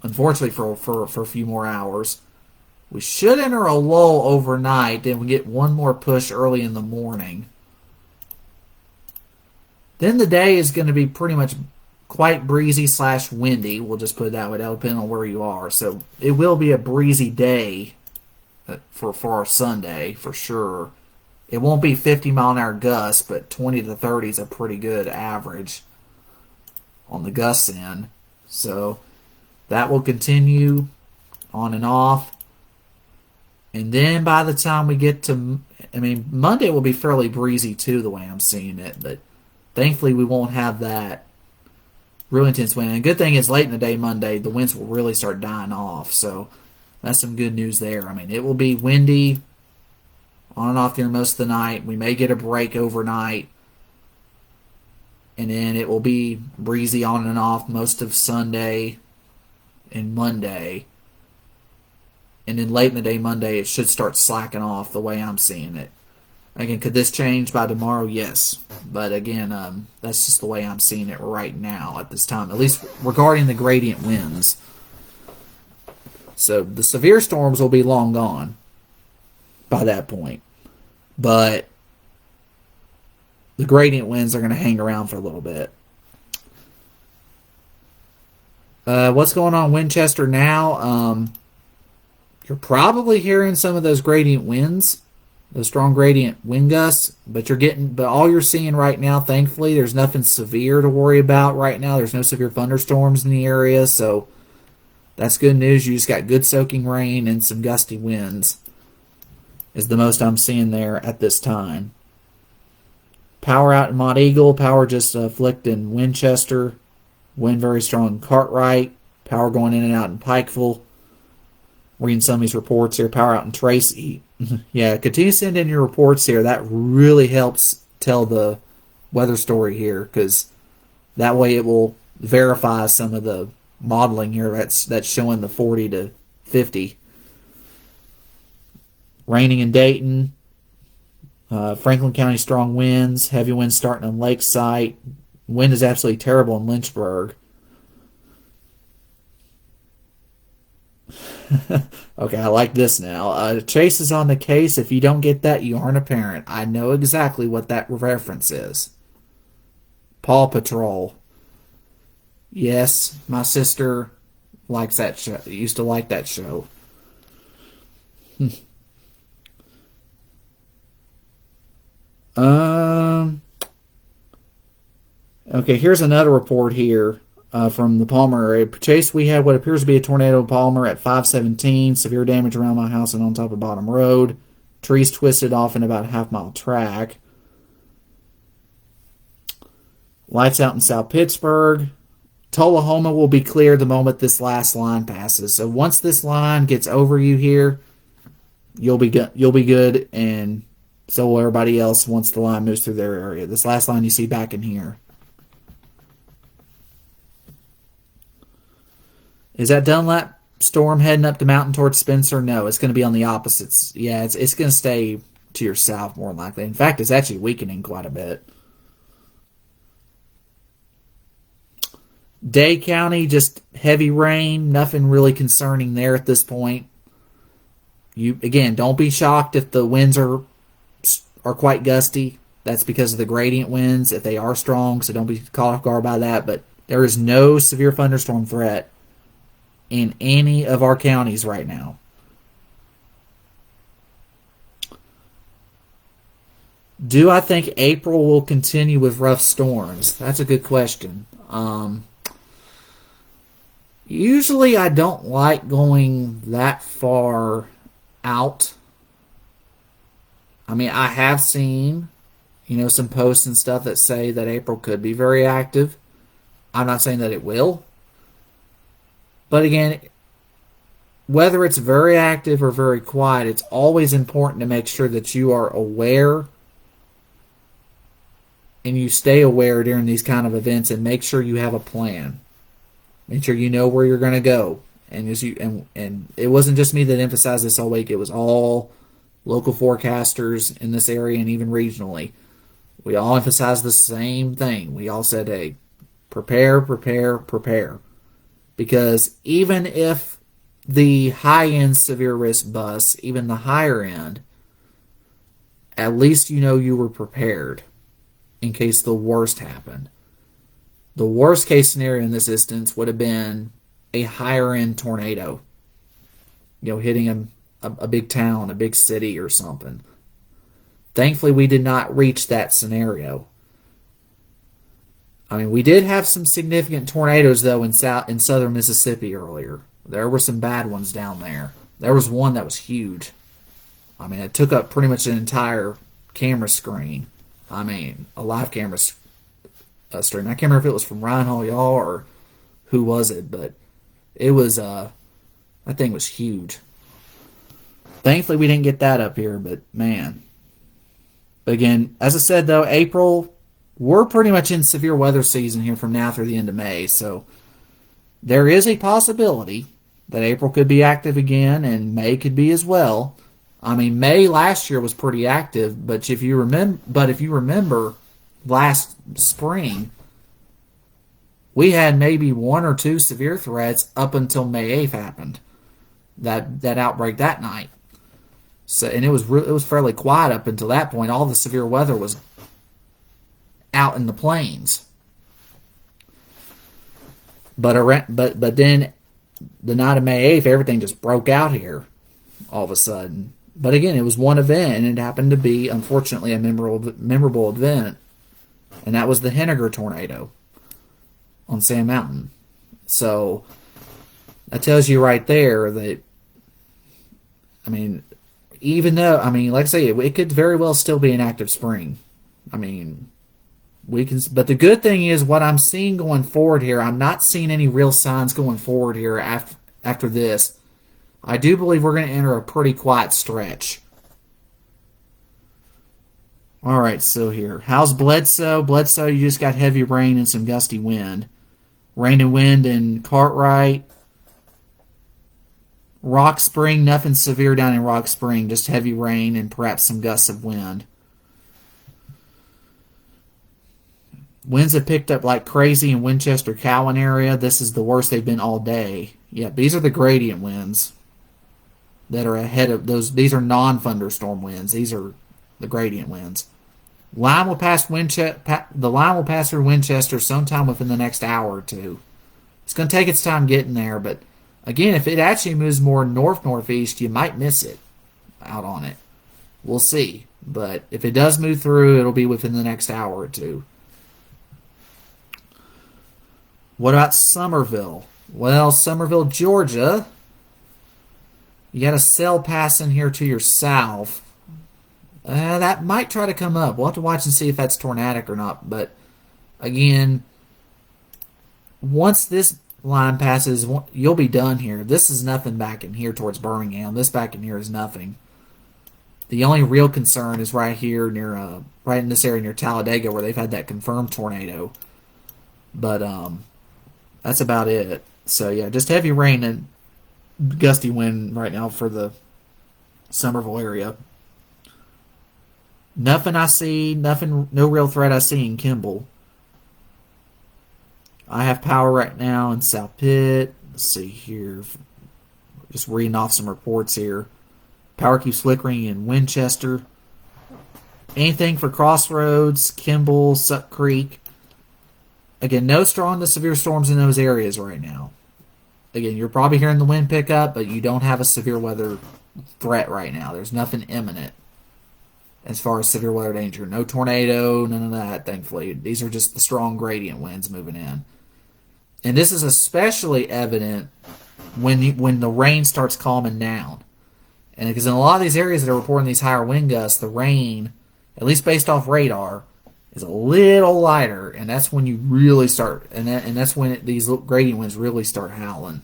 unfortunately, for a few more hours. We should enter a lull overnight, then we get one more push early in the morning. Then the day is going to be pretty much quite breezy / windy. We'll just put it that way. That'll depend on where you are. So it will be a breezy day for our Sunday for sure. It won't be 50-mile-an-hour gusts, but 20 to 30 is a pretty good average on the gusts end. So that will continue on and off. And then by the time we get to, Monday will be fairly breezy too, the way I'm seeing it. But thankfully, we won't have that real intense wind. And the good thing is, late in the day Monday, the winds will really start dying off. So that's some good news there. It will be windy on and off during most of the night. We may get a break overnight. And then it will be breezy on and off most of Sunday and Monday. And then late in the day Monday, it should start slacking off the way I'm seeing it. Again, could this change by tomorrow? Yes. But again, that's just the way I'm seeing it right now at this time, at least regarding the gradient winds. So the severe storms will be long gone by that point. But the gradient winds are going to hang around for a little bit. What's going on in Winchester now? You're probably hearing some of those gradient winds, those strong gradient wind gusts, but all you're seeing right now, thankfully, there's nothing severe to worry about right now. There's no severe thunderstorms in the area, so that's good news. You just got good soaking rain and some gusty winds is the most I'm seeing there at this time. Power out in Mont Eagle, power just flicked in Winchester, wind very strong in Cartwright, power going in and out in Pikeville. Reading some of these reports here, power out in Tracy. Yeah, continue to send in your reports here. That really helps tell the weather story here, because that way it will verify some of the modeling here that's showing the 40 to 50. Raining in Dayton, Franklin County strong winds, heavy winds starting on Lakeside. Wind is absolutely terrible in Lynchburg. Okay, I like this now. Chase is on the case. If you don't get that, you aren't a parent. I know exactly what that reference is. Paw Patrol. Yes, my sister likes that show. Used to like that show. Okay, here's another report here. From the Palmer area. Chase, we had what appears to be a tornado in Palmer at 517. Severe damage around my house and on top of Bottom Road. Trees twisted off in about a half-mile track. Lights out in South Pittsburgh. Tullahoma will be clear the moment this last line passes. So once this line gets over you here, you'll be good, and so will everybody else once the line moves through their area. This last line you see back in here. Is that Dunlap storm heading up the mountain towards Spencer? No, it's going to be on the opposites. Yeah, it's going to stay to your south more likely. In fact, it's actually weakening quite a bit. Day County, just heavy rain. Nothing really concerning there at this point. Again, don't be shocked if the winds are quite gusty. That's because of the gradient winds, if they are strong, so don't be caught off guard by that. But there is no severe thunderstorm threat in any of our counties right now. Do I think April will continue with rough storms? That's a good question. Usually I don't like going that far out. I have seen, some posts and stuff that say that April could be very active. I'm not saying that it will. But again, whether it's very active or very quiet, it's always important to make sure that you are aware and you stay aware during these kind of events, and make sure you have a plan. Make sure you know where you're going to go. And as you and it wasn't just me that emphasized this all week. It was all local forecasters in this area and even regionally. We all emphasized the same thing. We all said, hey, prepare, prepare, prepare. Because even if the high-end severe risk bus, even the higher end, at least you know you were prepared in case the worst happened. The worst case scenario in this instance would have been a higher end tornado, hitting a big town, a big city or something. Thankfully, we did not reach that scenario. I mean, we did have some significant tornadoes, though, in southern Mississippi earlier. There were some bad ones down there. There was one that was huge. I mean, it took up pretty much an entire camera screen. I mean, a live camera screen. I can't remember if it was from Ryan Hall Y'all or who was it, but it was, that thing was huge. Thankfully, we didn't get that up here, but man. But again, as I said, though, April, we're pretty much in severe weather season here from now through the end of May, so there is a possibility that April could be active again, and May could be as well. I mean, May last year was pretty active, but if you remember last spring, we had maybe one or two severe threats up until May 8th happened. That outbreak that night. So, and it was fairly quiet up until that point. All the severe weather was out in the plains. But then the night of May 8th, everything just broke out here all of a sudden. But again, it was one event, and it happened to be, unfortunately, a memorable event, and that was the Henniger tornado on Sand Mountain. So that tells you right there that, I mean, even though, I mean, like I say, it could very well still be an active spring. I mean, but the good thing is what I'm seeing going forward here, I'm not seeing any real signs going forward here after this. I do believe we're going to enter a pretty quiet stretch. All right, so here. How's Bledsoe? Bledsoe, you just got heavy rain and some gusty wind. Rain and wind in Cartwright. Rock Spring, nothing severe down in Rock Spring, just heavy rain and perhaps some gusts of wind. Winds have picked up like crazy in Winchester, Cowan area. This is the worst they've been all day. Yeah, these are the gradient winds that are ahead of those. These are non-thunderstorm winds. These are the gradient winds. The line will pass through Winchester sometime within the next hour or two. It's going to take its time getting there, but again, if it actually moves more north-northeast, you might miss it out on it. We'll see. But if it does move through, it'll be within the next hour or two. What about Summerville? Well, Summerville, Georgia, you got a cell passing here to your south. That might try to come up. We'll have to watch and see if that's tornadic or not. But again, once this line passes, you'll be done here. This is nothing back in here towards Birmingham. This back in here is nothing. The only real concern is right here near, right in this area near Talladega, where they've had that confirmed tornado. But that's about it. So yeah, just heavy rain and gusty wind right now for the Summerville area. Nothing I see, no real threat I see in Kimball. I have power right now in South Pitt. Let's see here. Just reading off some reports here. Power keeps flickering in Winchester. Anything for Crossroads, Kimball, Suck Creek. Again, no strong to severe storms in those areas right now. Again, you're probably hearing the wind pick up, but you don't have a severe weather threat right now. There's nothing imminent as far as severe weather danger. No tornado, none of that, thankfully. These are just the strong gradient winds moving in. And this is especially evident when the rain starts calming down. And because in a lot of these areas that are reporting these higher wind gusts, the rain, at least based off radar, is a little lighter, and that's when you really start, and that's when these gradient winds really start howling.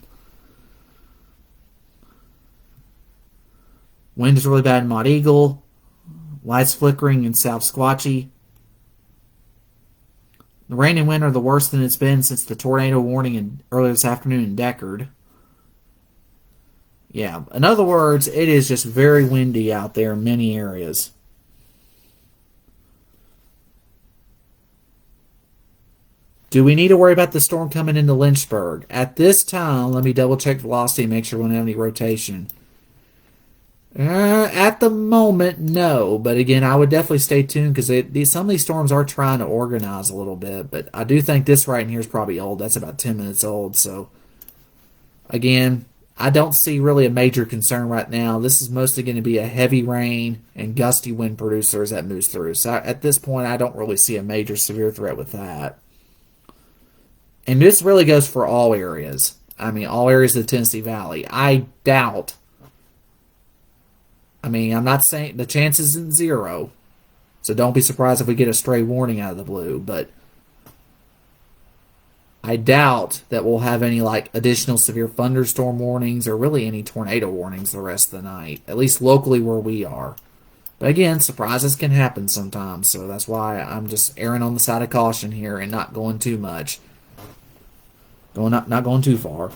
Wind is really bad in Mont Eagle. Lights flickering in South Squatchy. The rain and wind are the worst than it's been since the tornado warning earlier this afternoon in Deckard. Yeah, in other words, it is just very windy out there in many areas. Do we need to worry about the storm coming into Lynchburg? At this time, let me double check velocity and make sure we don't have any rotation. At the moment, no. But again, I would definitely stay tuned because some of these storms are trying to organize a little bit. But I do think this right in here is probably old. That's about 10 minutes old. So, again, I don't see really a major concern right now. This is mostly going to be a heavy rain and gusty wind producer as that moves through. So at this point, I don't really see a major severe threat with that. And this really goes for all areas. I mean, all areas of the Tennessee Valley. I doubt. I mean, I'm not saying the chance isn't zero. So don't be surprised if we get a stray warning out of the blue. But I doubt that we'll have any like additional severe thunderstorm warnings or really any tornado warnings the rest of the night. At least locally where we are. But again, surprises can happen sometimes. So that's why I'm just erring on the side of caution here and not going too much. Not going too far.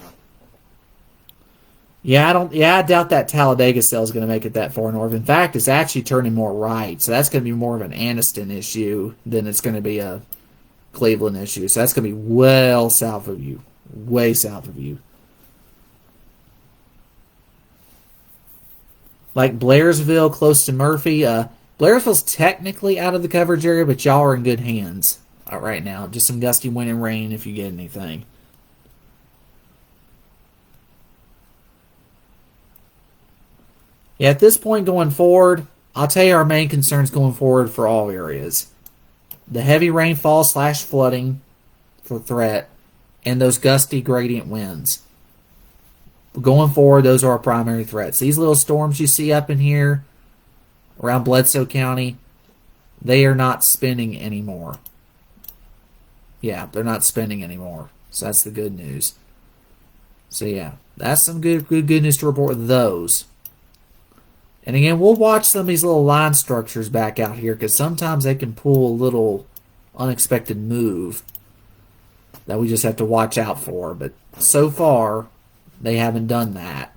I doubt that Talladega cell is going to make it that far north. In fact, it's actually turning more right, so that's going to be more of an Anniston issue than it's going to be a Cleveland issue. So that's going to be well south of you, way south of you. Like Blairsville, close to Murphy. Blairsville's technically out of the coverage area, but y'all are in good hands right now. Just some gusty wind and rain if you get anything. Yeah, at this point going forward, I'll tell you our main concerns going forward for all areas. The heavy rainfall / flooding for threat, and those gusty gradient winds. Going forward, those are our primary threats. These little storms you see up in here around Bledsoe County, they are not spinning anymore. Yeah, they're not spinning anymore. So that's the good news. So yeah, that's some good news to report with those. And again, we'll watch some of these little line structures back out here because sometimes they can pull a little unexpected move that we just have to watch out for. But so far, they haven't done that.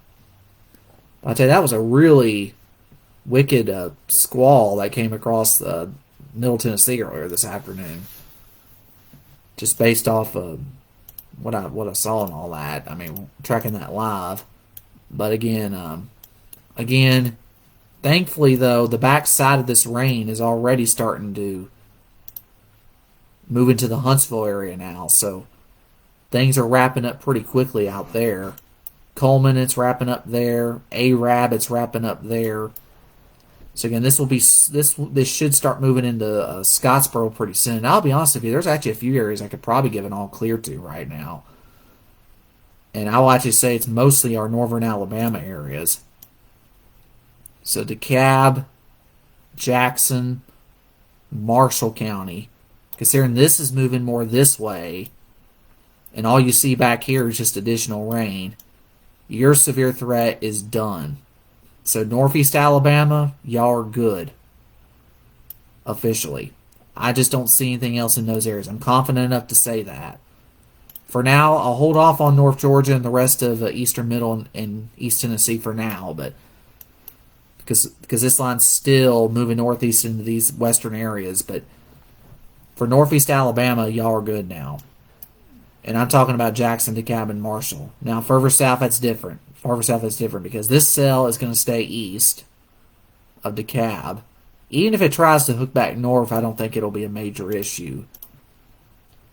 I'll tell you, that was a really wicked squall that came across Middle Tennessee earlier this afternoon. Just based off of what I saw and all that. I mean, tracking that live. But again, thankfully, though, the backside of this rain is already starting to move into the Huntsville area now. So things are wrapping up pretty quickly out there. Coleman, it's wrapping up there. Arab, it's wrapping up there. So again, this should start moving into Scottsboro pretty soon. And I'll be honest with you, there's actually a few areas I could probably give an all clear to right now. And I'll actually say it's mostly our northern Alabama areas. So DeKalb, Jackson, Marshall County. Considering this is moving more this way, and all you see back here is just additional rain, your severe threat is done. So Northeast Alabama, y'all are good. Officially. I just don't see anything else in those areas. I'm confident enough to say that. For now, I'll hold off on North Georgia and the rest of Eastern Middle and East Tennessee for now, but because this line's still moving northeast into these western areas. But for Northeast Alabama, y'all are good now. And I'm talking about Jackson, DeKalb, and Marshall. Now, further south, that's different. Farther south, that's different because this cell is going to stay east of DeKalb. Even if it tries to hook back north, I don't think it'll be a major issue.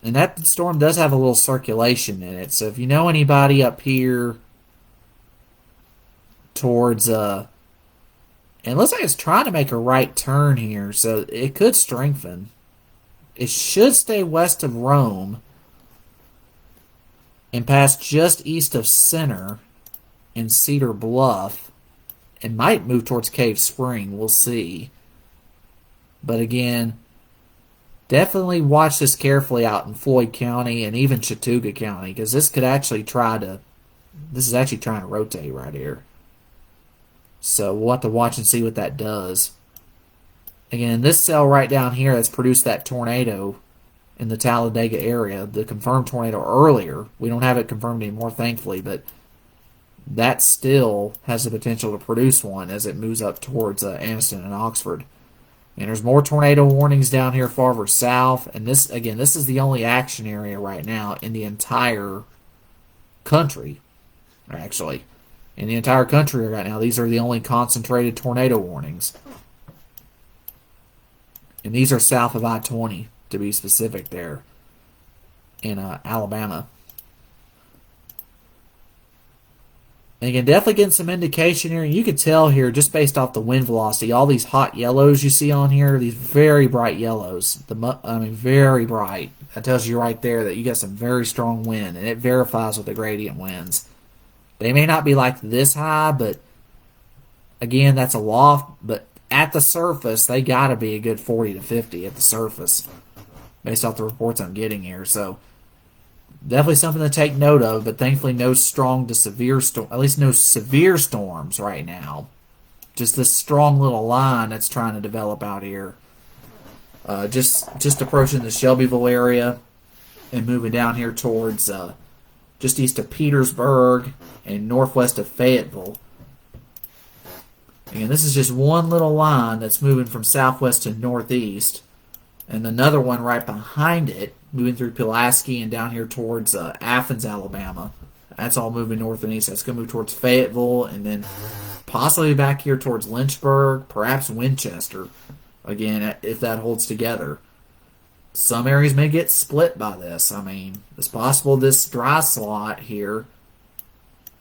And that storm does have a little circulation in it. So if you know anybody up here towards... and it looks like it's trying to make a right turn here, so it could strengthen. It should stay west of Rome and pass just east of Center and Cedar Bluff. It might move towards Cave Spring. We'll see. But again, definitely watch this carefully out in Floyd County and even Chattooga County because this could actually this is actually trying to rotate right here. So we'll have to watch and see what that does. Again, this cell right down here that's produced that tornado in the Talladega area, the confirmed tornado earlier. We don't have it confirmed anymore, thankfully, but that still has the potential to produce one as it moves up towards Anniston and Oxford. And there's more tornado warnings down here farther south. And this, again, this is the only action area right now in the entire country, actually. In the entire country right now, these are the only concentrated tornado warnings. And these are south of I-20, to be specific, there in Alabama. And you can definitely get some indication here. You can tell here, just based off the wind velocity, all these hot yellows you see on here, these very bright yellows. Very bright. That tells you right there that you got some very strong wind, and it verifies with the gradient winds. They may not be like this high, but again, that's a loft. But at the surface, they got to be a good 40 to 50 at the surface, based off the reports I'm getting here. So definitely something to take note of, but thankfully no strong to severe storm, at least no severe storms right now. Just this strong little line that's trying to develop out here. Just approaching the Shelbyville area and moving down here towards just east of Petersburg and northwest of Fayetteville. Again, this is just one little line that's moving from southwest to northeast, and another one right behind it moving through Pulaski and down here towards Athens, Alabama. That's all moving north and east. That's going to move towards Fayetteville and then possibly back here towards Lynchburg, perhaps Winchester. Again, if that holds together. Some areas may get split by this. I mean, it's possible this dry slot here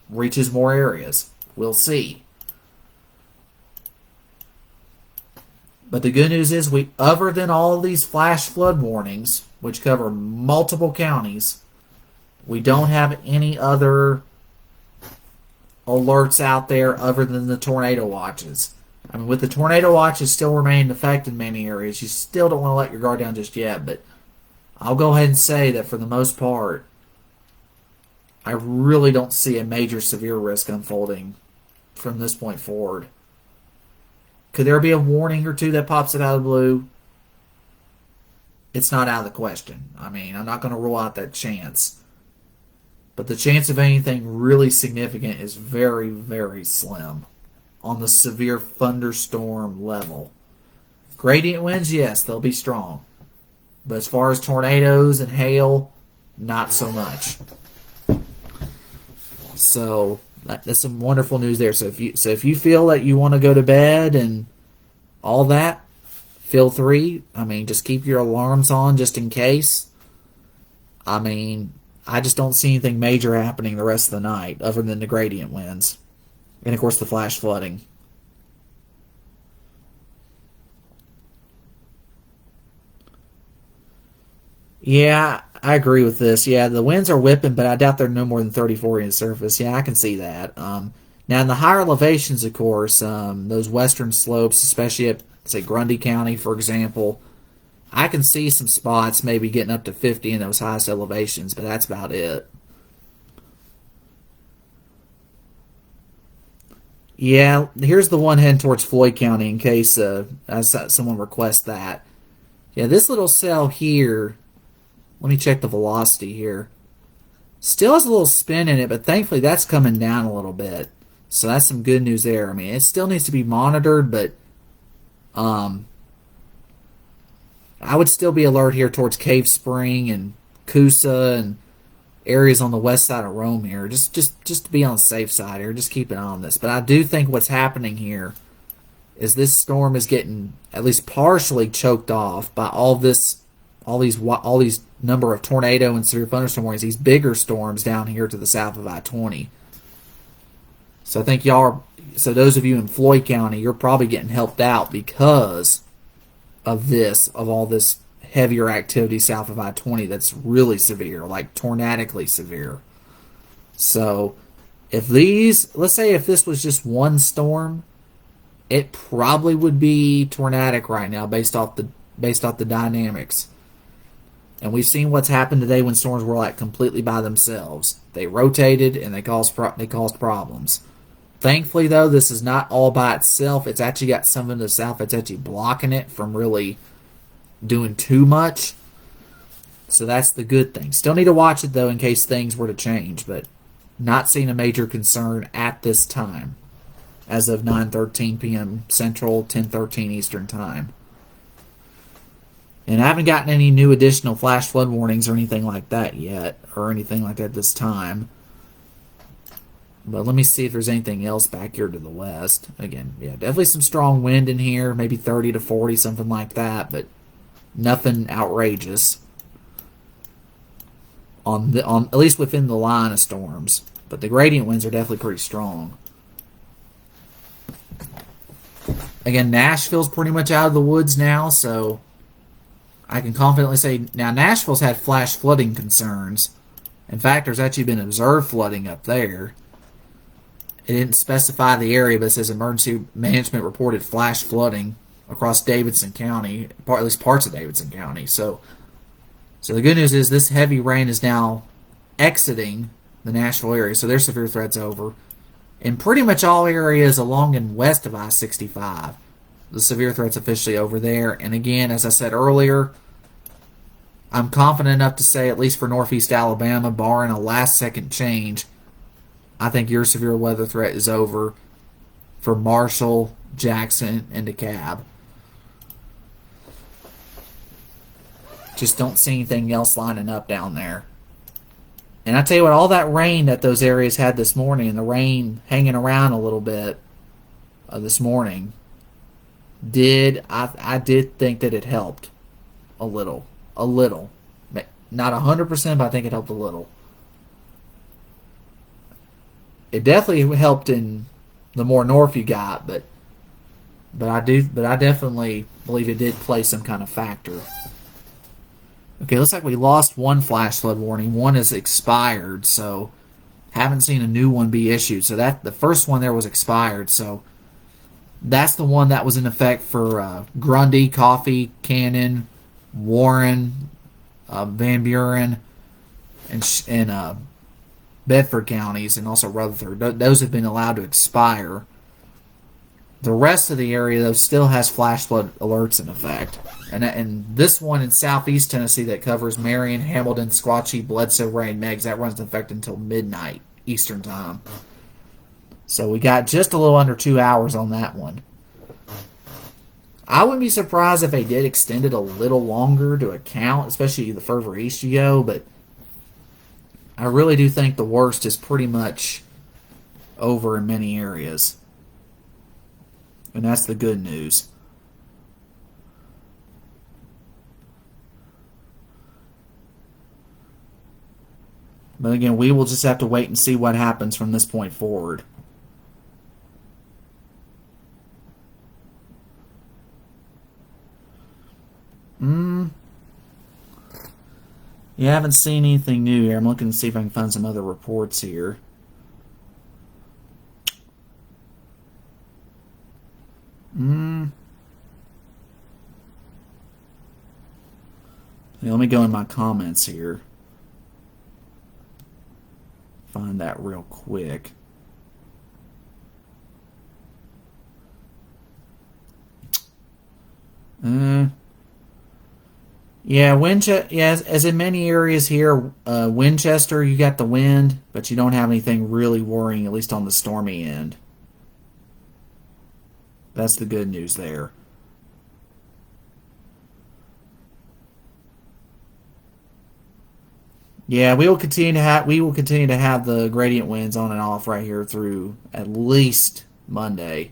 reaches more areas. We'll see. But the good news is, other than all these flash flood warnings, which cover multiple counties, we don't have any other alerts out there other than the tornado watches. I mean, with the tornado watches still remaining affected in many areas, you still don't want to let your guard down just yet. But I'll go ahead and say that for the most part, I really don't see a major severe risk unfolding from this point forward. Could there be a warning or two that pops it out of the blue? It's not out of the question. I mean, I'm not going to rule out that chance. But the chance of anything really significant is very, very slim on the severe thunderstorm level. Gradient winds, yes, they'll be strong. But as far as tornadoes and hail, not so much. So that's some wonderful news there. So if you feel that you want to go to bed and all that, feel free. I mean, just keep your alarms on just in case. I mean, I just don't see anything major happening the rest of the night other than the gradient winds. And, of course, the flash flooding. Yeah, I agree with this. Yeah, the winds are whipping, but I doubt they're no more than 30, 40 in the surface. Yeah, I can see that. Now, in the higher elevations, of course, those western slopes, especially at, say, Grundy County, for example, I can see some spots maybe getting up to 50 in those highest elevations, but that's about it. Yeah, here's the one heading towards Floyd County in case someone requests that. Yeah, this little cell here, let me check the velocity here. Still has a little spin in it, but thankfully that's coming down a little bit. So that's some good news there. I mean, it still needs to be monitored, but I would still be alert here towards Cave Spring and Coosa and areas on the west side of Rome here. Just to be on the safe side here. Just keep an eye on this. But I do think what's happening here is this storm is getting at least partially choked off by all these number of tornado and severe thunderstorm warnings, these bigger storms down here to the south of I-20. So I think so those of you in Floyd County, you're probably getting helped out because of all this heavier activity south of I-20 that's really severe, like tornadically severe. So let's say if this was just one storm, it probably would be tornadic right now based off the dynamics. And we've seen what's happened today when storms were like completely by themselves. They rotated and they caused problems. Thankfully, though, this is not all by itself. It's actually got some in the south that's actually blocking it from really doing too much. So that's the good thing. Still need to watch it, though, in case things were to change, but not seeing a major concern at this time as of 9:13 p.m. Central, 10:13 Eastern Time. And I haven't gotten any new additional flash flood warnings or anything like that yet, or anything like that this time. But let me see if there's anything else back here to the west. Again, yeah, definitely some strong wind in here, maybe 30 to 40, something like that, but nothing outrageous on at least within the line of storms. But the gradient winds are definitely pretty strong. Again, Nashville's pretty much out of the woods now, so I can confidently say now Nashville's had flash flooding concerns. In fact, there's actually been observed flooding up there. It didn't specify the area, but it says emergency management reported flash flooding across Davidson County, at least parts of Davidson County. So the good news is this heavy rain is now exiting the Nashville area, so their severe threat's over. In pretty much all areas along and west of I-65, the severe threat's officially over there. And again, as I said earlier, I'm confident enough to say, at least for northeast Alabama, barring a last-second change, I think your severe weather threat is over for Marshall, Jackson, and DeKalb. Just don't see anything else lining up down there. And I tell you what, all that rain that those areas had this morning, and the rain hanging around a little bit this morning, I did think that it helped a little. Not 100%, but I think it helped a little. It definitely helped in the more north you got, but I definitely believe it did play some kind of factor. Okay, looks like we lost one flash flood warning. One is expired, so haven't seen a new one be issued. So that the first one there was expired, so that's the one that was in effect for Grundy, Coffee, Cannon, Warren, Van Buren, and Bedford counties, and also Rutherford. Those have been allowed to expire. The rest of the area, though, still has flash flood alerts in effect. And this one in southeast Tennessee that covers Marion, Hamilton, Squatchy, Bledsoe, Ray, and Meigs, that runs in effect until midnight Eastern Time. So we got just a little under 2 hours on that one. I wouldn't be surprised if they did extend it a little longer to account, especially the further east you go, but I really do think the worst is pretty much over in many areas. And that's the good news. But again, we will just have to wait and see what happens from this point forward. Yeah, I haven't seen anything new here. I'm looking to see if I can find some other reports here. Let me go in my comments here. Find that real quick. Yeah, as in many areas here, Winchester, you got the wind, but you don't have anything really worrying, at least on the stormy end. That's the good news there. Yeah, we will continue to have the gradient winds on and off right here through at least Monday.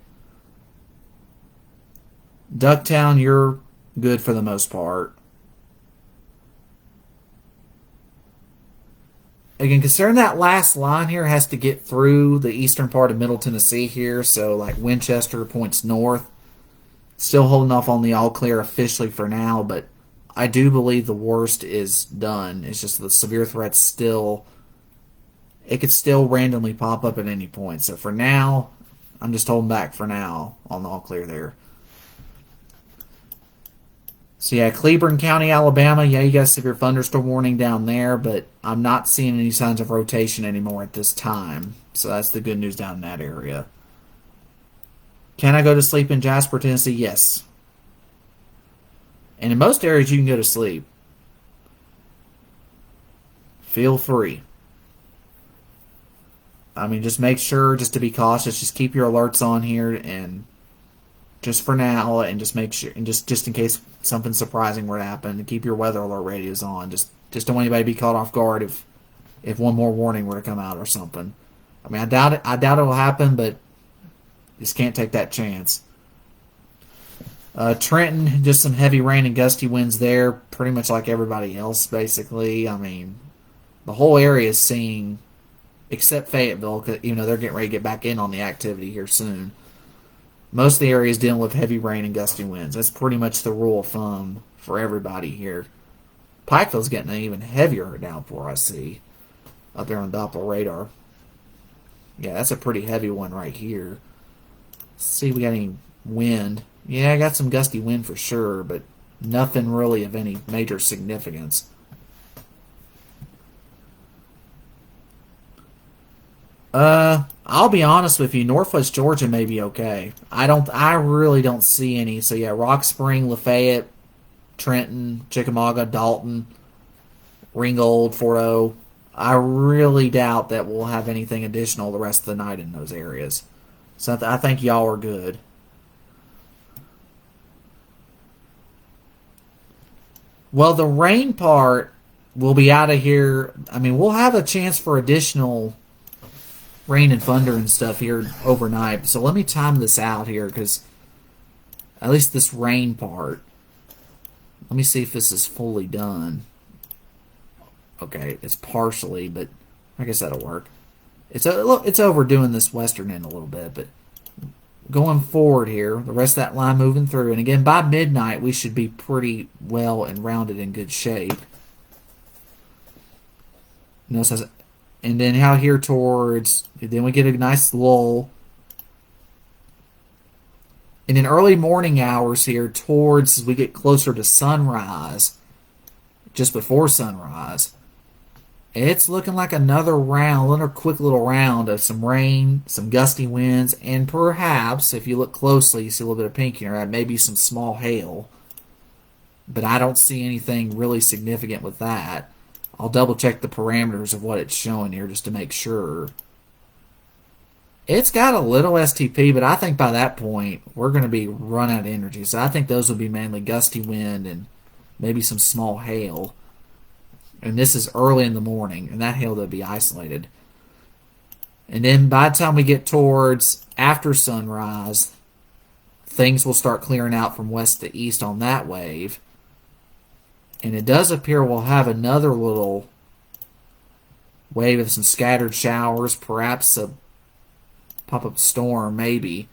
Ducktown, you're good for the most part. Again, considering that last line here has to get through the eastern part of Middle Tennessee here, so like Winchester points north. Still holding off on the all clear officially for now, but I do believe the worst is done. It's just the severe threat's still... It could still randomly pop up at any point. So for now, I'm just holding back for now on the all clear there. So yeah, Cleburne County, Alabama, yeah, you got a severe thunderstorm warning down there, but I'm not seeing any signs of rotation anymore at this time. So that's the good news down in that area. Can I go to sleep in Jasper, Tennessee? Yes. And in most areas, you can go to sleep. Feel free. I mean, just make sure, just to be cautious, just keep your alerts on here, and just for now, and just make sure, and just in case something surprising were to happen, and keep your weather alert radios on. Just don't want anybody to be caught off guard if one more warning were to come out or something. I mean, I doubt it. I doubt it will happen, but just can't take that chance. Trenton, just some heavy rain and gusty winds there, pretty much like everybody else, basically. I mean, the whole area is seeing, except Fayetteville, even though they're getting ready to get back in on the activity here soon. Most of the area is dealing with heavy rain and gusty winds. That's pretty much the rule of thumb for everybody here. Pikeville's getting an even heavier downpour, I see, up there on the Doppler radar. Yeah, that's a pretty heavy one right here. Let's see if we got any wind. Yeah, I got some gusty wind for sure, but nothing really of any major significance. I'll be honest with you, Northwest Georgia may be okay. I really don't see any. So yeah, Rock Spring, Lafayette, Trenton, Chickamauga, Dalton, Ringgold, Fort O. I really doubt that we'll have anything additional the rest of the night in those areas. So I think y'all are good. Well, the rain part will be out of here. I mean, we'll have a chance for additional rain and thunder and stuff here overnight. So let me time this out here, because at least this rain part. Let me see if this is fully done. Okay, it's partially, but I guess that'll work. It's overdoing this western end a little bit, but going forward here, the rest of that line moving through, and again, by midnight, we should be pretty well and rounded in good shape. Notice, and then out here towards, then we get a nice lull. And in early morning hours here, towards, as we get closer to sunrise, just before sunrise, it's looking like another quick little round of some rain, some gusty winds, and perhaps, if you look closely, you see a little bit of pink here, maybe some small hail. But I don't see anything really significant with that. I'll double check the parameters of what it's showing here just to make sure. It's got a little STP, but I think by that point, we're going to be run out of energy. So I think those will be mainly gusty wind and maybe some small hail. And this is early in the morning, and that hail will be isolated. And then by the time we get towards after sunrise, things will start clearing out from west to east on that wave. And it does appear we'll have another little wave of some scattered showers, perhaps a pop-up storm maybe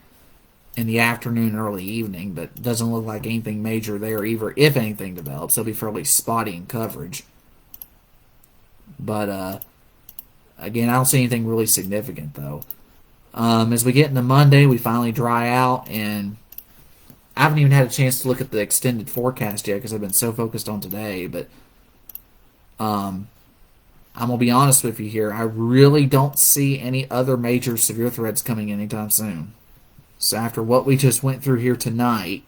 in the afternoon, early evening, but it doesn't look like anything major there either. If anything develops, it'll be fairly spotty in coverage. But again, I don't see anything really significant though. As we get into Monday, we finally dry out, and I haven't even had a chance to look at the extended forecast yet because I've been so focused on today. But I'm going to be honest with you here. I really don't see any other major severe threats coming anytime soon. So after what we just went through here tonight,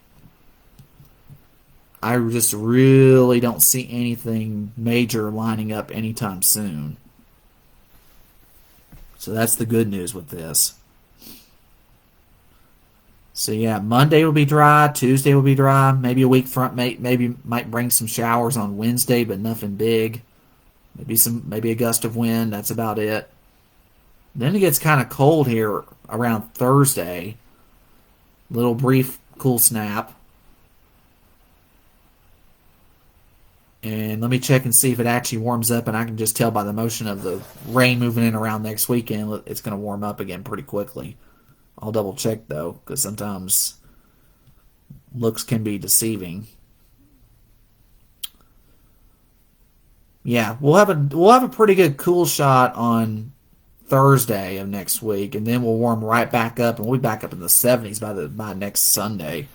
I just really don't see anything major lining up anytime soon. So that's the good news with this. So yeah, Monday will be dry, Tuesday will be dry, maybe a weak front might bring some showers on Wednesday, but nothing big. Maybe a gust of wind, that's about it. Then it gets kind of cold here around Thursday. Little brief cool snap. And let me check and see if it actually warms up, and I can just tell by the motion of the rain moving in around next weekend, it's going to warm up again pretty quickly. I'll double check though, because sometimes looks can be deceiving. Yeah, we'll have a pretty good cool shot on Thursday of next week, and then we'll warm right back up, and we'll be back up in the 70s by next Sunday.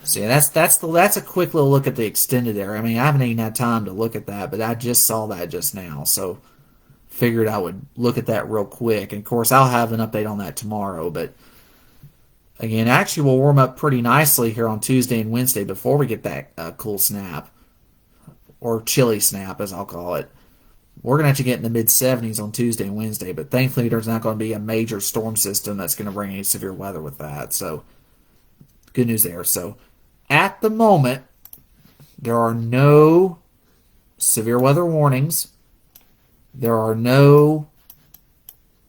So yeah, that's a quick little look at the extended area. I mean, I haven't even had time to look at that, but I just saw that just now, so figured I would look at that real quick. And of course, I'll have an update on that tomorrow. But Again, actually, we'll warm up pretty nicely here on Tuesday and Wednesday before we get that cool snap, or chilly snap, as I'll call it. We're going to actually get in the mid-70s on Tuesday and Wednesday, but thankfully there's not going to be a major storm system that's going to bring any severe weather with that. So, good news there. So, at the moment, there are no severe weather warnings. There are no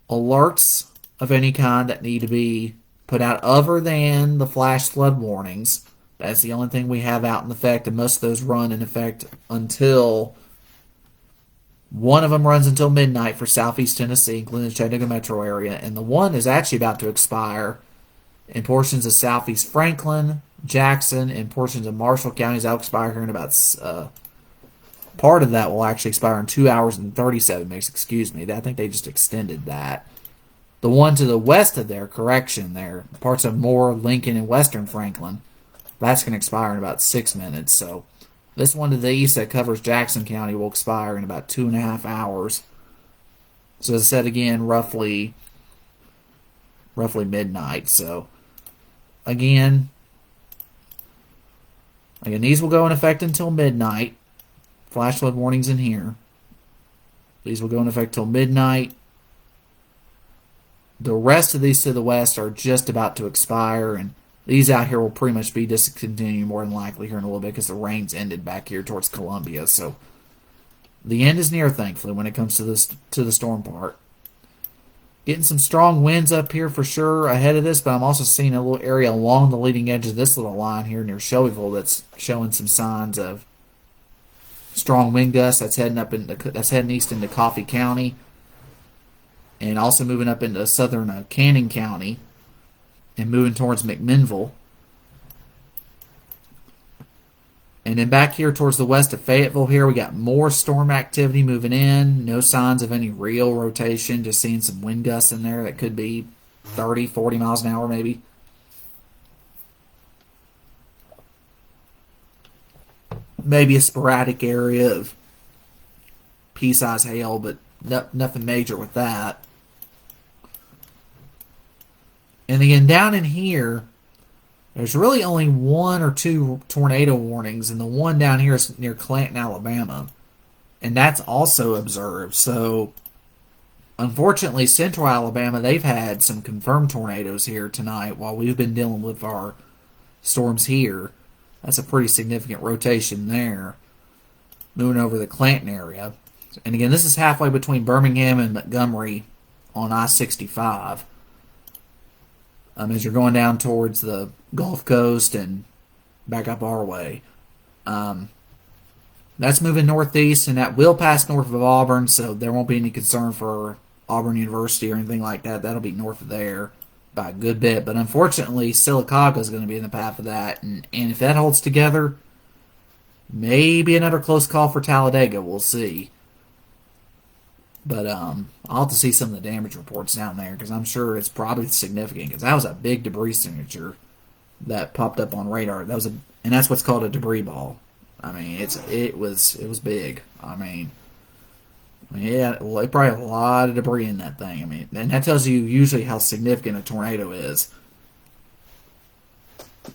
alerts of any kind that need to be put out other than the flash flood warnings. That's the only thing we have out in effect, and most of those run in effect until one of them runs until midnight for southeast Tennessee, including the Chattanooga metro area, and the one is actually about to expire in portions of southeast Franklin, Jackson, and portions of Marshall counties. That'll expire here in about part of that will actually expire in 2 hours and 37 minutes. Excuse me. I think they just extended that. The one to the west of there, correction there, parts of Moore, Lincoln, and western Franklin, that's going to expire in about 6 minutes. So this one to the east that covers Jackson County will expire in about 2.5 hours. So as I said again, roughly midnight. So again, these will go in effect until midnight. Flash flood warnings in here. These will go in effect till midnight. The rest of these to the west are just about to expire, and these out here will pretty much be discontinued more than likely here in a little bit because the rains ended back here towards Columbia. So the end is near, thankfully, when it comes to the storm part. Getting some strong winds up here for sure ahead of this, but I'm also seeing a little area along the leading edge of this little line here near Shelbyville that's showing some signs of strong wind gusts. That's heading east into Coffee County, and also moving up into southern Canning County and moving towards McMinnville. And then back here towards the west of Fayetteville here, we got more storm activity moving in. No signs of any real rotation, just seeing some wind gusts in there that could be 30, 40 miles an hour maybe. Maybe a sporadic area of pea-sized hail, but nothing major with that. And again, down in here, there's really only 1 or 2 tornado warnings, and the one down here is near Clanton, Alabama. And that's also observed. So, unfortunately, central Alabama, they've had some confirmed tornadoes here tonight while we've been dealing with our storms here. That's a pretty significant rotation there. Moving over the Clanton area. And again, this is halfway between Birmingham and Montgomery on I-65. As you're going down towards the Gulf Coast and back up our way. That's moving northeast, and that will pass north of Auburn, so there won't be any concern for Auburn University or anything like that. That'll be north of there by a good bit. But unfortunately, Sylacauga is going to be in the path of that, and if that holds together, maybe another close call for Talladega. We'll see. But I'll have to see some of the damage reports down there because I'm sure it's probably significant because that was a big debris signature that popped up on radar. And that's what's called a debris ball. I mean, it was big. Yeah, it probably had a lot of debris in that thing. I mean, and that tells you usually how significant a tornado is.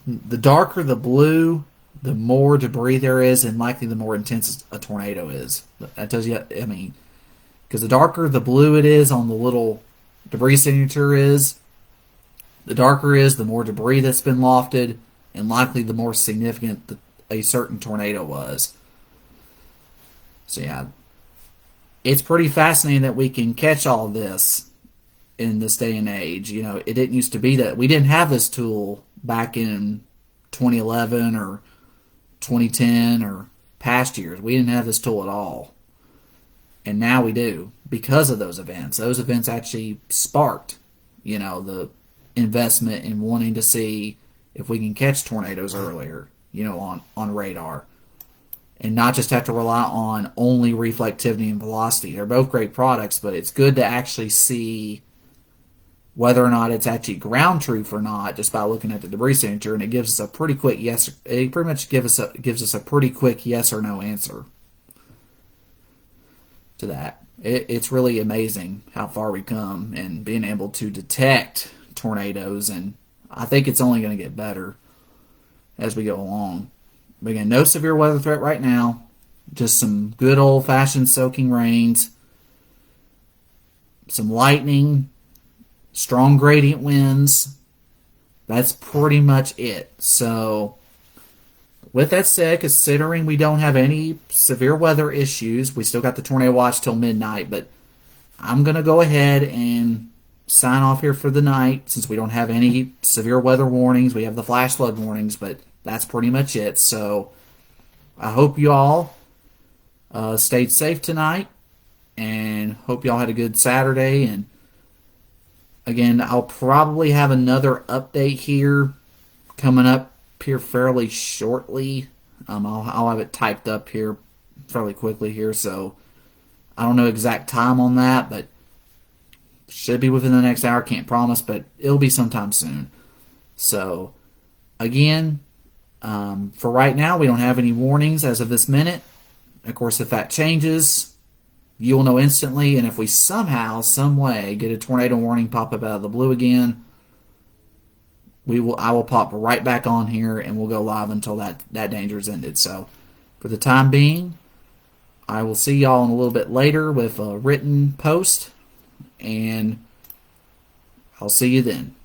The darker the blue, the more debris there is, and likely the more intense a tornado is. That tells you, I mean, because the darker the blue it is on the little debris signature is, the darker it is, the more debris that's been lofted, and likely the more significant a certain tornado was. So yeah, it's pretty fascinating that we can catch all of this in this day and age. You know, it didn't used to be that. We didn't have this tool back in 2011 or 2010 or past years. We didn't have this tool at all. And now we do because of those events. Those events actually sparked, the investment in wanting to see if we can catch tornadoes earlier, on radar. And not just have to rely on only reflectivity and velocity. They're both great products, but it's good to actually see whether or not it's actually ground truth or not just by looking at the debris signature, and it gives us a pretty quick yes. It pretty much gives us a pretty quick yes or no answer to that. It's really amazing how far we've come and being able to detect tornadoes. And I think it's only going to get better as we go along. But again, no severe weather threat right now. Just some good old-fashioned soaking rains, some lightning, strong gradient winds. That's pretty much it. So, with that said, considering we don't have any severe weather issues, we still got the tornado watch till midnight, but I'm going to go ahead and sign off here for the night since we don't have any severe weather warnings. We have the flash flood warnings, but that's pretty much it. So, I hope you all stayed safe tonight, and hope y'all had a good Saturday. And again, I'll probably have another update here coming up here fairly shortly. I'll have it typed up here fairly quickly here, so I don't know exact time on that, but should be within the next hour. Can't promise, but it'll be sometime soon. So again, for right now, we don't have any warnings as of this minute. Of course, if that changes, you will know instantly. And if we somehow, some way, get a tornado warning pop up out of the blue again, I will pop right back on here and we'll go live until that danger is ended. So, for the time being, I will see y'all in a little bit later with a written post, and I'll see you then.